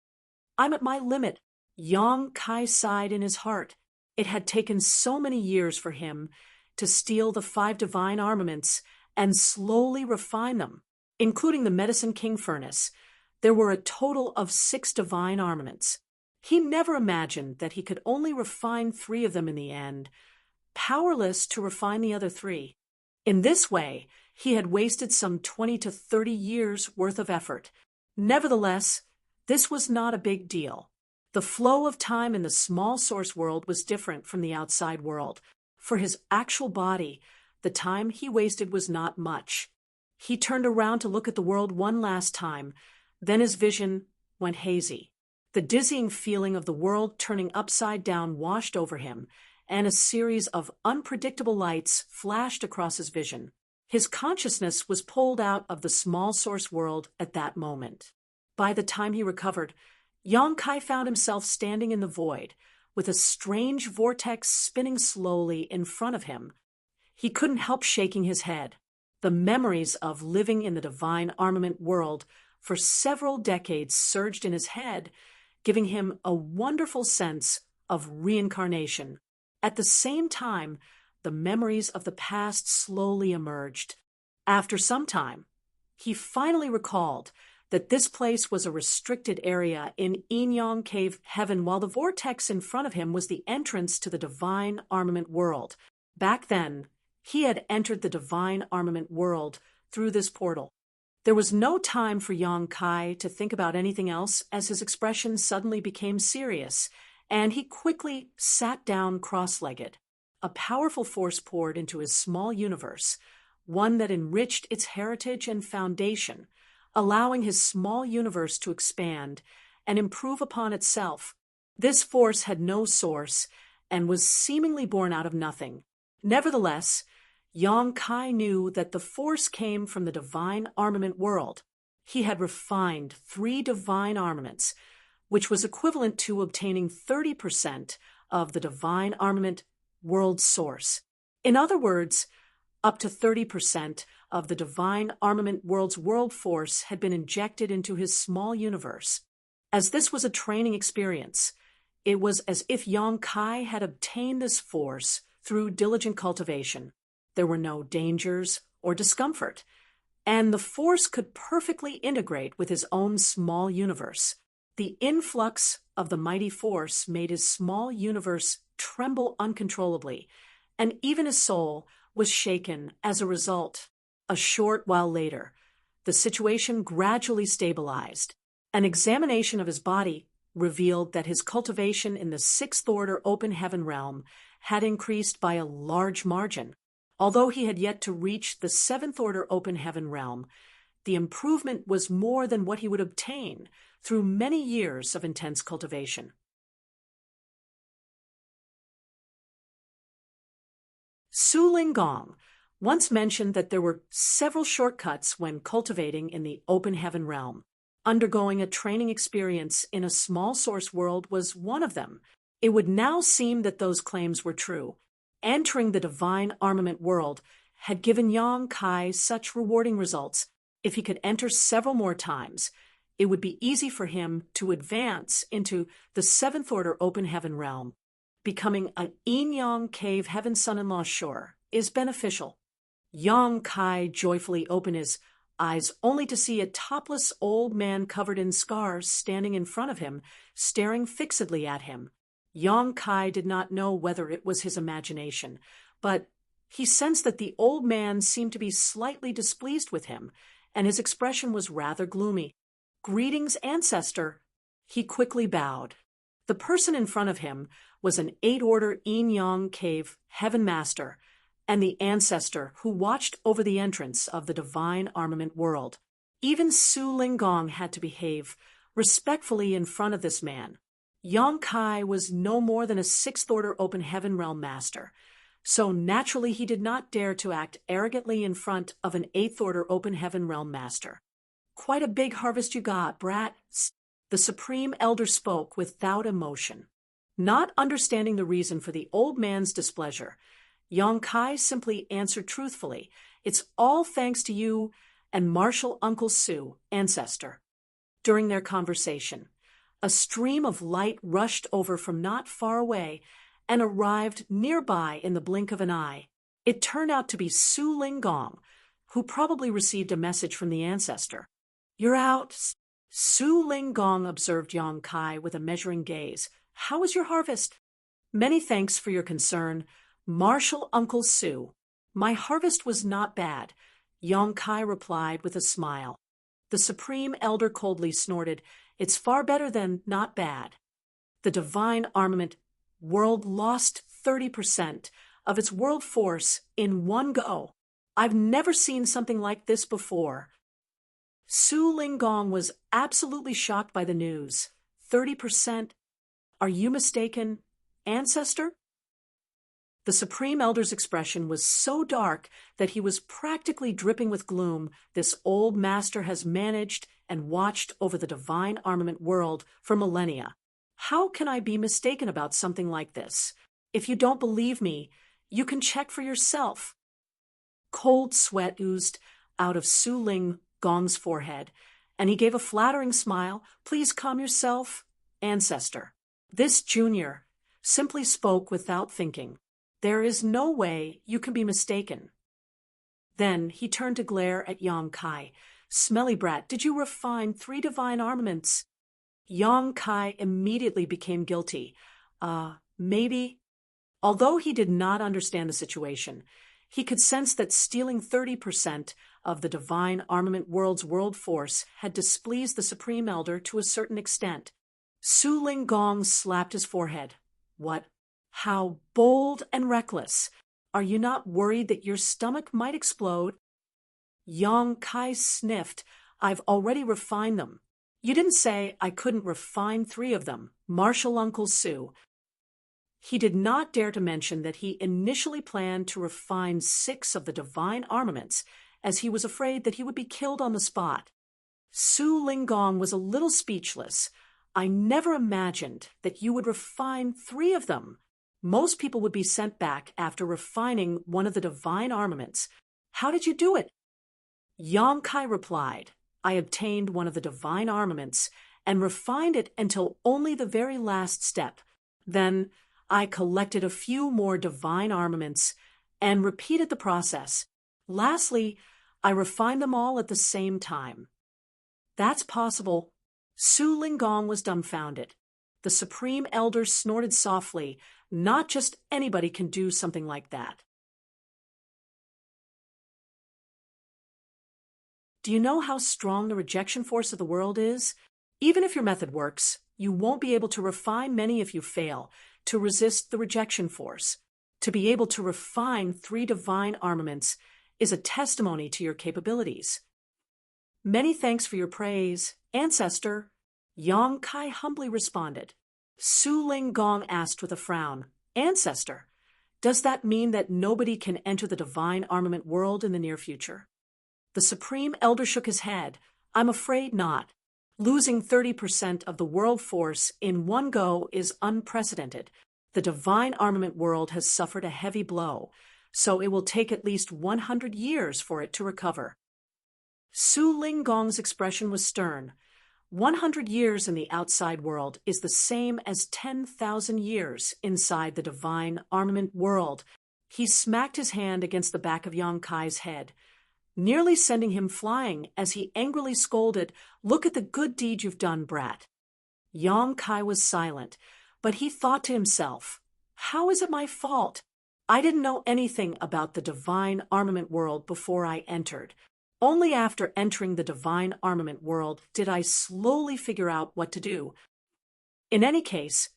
I'm at my limit, Yong Kai sighed in his heart. It had taken so many years for him to steal the 5 divine armaments and slowly refine them, including the Medicine King furnace. There were a total of 6 divine armaments. He never imagined that he could only refine 3 of them in the end, powerless to refine the other 3. In this way, he had wasted some 20 to 30 years' worth of effort. Nevertheless, this was not a big deal. The flow of time in the small source world was different from the outside world. For his actual body, the time he wasted was not much. He turned around to look at the world one last time, then his vision went hazy. The dizzying feeling of the world turning upside down washed over him, and a series of unpredictable lights flashed across his vision. His consciousness was pulled out of the small source world at that moment. By the time he recovered, Yong Kai found himself standing in the void, with a strange vortex spinning slowly in front of him. He couldn't help shaking his head. The memories of living in the divine armament world for several decades surged in his head, giving him a wonderful sense of reincarnation. At the same time, the memories of the past slowly emerged. After some time, he finally recalled that this place was a restricted area in Enyong Cave Heaven, while the vortex in front of him was the entrance to the divine armament world. Back then, he had entered the divine armament world through this portal. There was no time for Yong Kai to think about anything else, as his expression suddenly became serious, and he quickly sat down cross-legged. A powerful force poured into his small universe, one that enriched its heritage and foundation, allowing his small universe to expand and improve upon itself. This force had no source and was seemingly born out of nothing. Nevertheless, Yong Kai knew that the force came from the divine armament world. He had refined 3 divine armaments, which was equivalent to obtaining 30% of the divine armament world source. In other words, up to 30% of the divine armament world's world force had been injected into his small universe. As this was a training experience, it was as if Yong Kai had obtained this force through diligent cultivation. There were no dangers or discomfort, and the force could perfectly integrate with his own small universe. The influx of the mighty force made his small universe tremble uncontrollably, and even his soul was shaken as a result. A short while later, the situation gradually stabilized. An examination of his body revealed that his cultivation in the 6th order open heaven realm had increased by a large margin. Although he had yet to reach the 7th order open heaven realm, the improvement was more than what he would obtain through many years of intense cultivation. Su Linggong once mentioned that there were several shortcuts when cultivating in the open heaven realm. Undergoing a training experience in a small source world was one of them. It would now seem that those claims were true. Entering the divine armament world had given Yang Kai such rewarding results. If he could enter several more times, it would be easy for him to advance into the seventh order open heaven realm. Becoming an yin-yang cave heaven son-in-law sure is beneficial. Yang Kai joyfully opened his eyes only to see a topless old man covered in scars standing in front of him, staring fixedly at him. Yang Kai did not know whether it was his imagination, but he sensed that the old man seemed to be slightly displeased with him, and his expression was rather gloomy. "Greetings, ancestor." He quickly bowed. The person in front of him was an 8-order yin-yang cave heaven master, and the ancestor who watched over the entrance of the divine armament world. Even Su Linggong had to behave respectfully in front of this man. Yang Kai was no more than a 6th-order open heaven realm master, so naturally he did not dare to act arrogantly in front of an 8th-order open heaven realm master. "Quite a big harvest you got, brat," the Supreme Elder spoke without emotion. Not understanding the reason for the old man's displeasure, Yang Kai simply answered truthfully, "It's all thanks to you and Martial Uncle Su, ancestor." During their conversation, a stream of light rushed over from not far away and arrived nearby in the blink of an eye. It turned out to be Su Linggong, who probably received a message from the ancestor. "You're out." Su Linggong observed Yang Kai with a measuring gaze. "How was your harvest?" "Many thanks for your concern, Martial Uncle Su. My harvest was not bad," Yang Kai replied with a smile. The Supreme Elder coldly snorted, "It's far better than not bad." The divine armament world lost 30% of its world force in one go. "I've never seen something like this before." Su Linggong was absolutely shocked by the news. 30%? Are you mistaken, ancestor? The Supreme Elder's expression was so dark that he was practically dripping with gloom. This old master has managed and watched over the divine armament world for millennia. How can I be mistaken about something like this? If you don't believe me, you can check for yourself. Cold sweat oozed out of Su Linggong's forehead, and he gave a flattering smile. "Please calm yourself, ancestor." This junior simply spoke without thinking. "There is no way you can be mistaken." Then he turned to glare at Yang Kai. "Smelly brat, did you refine 3 divine armaments?" Yang Kai immediately became guilty. Maybe. Although he did not understand the situation, he could sense that stealing 30% of the divine armament world's world force had displeased the Supreme Elder to a certain extent. Su Linggong slapped his forehead. "What? How bold and reckless! Are you not worried that your stomach might explode?" Yang Kai sniffed. "I've already refined them." "You didn't say I couldn't refine 3 of them, Martial Uncle Su." He did not dare to mention that he initially planned to refine 6 of the divine armaments, as he was afraid that he would be killed on the spot. Su Linggong was a little speechless. "I never imagined that you would refine 3 of them. Most people would be sent back after refining one of the divine armaments. How did you do it?" Yang Kai replied, "I obtained one of the divine armaments and refined it until only the very last step. Then I collected a few more divine armaments and repeated the process. Lastly, I refined them all at the same time." "That's possible." Su Linggong was dumbfounded. The Supreme Elder snorted softly. "Not just anybody can do something like that." Do you know how strong the rejection force of the world is? Even if your method works, you won't be able to refine many if you fail to resist the rejection force. To be able to refine 3 divine armaments is a testimony to your capabilities. "Many thanks for your praise, ancestor," Yang Kai humbly responded. Su Linggong asked with a frown, "Ancestor, does that mean that nobody can enter the divine armament world in the near future?" The Supreme Elder shook his head. "I'm afraid not. Losing 30% of the world force in one go is unprecedented. The divine armament world has suffered a heavy blow, so it will take at least 100 years for it to recover. Su Linggong's expression was stern. 100 years in the outside world is the same as 10,000 years inside the divine armament world. He smacked his hand against the back of Yang Kai's head, nearly sending him flying as he angrily scolded, "Look at the good deed you've done, brat." Yang Kai was silent, but he thought to himself, "How is it my fault? I didn't know anything about the divine armament world before I entered. Only after entering the divine armament world did I slowly figure out what to do." In any case,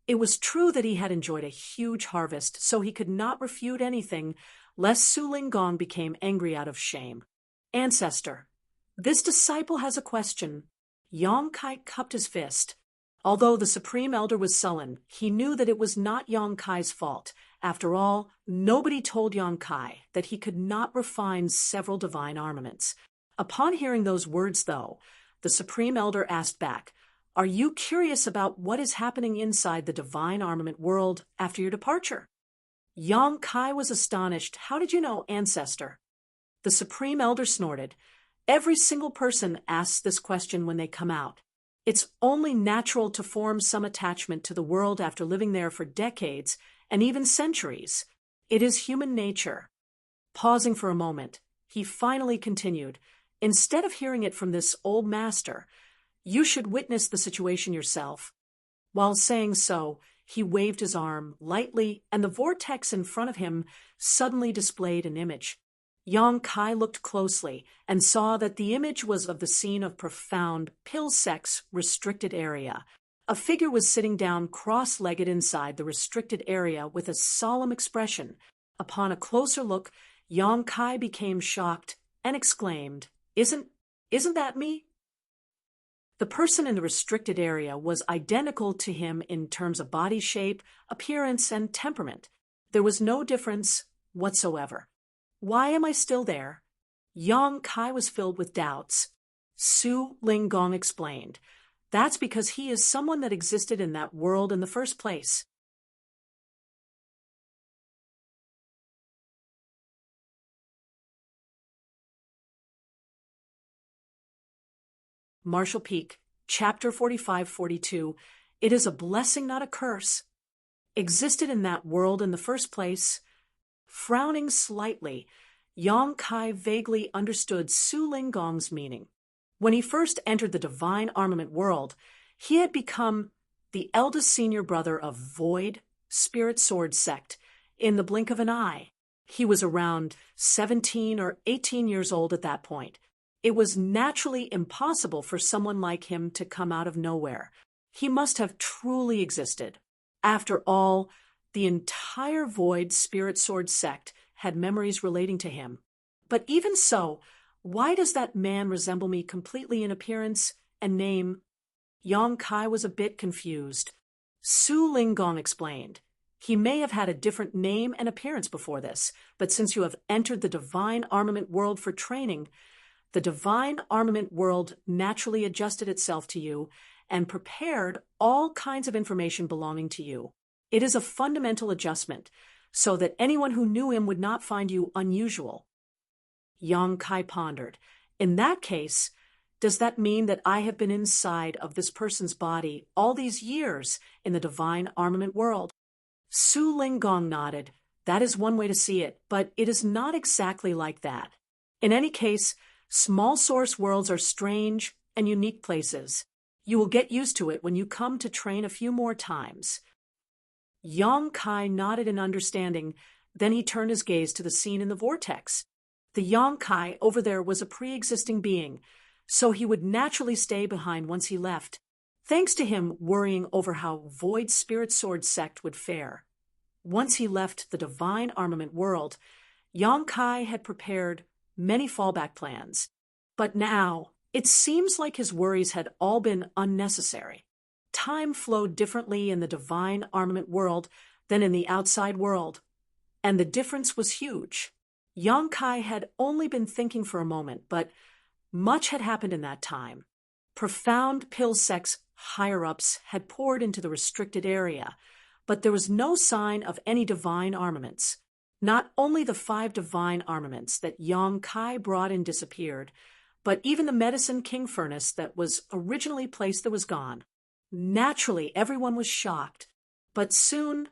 it was true that he had enjoyed a huge harvest, so he could not refute anything, lest Su Linggong became angry out of shame. "Ancestor, this disciple has a question." Yang Kai cupped his fist. Although the Supreme Elder was sullen, he knew that it was not Yang Kai's fault. After all, nobody told Yang Kai that he could not refine several divine armaments. Upon hearing those words, though, the Supreme Elder asked back, "Are you curious about what is happening inside the divine armament world after your departure?" Yang Kai was astonished. "How did you know, Ancestor?" The Supreme Elder snorted. "Every single person asks this question when they come out. It's only natural to form some attachment to the world after living there for decades and even centuries. It is human nature." Pausing for a moment, he finally continued, "Instead of hearing it from this old master, you should witness the situation yourself." While saying so, he waved his arm lightly, and the vortex in front of him suddenly displayed an image. Yang Kai looked closely and saw that the image was of the scene of profound pill-sex restricted area. A figure was sitting down cross-legged inside the restricted area with a solemn expression. Upon a closer look, Yang Kai became shocked and exclaimed, Isn't that me?" The person in the restricted area was identical to him in terms of body shape, appearance, and temperament. There was no difference whatsoever. "Why am I still there?" Yang Kai was filled with doubts. Su Linggong explained, "That's because he is someone that existed in that world in the first place." Marshall Peak, Chapter 45-42, "It is a blessing, not a curse." Existed in that world in the first place. Frowning slightly, Yang Kai vaguely understood Su Linggong's meaning. When he first entered the divine armament world, he had become the eldest senior brother of Void Spirit Sword sect in the blink of an eye. He was around 17 or 18 years old at that point. It was naturally impossible for someone like him to come out of nowhere. He must have truly existed. After all, the entire Void Spirit Sword sect had memories relating to him. But even so, why does that man resemble me completely in appearance and name? Yang Kai was a bit confused. Su Linggong explained, "He may have had a different name and appearance before this, but since you have entered the divine armament world for training, the divine armament world naturally adjusted itself to you and prepared all kinds of information belonging to you. It is a fundamental adjustment, so that anyone who knew him would not find you unusual." Yang Kai pondered. "In that case, does that mean that I have been inside of this person's body all these years in the divine armament world?" Su Linggong nodded. "That is one way to see it, but it is not exactly like that. In any case, small source worlds are strange and unique places. You will get used to it when you come to train a few more times." Yang Kai nodded in understanding, then he turned his gaze to the scene in the vortex. The Yang Kai over there was a pre-existing being, so he would naturally stay behind once he left, thanks to him worrying over how Void Spirit Sword sect would fare. Once he left the divine armament world, Yang Kai had prepared many fallback plans, but now it seems like his worries had all been unnecessary. Time flowed differently in the divine armament world than in the outside world, and the difference was huge. Yang Kai had only been thinking for a moment, but much had happened in that time. Profound Pilsek's higher-ups had poured into the restricted area, but there was no sign of any divine armaments. Not only the 5 divine armaments that Yong Kai brought in disappeared, but even the Medicine King furnace that was originally placed there was gone. Naturally, everyone was shocked, but soon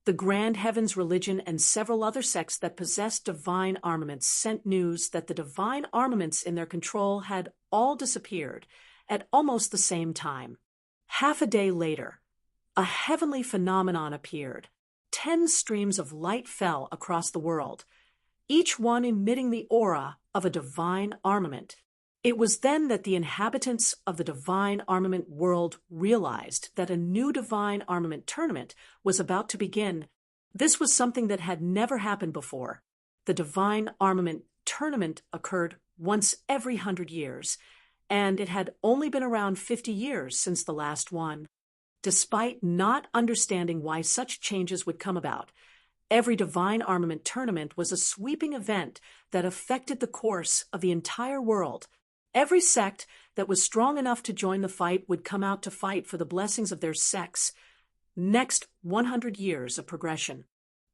the Grand Heavens religion and several other sects that possessed divine armaments sent news that the divine armaments in their control had all disappeared at almost the same time. Half a day later, a heavenly phenomenon appeared. 10 streams of light fell across the world, each one emitting the aura of a divine armament. It was then that the inhabitants of the divine armament world realized that a new divine armament tournament was about to begin. This was something that had never happened before. The divine armament tournament occurred once every 100 years, and it had only been around 50 years since the last one. Despite not understanding why such changes would come about, every divine armament tournament was a sweeping event that affected the course of the entire world. Every sect that was strong enough to join the fight would come out to fight for the blessings of their sects. Next 100 years of progression.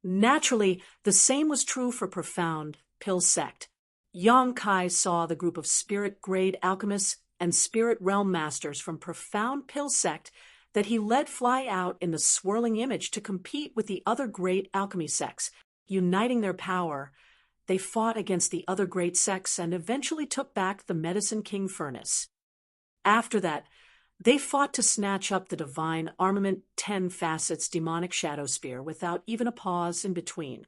Naturally, the same was true for Profound Pilsect. Yong Kai saw the group of spirit-grade alchemists and spirit realm masters from Profound Pilsect that he led fly out in the swirling image to compete with the other great alchemy sects. Uniting their power, they fought against the other great sects and eventually took back the Medicine King furnace. After that, they fought to snatch up the divine armament 10 facets demonic shadow spear without even a pause in between.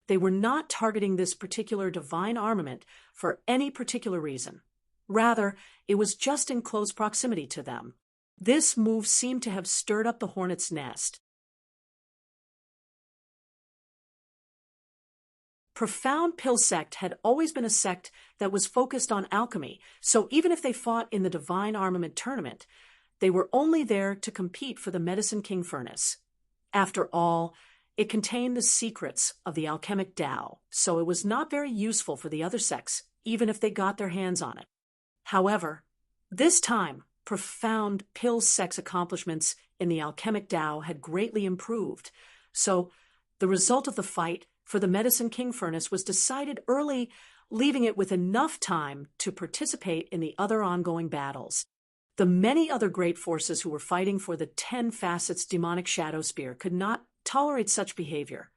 They were not targeting this particular divine armament for any particular reason. Rather, it was just in close proximity to them. This move seemed to have stirred up the hornet's nest. Profound Pilsect had always been a sect that was focused on alchemy, so even if they fought in the Divine Armament Tournament, they were only there to compete for the Medicine King furnace. After all, it contained the secrets of the alchemic Tao, so it was not very useful for the other sects, even if they got their hands on it. However, this time, Profound Pilsect's accomplishments in the alchemic Tao had greatly improved, so the result of the fight for the Medicine King furnace was decided early, leaving it with enough time to participate in the other ongoing battles. The many other great forces who were fighting for the 10 facets demonic shadow spear could not tolerate such behavior.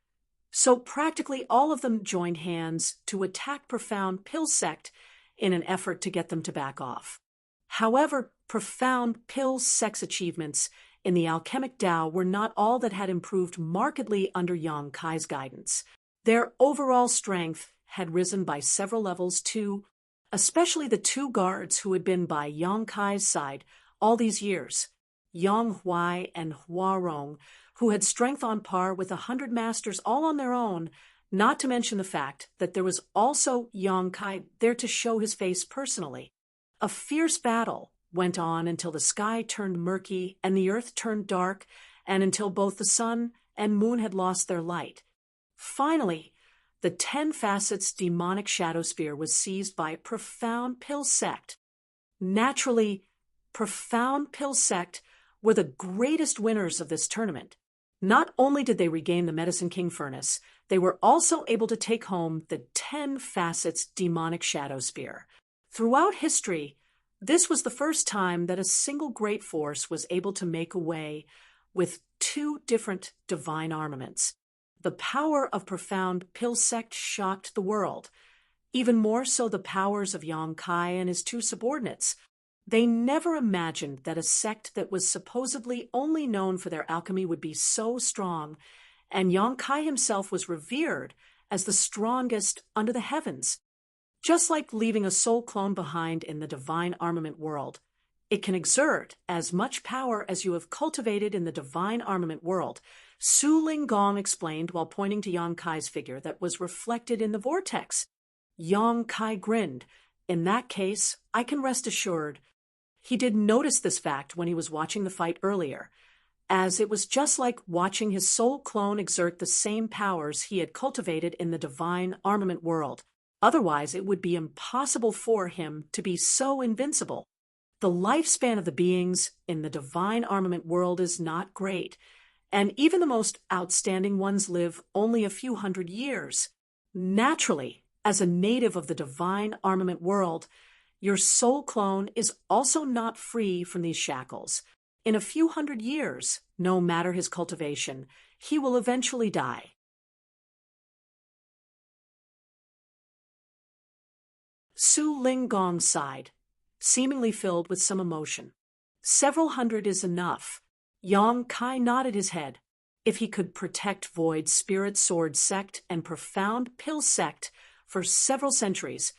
So practically all of them joined hands to attack Profound Pilsect in an effort to get them to back off. However, Profound Pilsect's achievements in the alchemic Tao were not all that had improved markedly under Yong Kai's guidance. Their overall strength had risen by several levels too, especially the 2 guards who had been by Yong Kai's side all these years, Yong Huai and Huarong, who had strength on par with 100 masters all on their own, not to mention the fact that there was also Yong Kai there to show his face personally. A fierce battle went on until the sky turned murky and the earth turned dark, and until both the sun and moon had lost their light. Finally, the 10 facets demonic shadow spear was seized by Profound Pilsect. Naturally, Profound Pilsect were the greatest winners of this tournament. Not only did they regain the Medicine King furnace, they were also able to take home the 10 facets demonic shadow spear. Throughout history, this was the first time that a single great force was able to make away with 2 different divine armaments. The power of Profound Pilsect shocked the world, even more so the powers of Yong Kai and his 2 subordinates. They never imagined that a sect that was supposedly only known for their alchemy would be so strong, and Yong Kai himself was revered as the strongest under the heavens. Just like leaving a soul clone behind in the divine armament world, it can exert as much power as you have cultivated in the divine armament world. Su Linggong explained while pointing to Yong Kai's figure that was reflected in the vortex. Yong Kai grinned. In that case, I can rest assured. He did notice this fact when he was watching the fight earlier, as it was just like watching his soul clone exert the same powers he had cultivated in the divine armament world. Otherwise, it would be impossible for him to be so invincible. The lifespan of the beings in the divine armament world is not great, and even the most outstanding ones live only a few hundred years. Naturally, as a native of the divine armament world, your soul clone is also not free from these shackles. In a few hundred years, no matter his cultivation, he will eventually die. Su Linggong sighed, seemingly filled with some emotion. Several hundred is enough. Yang Kai nodded his head. If he could protect Void Spirit Sword Sect and Profound Pill Sect for several centuries,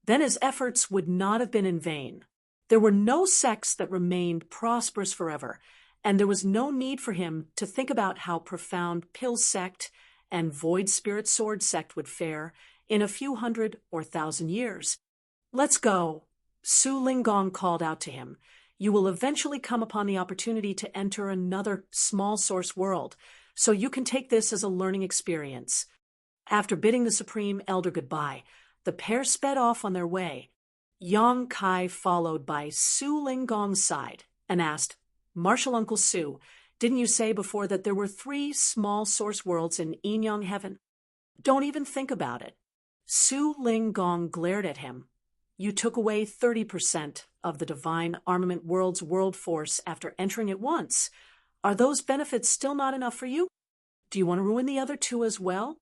then his efforts would not have been in vain. There were no sects that remained prosperous forever, and there was no need for him to think about how Profound Pill Sect and Void Spirit Sword Sect would fare in a few hundred or thousand years. Let's go, Su Linggong called out to him. You will eventually come upon the opportunity to enter another small source world, so you can take this as a learning experience. After bidding the Supreme Elder goodbye, the pair sped off on their way. Yang Kai followed by Su Linggong's side and asked, Martial Uncle Su, didn't you say before that there were 3 small source worlds in Yin Heaven? Don't even think about it. Su Linggong glared at him. You took away 30% of the divine armament world's world force after entering it once. Are those benefits still not enough for you? Do you want to ruin the other 2 as well?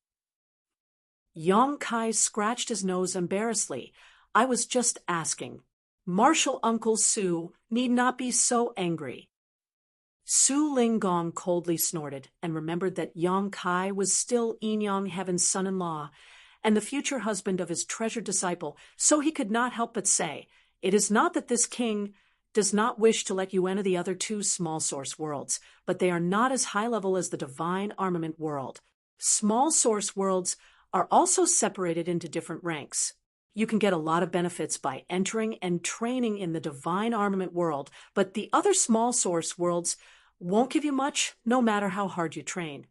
Yang Kai scratched his nose embarrassedly. I was just asking. Martial Uncle Su need not be so angry. Su Linggong coldly snorted and remembered that Yang Kai was still Yin Heaven's son-in-law and the future husband of his treasured disciple, so he could not help but say, It is not that this king does not wish to let you enter the other 2 small source worlds, but they are not as high level as the divine armament world. Small source worlds are also separated into different ranks. You can get a lot of benefits by entering and training in the divine armament world, but the other small source worlds won't give you much no matter how hard you train.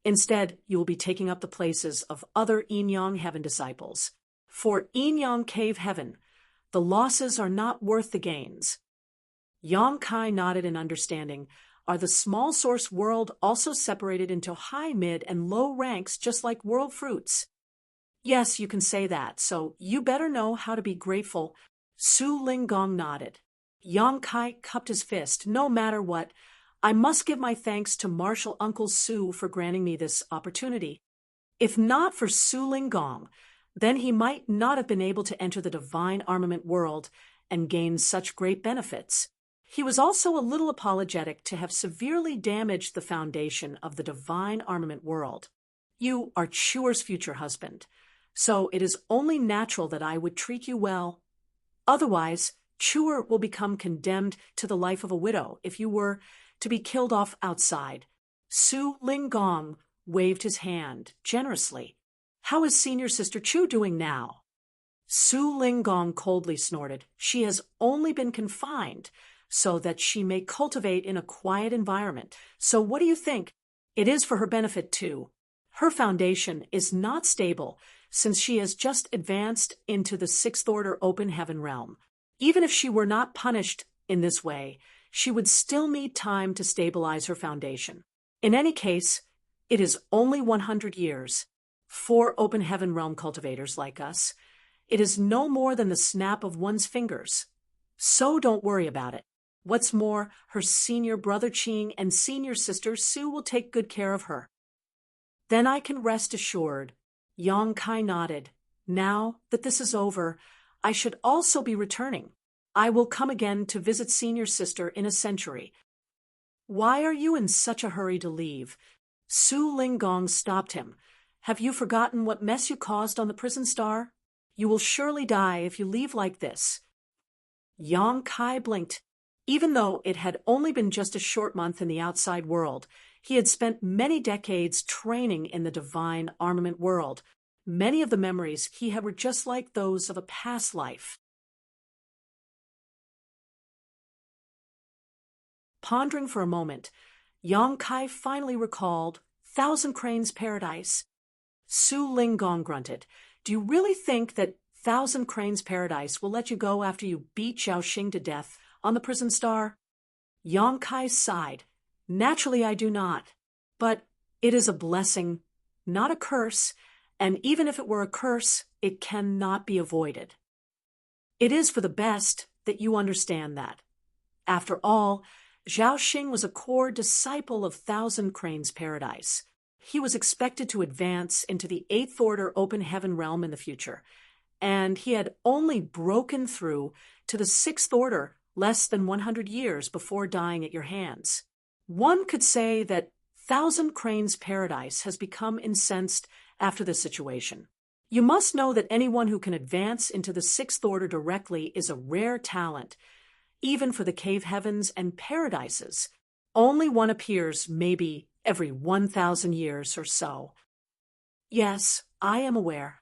Instead, you will be taking up the places of other Yin Heaven disciples. For Yin Cave Heaven, the losses are not worth the gains. Yang Kai nodded in understanding. Are the small source world also separated into high, mid, and low ranks just like world fruits? Yes, you can say that, so you better know how to be grateful. Su Linggong nodded. Yang Kai cupped his fist. No matter what, I must give my thanks to Martial Uncle Su for granting me this opportunity. If not for Su Linggong, then he might not have been able to enter the divine armament world and gain such great benefits. He was also a little apologetic to have severely damaged the foundation of the divine armament world. You are Chuer's future husband, so it is only natural that I would treat you well. Otherwise, Chuer will become condemned to the life of a widow if you were to be killed off outside. Su Linggong waved his hand generously. How is senior sister Chu doing now? Su Linggong coldly snorted. She has only been confined so that she may cultivate in a quiet environment. So what do you think? It is for her benefit too. Her foundation is not stable since she has just advanced into the 6th order open heaven realm. Even if she were not punished in this way, she would still need time to stabilize her foundation. In any case, it is only 100 years. For open heaven realm cultivators like us, it is no more than the snap of one's fingers. So don't worry about it. What's more, her senior brother Qing and senior sister Su will take good care of her. Then I can rest assured. Yang Kai nodded. Now that this is over, I should also be returning. I will come again to visit senior sister in a century. Why are you in such a hurry to leave? Su Linggong stopped him. Have you forgotten what mess you caused on the prison star? You will surely die if you leave like this. Yang Kai blinked. Even though it had only been just a short month in the outside world, he had spent many decades training in the divine armament world. Many of the memories he had were just like those of a past life. Pondering for a moment, Yang Kai finally recalled Thousand Cranes Paradise. Su Linggong grunted. Do you really think that Thousand Cranes Paradise will let you go after you beat Xiaoxing to death on the prison star? Yang Kai sighed. Naturally I do not. But it is a blessing, not a curse, and even if it were a curse, it cannot be avoided. It is for the best that you understand that. After all, Zhao Xing was a core disciple of Thousand Cranes Paradise. He was expected to advance into the Eighth Order Open Heaven realm in the future, and he had only broken through to the Sixth Order less than 100 years before dying at your hands. One could say that Thousand Cranes Paradise has become incensed after this situation. You must know that anyone who can advance into the Sixth Order directly is a rare talent, even for the cave heavens and paradises. Only one appears maybe every 1,000 years or so. Yes, I am aware.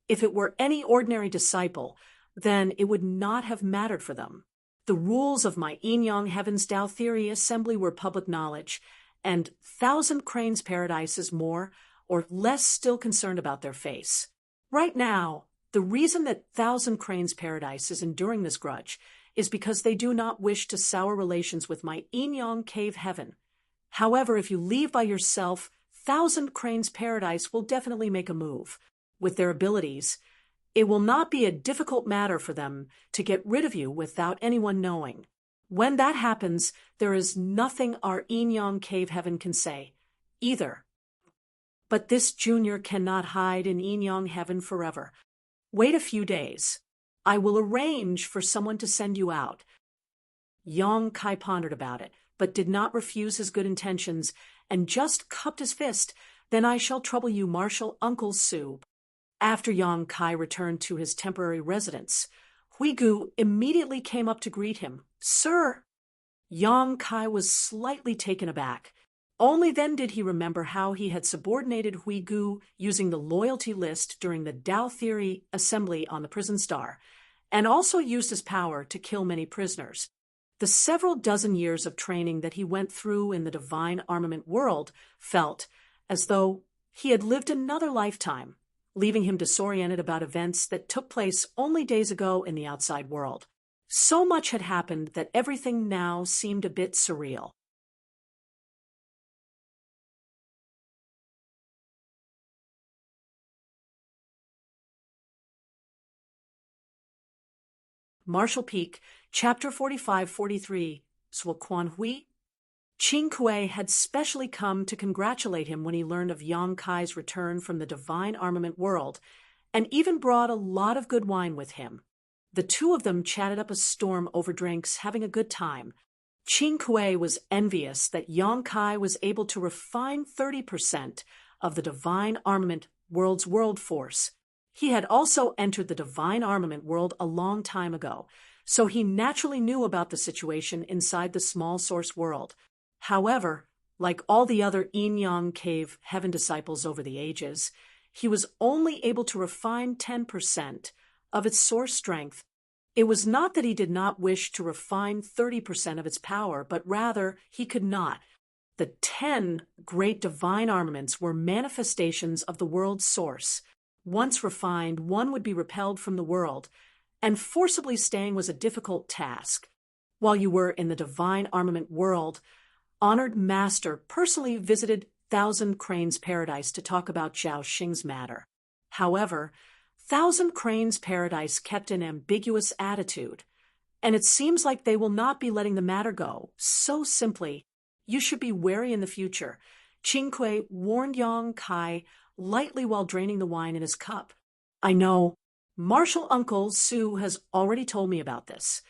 If it were any ordinary disciple, then it would not have mattered for them. The rules of my Yin-Yang Heavens Tao Theory Assembly were public knowledge, and Thousand Cranes Paradise is more or less still concerned about their face. Right now, the reason that Thousand Cranes Paradise is enduring this grudge is because they do not wish to sour relations with my Yin-Yang Cave Heaven. However, if you leave by yourself, Thousand Cranes Paradise will definitely make a move. With their abilities, it will not be a difficult matter for them to get rid of you without anyone knowing. When that happens, there is nothing our Yin-Yang Cave Heaven can say, either. But this junior cannot hide in Yin-Yang Heaven forever. Wait a few days. I will arrange for someone to send you out. Yang Kai pondered about it, but did not refuse his good intentions, and just cupped his fist. Then I shall trouble you, Marshal Uncle Su. After Yang Kai returned to his temporary residence, Huigu immediately came up to greet him. Sir! Yang Kai was slightly taken aback. Only then did he remember how he had subordinated Huigu using the loyalty list during the Tao Theory Assembly on the prison star, and also used his power to kill many prisoners. The several dozen years of training that he went through in the divine armament world felt as though he had lived another lifetime, leaving him disoriented about events that took place only days ago in the outside world. So much had happened that everything now seemed a bit surreal. Marshall Peak, Chapter 45-43, Swo Quan Hui. Qing Kuei had specially come to congratulate him when he learned of Yang Kai's return from the divine armament world, and even brought a lot of good wine with him. The two of them chatted up a storm over drinks, having a good time. Qing Kuei was envious that Yang Kai was able to refine 30% of the divine armament world's world force. He had also entered the divine armament world a long time ago, so he naturally knew about the situation inside the small source world. However, like all the other Yin-Yang Cave Heaven disciples over the ages, he was only able to refine 10% of its source strength. It was not that he did not wish to refine 30% of its power, but rather he could not. The 10 great divine armaments were manifestations of the world's source. Once refined, one would be repelled from the world, and forcibly staying was a difficult task. While you were in the divine armament world, Honored Master personally visited Thousand Cranes Paradise to talk about Zhao Xing's matter. However, Thousand Cranes Paradise kept an ambiguous attitude, and it seems like they will not be letting the matter go so simply. You should be wary in the future. Qing Kuei warned Yang Kai lightly while draining the wine in his cup. I know. Marshal Uncle Su has already told me about this.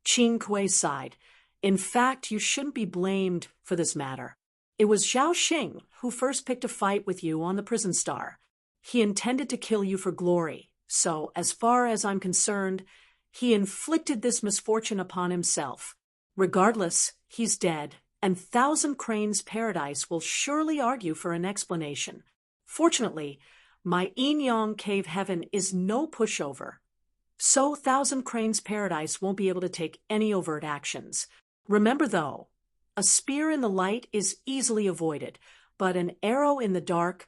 Qing Kuei sighed. In fact, you shouldn't be blamed for this matter. It was Zhao Xing who first picked a fight with you on the prison star. He intended to kill you for glory, so as far as I'm concerned, he inflicted this misfortune upon himself. Regardless, he's dead, and Thousand Cranes Paradise will surely argue for an explanation. Fortunately, my Yin-Yang Cave Heaven is no pushover, so Thousand Cranes Paradise won't be able to take any overt actions. Remember, though, a spear in the light is easily avoided, but an arrow in the dark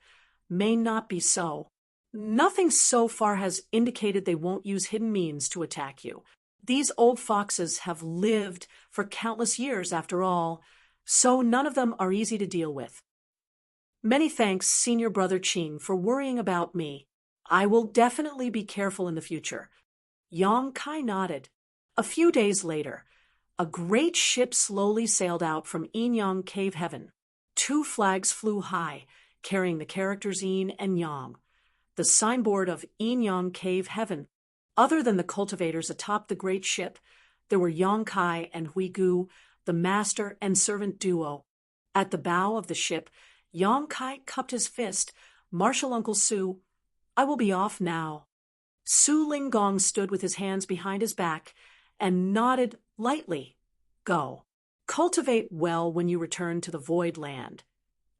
may not be so. Nothing so far has indicated they won't use hidden means to attack you. These old foxes have lived for countless years after all, so none of them are easy to deal with. Many thanks, Senior Brother Ching, for worrying about me. I will definitely be careful in the future. Yang Kai nodded. A few days later, a great ship slowly sailed out from Yin Cave Heaven. 2 flags flew high, carrying the characters Yin and Yang, the signboard of Yin Cave Heaven. Other than the cultivators atop the great ship, there were Yang Kai and Hui Gu, the master and servant duo. At the bow of the ship, Yang Kai cupped his fist. Martial Uncle Su, I will be off now. Su Linggong stood with his hands behind his back and nodded lightly. Go. Cultivate well when you return to the Void Land.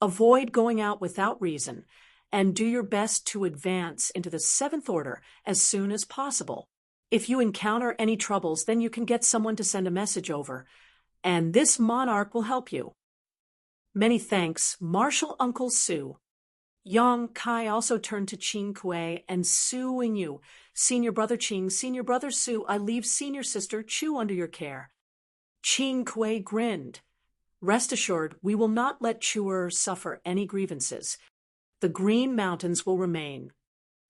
Avoid going out without reason, and do your best to advance into the 7th Order as soon as possible. If you encounter any troubles, then you can get someone to send a message over, and this monarch will help you. Many thanks, Martial Uncle Su. Yang Kai also turned to Qing Kuei and Su Yingyu. Senior Brother Qing, Senior Brother Su, I leave Senior Sister Chu under your care. Qing Kuei grinned. Rest assured, we will not let Chuer suffer any grievances. The Green Mountains will remain.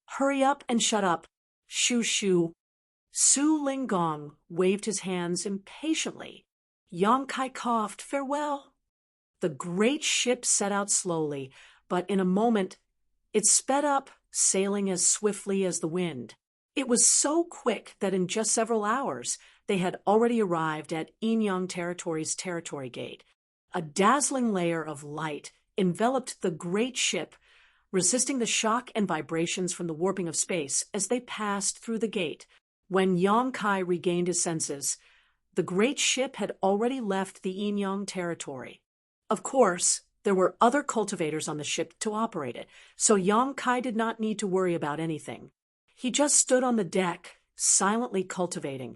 Hurry up and shut up. Shoo shoo. Su Linggong waved his hands impatiently. Yang Kai coughed, farewell. The great ship set out slowly, but in a moment, it sped up, sailing as swiftly as the wind. It was so quick that in just several hours, they had already arrived at Yin Territory's territory gate. A dazzling layer of light enveloped the great ship, resisting the shock and vibrations from the warping of space as they passed through the gate. When Yang Kai regained his senses, the great ship had already left the Yin Territory. Of course, there were other cultivators on the ship to operate it, so Yang Kai did not need to worry about anything. He just stood on the deck, silently cultivating.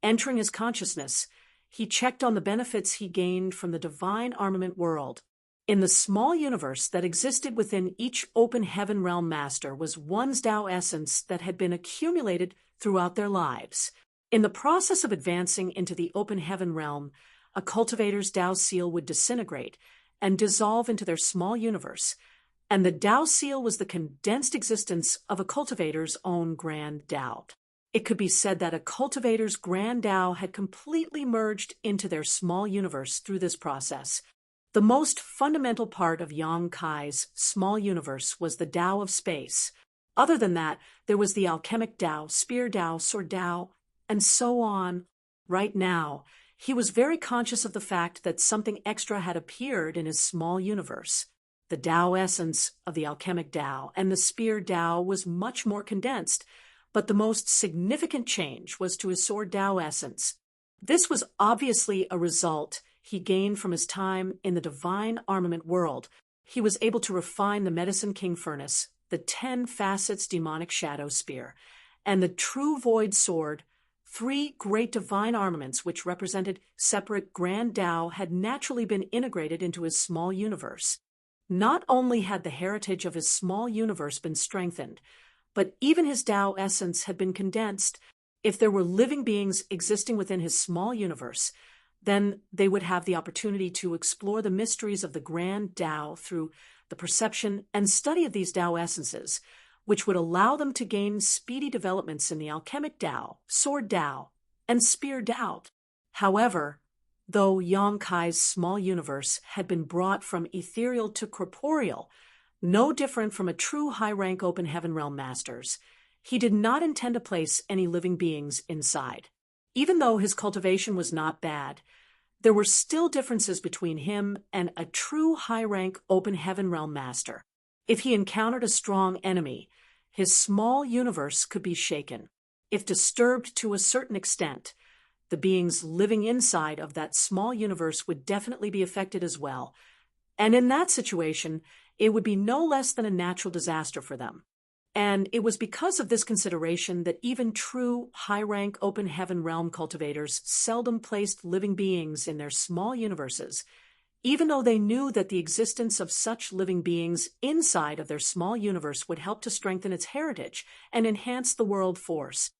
Entering his consciousness, he checked on the benefits he gained from the divine armament world. In the small universe that existed within each open heaven realm master was one's Tao essence that had been accumulated throughout their lives. In the process of advancing into the open heaven realm, a cultivator's Tao seal would disintegrate and dissolve into their small universe, and the Tao seal was the condensed existence of a cultivator's own grand Tao. It could be said that a cultivator's grand Tao had completely merged into their small universe through this process. The most fundamental part of Yang Kai's small universe was the Tao of space. Other than that, there was the alchemic Tao, spear Tao, sword Tao, and so on. Right now, he was very conscious of the fact that something extra had appeared in his small universe. The Tao essence of the alchemic Tao and the spear Tao was much more condensed, but the most significant change was to his sword Tao essence. This was obviously a result he gained from his time in the divine armament world. He was able to refine the Medicine King Furnace, the 10 facets demonic shadow spear, and the true void sword. 3 great divine armaments which represented separate grand Tao had naturally been integrated into his small universe. Not only had the heritage of his small universe been strengthened, but even his Tao essence had been condensed. If there were living beings existing within his small universe, then they would have the opportunity to explore the mysteries of the grand Tao through the perception and study of these Tao essences, which would allow them to gain speedy developments in the alchemic Tao, sword Tao, and spear Tao. However, though Yang Kai's small universe had been brought from ethereal to corporeal, no different from a true high-rank open heaven realm master's, he did not intend to place any living beings inside. Even though his cultivation was not bad, there were still differences between him and a true high-rank open heaven realm master. If he encountered a strong enemy, his small universe could be shaken. If disturbed to a certain extent, the beings living inside of that small universe would definitely be affected as well. And in that situation, it would be no less than a natural disaster for them. And it was because of this consideration that even true high-rank open heaven realm cultivators seldom placed living beings in their small universes, even though they knew that the existence of such living beings inside of their small universe would help to strengthen its heritage and enhance the world force.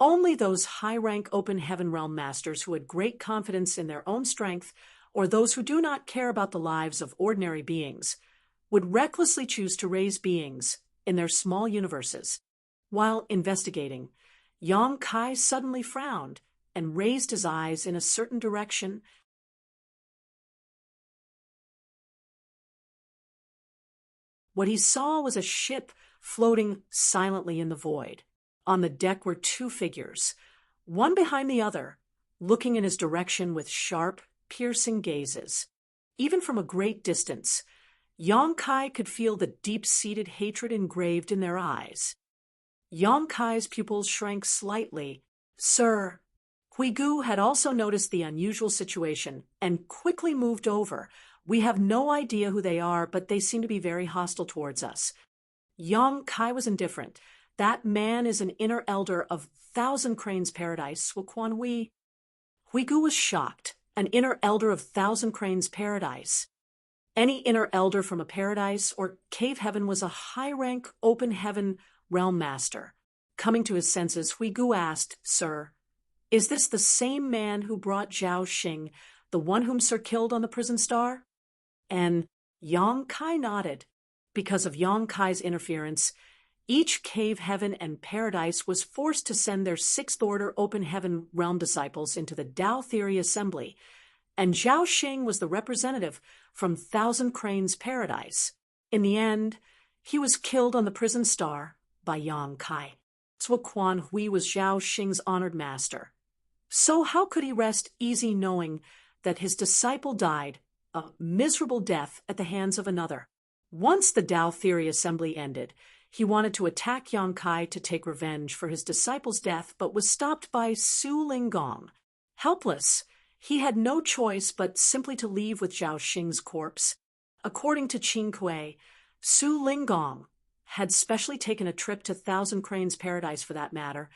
Only those high-rank open heaven realm masters who had great confidence in their own strength, or those who do not care about the lives of ordinary beings, would recklessly choose to raise beings in their small universes. While investigating, Yang Kai suddenly frowned and raised his eyes in a certain direction. What he saw was a ship floating silently in the void. On the deck were two figures, one behind the other, looking in his direction with sharp, piercing gazes. Even from a great distance, Yang Kai could feel the deep-seated hatred engraved in their eyes. Yang Kai's pupils shrank slightly. "Sir." Huigu had also noticed the unusual situation and quickly moved over. "We have no idea who they are, but they seem to be very hostile towards us." Yang Kai was indifferent. "That man is an inner elder of Thousand Cranes Paradise, Suoquan Hui." Huigu was shocked. An inner elder of Thousand Cranes Paradise. Any inner elder from a paradise or cave heaven was a high-rank open heaven realm master. Coming to his senses, Huigu asked, "Sir, is this the same man who brought Zhao Xing, the one whom Sir killed on the prison star?" And Yang Kai nodded. Because of Yang Kai's interference, each cave heaven and paradise was forced to send their sixth-order open heaven realm disciples into the Tao Theory Assembly, and Zhao Xing was the representative from Thousand Cranes Paradise. In the end, he was killed on the prison star by Yang Kai. Suoquan Hui was Zhao Xing's honored master. So how could he rest easy knowing that his disciple died a miserable death at the hands of another? Once the Tao Theory Assembly ended, he wanted to attack Yang Kai to take revenge for his disciple's death, but was stopped by Su Linggong. Helpless, he had no choice but simply to leave with Zhao Xing's corpse. According to Qing Kuei, Su Linggong had specially taken a trip to Thousand Cranes Paradise for that matter,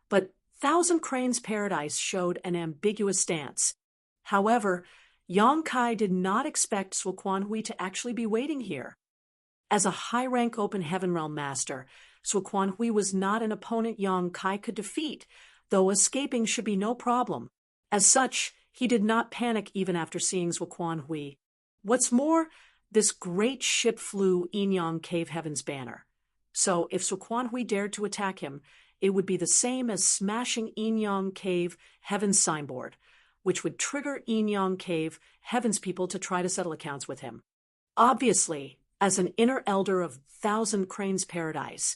but Thousand Cranes Paradise showed an ambiguous stance. However, Yang Kai did not expect Suoquan Hui to actually be waiting here. As a high-rank open heaven realm master, Suoquan Hui was not an opponent Yang Kai could defeat, though escaping should be no problem. As such, he did not panic even after seeing Suoquan Hui. What's more, this great ship flew Yinyang Cave Heaven's banner. So if Suoquan Hui dared to attack him, it would be the same as smashing Yinyang Cave Heaven's signboard, which would trigger Yinyang Cave Heaven's people to try to settle accounts with him. Obviously, as an inner elder of Thousand Cranes Paradise,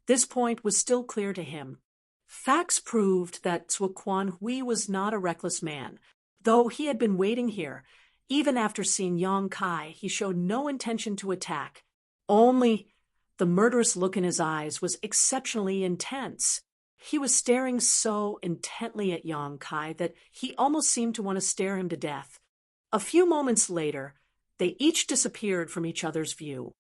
this point was still clear to him. Facts proved that Suoquan Hui was not a reckless man. Though he had been waiting here, even after seeing Yang Kai, he showed no intention to attack. Only the murderous look in his eyes was exceptionally intense. He was staring so intently at Yang Kai that he almost seemed to want to stare him to death. A few moments later, they each disappeared from each other's view.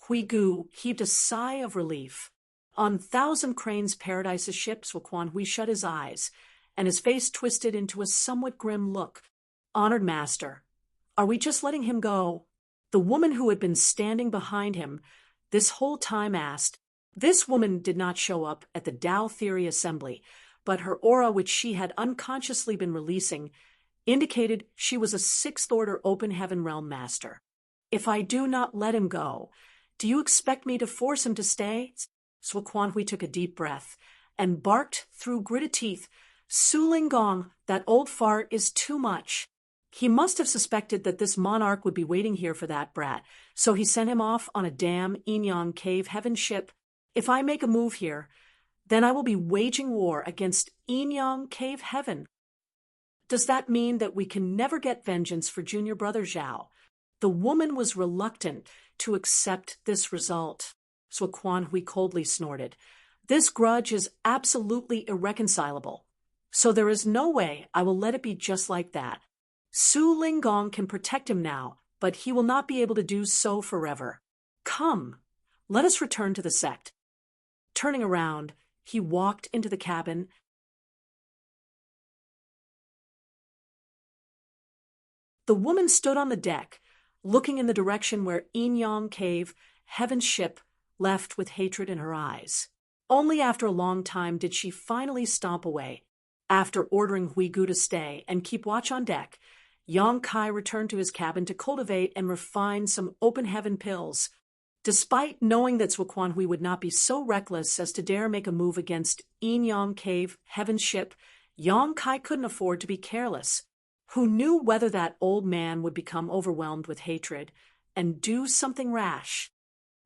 Huigu heaved a sigh of relief. On Thousand Cranes Paradise's ship, Suoquan Hui shut his eyes, and his face twisted into a somewhat grim look. "Honored Master, are we just letting him go?" The woman who had been standing behind him this whole time asked. This woman did not show up at the Tao Theory Assembly, but her aura, which she had unconsciously been releasing, indicated she was a sixth-order open heaven realm master. "If I do not let him go, do you expect me to force him to stay?" Suoquan Hui took a deep breath and barked through gritted teeth, "Su Linggong, that old fart is too much." He must have suspected that this monarch would be waiting here for that brat, so he sent him off on a damn Yinyang Cave Heaven ship. "If I make a move here, then I will be waging war against Yinyang Cave Heaven. Does that mean that we can never get vengeance for junior brother Zhao?" The woman was reluctant to accept this result. Suoquan Hui coldly snorted. "This grudge is absolutely irreconcilable, so there is no way I will let it be just like that. Su Linggong can protect him now, but he will not be able to do so forever. Come, let us return to the sect." Turning around, he walked into the cabin. The woman stood on the deck, looking in the direction where Yin Yang Cave, Heaven's ship, left with hatred in her eyes. Only after a long time did she finally stomp away. After ordering Huigu to stay and keep watch on deck, Yang Kai returned to his cabin to cultivate and refine some open heaven pills. Despite knowing that Zhuo Quanhui would not be so reckless as to dare make a move against Yin Yang Cave, Heaven's ship, Yang Kai couldn't afford to be careless. Who knew whether that old man would become overwhelmed with hatred and do something rash?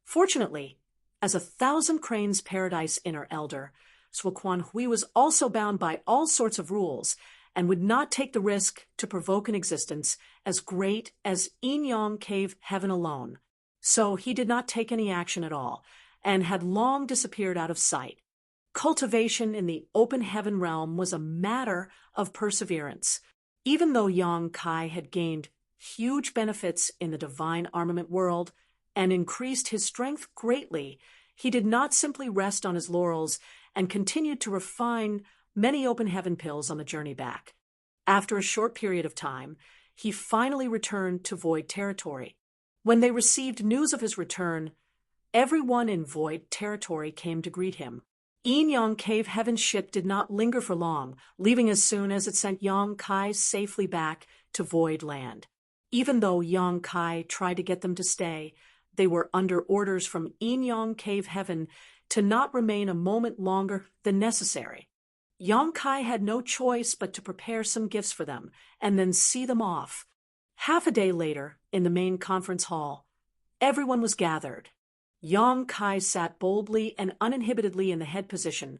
Fortunately, as a Thousand Cranes Paradise Inner Elder, Zhuo Quanhui was also bound by all sorts of rules and would not take the risk to provoke an existence as great as Yin Yang Cave Heaven alone. So he did not take any action at all, and had long disappeared out of sight. Cultivation in the open heaven realm was a matter of perseverance. Even though Yang Kai had gained huge benefits in the divine armament world and increased his strength greatly, he did not simply rest on his laurels and continued to refine many open heaven pills on the journey back. After a short period of time, he finally returned to Void Territory. When they received news of his return, everyone in Void Territory came to greet him. Yin Yang Cave Heaven's ship did not linger for long, leaving as soon as it sent Yang Kai safely back to Void Land. Even though Yang Kai tried to get them to stay, they were under orders from Yin Yang Cave Heaven to not remain a moment longer than necessary. Yang Kai had no choice but to prepare some gifts for them and then see them off. Half a day later, in the main conference hall, everyone was gathered. Yang Kai sat boldly and uninhibitedly in the head position,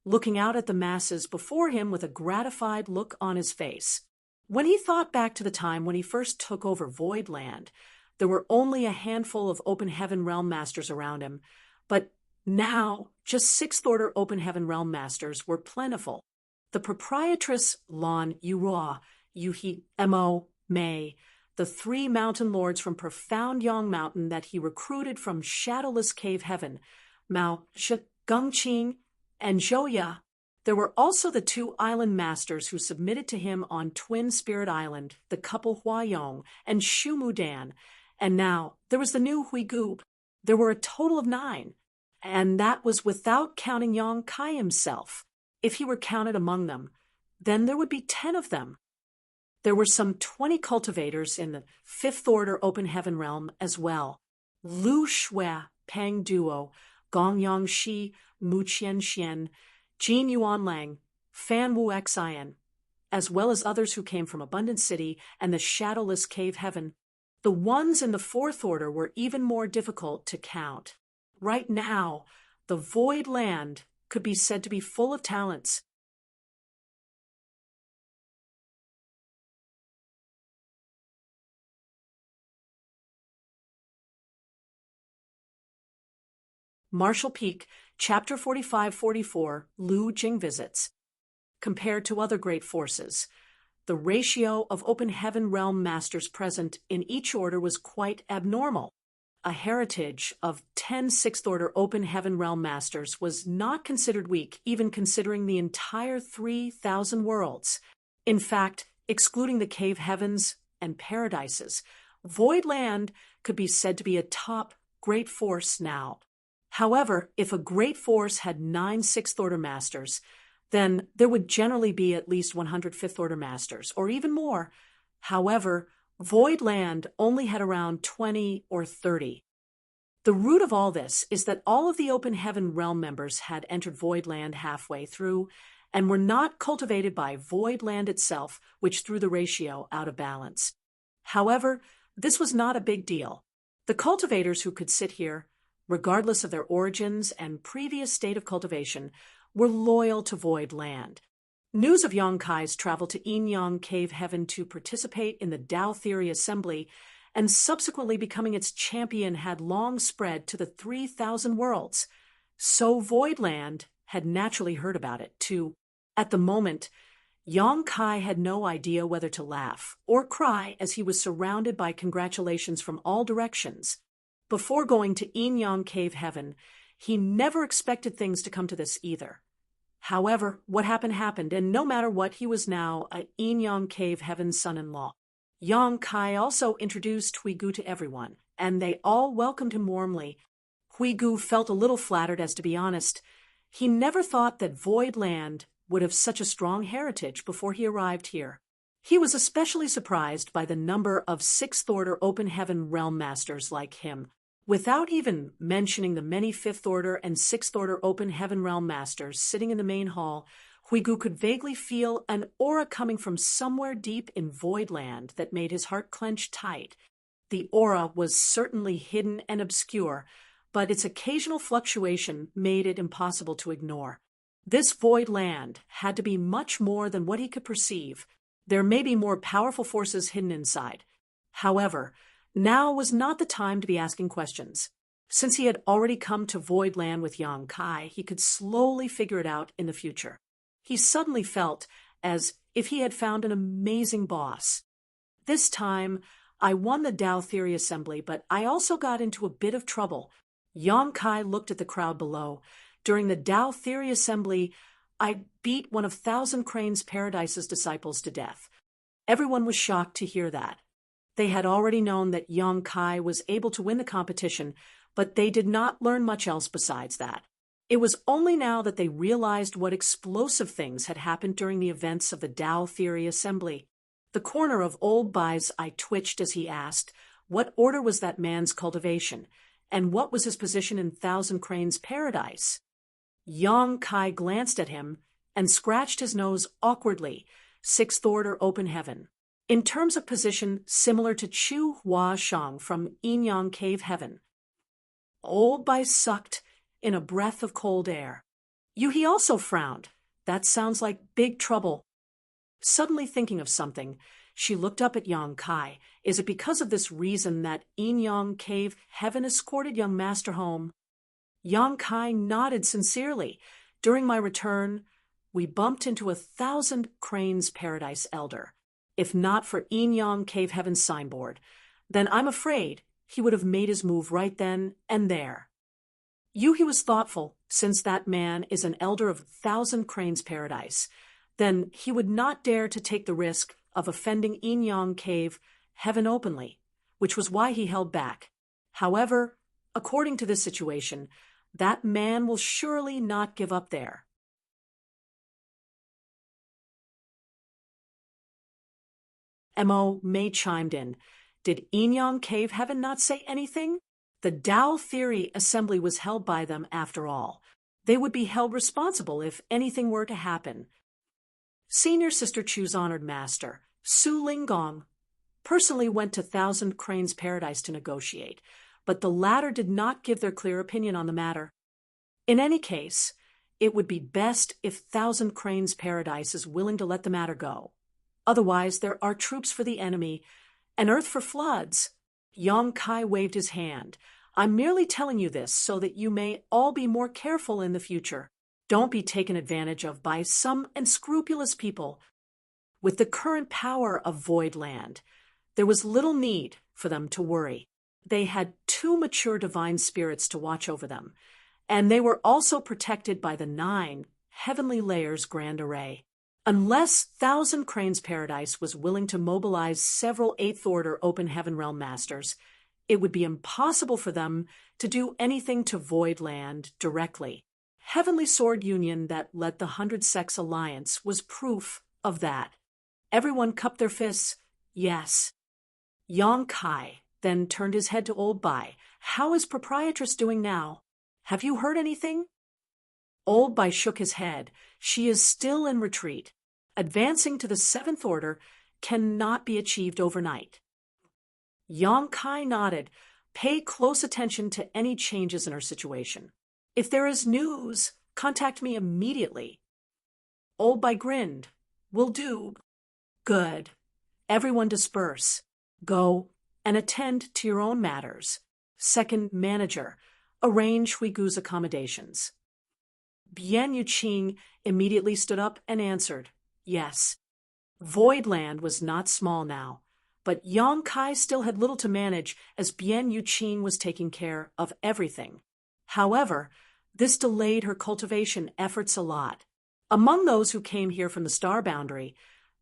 looking out at the masses before him with a gratified look on his face. When he thought back to the time when he first took over Void Land, there were only a handful of Open Heaven Realm Masters around him, but now just Sixth Order Open Heaven Realm Masters were plentiful. The proprietress Lan Yurua, Yuhi Mo, Mei, the three mountain lords from profound Yang Mountain that he recruited from Shadowless Cave Heaven, Mao Shi, Gengqing, and Zhouya. There were also the two island masters who submitted to him on Twin Spirit Island, the couple Huayong and Shu Mudan, and now there was the new Huigu. There were a total of 9, and that was without counting Yang Kai himself. If he were counted among them, then there would be 10 of them. There were some 20 cultivators in the Fifth Order Open Heaven realm as well. Lu Shui, Peng Duo, Gong Yang Shi, Mu Qian Xian, Jin Yuan Lang, Fan Wu Xian, as well as others who came from Abundant City and the Shadowless Cave Heaven. The ones in the Fourth Order were even more difficult to count. Right now, the Void Land could be said to be full of talents. Marshall Peak, Chapter 45-44, Lu Jing visits. Compared to other great forces, the ratio of Open Heaven Realm Masters present in each order was quite abnormal. A heritage of 10 Sixth Order Open Heaven Realm Masters was not considered weak, even considering the entire 3,000 worlds. In fact, excluding the Cave Heavens and Paradises, Void Land could be said to be a top great force now. However, if a great force had 9 Sixth Order Masters, then there would generally be at least 100 Fifth Order Masters, or even more. However, Void Land only had around 20 or 30. The root of all this is that all of the Open Heaven Realm members had entered Void Land halfway through and were not cultivated by Void Land itself, which threw the ratio out of balance. However, this was not a big deal. The cultivators who could sit here, regardless of their origins and previous state of cultivation, were loyal to Void Land. News of Yang Kai's travel to Yin Yang Cave Heaven to participate in the Tao Theory Assembly and subsequently becoming its champion had long spread to the 3,000 worlds. So Void Land had naturally heard about it, too. At the moment, Yang Kai had no idea whether to laugh or cry as he was surrounded by congratulations from all directions. Before going to Yin Yang Cave Heaven, he never expected things to come to this either. However, what happened happened, and no matter what, he was now a Yin Yang Cave Heaven son-in-law. Yang Kai also introduced Huigu to everyone, and they all welcomed him warmly. Huigu felt a little flattered, as to be honest. He never thought that Void Land would have such a strong heritage before he arrived here. He was especially surprised by the number of Sixth Order Open Heaven Realm Masters like him, without even mentioning the many Fifth Order and Sixth Order Open Heaven Realm Masters sitting in the main hall. Huigu could vaguely feel an aura coming from somewhere deep in Void Land that made his heart clench tight. The aura was certainly hidden and obscure, but its occasional fluctuation made it impossible to ignore. This Void Land had to be much more than what he could perceive. There may be more powerful forces hidden inside. However, now was not the time to be asking questions. Since he had already come to Void Land with Yang Kai, he could slowly figure it out in the future. He suddenly felt as if he had found an amazing boss. This time, I won the Tao Theory Assembly, but I also got into a bit of trouble. Yang Kai looked at the crowd below. During the Tao Theory Assembly, I beat one of Thousand Cranes Paradise's disciples to death. Everyone was shocked to hear that. They had already known that Yang Kai was able to win the competition, but they did not learn much else besides that. It was only now that they realized what explosive things had happened during the events of the Tao Theory Assembly. The corner of Old Bai's eye twitched as he asked, what order was that man's cultivation, and what was his position in Thousand Cranes Paradise? Yang Kai glanced at him and scratched his nose awkwardly. Sixth Order Open Heaven. In terms of position, similar to Chu Hua Shang from Yin Yang Cave Heaven. Old Bai sucked in a breath of cold air. Yuhi also frowned. That sounds like big trouble. Suddenly thinking of something, she looked up at Yang Kai. Is it because of this reason that Yin Yang Cave Heaven escorted young master home? Yang Kai nodded sincerely. During my return, we bumped into a Thousand Cranes Paradise elder. If not for Yin Yang Cave Heaven's signboard, then I'm afraid he would have made his move right then and there. Yuhi was thoughtful. Since that man is an elder of Thousand Cranes Paradise, then he would not dare to take the risk of offending Yin Yang Cave Heaven openly, which was why he held back. However, according to this situation, that man will surely not give up there. Mo May chimed in. Did Yin Yang Cave Heaven not say anything? The Tao Theory Assembly was held by them after all. They would be held responsible if anything were to happen. Senior Sister Chu's honored master, Su Linggong, personally went to Thousand Cranes Paradise to negotiate, but the latter did not give their clear opinion on the matter. In any case, it would be best if Thousand Cranes Paradise is willing to let the matter go. Otherwise, there are troops for the enemy, and earth for floods. Yang Kai waved his hand. I'm merely telling you this so that you may all be more careful in the future. Don't be taken advantage of by some unscrupulous people. With the current power of Void Land, there was little need for them to worry. They had 2 mature divine spirits to watch over them, and they were also protected by the 9 Heavenly Layers Grand Array. Unless Thousand Cranes Paradise was willing to mobilize several Eighth Order Open Heaven Realm Masters, it would be impossible for them to do anything to Void Land directly. Heavenly Sword Union that led the 100 Sects Alliance was proof of that. Everyone cupped their fists. Yes. Yang Kai then turned his head to Old Bai. How is Proprietress doing now? Have you heard anything? Old Bai shook his head. She is still in retreat. Advancing to the 7th Order cannot be achieved overnight. Yang Kai nodded. Pay close attention to any changes in her situation. If there is news, contact me immediately. Old Bai grinned. Will do. Good. Everyone disperse. Go and attend to your own matters. Second manager, arrange Huigu's accommodations. Bian Yuqing immediately stood up and answered, yes. Voidland was not small now, but Yang Kai still had little to manage as Bian Yuqing was taking care of everything. However, this delayed her cultivation efforts a lot. Among those who came here from the Star Boundary,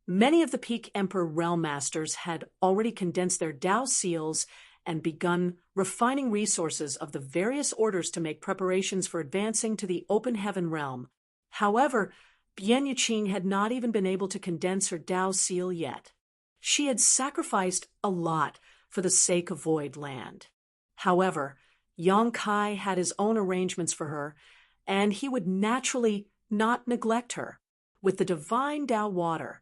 Many of the peak Emperor realm masters had already condensed their Tao seals and begun refining resources of the various orders to make preparations for advancing to the open heaven realm. However, Bian Yuqing had not even been able to condense her Tao seal yet. She had sacrificed a lot for the sake of Void Land. However, Yang Kai had his own arrangements for her, and he would naturally not neglect her. With the divine Tao water,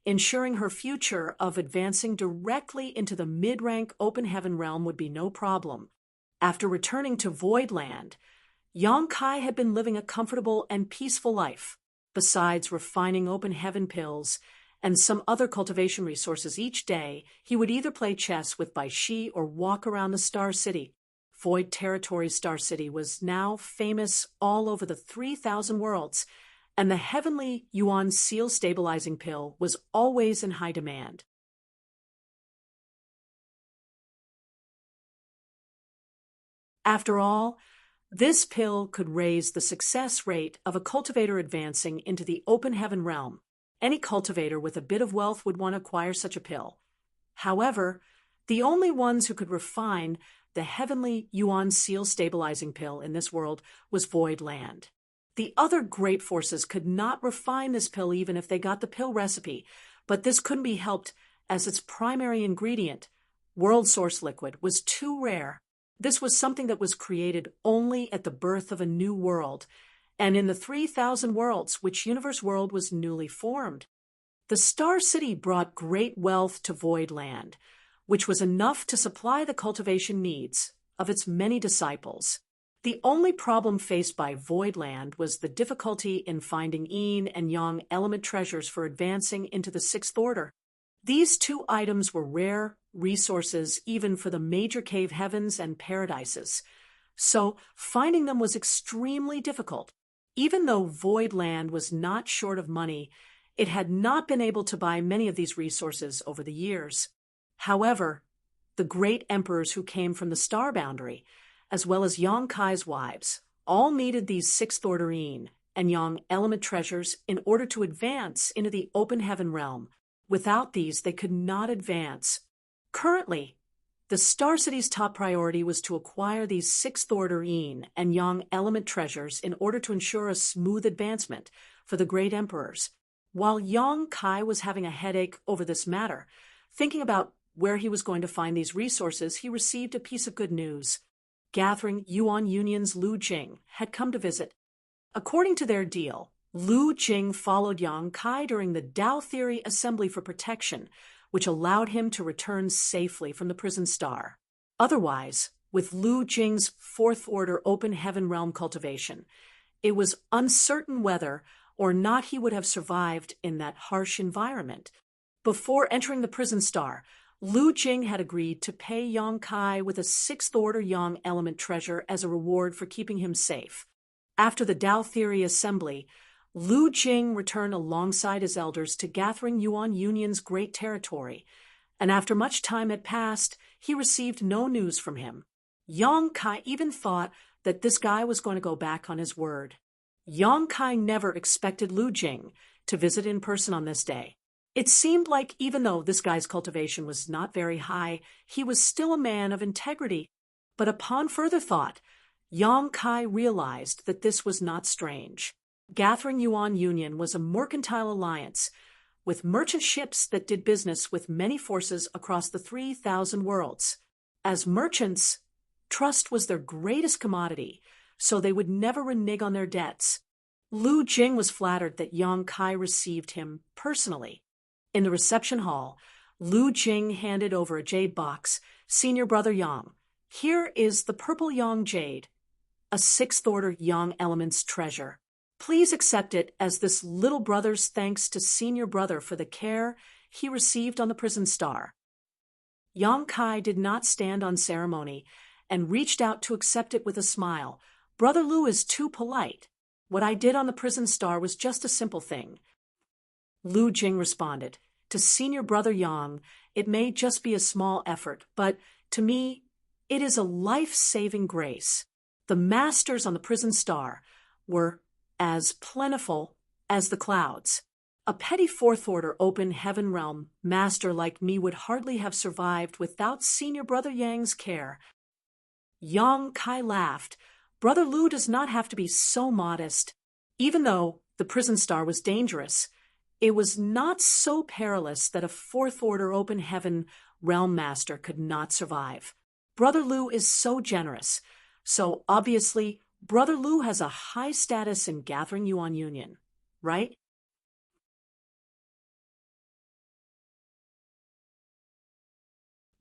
ensuring her future of advancing directly into the mid-rank open heaven realm would be no problem. After returning to Void Land, Yang Kai had been living a comfortable and peaceful life. Besides refining open heaven pills and some other cultivation resources each day, he would either play chess with Bai Shi or walk around the Star City. Void Territory Star City was now famous all over the 3,000 worlds, and the heavenly Yuan seal stabilizing pill was always in high demand. After all, this pill could raise the success rate of a cultivator advancing into the open heaven realm. Any cultivator with a bit of wealth would want to acquire such a pill. However, the only ones who could refine the heavenly Yuan seal stabilizing pill in this world was Void Land. The other great forces could not refine this pill even if they got the pill recipe, but this couldn't be helped as its primary ingredient, world source liquid, was too rare. This was something that was created only at the birth of a new world, and in the 3,000 worlds, which universe world was newly formed. The Star City brought great wealth to Void Land, which was enough to supply the cultivation needs of its many disciples. The only problem faced by Void Land was the difficulty in finding Yin and Yang element treasures for advancing into the Sixth Order. These two items were rare resources even for the major cave heavens and paradises, so finding them was extremely difficult. Even though Void Land was not short of money, it had not been able to buy many of these resources over the years. However, the great emperors who came from the star boundary, as well as Yang Kai's wives, all needed these Sixth Order Yin and Yang element treasures in order to advance into the open heaven realm. Without these, they could not advance. Currently, the Star City's top priority was to acquire these Sixth Order Yin and Yang element treasures in order to ensure a smooth advancement for the great emperors. While Yang Kai was having a headache over this matter, thinking about where he was going to find these resources, he received a piece of good news. Gathering Yuan Union's Lu Jing had come to visit. According to their deal, Lu Jing followed Yang Kai during the Tao Theory Assembly for protection, which allowed him to return safely from the prison star. Otherwise, with Lu Jing's Fourth Order open heaven realm cultivation, it was uncertain whether or not he would have survived in that harsh environment. Before entering the prison star, Lu Jing had agreed to pay Yang Kai with a Sixth Order Yang element treasure as a reward for keeping him safe. After the Tao Theory Assembly, Lu Jing returned alongside his elders to Gathering Yuan Union's great territory, and after much time had passed, he received no news from him. Yang Kai even thought that this guy was going to go back on his word. Yang Kai never expected Lu Jing to visit in person on this day. It seemed like even though this guy's cultivation was not very high, he was still a man of integrity. But upon further thought, Yang Kai realized that this was not strange. Gathering Yuan Union was a mercantile alliance with merchant ships that did business with many forces across the 3,000 worlds. As merchants, trust was their greatest commodity, so they would never renege on their debts. Lu Jing was flattered that Yang Kai received him personally. In the reception hall, Lu Jing handed over a jade box. Senior Brother Yang, here is the purple Yang jade, a Sixth Order Yang elements treasure. Please accept it as this little brother's thanks to Senior Brother for the care he received on the prison star. Yang Kai did not stand on ceremony and reached out to accept it with a smile. Brother Lu is too polite. What I did on the prison star was just a simple thing. Lu Jing responded, to Senior Brother Yang, it may just be a small effort, but to me, it is a life-saving grace. The masters on the prison star were as plentiful as the clouds. A petty Fourth Order Open Heaven Realm master like me would hardly have survived without Senior Brother Yang's care. Yang Kai laughed. Brother Lu does not have to be so modest. Even though the prison star was dangerous, it was not so perilous that a Fourth Order Open Heaven Realm Master could not survive. Brother Lu is so generous, so obviously Brother Lu has a high status in Gathering Yuan Union, right?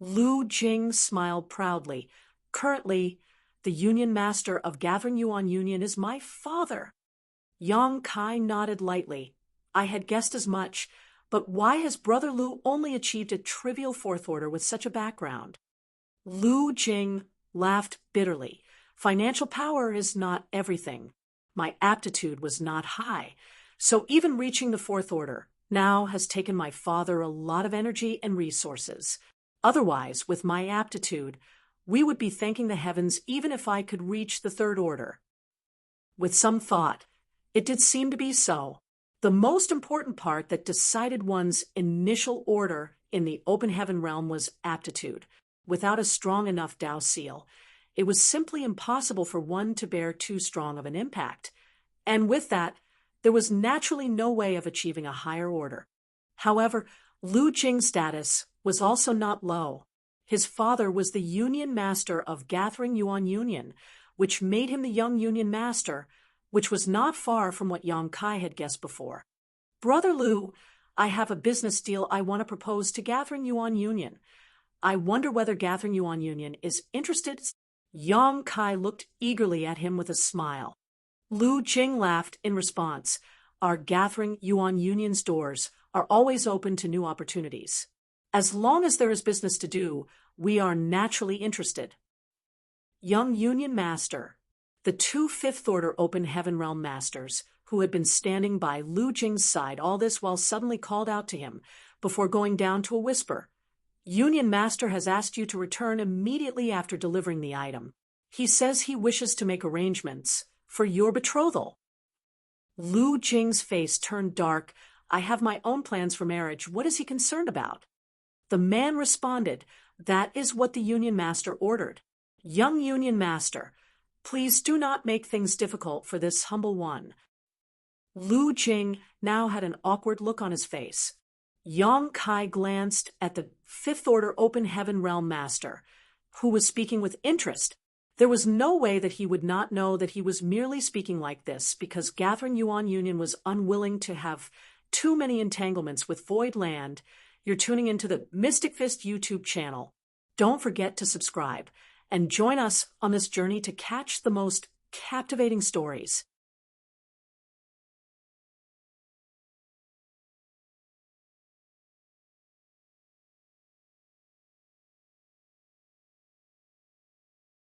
Lu Jing smiled proudly. Currently, the Union Master of Gathering Yuan Union is my father. Yang Kai nodded lightly. I had guessed as much, but why has Brother Lu only achieved a trivial Fourth Order with such a background? Lu Jing laughed bitterly. Financial power is not everything. My aptitude was not high, so even reaching the Fourth Order now has taken my father a lot of energy and resources. Otherwise, with my aptitude, we would be thanking the heavens even if I could reach the Third Order. With some thought, it did seem to be so. The most important part that decided one's initial order in the open heaven realm was aptitude. Without a strong enough Tao seal, it was simply impossible for one to bear too strong of an impact. And with that, there was naturally no way of achieving a higher order. However, Lu Jing's status was also not low. His father was the Union Master of Gathering Yuan Union, which made him the young Union Master, which was not far from what Yang Kai had guessed before. Brother Lu, I have a business deal I want to propose to Gathering Yuan Union. I wonder whether Gathering Yuan Union is interested. Yang Kai looked eagerly at him with a smile. Lu Jing laughed in response. Our Gathering Yuan Union's doors are always open to new opportunities. As long as there is business to do, we are naturally interested. Young Union Master. The two Fifth Order Open Heaven Realm Masters, who had been standing by Lu Jing's side all this while suddenly called out to him, before going down to a whisper. Union Master has asked you to return immediately after delivering the item. He says he wishes to make arrangements for your betrothal. Lu Jing's face turned dark. I have my own plans for marriage. What is he concerned about? The man responded, that is what the Union Master ordered. Young Union Master, please do not make things difficult for this humble one. Lu Jing now had an awkward look on his face. Yang Kai glanced at the Fifth Order Open Heaven Realm Master, who was speaking with interest. There was no way that he would not know that he was merely speaking like this because Gathering Yuan Union was unwilling to have too many entanglements with Void Land. You're tuning into the Mystic Fist YouTube channel. Don't forget to subscribe and join us on this journey to catch the most captivating stories.